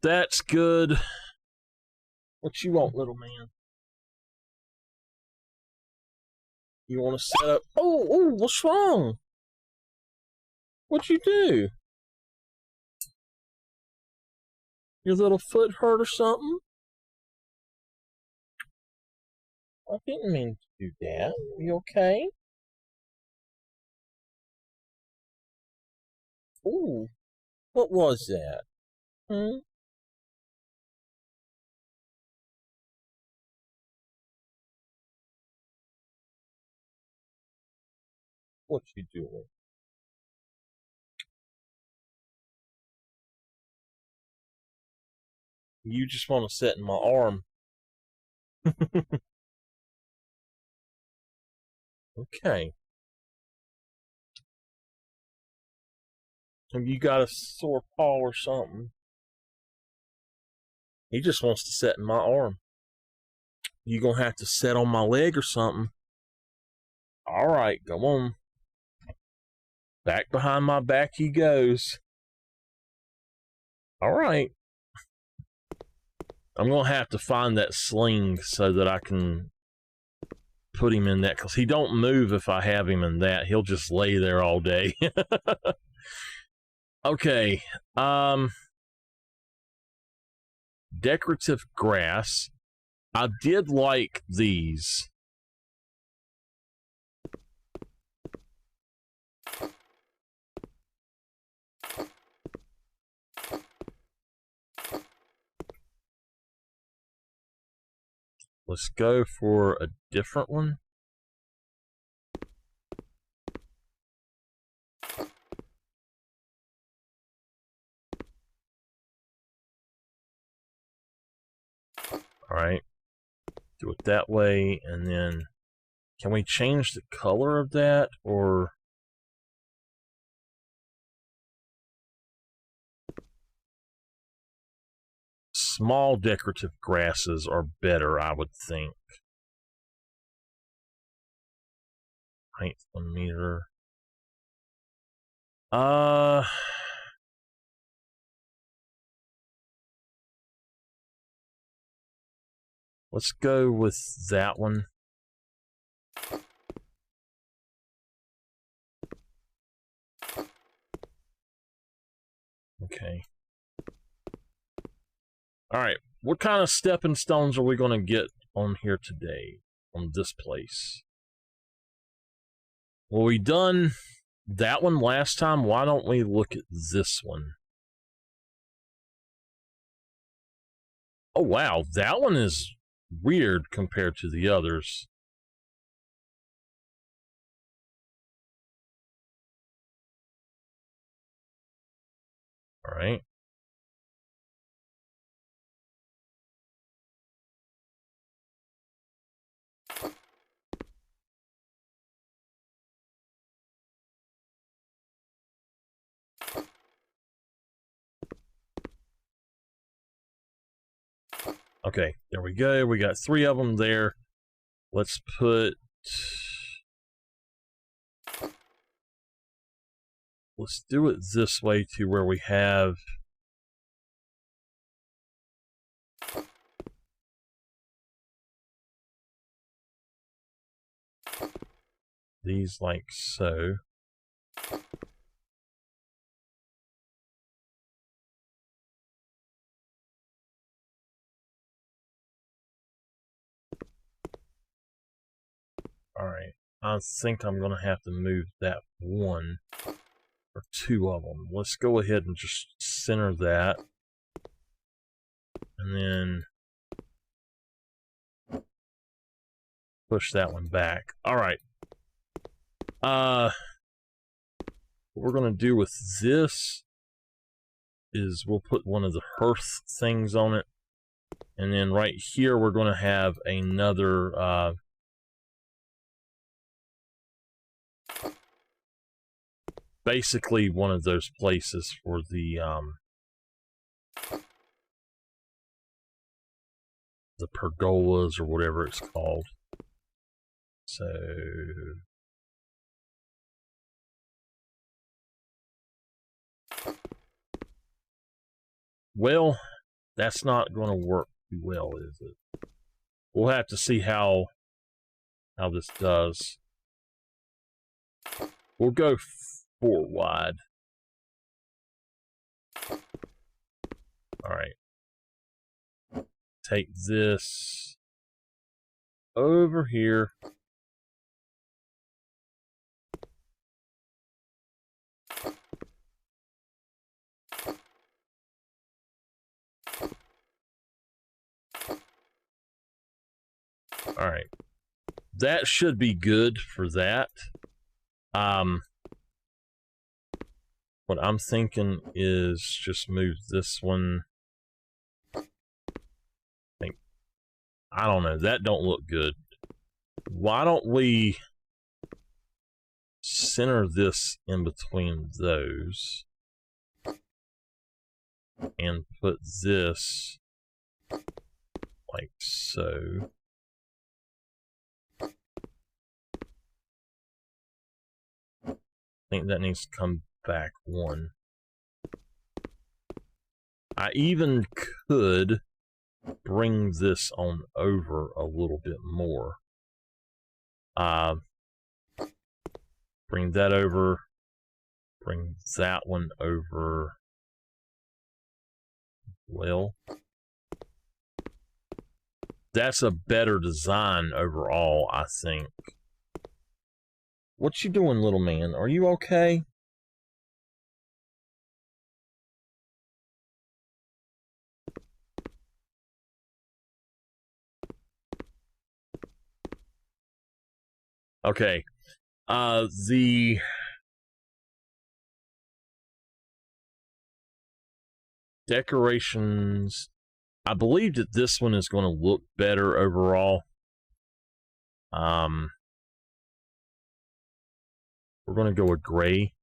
S1: That's good. What you want, little man? You want to set up... Oh, what's wrong? What'd you do? Your little foot hurt or something? I didn't mean to do that. You okay? Ooh, what was that? Hmm? What you doing? You just want to sit in my arm. Okay. Have you got a sore paw or something? He just wants to sit in my arm. You gonna have to sit on my leg or something. All right, come on. Back behind my back he goes. All right. I'm gonna have to find that sling so that I can put him in that, because he don't move if I have him in that. He'll just lay there all day. Okay. Decorative grass. I did like these. Let's go for a different one. All right. Do it that way, and then can we change the color of that, or small decorative grasses are better, I would think. Height 1 meter. Let's go with that one. Okay. All right. What kind of stepping stones are we going to get on here today, on this place? Well, we done that one last time. Why don't we look at this one? Oh, wow. That one is weird compared to the others. All right. Okay, there we go. We got 3 of them there. Let's put... Let's do it this way to where we have... these like so. Alright, I think I'm going to have to move that one or 2 of them. Let's go ahead and just center that. And then push that one back. Alright. What we're going to do with this is we'll put one of the hearth things on it. And then right here we're going to have another... basically one of those places for the pergolas or whatever it's called. So well, that's not going to work too well, is it? We'll have to see how this does. We'll go 4 wide. All right. Take this over here. All right. That should be good for that. What I'm thinking is just move this one I don't know. That don't look good. Why don't we center this in between those and put this like so. I think that needs to come back one. I even could bring this on over a little bit more. Bring that over. Bring that one over. Well, that's a better design overall, I think. What you doing, little man? Are you okay? Okay. The decorations, I believe that this one is going to look better overall. We're going to go with gray.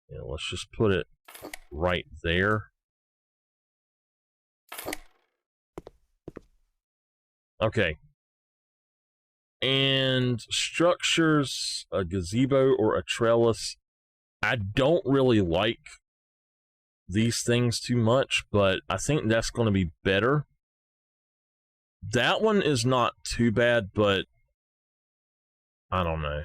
S1: Yeah, let's just put it right there. Okay. And structures, a gazebo or a trellis. I don't really like these things too much, but I think that's going to be better. That one is not too bad, but I don't know.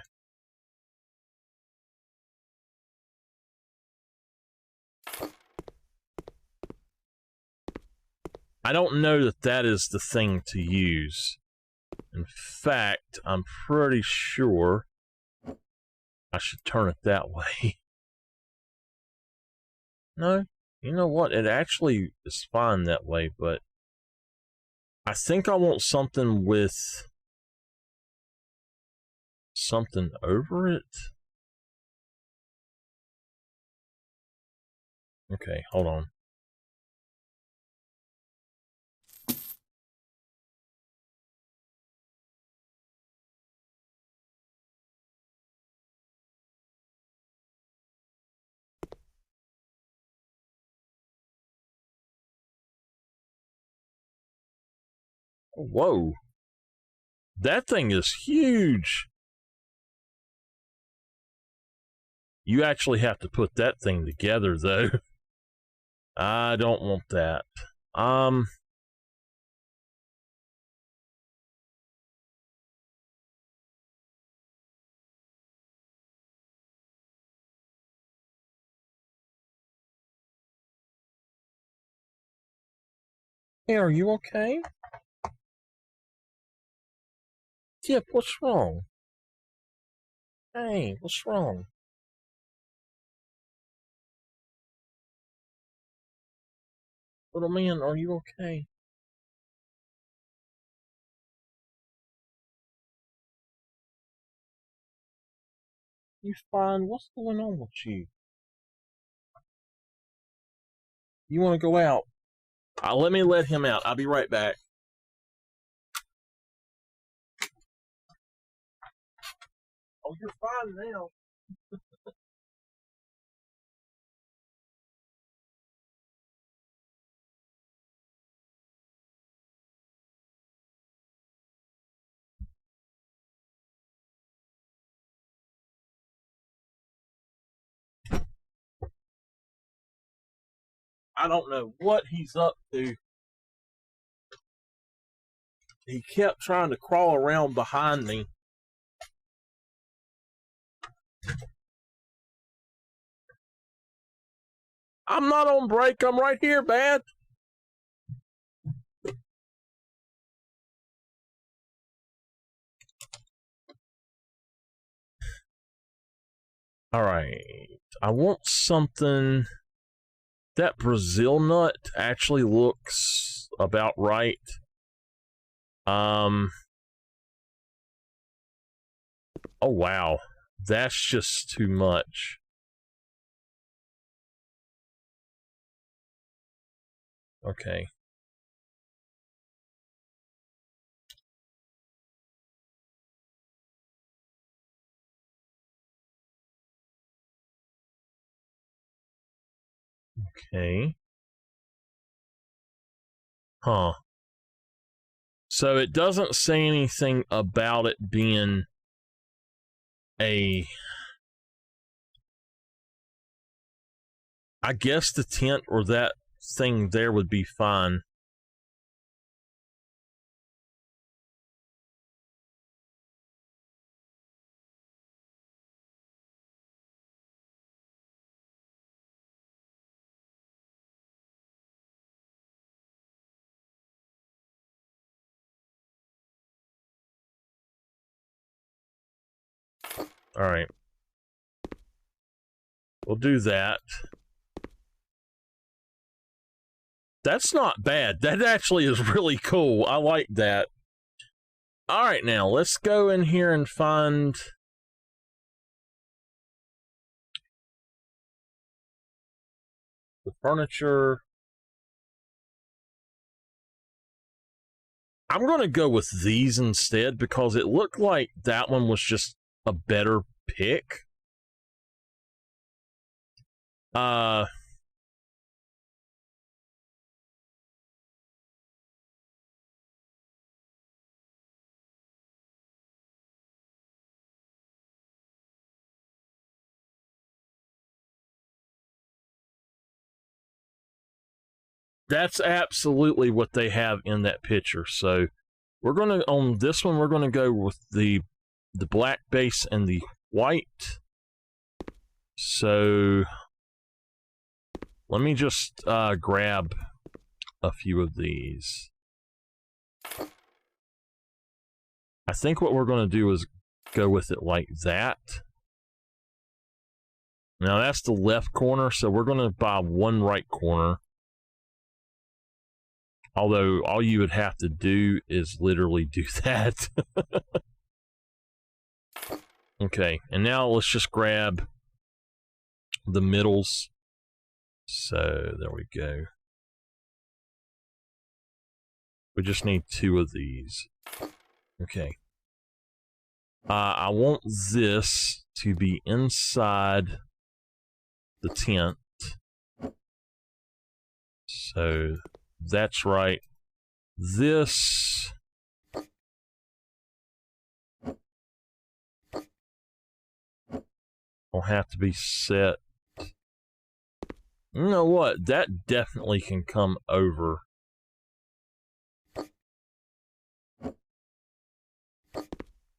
S1: I don't know that that is the thing to use. In fact, I'm pretty sure I should turn it that way. No, you know what? It actually is fine that way, but I think I want something with something over it. Okay, hold on. Whoa. That thing is huge. You actually have to put that thing together, though. I don't want that. Hey, are you okay? Tip, what's wrong? Hey, what's wrong? Little man, are you okay? You fine? What's going on with you? You want to go out? Let me let him out. I'll be right back. Oh, you're fine now. I don't know what he's up to. He kept trying to crawl around behind me. I'm not on break. I'm right here, Dad. All right. I want something. That Brazil nut actually looks about right. Oh, wow. That's just too much. Okay. Okay. Huh. So it doesn't say anything about it being a... I guess the tent or that thing there would be fine. All right. We'll do that. That's not bad. That actually is really cool. I like that. All right, now let's go in here and find the furniture. I'm going to go with these instead because it looked like that one was just a better pick. That's absolutely what they have in that picture. So we're going to, on this one, we're going to go with the black base and the white. So let me just grab a few of these. I think what we're going to do is go with it like that. Now that's the left corner, so we're going to buy one right corner. Although all you would have to do is literally do that. Okay, and now let's just grab the middles. So there we go. We just need two of these. Okay. I want this to be inside the tent. So that's right. This will have to be set. You know what? That definitely can come over.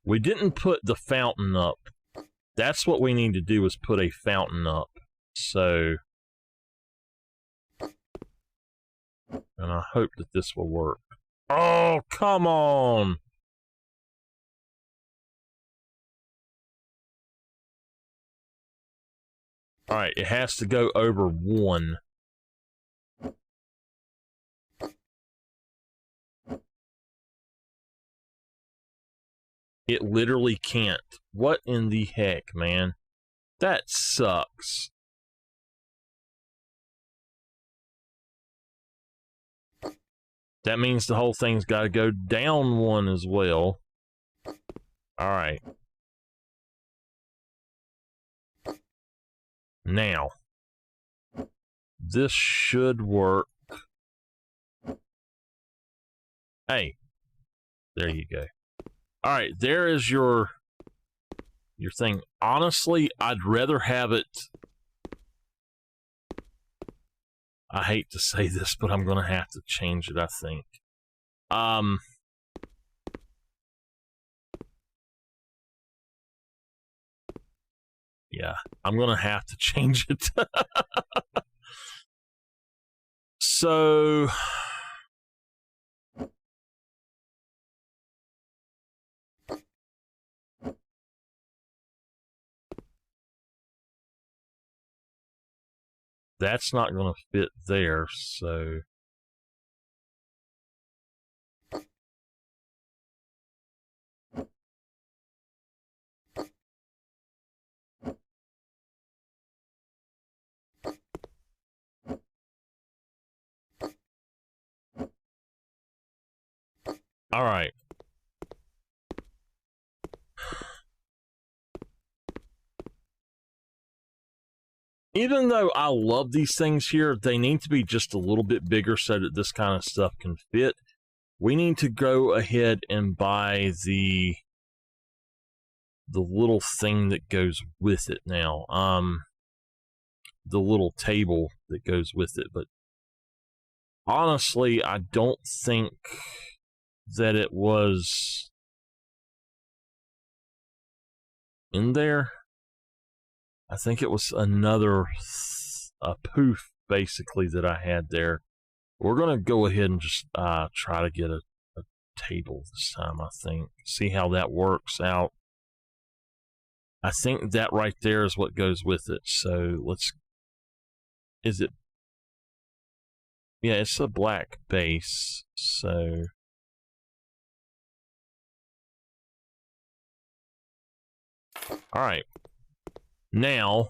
S1: We didn't put the fountain up. That's what we need to do, is put a fountain up. So, and I hope that this will work. Oh, come on! Alright, it has to go over one. It literally can't. What in the heck, man? That sucks. That means the whole thing's got to go down one as well. Alright. Now, this should work. Hey, there you go. Alright, there is your thing. Honestly, I'd rather have it... I hate to say this, but I'm going to have to change it, I think. Yeah, I'm going to have to change it. So... that's not going to fit there, so... Alright. even though I love these things here, they need to be just a little bit bigger so that this kind of stuff can fit. We need to go ahead and buy the little thing that goes with it now. The little table that goes with it. But honestly, I don't think that it was in there. I think it was another poof, basically, that I had there. We're going to go ahead and just try to get a table this time, I think. See how that works out. I think that right there is what goes with it. So let's... Is it... Yeah, it's a black base, so... Alright. Now...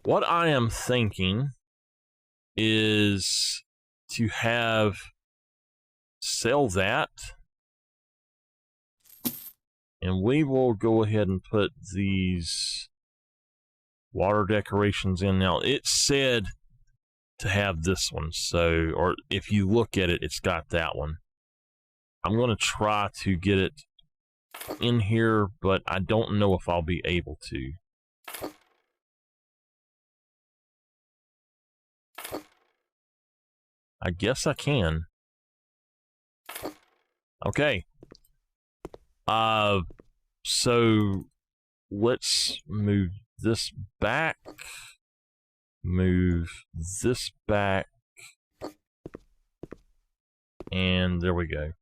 S1: what I am thinking is to sell that, and we will go ahead and put these water decorations in. Now, it said to have this one, so, or if you look at it, it's got that one. I'm going to try to get it in here, but I don't know if I'll be able to. I guess I can. Okay. So let's move this back. Move this back. And there we go.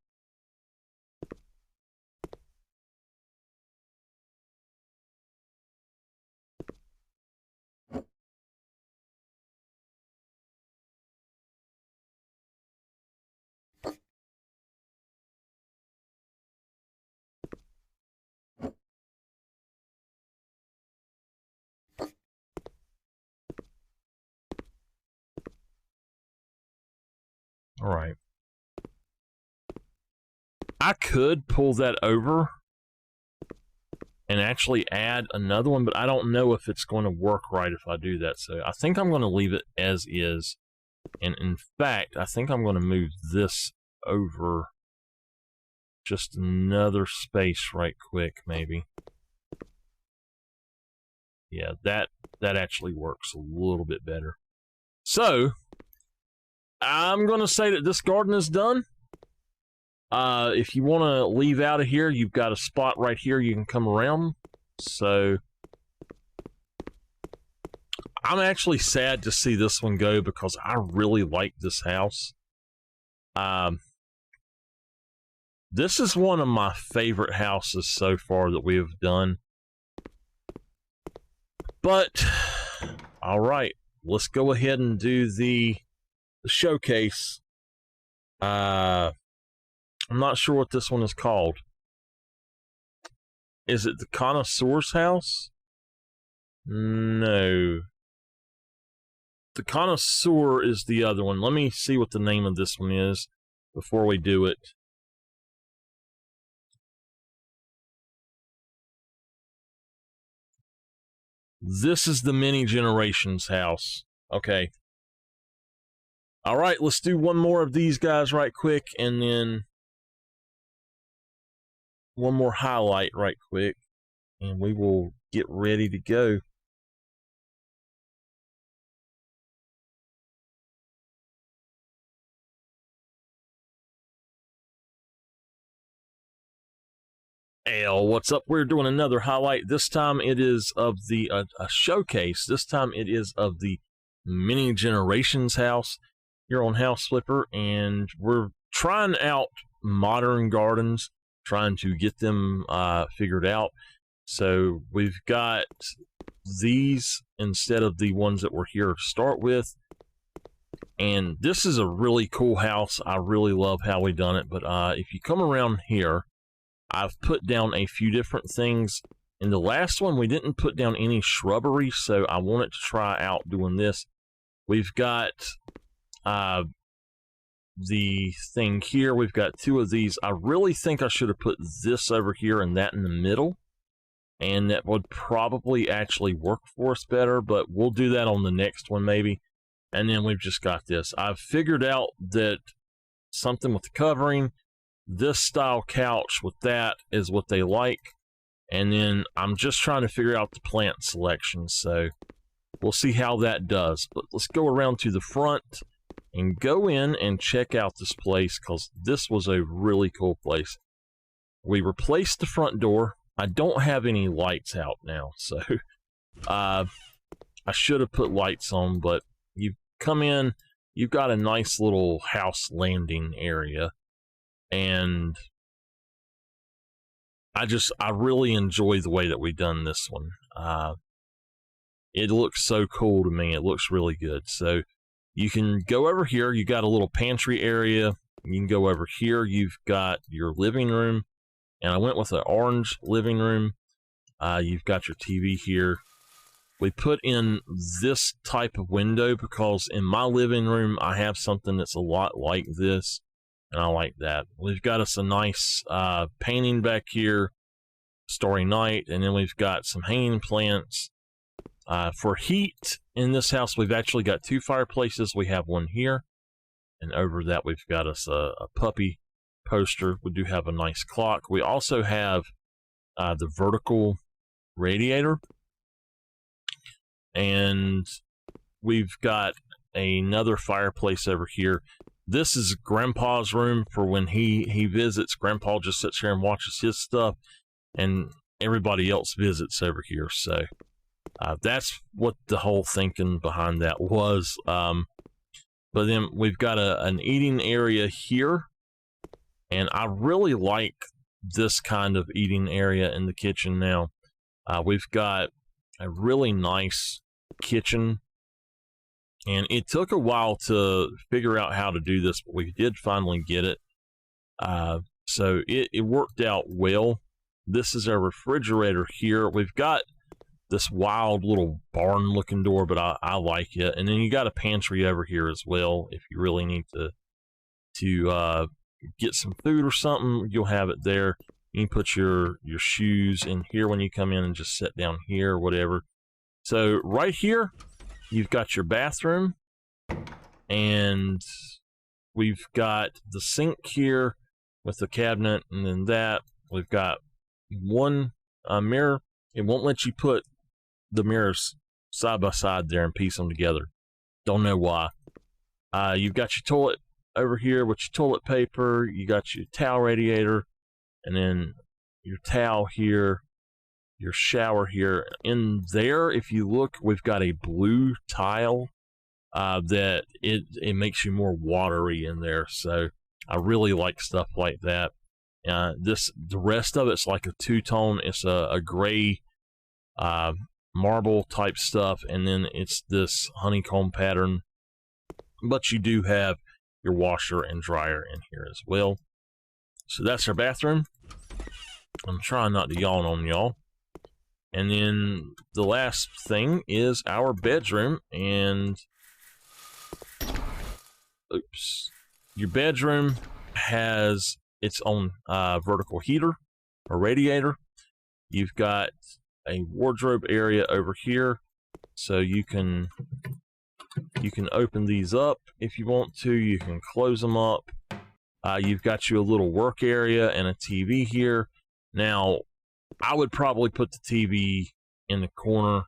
S1: All right. I could pull that over and actually add another one, but I don't know if it's going to work right if I do that. So I think I'm going to leave it as is. And in fact, I think I'm going to move this over just another space right quick, maybe. Yeah, that actually works a little bit better. So, I'm going to say that this garden is done. If you want to leave out of here, you've got a spot right here you can come around. So, I'm actually sad to see this one go because I really like this house. This is one of my favorite houses so far that we have done. But, alright, let's go ahead and do the showcase. I'm not sure what this one is called. Is it the Connoisseur's House? No. The Connoisseur is the other one. Let me see what the name of this one is before we do it. This is the Many Generations House. Okay. Alright, let's do one more of these guys right quick, and then one more highlight right quick, and we will get ready to go. What's up? We're doing another highlight. This time it is of the a showcase. This time it is of the Many Generations House here on House Flipper, and we're trying out modern gardens, trying to get them figured out. So we've got these instead of the ones that were here to start with. And this is a really cool house. I really love how we done it. But if you come around here, I've put down a few different things. In the last one, we didn't put down any shrubbery, so I wanted to try out doing this. We've got the thing here. We've got two of these. I really think I should have put this over here and that in the middle. and that would probably actually work for us better, but we'll do that on the next one maybe. And then we've just got this. I've figured out that something with the covering, this style couch with that is what they like. And then I'm just trying to figure out the plant selection, so we'll see how that does. But let's go around to the front and go in and check out this place, because this was a really cool place. We replaced the front door. I don't have any lights out now, so I should have put lights on, but you come in, you've got a nice little house landing area, and I really enjoy the way that we've done this one. It looks so cool to me. It looks really good. So you can go over here. You got a little pantry area. You can go over here. You've got your living room, and I went with an orange living room. You've got your TV here. We put in this type of window because in my living room, I have something that's a lot like this, and I like that. We've got us a nice painting back here, Starry Night, and then we've got some hanging plants. For heat in this house, we've actually got 2 fireplaces. We have one here, and over that we've got us a puppy poster. We do have a nice clock. We also have the vertical radiator, and we've got another fireplace over here. This is Grandpa's room for when he visits. Grandpa just sits here and watches his stuff, and everybody else visits over here. So that's what the whole thinking behind that was. But then we've got an eating area here, and I really like this kind of eating area in the kitchen now. We've got a really nice kitchen, and it took a while to figure out how to do this, but we did finally get it. So it worked out well. This is our refrigerator here. We've got this wild little barn looking door, but I like it. And then you got a pantry over here as well. If you really need to get some food or something, you'll have it there. You can put your shoes in here when you come in and just sit down here or whatever. So right here, you've got your bathroom, and we've got the sink here with the cabinet, and then that. We've got one mirror. It won't let you put the mirrors side by side there and piece them together. Don't know why. You've got your toilet over here with your toilet paper. You got your towel radiator, and then your towel here, your shower here. In there, if you look, we've got a blue tile that it makes you more watery in there. So I really like stuff like that. The rest of it's like a two-tone. It's a gray marble type stuff, and then it's this honeycomb pattern. But you do have your washer and dryer in here as well. So that's our bathroom. I'm trying not to yawn on y'all. And then the last thing is our bedroom, and oops, your bedroom has its own vertical heater or radiator. You've got a wardrobe area over here, so you can open these up if you want to. You can close them up. You've got you a little work area and a TV here. Now, I would probably put the TV in the corner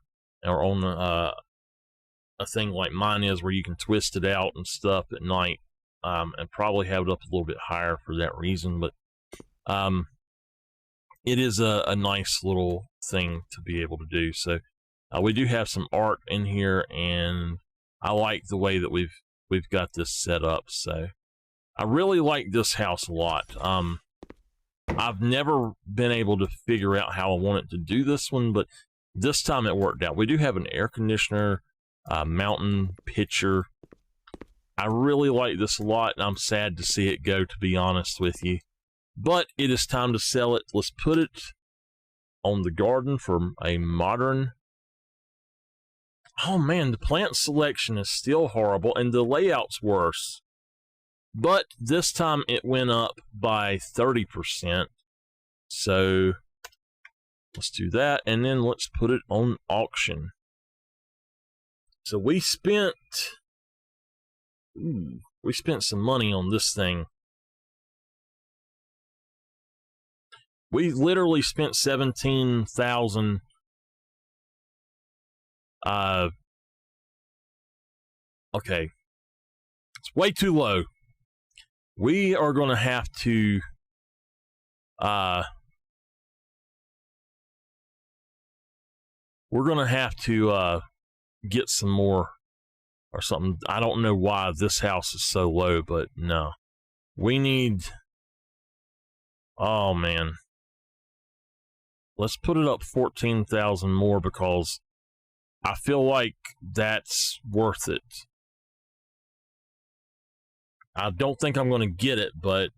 S1: or on a thing like mine is, where you can twist it out and stuff at night, and probably have it up a little bit higher for that reason. But it is a nice little thing to be able to do. So we do have some art in here, and I like the way that we've got this set up. So I really like this house a lot. I've never been able to figure out how I want it to do this one, but this time it worked out. We do have an air conditioner, mountain picture. I really like this a lot, and I'm sad to see it go, to be honest with you. But it is time to sell it. Let's put it on the garden for a modern. Oh man, the plant selection is still horrible, and the layout's worse. But this time it went up by 30%. So Let's do that, and then let's put it on auction. So we spent some money on this thing. We literally spent 17,000. Okay, it's way too low. We are going to have to get some more or something. I don't know why this house is so low, but no. We need... Oh, man. Let's put it up 14,000 more because I feel like that's worth it. I don't think I'm going to get it, but...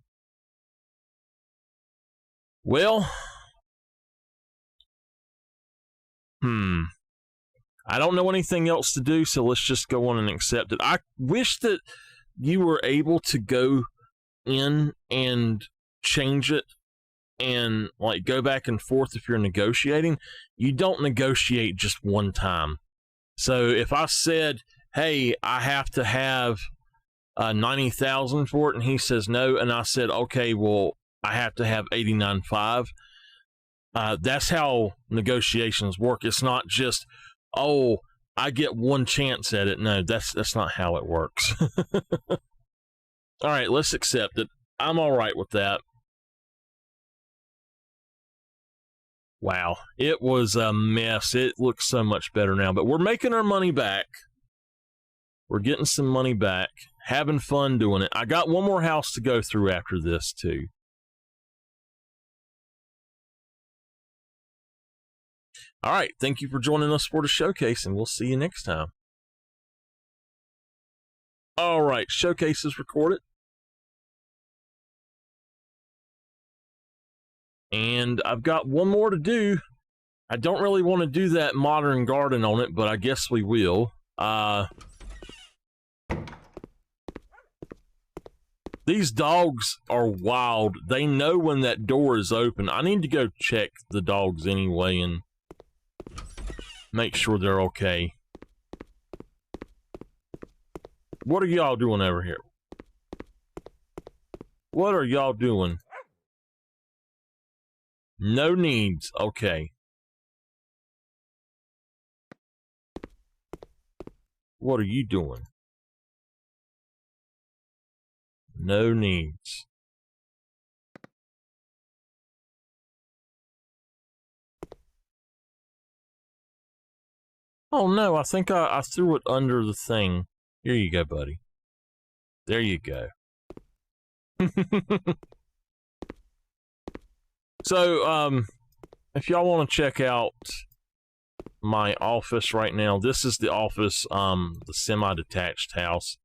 S1: Well... I don't know anything else to do, so let's just go on and accept it. I wish that you were able to go in and change it and like go back and forth if you're negotiating. You don't negotiate just one time. So if I said, hey, I have to have 90,000 for it, and he says no, and I said, okay, well, I have to have 89.5. That's how negotiations work. It's not just, oh, I get one chance at it. No, that's not how it works. All right, let's accept it. I'm all right with that. Wow, it was a mess. It looks so much better now, but we're making our money back. We're getting some money back, having fun doing it. I got one more house to go through after this, too. All right, thank you for joining us for the showcase, and we'll see you next time. All right, showcase is recorded. And I've got one more to do. I don't really want to do that modern garden on it, but I guess we will. These dogs are wild. They know when that door is open. I need to go check the dogs anyway and make sure they're okay. What are y'all doing over here? What are y'all doing? No needs. Okay. What are you doing? No needs. Oh no, I think I threw it under the thing. Here you go, buddy. There you go. So, if y'all want to check out my office right now, this is the office, the semi-detached house,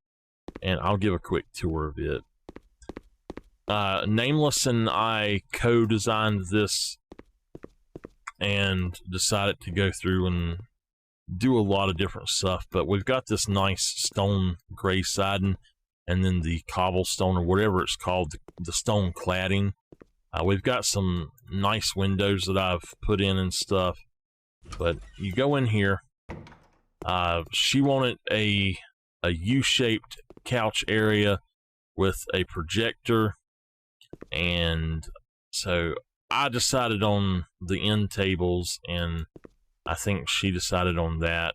S1: and I'll give a quick tour of it. Nameless and I co-designed this and decided to go through and do a lot of different stuff, but we've got this nice stone gray siding and then the cobblestone or whatever it's called, the stone cladding. We've got some nice windows that I've put in and stuff, but you go in here. She wanted a U-shaped couch area with a projector, and so I decided on the end tables, and I think she decided on that.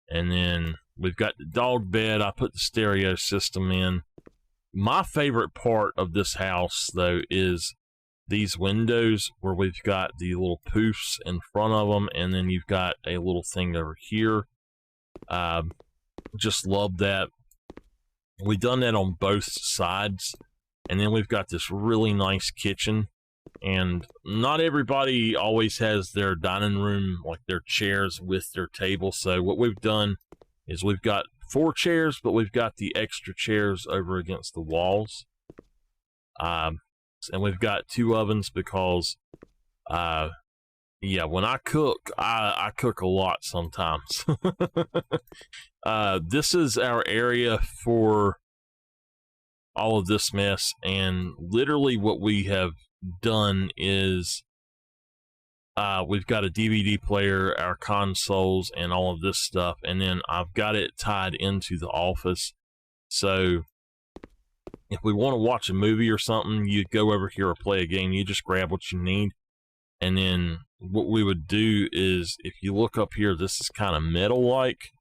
S1: And then we've got the dog bed. I put the stereo system in. My favorite part of this house, though, is these windows where we've got the little poofs in front of them, and then you've got a little thing over here. Just love that. We've done that on both sides, and then we've got this really nice kitchen. And not everybody always has their dining room, like their chairs with their table. So what we've done is we've got 4 chairs, but we've got the extra chairs over against the walls. And we've got 2 ovens because, yeah, when I cook, I cook a lot sometimes. This is our area for all of this mess, and literally what we have done is we've got a DVD player, our consoles, and all of this stuff. And then I've got it tied into the office. So if we want to watch a movie or something, you go over here or play a game, you just grab what you need. And then what we would do is, if you look up here, this is kind of metal-like.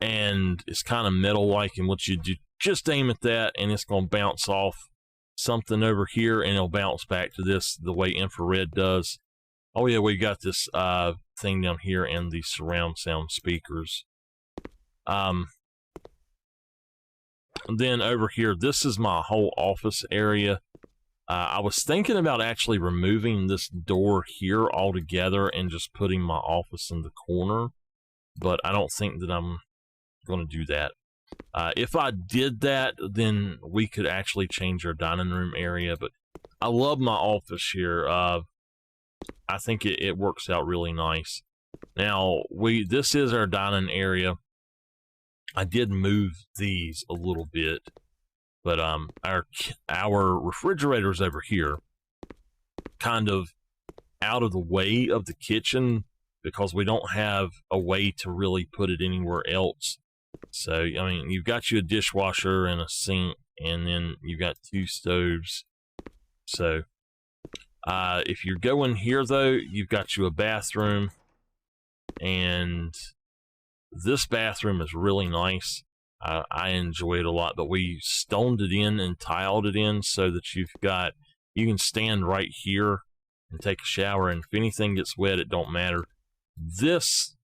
S1: And it's kind of metal-like, and what you do, just aim at that, and it's going to bounce off something over here, and it'll bounce back to this the way infrared does. Oh yeah, we got this thing down here and the surround sound speakers. And then over here, this is my whole office area. I was thinking about actually removing this door here altogether and just putting my office in the corner, but I don't think that I'm going to do that. If I did that, then we could actually change our dining room area, but I love my office here. I think it works out really nice. Now, this is our dining area. I did move these a little bit, but our refrigerator's over here, kind of out of the way of the kitchen, because we don't have a way to really put it anywhere else. So, I mean, you've got you a dishwasher and a sink, and then you've got 2 stoves. So, if you're going here, though, you've got you a bathroom, and this bathroom is really nice. I enjoy it a lot, but we stoned it in and tiled it in so that you can stand right here and take a shower, and if anything gets wet, it don't matter. This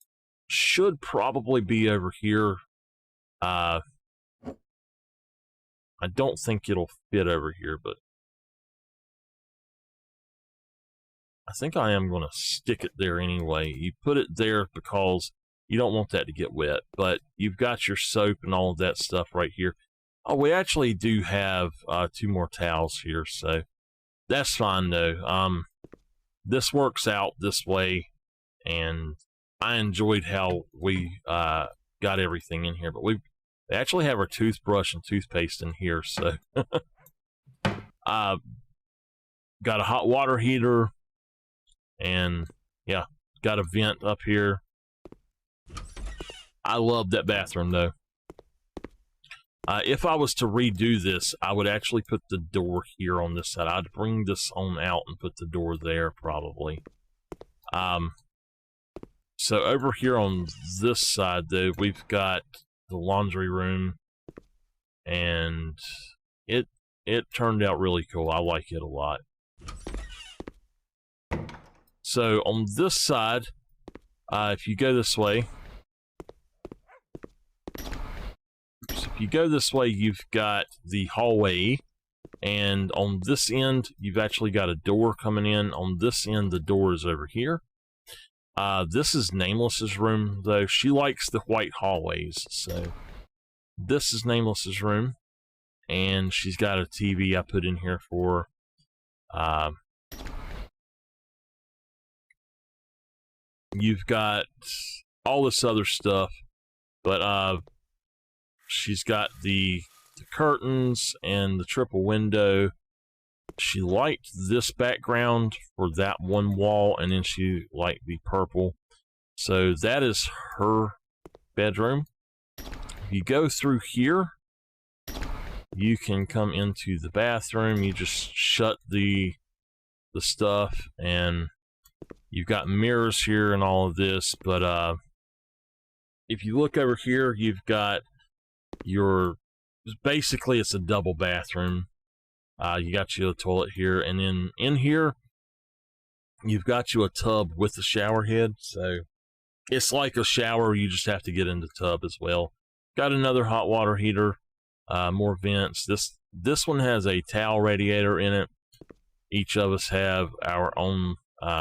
S1: should probably be over here. I don't think it'll fit over here, but I think I am going to stick it there anyway. You put it there because you don't want that to get wet, but you've got your soap and all of that stuff right here. Oh, we actually do have 2 more towels here, so that's fine though. This works out this way, and I enjoyed how we got everything in here, but we actually have our toothbrush and toothpaste in here, so got a hot water heater, and yeah, got a vent up here. I love that bathroom though. If I was to redo this, I would actually put the door here on this side. I'd bring this on out and put the door there probably. So over here on this side though, we've got the laundry room, and it turned out really cool. I like it a lot. So on this side, if you go this way, you've got the hallway, and on this end, you've actually got a door coming in. On this end, the door is over here. This is Nameless's room, though. She likes the white hallways, so this is Nameless's room, and she's got a TV I put in here for her. You've got all this other stuff, but she's got the curtains and the triple window. She liked this background for that one wall, and then she liked the purple. So that is her bedroom. If you go through here, you can come into the bathroom. You just shut the stuff, and you've got mirrors here and all of this. But if you look over here, you've got basically it's a double bathroom. You got you a toilet here, and then in here you've got you a tub with a shower head, so it's like a shower, you just have to get in the tub as well. Got another hot water heater, more vents. This one has a towel radiator in it. Each of us have our own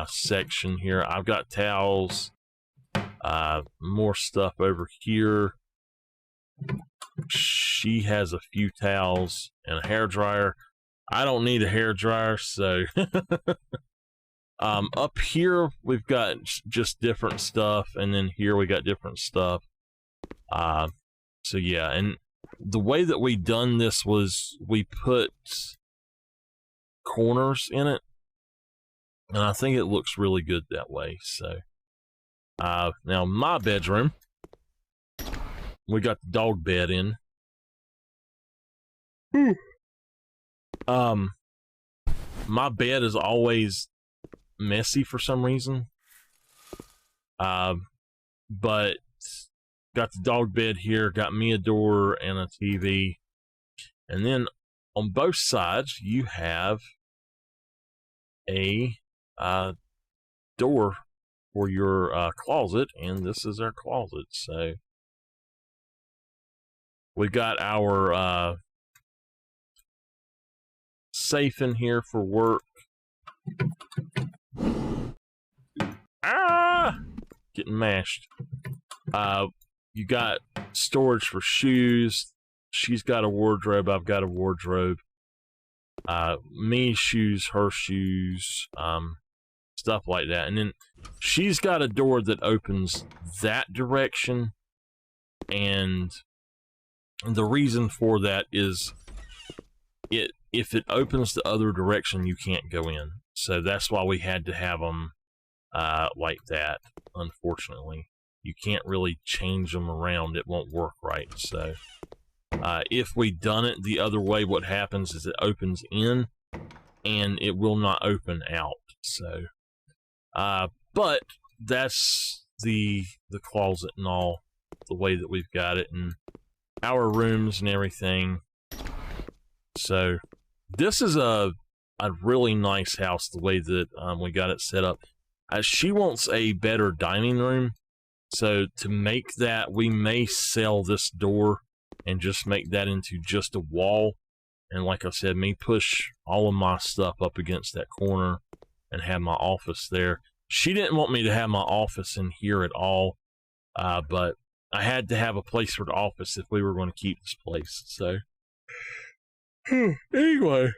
S1: section here. I've got towels, more stuff over here. She has a few towels and a hairdryer. I don't need a hairdryer, so up here we've got just different stuff, and then here we got different stuff. So yeah, and the way that we done this was we put corners in it, and I think it looks really good that way. So, now my bedroom, we got the dog bed in. My bed is always messy for some reason. But got the dog bed here, got me a door and a TV. And then on both sides, you have a door for your closet, and this is our closet. So we got our safe in here for work. Getting mashed. You got storage for shoes. She's got a wardrobe. I've got a wardrobe. Me shoes, her shoes, stuff like that. And then she's got a door that opens that direction. And the reason for that is if it opens the other direction, you can't go in. So that's why we had to have them like that, unfortunately. You can't really change them around. It won't work right. So if we done it the other way, what happens is it opens in and it will not open out. So but that's the closet and all, the way that we've got it, and our rooms and everything. So this is a really nice house, the way that we got it set up. She wants a better dining room. So to make that, we may sell this door and just make that into just a wall. And like I said, me push all of my stuff up against that corner and have my office there. She didn't want me to have my office in here at all, but I had to have a place for the office if we were going to keep this place. So anyway,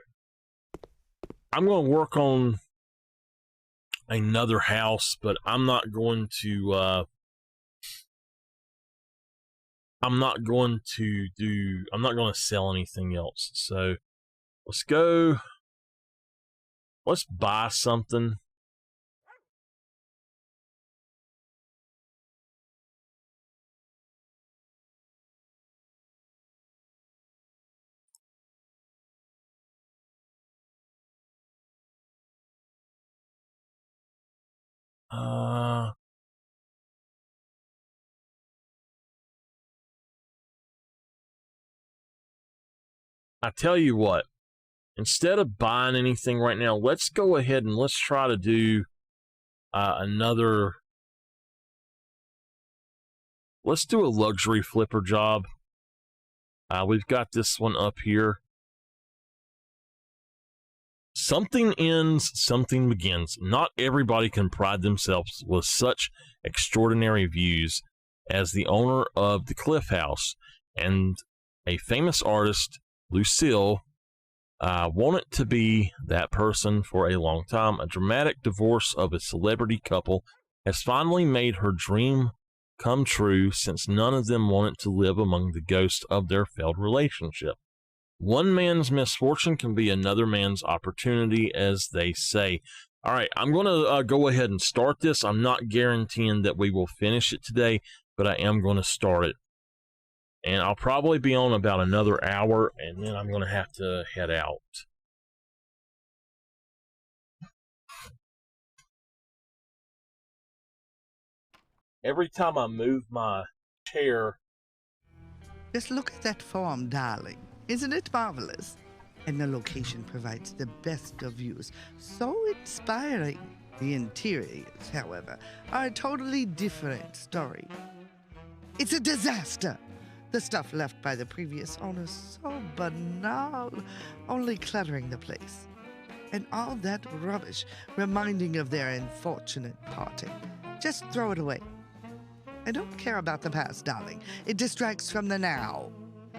S1: I'm going to work on another house, but I'm not going to sell anything else. So let's buy something. I tell you what, instead of buying anything right now, let's go ahead and let's try to do let's do a luxury flipper job. We've got this one up here. Something ends, something begins. Not everybody can pride themselves with such extraordinary views as the owner of the Cliff House, and a famous artist, Lucille, wanted to be that person for a long time. A dramatic divorce of a celebrity couple has finally made her dream come true, since none of them wanted to live among the ghosts of their failed relationship. One man's misfortune can be another man's opportunity, as they say. All right, I'm going to go ahead and start this. I'm not guaranteeing that we will finish it today, but I am going to start it. And I'll probably be on about another hour, and then I'm going to have to head out. Every time I move my chair...
S2: Just look at that form, darling. Isn't it marvelous? And the location provides the best of views. So inspiring. The interiors, however, are a totally different story. It's a disaster. The stuff left by the previous owners, so banal, only cluttering the place. And all that rubbish reminding of their unfortunate parting. Just throw it away. I don't care about the past, darling. It distracts from the now.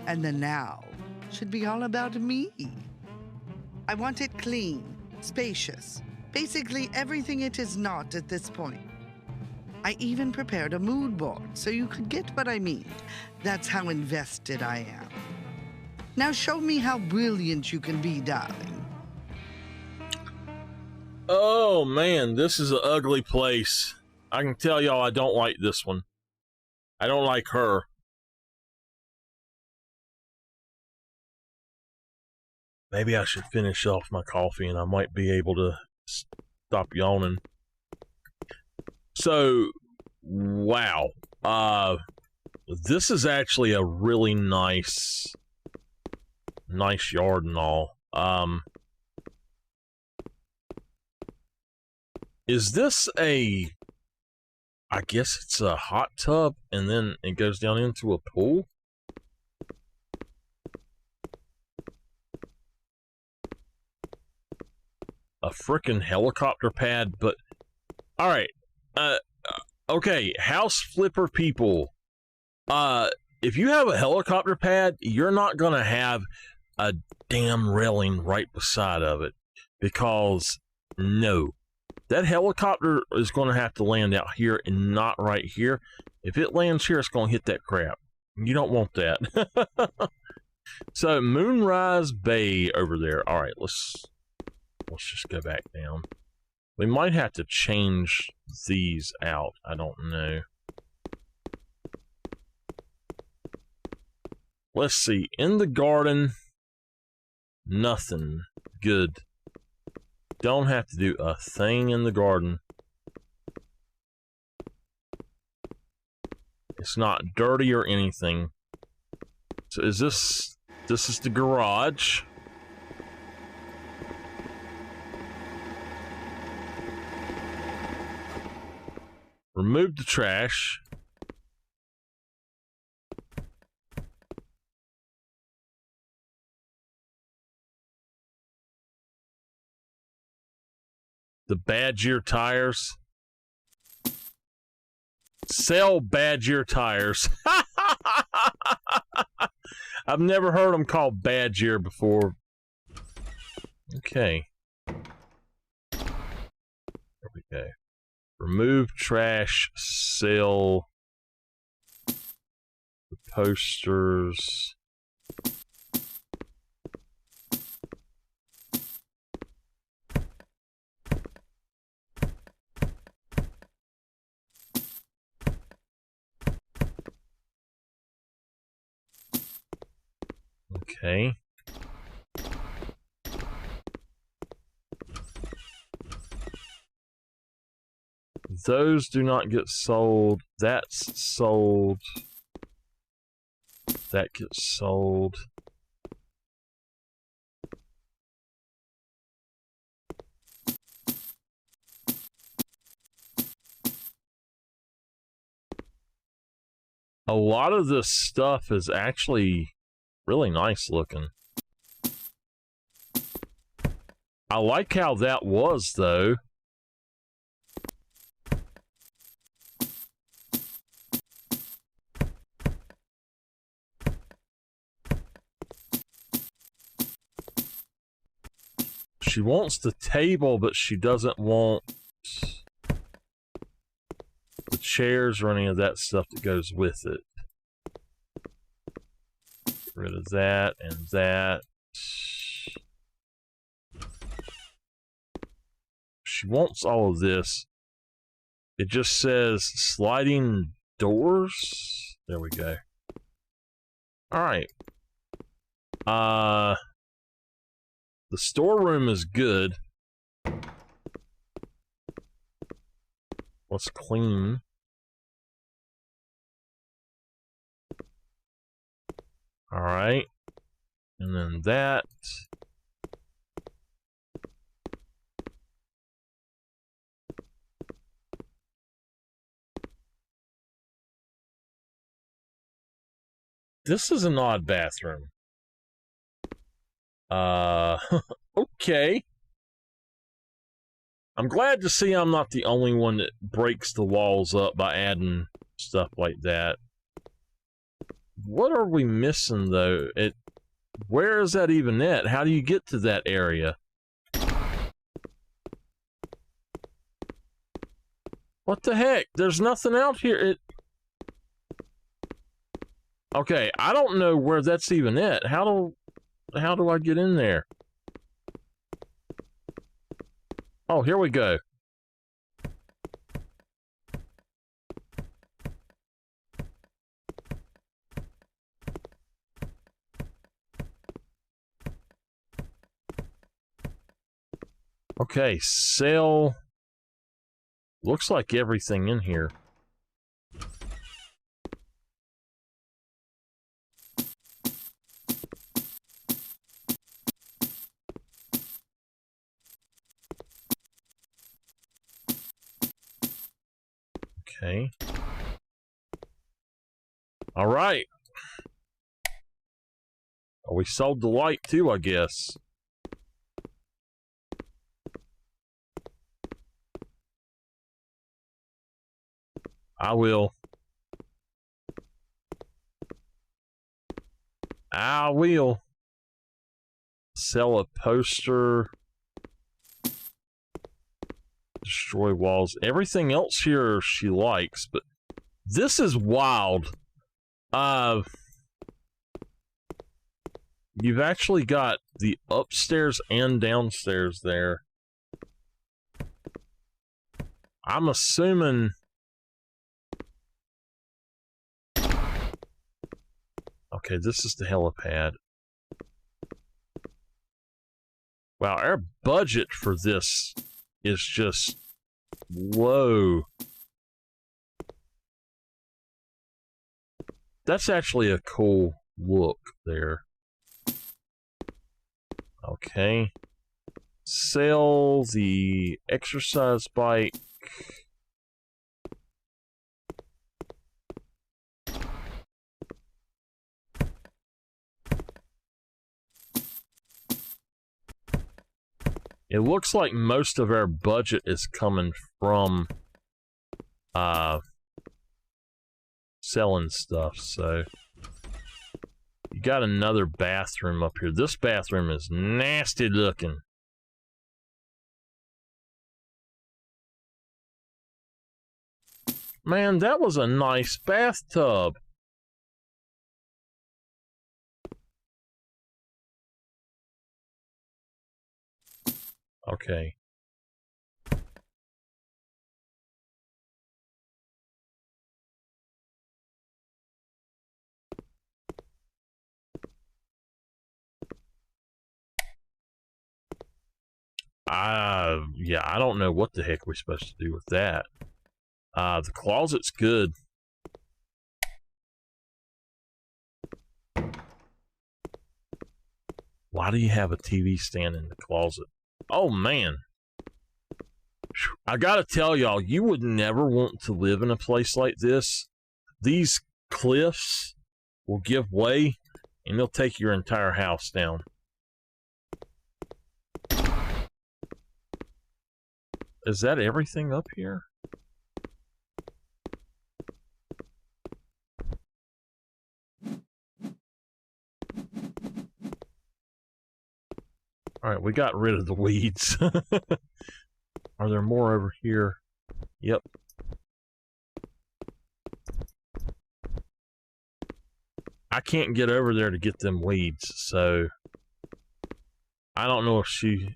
S2: And the now should be all about me. I want it clean, spacious, basically everything it is not at this point. I even prepared a mood board so you could get what I mean. That's how invested I am. Now show me how brilliant you can be, darling.
S1: Oh man, this is an ugly place. I can tell y'all I don't like this one. I don't like her. Maybe I should finish off my coffee and I might be able to stop yawning. So, wow. This is actually a really nice yard and all. Is this a... I guess it's a hot tub and then it goes down into a pool? A frickin' helicopter pad, but... Alright, okay, house flipper people. If you have a helicopter pad, you're not gonna have a damn railing right beside of it. Because, no. That helicopter is gonna have to land out here and not right here. If it lands here, it's gonna hit that crap. You don't want that. So, Moonrise Bay over there. Alright, let's just go back down. We might have to change these out. I don't know. Let's see. In the garden, nothing. Good. Don't have to do a thing in the garden. It's not dirty or anything. So is this is the garage. Remove the trash. The Badger tires. Sell Badger tires. I've never heard them called Badger before. Okay. There we go. Remove trash, sell the posters. Okay. Those do not get sold. That's sold. That gets sold. A lot of this stuff is actually really nice looking. I like how that was, though. She wants the table, but she doesn't want the chairs or any of that stuff that goes with it. Get rid of that and that. She wants all of this. It just says sliding doors. There we go. Alright. The storeroom is good. Let's clean. Alright. And then that. This is an odd bathroom. Okay. I'm glad to see I'm not the only one that breaks the walls up by adding stuff like that. What are we missing, though? Where is that even at? How do you get to that area? What the heck? There's nothing out here. Okay, I don't know where that's even at. How do I get in there? Oh, here we go. Okay, sell. Looks like everything in here. Okay. All right. Oh, we sold the light too, I guess. I will. I will. Sell a poster. Destroy walls. Everything else here she likes, but this is wild. You've actually got the upstairs and downstairs there. I'm assuming... Okay, this is the helipad. Wow, our budget for this is just low. That's actually a cool look there. Okay. Sell the exercise bike. It looks like most of our budget is coming from selling stuff, so you got another bathroom up here. This bathroom is nasty looking. Man, that was a nice bathtub. Okay. Yeah, I don't know what the heck we're supposed to do with that. The closet's good. Why do you have a TV stand in the closet? Oh, man. I gotta tell y'all, you would never want to live in a place like this. These cliffs will give way, and they'll take your entire house down. Is that everything up here? Alright, we got rid of the weeds. Are there more over here? Yep. I can't get over there to get them weeds, so I don't know if she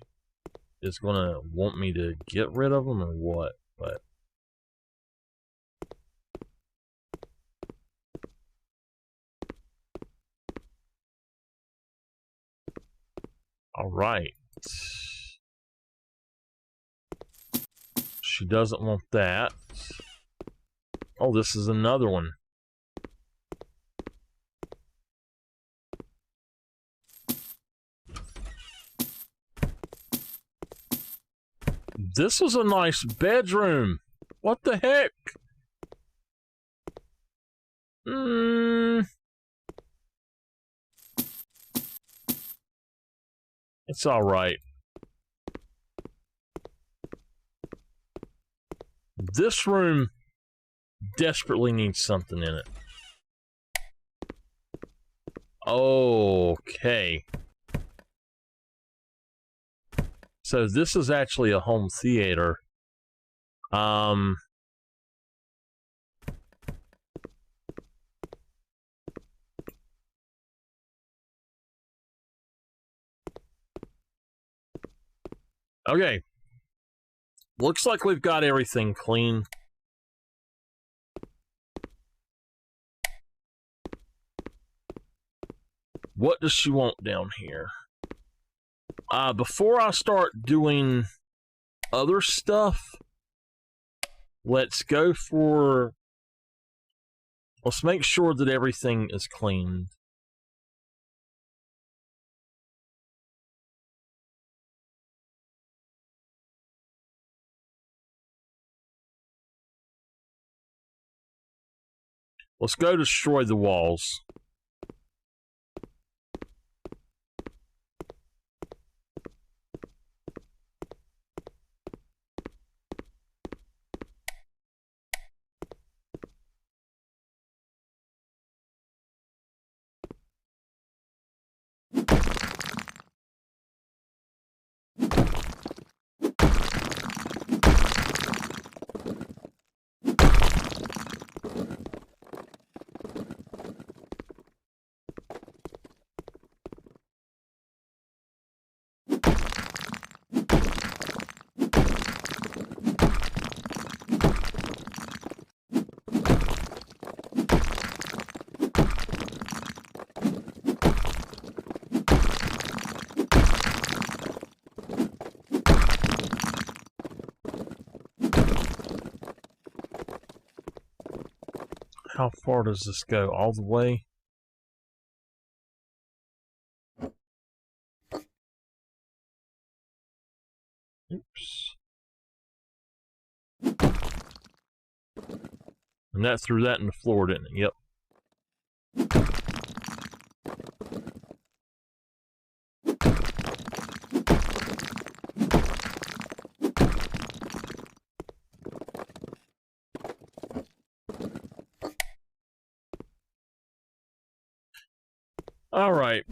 S1: is gonna want me to get rid of them or what, but all right. She doesn't want that. Oh, this is another one. This was a nice bedroom. What the heck? It's all right. This room desperately needs something in it. Okay. So this is actually a home theater. Okay. looks like we've got everything clean. What does she want down here? Before I start doing other stuff, let's make sure that everything is cleaned. Let's go destroy the walls. How far does this go? All the way? Oops. And that threw that in the floor, didn't it? Yep. All right,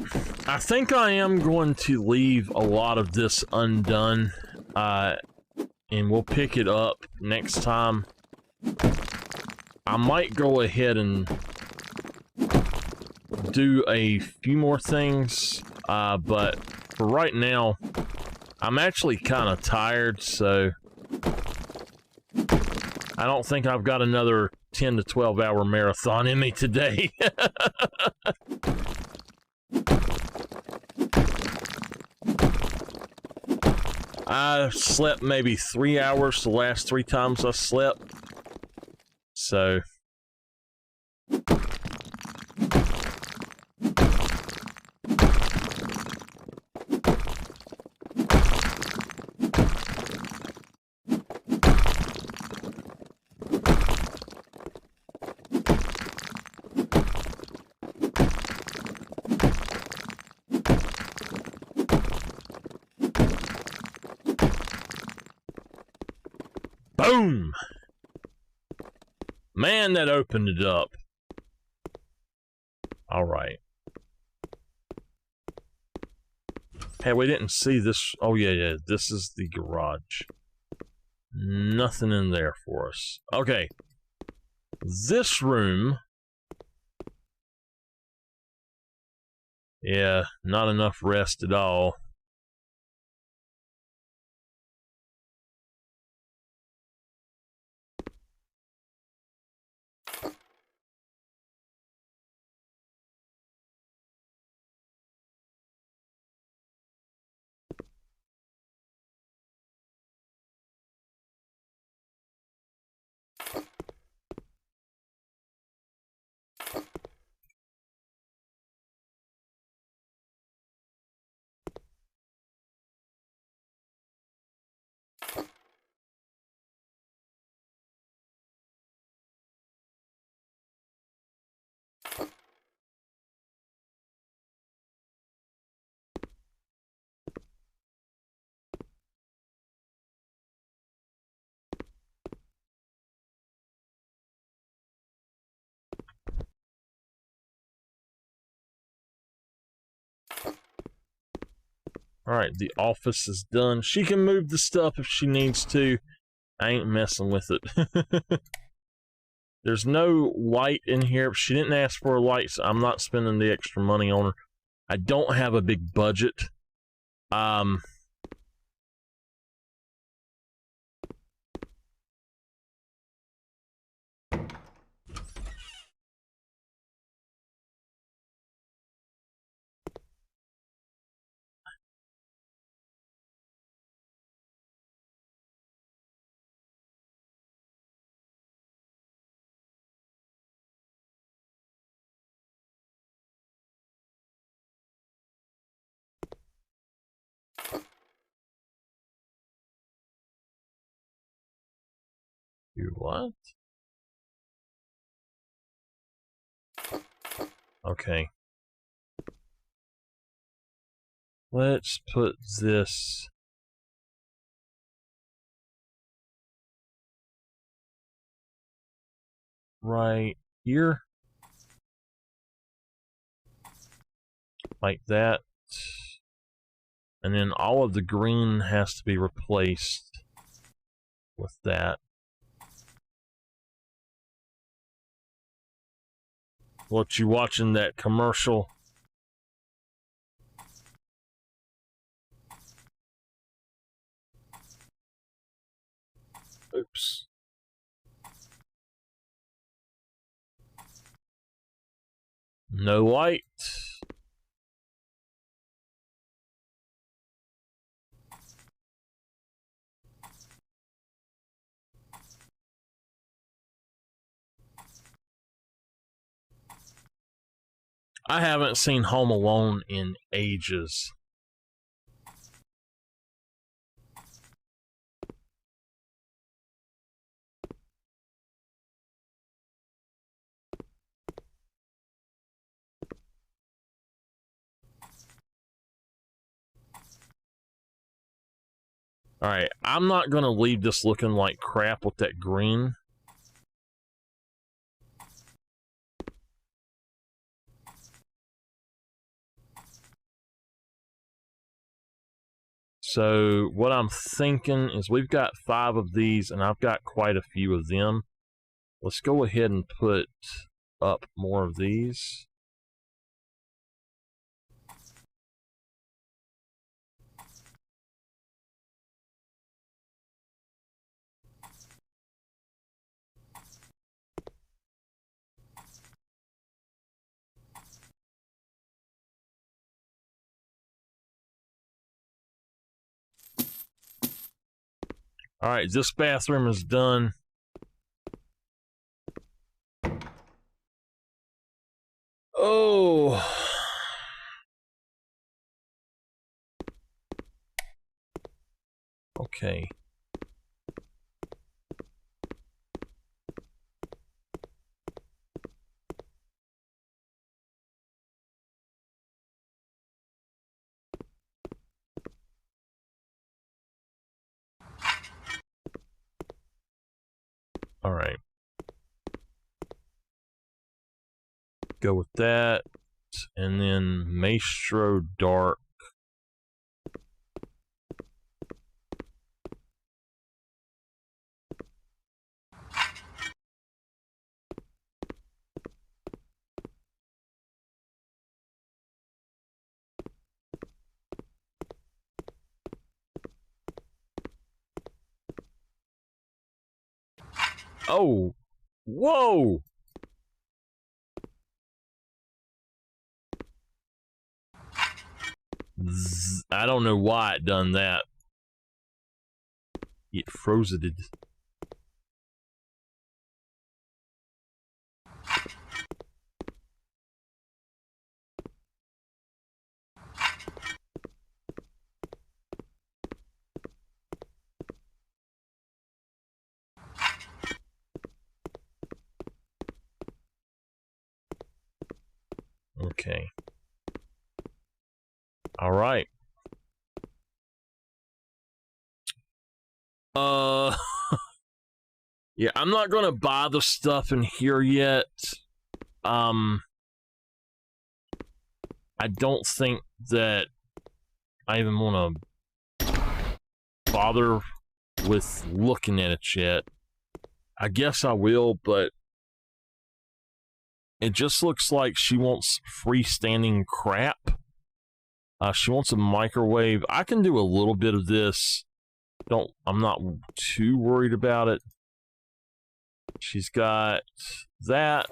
S1: I think I am going to leave a lot of this undone, and we'll pick it up next time. I might go ahead and do a few more things, but for right now, I'm actually kind of tired, so I don't think I've got another 10 to 12 hour marathon in me today. I slept maybe 3 hours the last 3 times I slept. So boom! Man, that opened it up. Alright. Hey, we didn't see this. Oh, yeah. This is the garage. Nothing in there for us. Okay. This room. Yeah, not enough rest at all. Alright, the office is done. She can move the stuff if she needs to. I ain't messing with it. There's no light in here. She didn't ask for a light, so I'm not spending the extra money on her. I don't have a big budget. Do what? Okay. Let's put this right here. Like that. And then all of the green has to be replaced with that. What, you watching that commercial? Oops. No light. I haven't seen Home Alone in ages. Alright, I'm not gonna leave this looking like crap with that green. So what I'm thinking is we've got 5 of these and I've got quite a few of them. Let's go ahead and put up more of these. Alright, this bathroom is done. Oh. Okay. Alright. Go with that. And then Maestro Dark. Oh, whoa! I don't know why it done that. It froze it. Okay. All right. Yeah, I'm not gonna buy the stuff in here yet. I don't think that I even want to bother with looking at it yet. I guess I will, but it just looks like she wants freestanding crap. She wants a microwave. I can do a little bit of this. I'm not too worried about it. She's got that.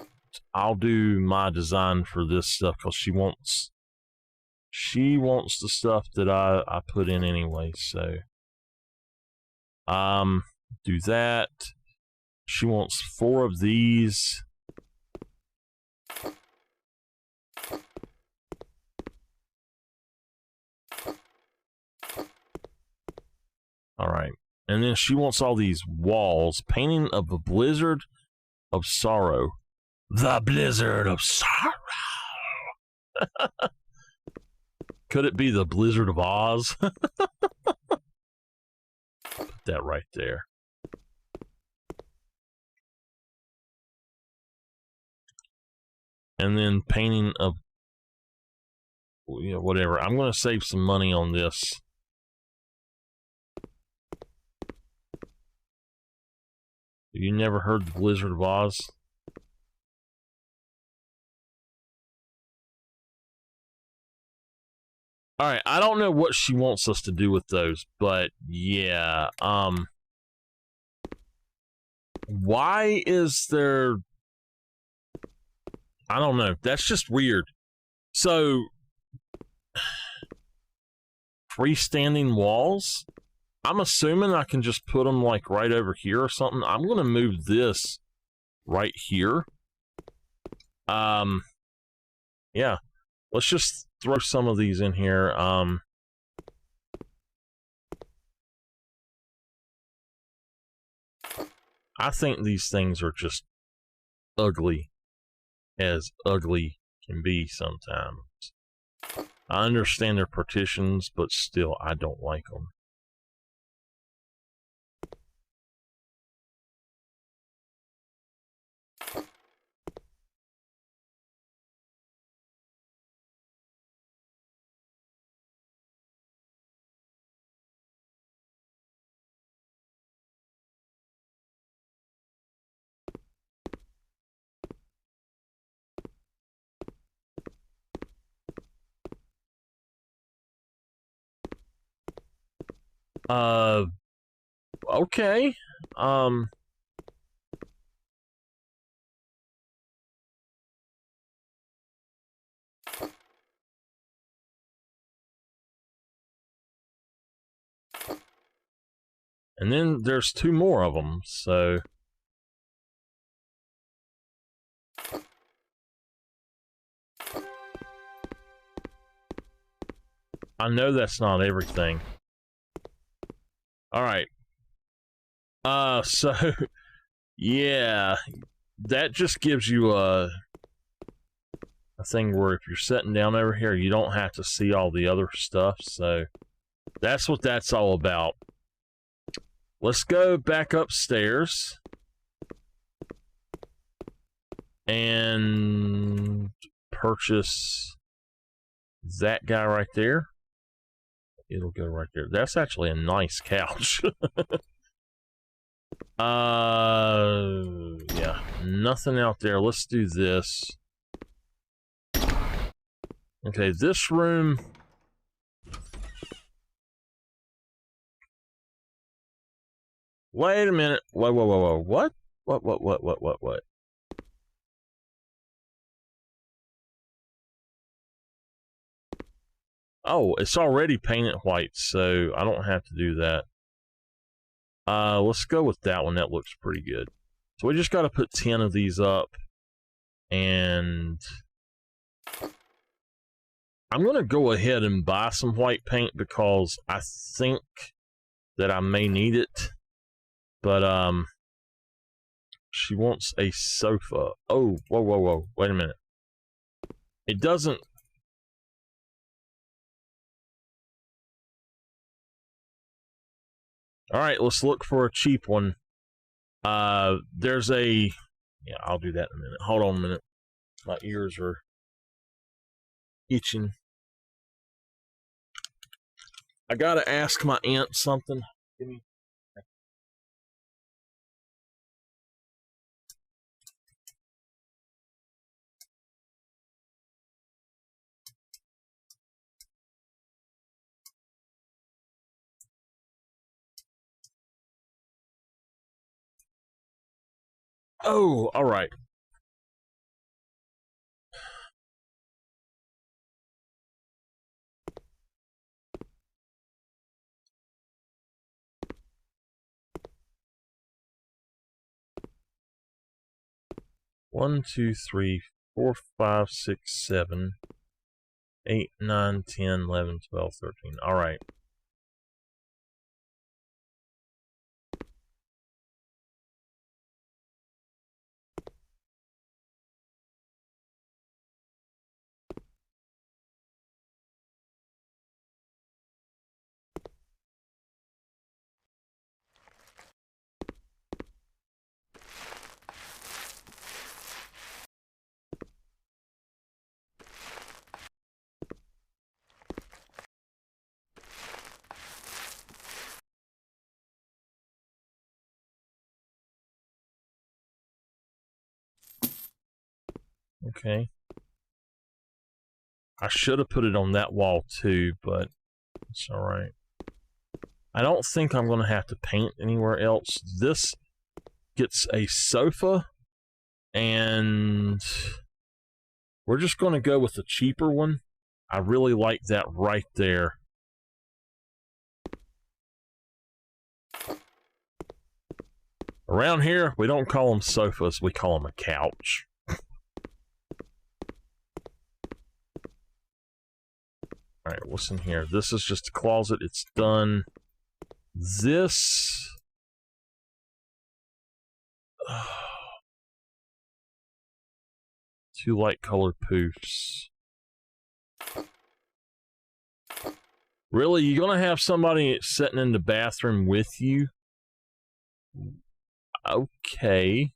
S1: I'll do my design for this stuff because she wants the stuff that I put in anyway. So do that. She wants 4 of these. All right. And then she wants all these walls. Painting of the Blizzard of Sorrow. The Blizzard of Sorrow. Could it be the Blizzard of Oz? Put that right there. And then painting of, whatever. I'm going to save some money on this. You never heard the Blizzard of Oz? Alright, I don't know what she wants us to do with those, but yeah, why is there, I don't know, that's just weird. So, freestanding walls? I'm assuming I can just put them like right over here or something. I'm going to move this right here. Yeah, let's just throw some of these in here. I think these things are just ugly as ugly can be sometimes. I understand they're partitions, but still, I don't like them. Okay. And then there's two more of them, so I know that's not everything. Alright. So yeah, that just gives you a thing where if you're sitting down over here, you don't have to see all the other stuff, so that's what that's all about. Let's go back upstairs and purchase that guy right there. It'll go right there. That's actually a nice couch. Yeah, nothing out there. Let's do this. Okay, this room. Wait a minute. Whoa, whoa, whoa, whoa. What? What? Oh, it's already painted white, so I don't have to do that. Let's go with that one. That looks pretty good. So we just got to put 10 of these up. And I'm going to go ahead and buy some white paint because I think that I may need it. But, she wants a sofa. Oh, whoa. Wait a minute. It doesn't... Alright, let's look for a cheap one. There's a... Yeah, I'll do that in a minute. Hold on a minute. My ears are itching. I gotta ask my aunt something. Give me... Oh, all right. One, 2, 3, 4, 5, 6, 7, 8, 9, 10, 11, 12, 13. All right. Okay. I should have put it on that wall too, but it's alright. I don't think I'm going to have to paint anywhere else. This gets a sofa, and we're just going to go with the cheaper one. I really like that right there. Around here, we don't call them sofas, we call them a couch. Alright, what's in here? This is just a closet, it's done. This... two light colored poofs. Really, you gonna have somebody sitting in the bathroom with you? Okay.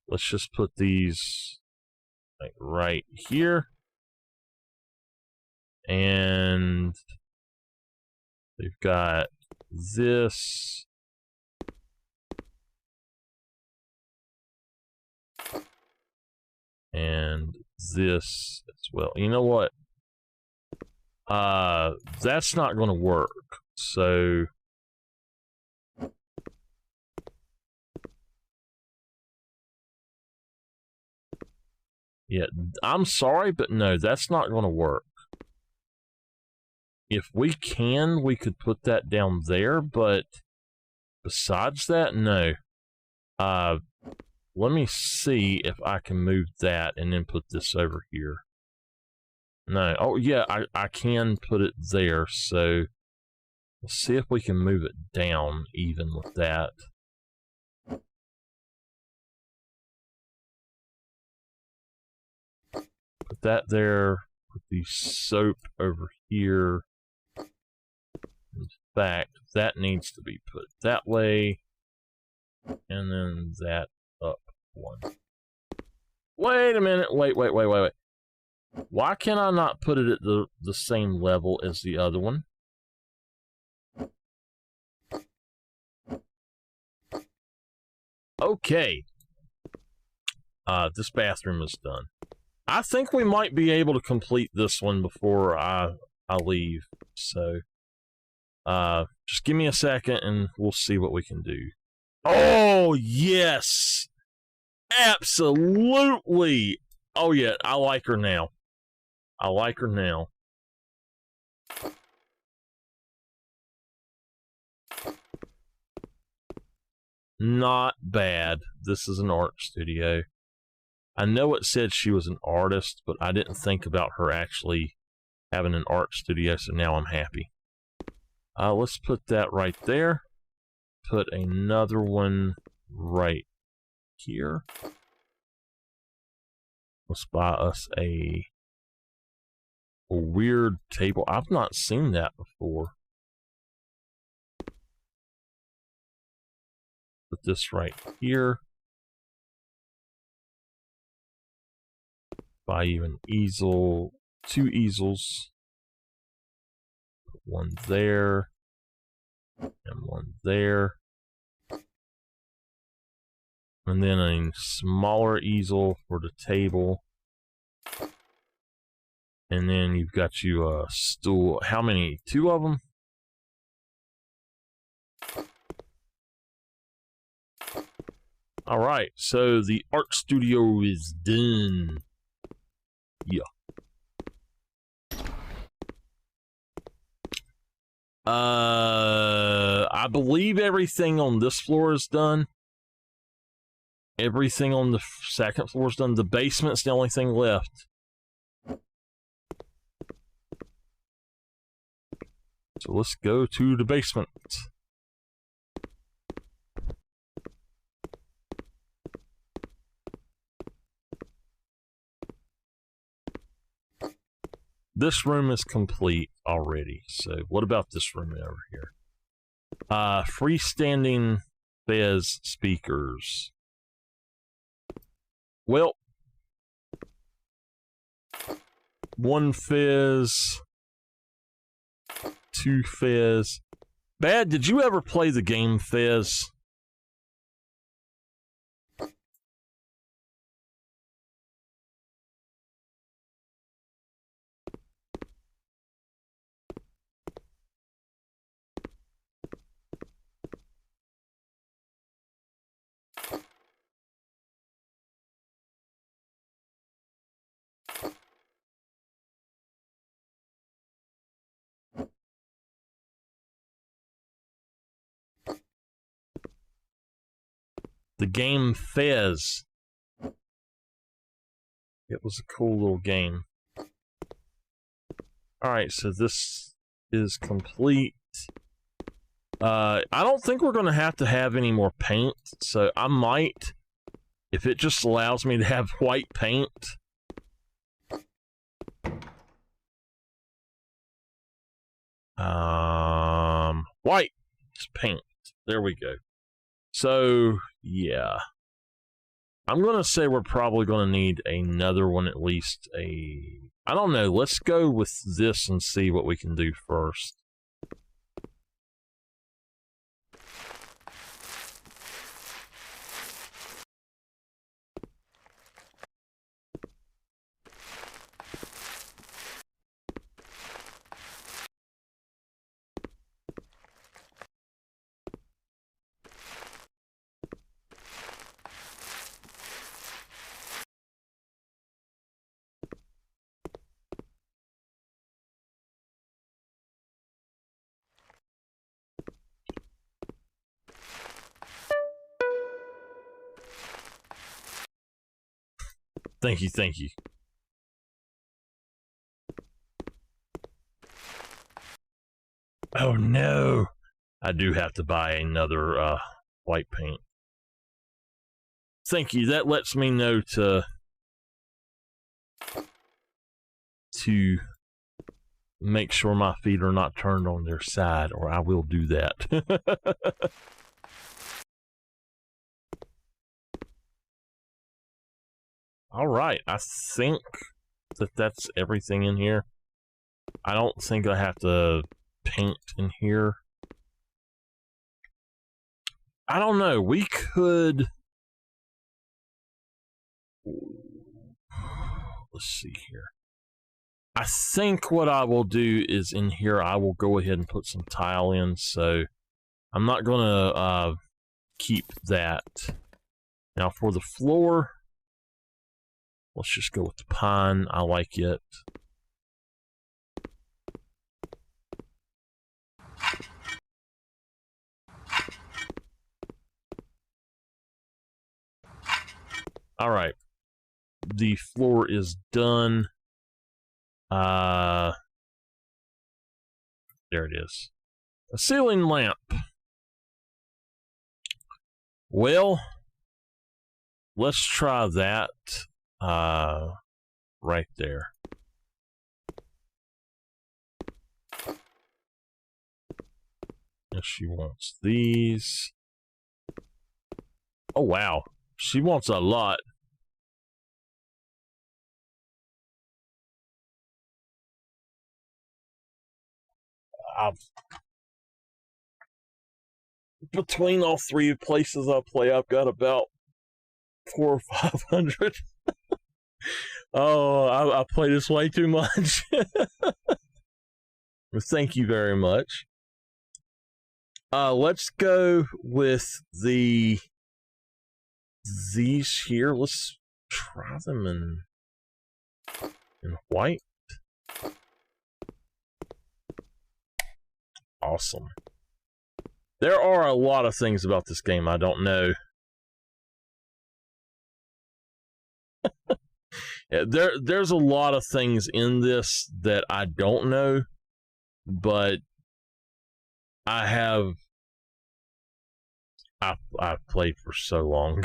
S1: Let's just put these like right here. And we've got this. And this as well. You know what? That's not going to work. So yeah, I'm sorry, but no, that's not going to work. If we can, we could put that down there, but besides that, no. Let me see if I can move that and then put this over here. No, oh yeah, I can put it there, so let's see if we can move it down even with that. Put that there, put the soap over here. In fact, that needs to be put that way, and then that up one. Wait a minute, wait. Why can I not put it at the same level as the other one? Okay. This bathroom is done. I think we might be able to complete this one before I leave. So, just give me a second and we'll see what we can do. Oh, yes! Absolutely! Oh, yeah, I like her now. I like her now. Not bad. This is an art studio. I know it said she was an artist, but I didn't think about her actually having an art studio, so now I'm happy. Let's put that right there. Put another one right here. Let's buy us a weird table. I've not seen that before. Put this right here. Buy you an easel, 2 easels. Put one there, and one there. And then a smaller easel for the table. And then you've got you a stool. How many? 2 of them? Alright, so the art studio is done. Yeah. I believe everything on this floor is done. Everything on the second floor is done. The basement's the only thing left. So let's go to the basement. This room is complete already. So what about this room over here? Freestanding Fez speakers. Well, 1 Fez, 2 Fez. Bad, did you ever play the game Fez? The game Fez. It was a cool little game. Alright, so this is complete. I don't think we're going to have any more paint, so I might, if it just allows me to have white paint. White paint. There we go. So, yeah. I'm going to say we're probably going to need another one, at least I don't know. Let's go with this and see what we can do first. Thank you, thank you. Oh no! I do have to buy another white paint. Thank you, that lets me know to make sure my feet are not turned on their side, or I will do that. All right, I think that's everything in here. I don't think I have to paint in here. I don't know, we could... Let's see here. I think what I will do is in here, I will go ahead and put some tile in, so I'm not going to keep that. Now for the floor, let's just go with the pine. I like it. All right. The floor is done. There it is. A ceiling lamp. Well, let's try that right there. And she wants these. Oh wow, she wants a lot. Between all three places I play, I've got about 400 or 500. Oh, I play this way too much. Well, thank you very much. Let's go with these here. Let's try them in white. Awesome. There are a lot of things about this game I don't know. There's a lot of things in this that I don't know, but I've played for so long.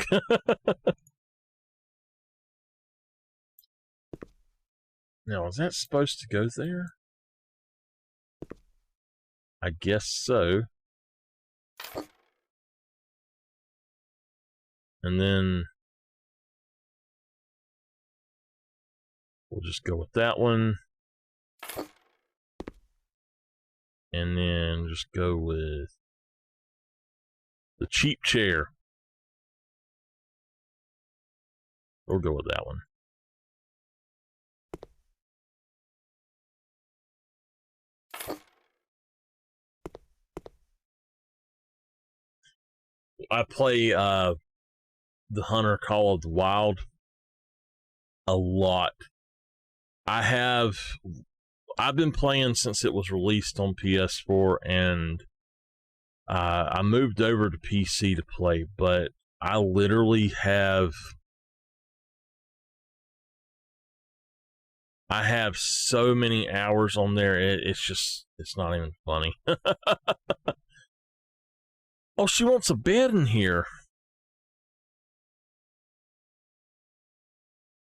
S1: Now, is that supposed to go there? I guess so. And then we'll just go with that one. And then just go with the cheap chair. We'll go with that one. I play the Hunter Call of the Wild a lot. I've been playing since it was released on PS4, and I moved over to PC to play, but I literally have... I have so many hours on there, it's not even funny. Oh, she wants a bed in here.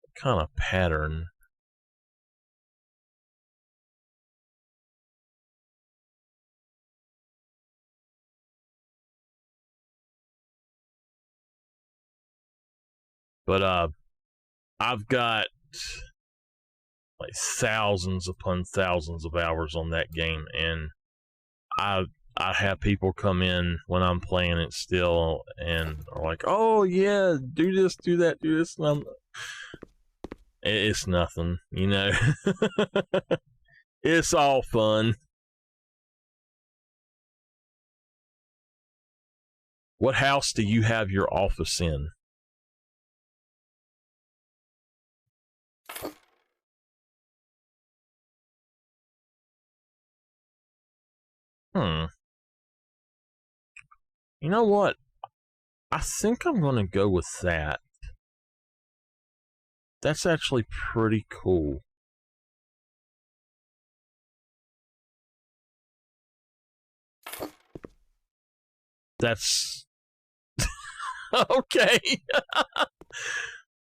S1: What kind of pattern? But I've got like thousands upon thousands of hours on that game, and I have people come in when I'm playing it still and are like, "Oh yeah, do this, do that, do this," and it's nothing, you know. It's all fun. What house do you have your office in? You know what? I think I'm going to go with that. That's actually pretty cool. That's... okay.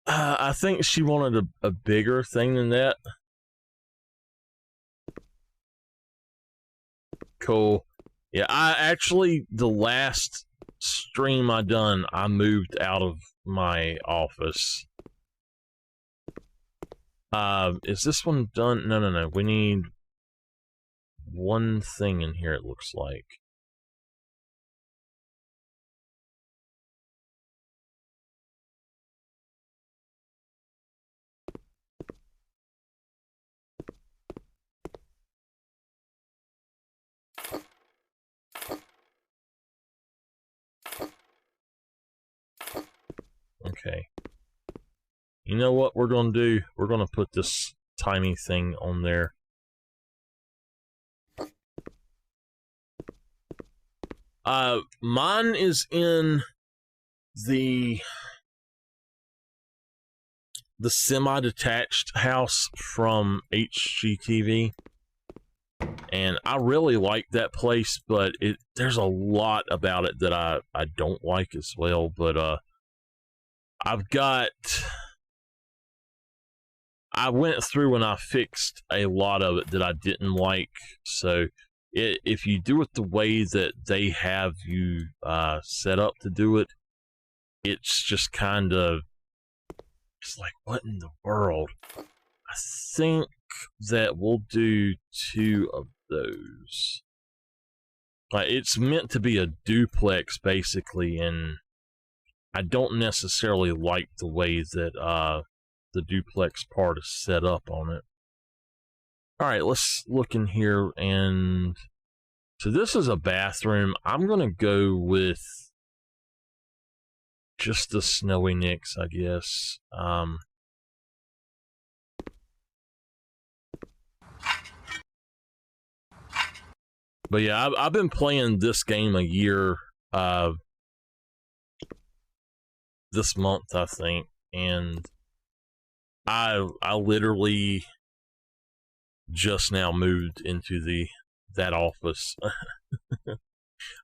S1: I think she wanted a bigger thing than that. Cool. Yeah, I actually, the last stream I done, I moved out of my office. Is this one done? No. We need one thing in here, it looks like. Okay. You know what we're going to do? We're going to put this tiny thing on there. Mine is in the semi-detached house from HGTV. And I really like that place, but there's a lot about it that I don't like as well. But I went through and I fixed a lot of it that I didn't like. So if you do it the way that they have you set up to do it, it's just kind of, it's like, what in the world? I think that we'll do 2 of those. Like, it's meant to be a duplex, basically, and I don't necessarily like the way that the duplex part is set up on it. Alright, let's look in here, and so this is a bathroom. I'm gonna go with just the Snowy Nicks, I guess. But yeah, I've been playing this game a year, this month, I think, and I literally just now moved into that office.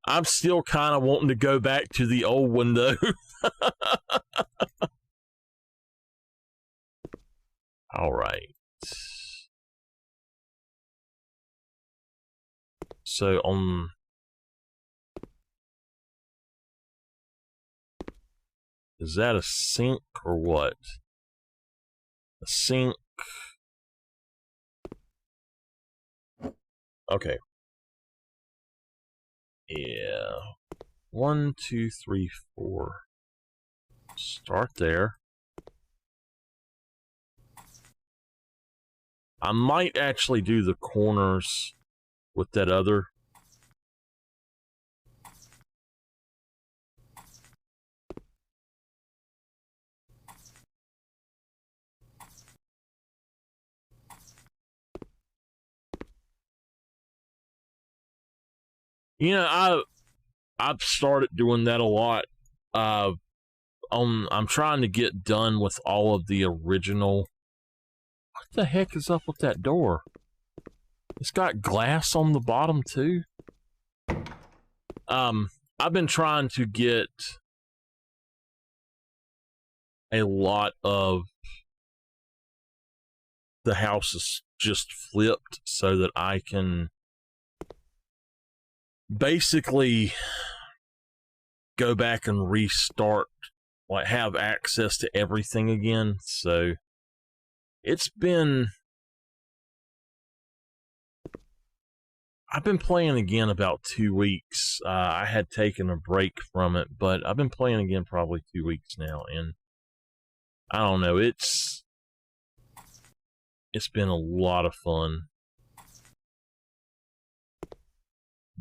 S1: I'm still kind of wanting to go back to the old window. All right. So is that a sink or what? A sink. Okay. Yeah. 1, 2, 3, 4. Start there. I might actually do the corners with that other. You know, I've started doing that a lot. I'm trying to get done with all of the original. What the heck is up with that door? It's got glass on the bottom too. I've been trying to get a lot of the houses just flipped so that I can basically go back and restart, like have access to everything again. So I've been playing again about 2 weeks. I had taken a break from it, but I've been playing again probably 2 weeks now, and I don't know, it's been a lot of fun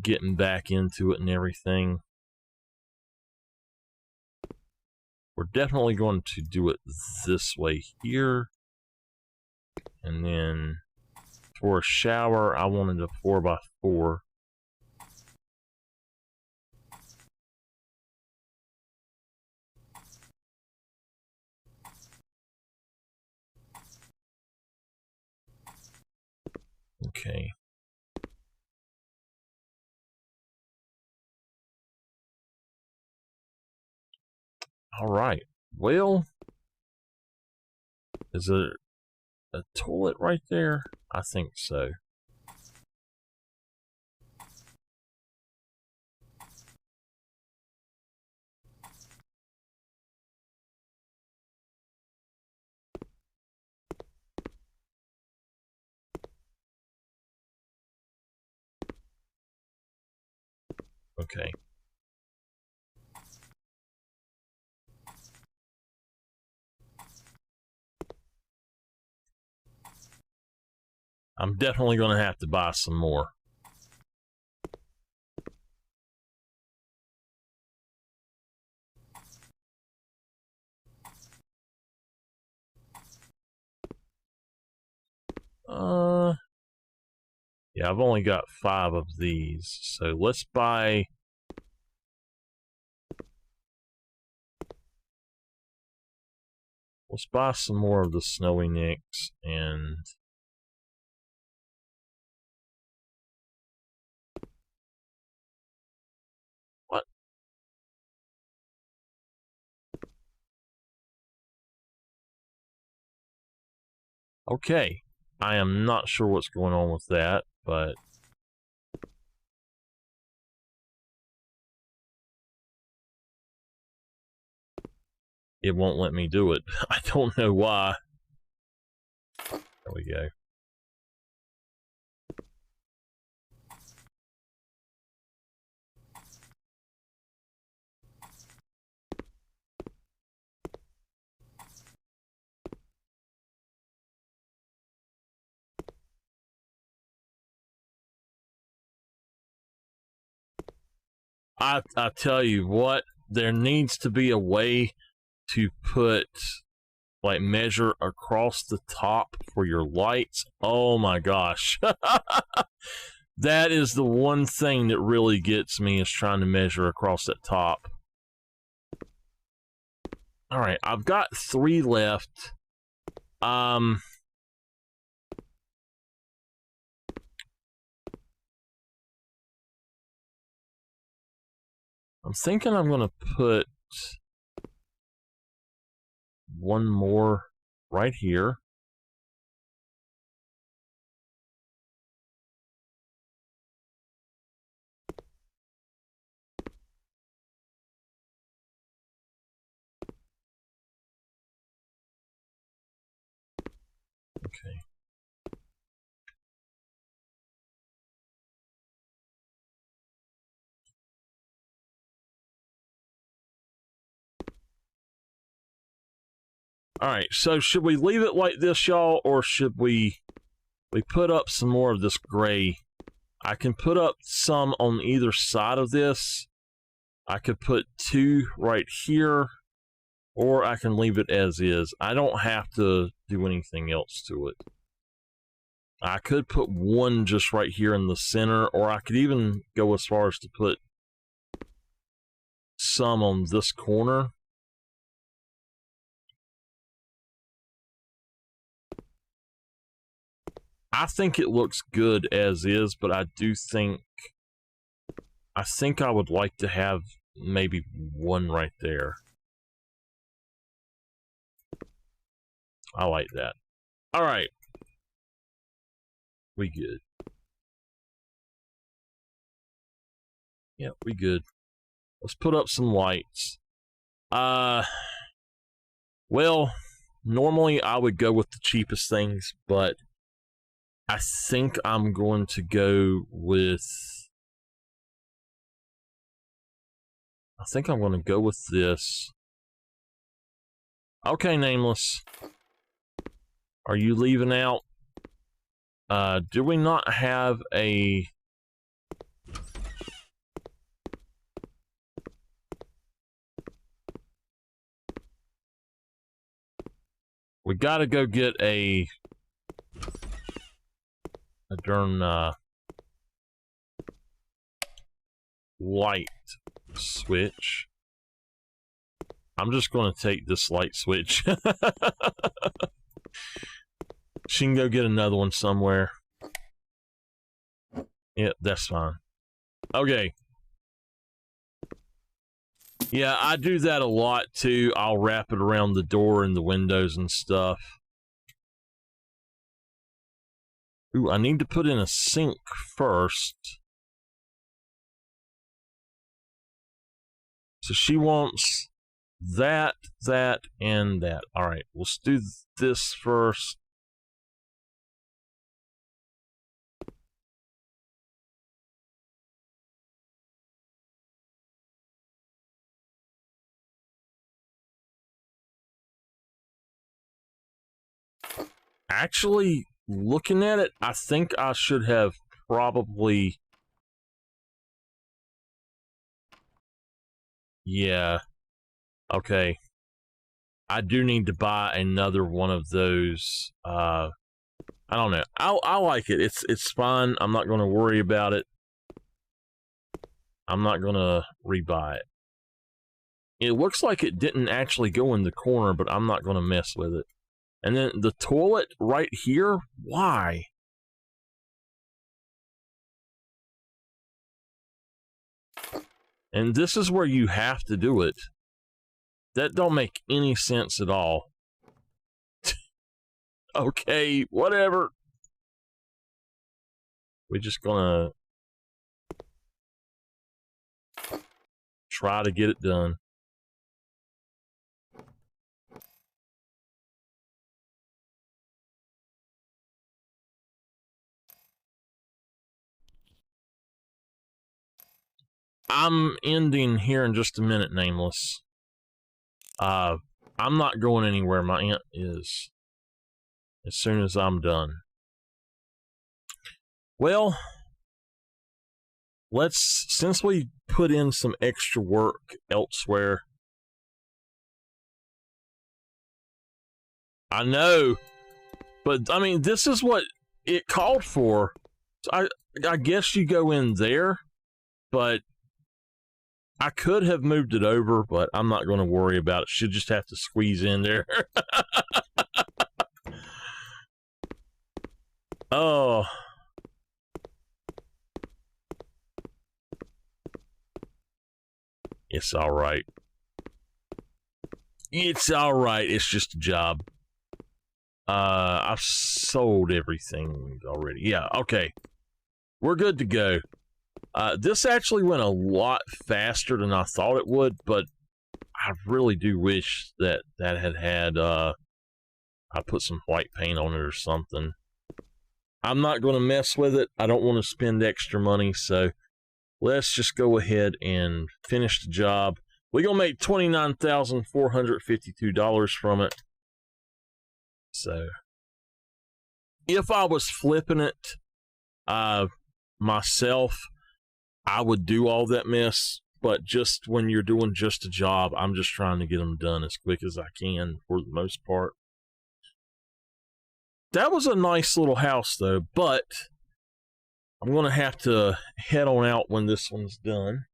S1: getting back into it and everything. We're definitely going to do it this way here. And then for a shower, I wanted a 4x4. Okay. All right. Well, is there a toilet right there? I think so. Okay. I'm definitely going to have to buy some more. Yeah, I've only got 5 of these, so let's buy some more of the Snowy Nicks and what? Okay, I am not sure what's going on with that, but it won't let me do it. I don't know why. There we go. I tell you what, there needs to be a way to put, like, measure across the top for your lights. Oh my gosh. That is the one thing that really gets me, is trying to measure across that top. Alright, I've got 3 left. I'm thinking I'm going to put one more right here. Okay. Alright, so should we leave it like this, y'all, or should we put up some more of this gray? I can put up some on either side of this. I could put 2 right here, or I can leave it as is. I don't have to do anything else to it. I could put 1 just right here in the center, or I could even go as far as to put some on this corner. I think it looks good as is, but I think I would like to have maybe one right there. I like that. All right. We good. Yeah, we good. Let's put up some lights. Well, normally I would go with the cheapest things, but I think I'm going to go with... I think I'm going to go with this. Okay, Nameless. Are you leaving out? Do we not have a... We gotta go get a darn light switch. I'm just gonna take this light switch. She can go get another one somewhere. Yeah, that's fine. Okay. Yeah, I do that a lot too. I'll wrap it around the door and the windows and stuff. Ooh, I need to put in a sink first. So she wants that, and that. All right, let's do this first. Actually, looking at it, I think I should have probably... Yeah. Okay. I do need to buy another one of those. I don't know. I like it. It's fine. I'm not going to worry about it. I'm not going to rebuy it. It looks like it didn't actually go in the corner, but I'm not going to mess with it. And then the toilet right here? Why? And this is where you have to do it. That don't make any sense at all. Okay, whatever. We're just gonna try to get it done. I'm ending here in just a minute, Nameless. I'm not going anywhere. My aunt is. As soon as I'm done. Well, since we put in some extra work elsewhere. I know, but I mean, this is what it called for. So I guess you go in there, but I could have moved it over, but I'm not going to worry about it. Should just have to squeeze in there. Oh. It's all right. It's all right. It's just a job. I've sold everything already. Yeah, okay. We're good to go. This actually went a lot faster than I thought it would, but I really do wish that had I put some white paint on it or something. I'm not going to mess with it. I don't want to spend extra money, so let's just go ahead and finish the job. We're going to make $29,452 from it. So, if I was flipping it myself, I would do all that mess. But just when you're doing just a job, I'm just trying to get them done as quick as I can for the most part. That was a nice little house, though, but I'm going to have to head on out when this one's done.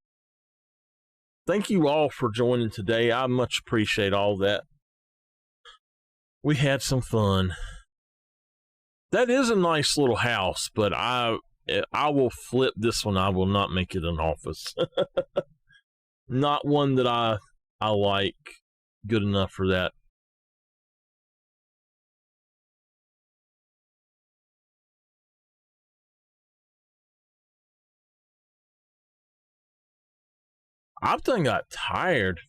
S1: Thank you all for joining today. I much appreciate all that. We had some fun. That is a nice little house, but I will flip this one. I will not make it an office. Not one that I like good enough for that. I've done got tired.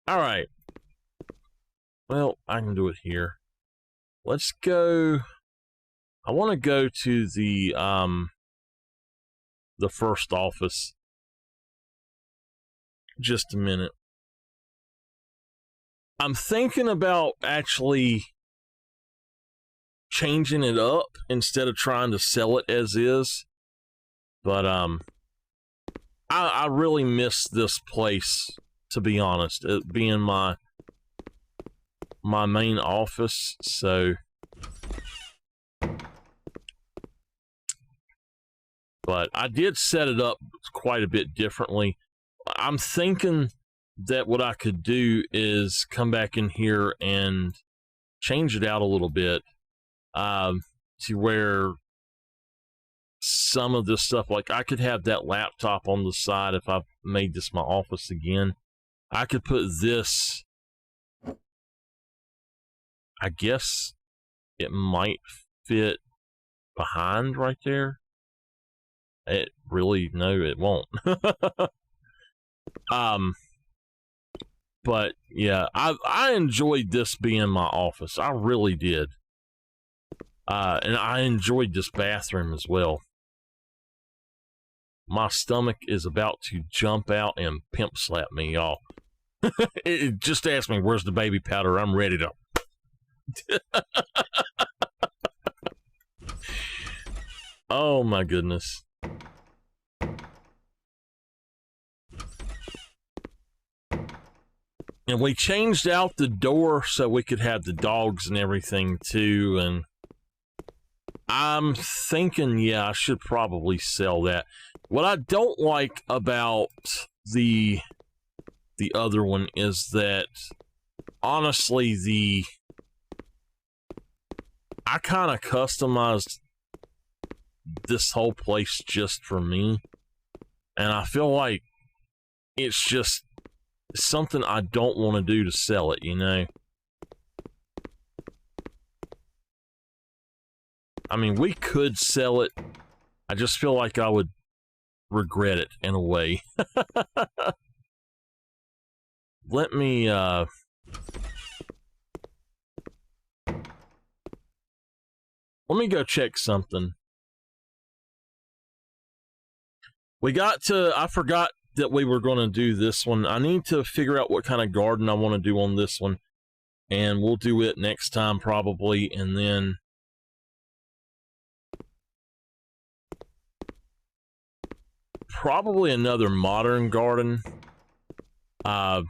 S1: All right. Well, I can do it here. Let's go. I want to go to the first office. Just a minute. I'm thinking about actually changing it up instead of trying to sell it as is. But I really miss this place, to be honest, it being my main office. So, but I did set it up quite a bit differently. I'm thinking that what I could do is come back in here and change it out a little bit, to where some of this stuff, like I could have that laptop on the side if I made this my office again. I could put this, I guess it might fit behind right there. It really, no, it won't. But yeah, I enjoyed this being my office. I really did. And I enjoyed this bathroom as well. My stomach is about to jump out and pimp slap me, y'all. It just asked me, where's the baby powder? I'm ready to. Oh my goodness. And we changed out the door so we could have the dogs and everything too. And I'm thinking, yeah, I should probably sell that. What I don't like about the other one is that, honestly, I kind of customized this whole place just for me. And I feel like it's just something I don't want to do to sell it, you know? I mean, we could sell it. I just feel like I would regret it in a way. Let me, go check something. I forgot that we were going to do this one. I need to figure out what kind of garden I want to do on this one. And we'll do it next time probably. And then probably another modern garden. I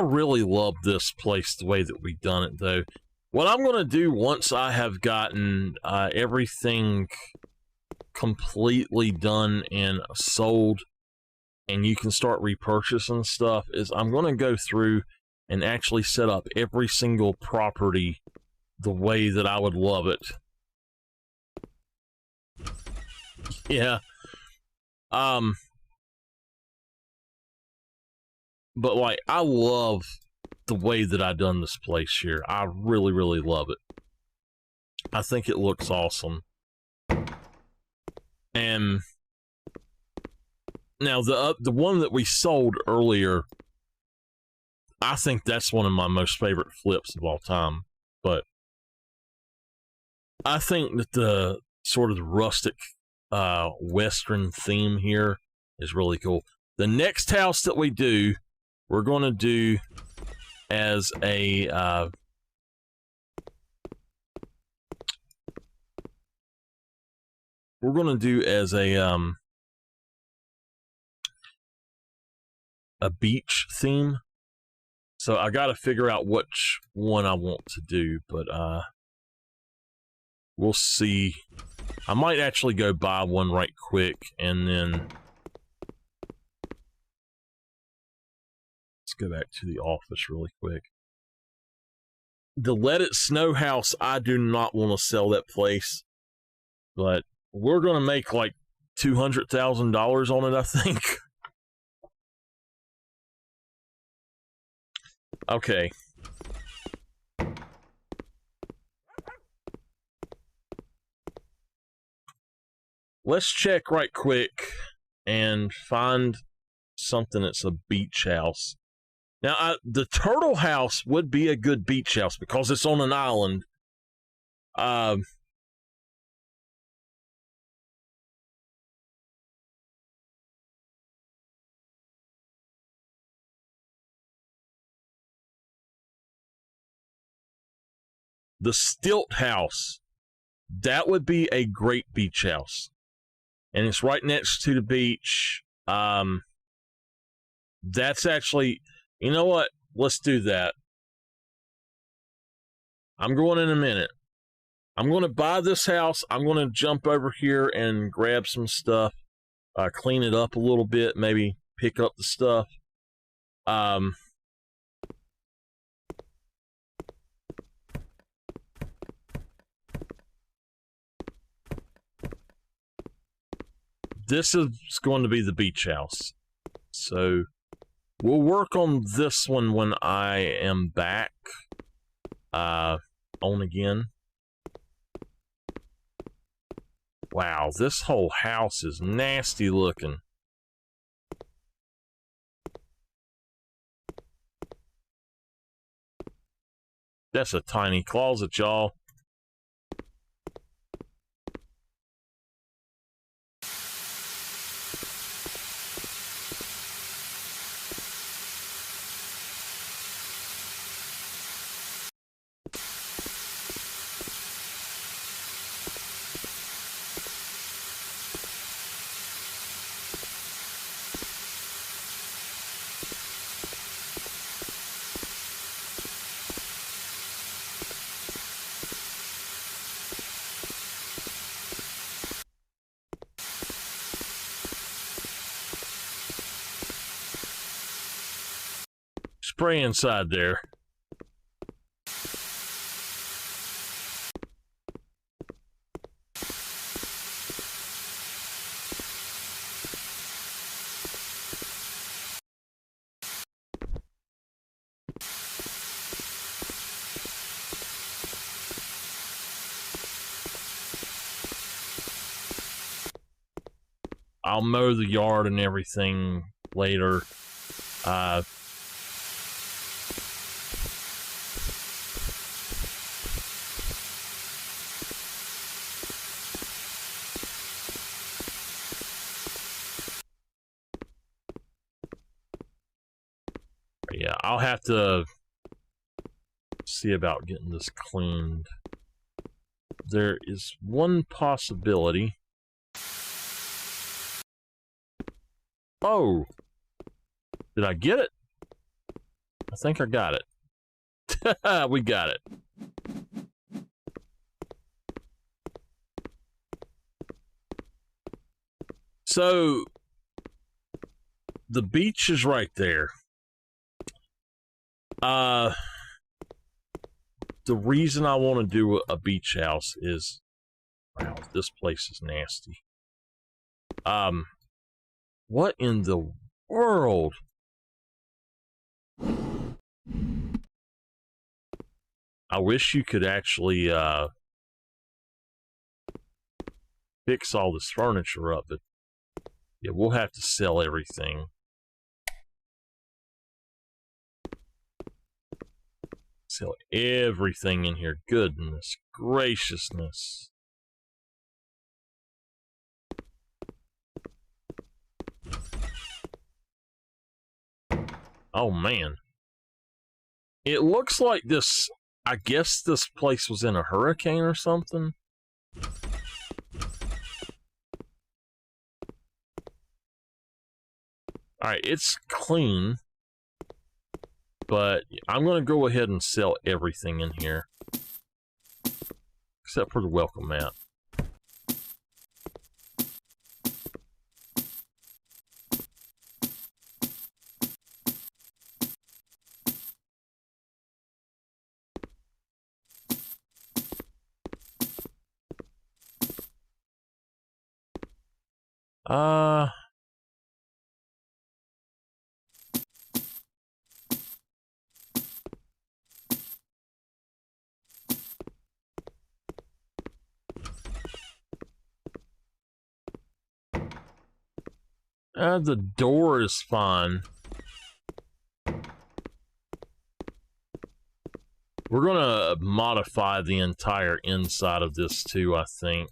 S1: really love this place the way that we've done it, though. What I'm going to do once I have gotten everything completely done and sold, and you can start repurchasing stuff, is I'm going to go through and actually set up every single property the way that I would love it. Yeah. But, like, I love the way that I done this place here. I really, really love it. I think it looks awesome. And now the one that we sold earlier, I think that's one of my most favorite flips of all time. But I think that the sort of the rustic Western theme here is really cool. The next house that we do, we're going to do as a beach theme. So I got to figure out which one I want to do, but we'll see. I might actually go buy one right quick, and then let's go back to the office really quick. the Let It Snow house, I do not want to sell that place, but we're going to make like $200,000 on it, I think. Okay. Let's check right quick and find something that's a beach house. Now, the turtle house would be a good beach house because it's on an island. The stilt house, that would be a great beach house. And it's right next to the beach. That's actually, you know what? Let's do that. I'm going in a minute. I'm going to buy this house. I'm going to jump over here and grab some stuff, clean it up a little bit, maybe pick up the stuff. This is going to be the beach house. So we'll work on this one when I am back on again. Wow, this whole house is nasty looking. That's a tiny closet, y'all. Spray inside there. I'll mow the yard and everything later. Yeah, I'll have to see about getting this cleaned. There is one possibility. Oh! Did I get it? I think I got it. We got it. So, the beach is right there. The reason I want to do a beach house is, wow, this place is nasty. What in the world? I wish you could actually fix all this furniture up, but yeah, we'll have to sell everything. Sell everything in here. Goodness graciousness. Oh man. It looks like this, I guess this place was in a hurricane or something. Alright, it's clean. But I'm going to go ahead and sell everything in here. Except for the welcome mat. The door is fine. We're gonna modify the entire inside of this too, I think.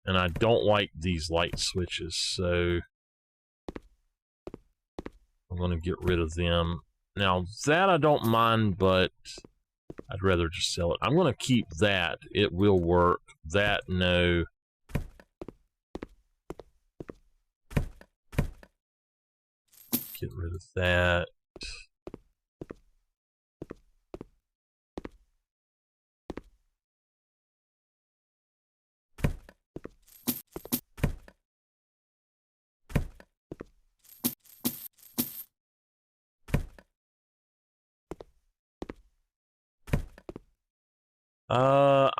S1: And I don't like these light switches, so I'm gonna get rid of them. Now that I don't mind, but I'd rather just sell it. I'm gonna keep that. It will work. That, no. Get rid of that.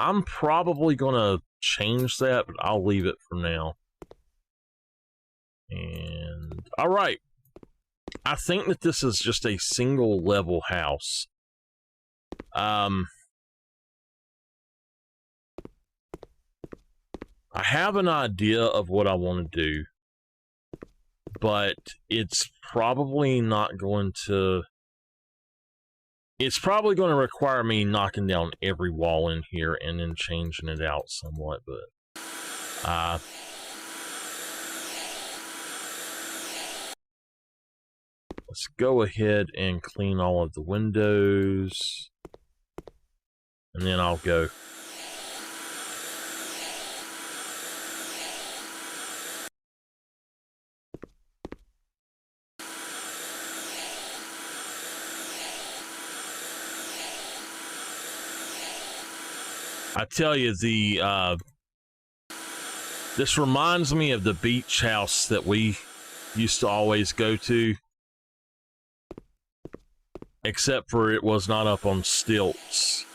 S1: I'm probably gonna change that, but I'll leave it for now. And all right, I think that this is just a single level house. I have an idea of what I want to do, but it's probably not going to. It's probably going to require me knocking down every wall in here and then changing it out somewhat, but let's go ahead and clean all of the windows, and then I'll go. I tell you, this reminds me of the beach house that we used to always go to, except for it was not up on stilts.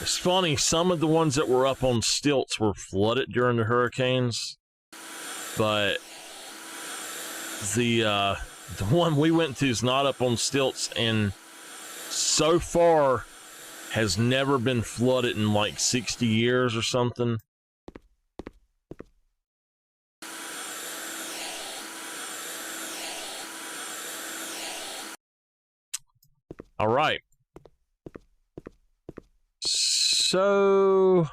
S1: It's funny, some of the ones that were up on stilts were flooded during the hurricanes, but the one we went to is not up on stilts, and so far has never been flooded in like 60 years or something. All right. So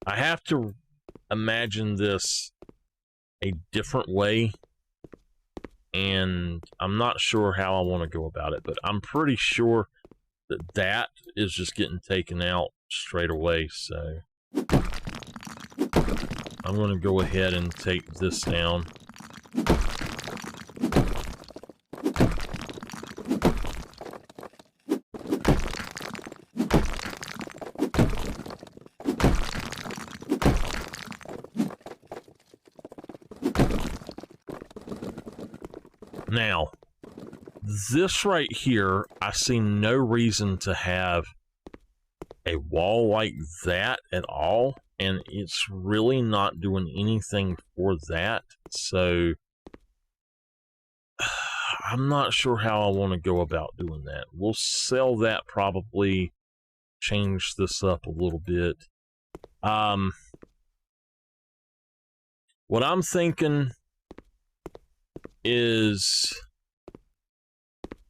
S1: I have to imagine this a different way, and I'm not sure how I want to go about it, but I'm pretty sure that that is just getting taken out straight away, so I'm going to go ahead and take this down. Now, this right here, I see no reason to have a wall like that at all, and it's really not doing anything for that, so I'm not sure how I want to go about doing that. We'll sell that, probably change this up a little bit. What I'm thinking is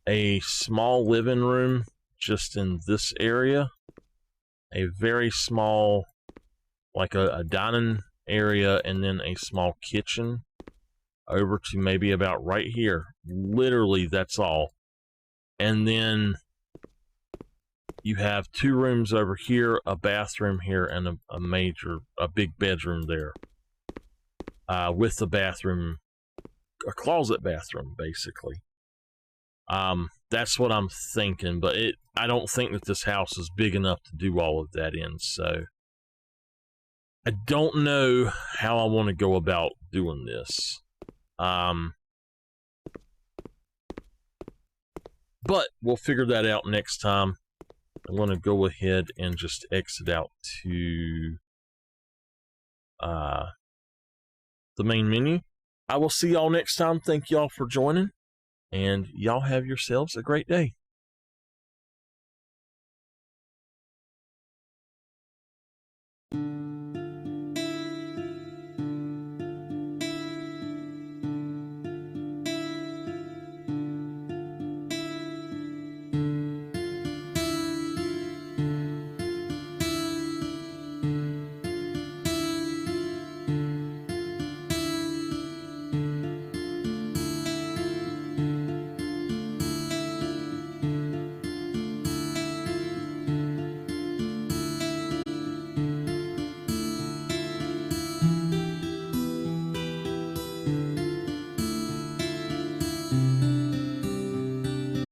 S1: a small living room just in this area, a very small, like a dining area, and then a small kitchen over to maybe about right here. Literally, that's all. And then you have 2 rooms over here, a bathroom here, and a big bedroom there, with the bathroom, a closet bathroom, basically. That's what I'm thinking, but I don't think that this house is big enough to do all of that in, so I don't know how I want to go about doing this. But we'll figure that out next time. I'm going to go ahead and just exit out to the main menu. I will see y'all next time. Thank y'all for joining, and y'all have yourselves a great day.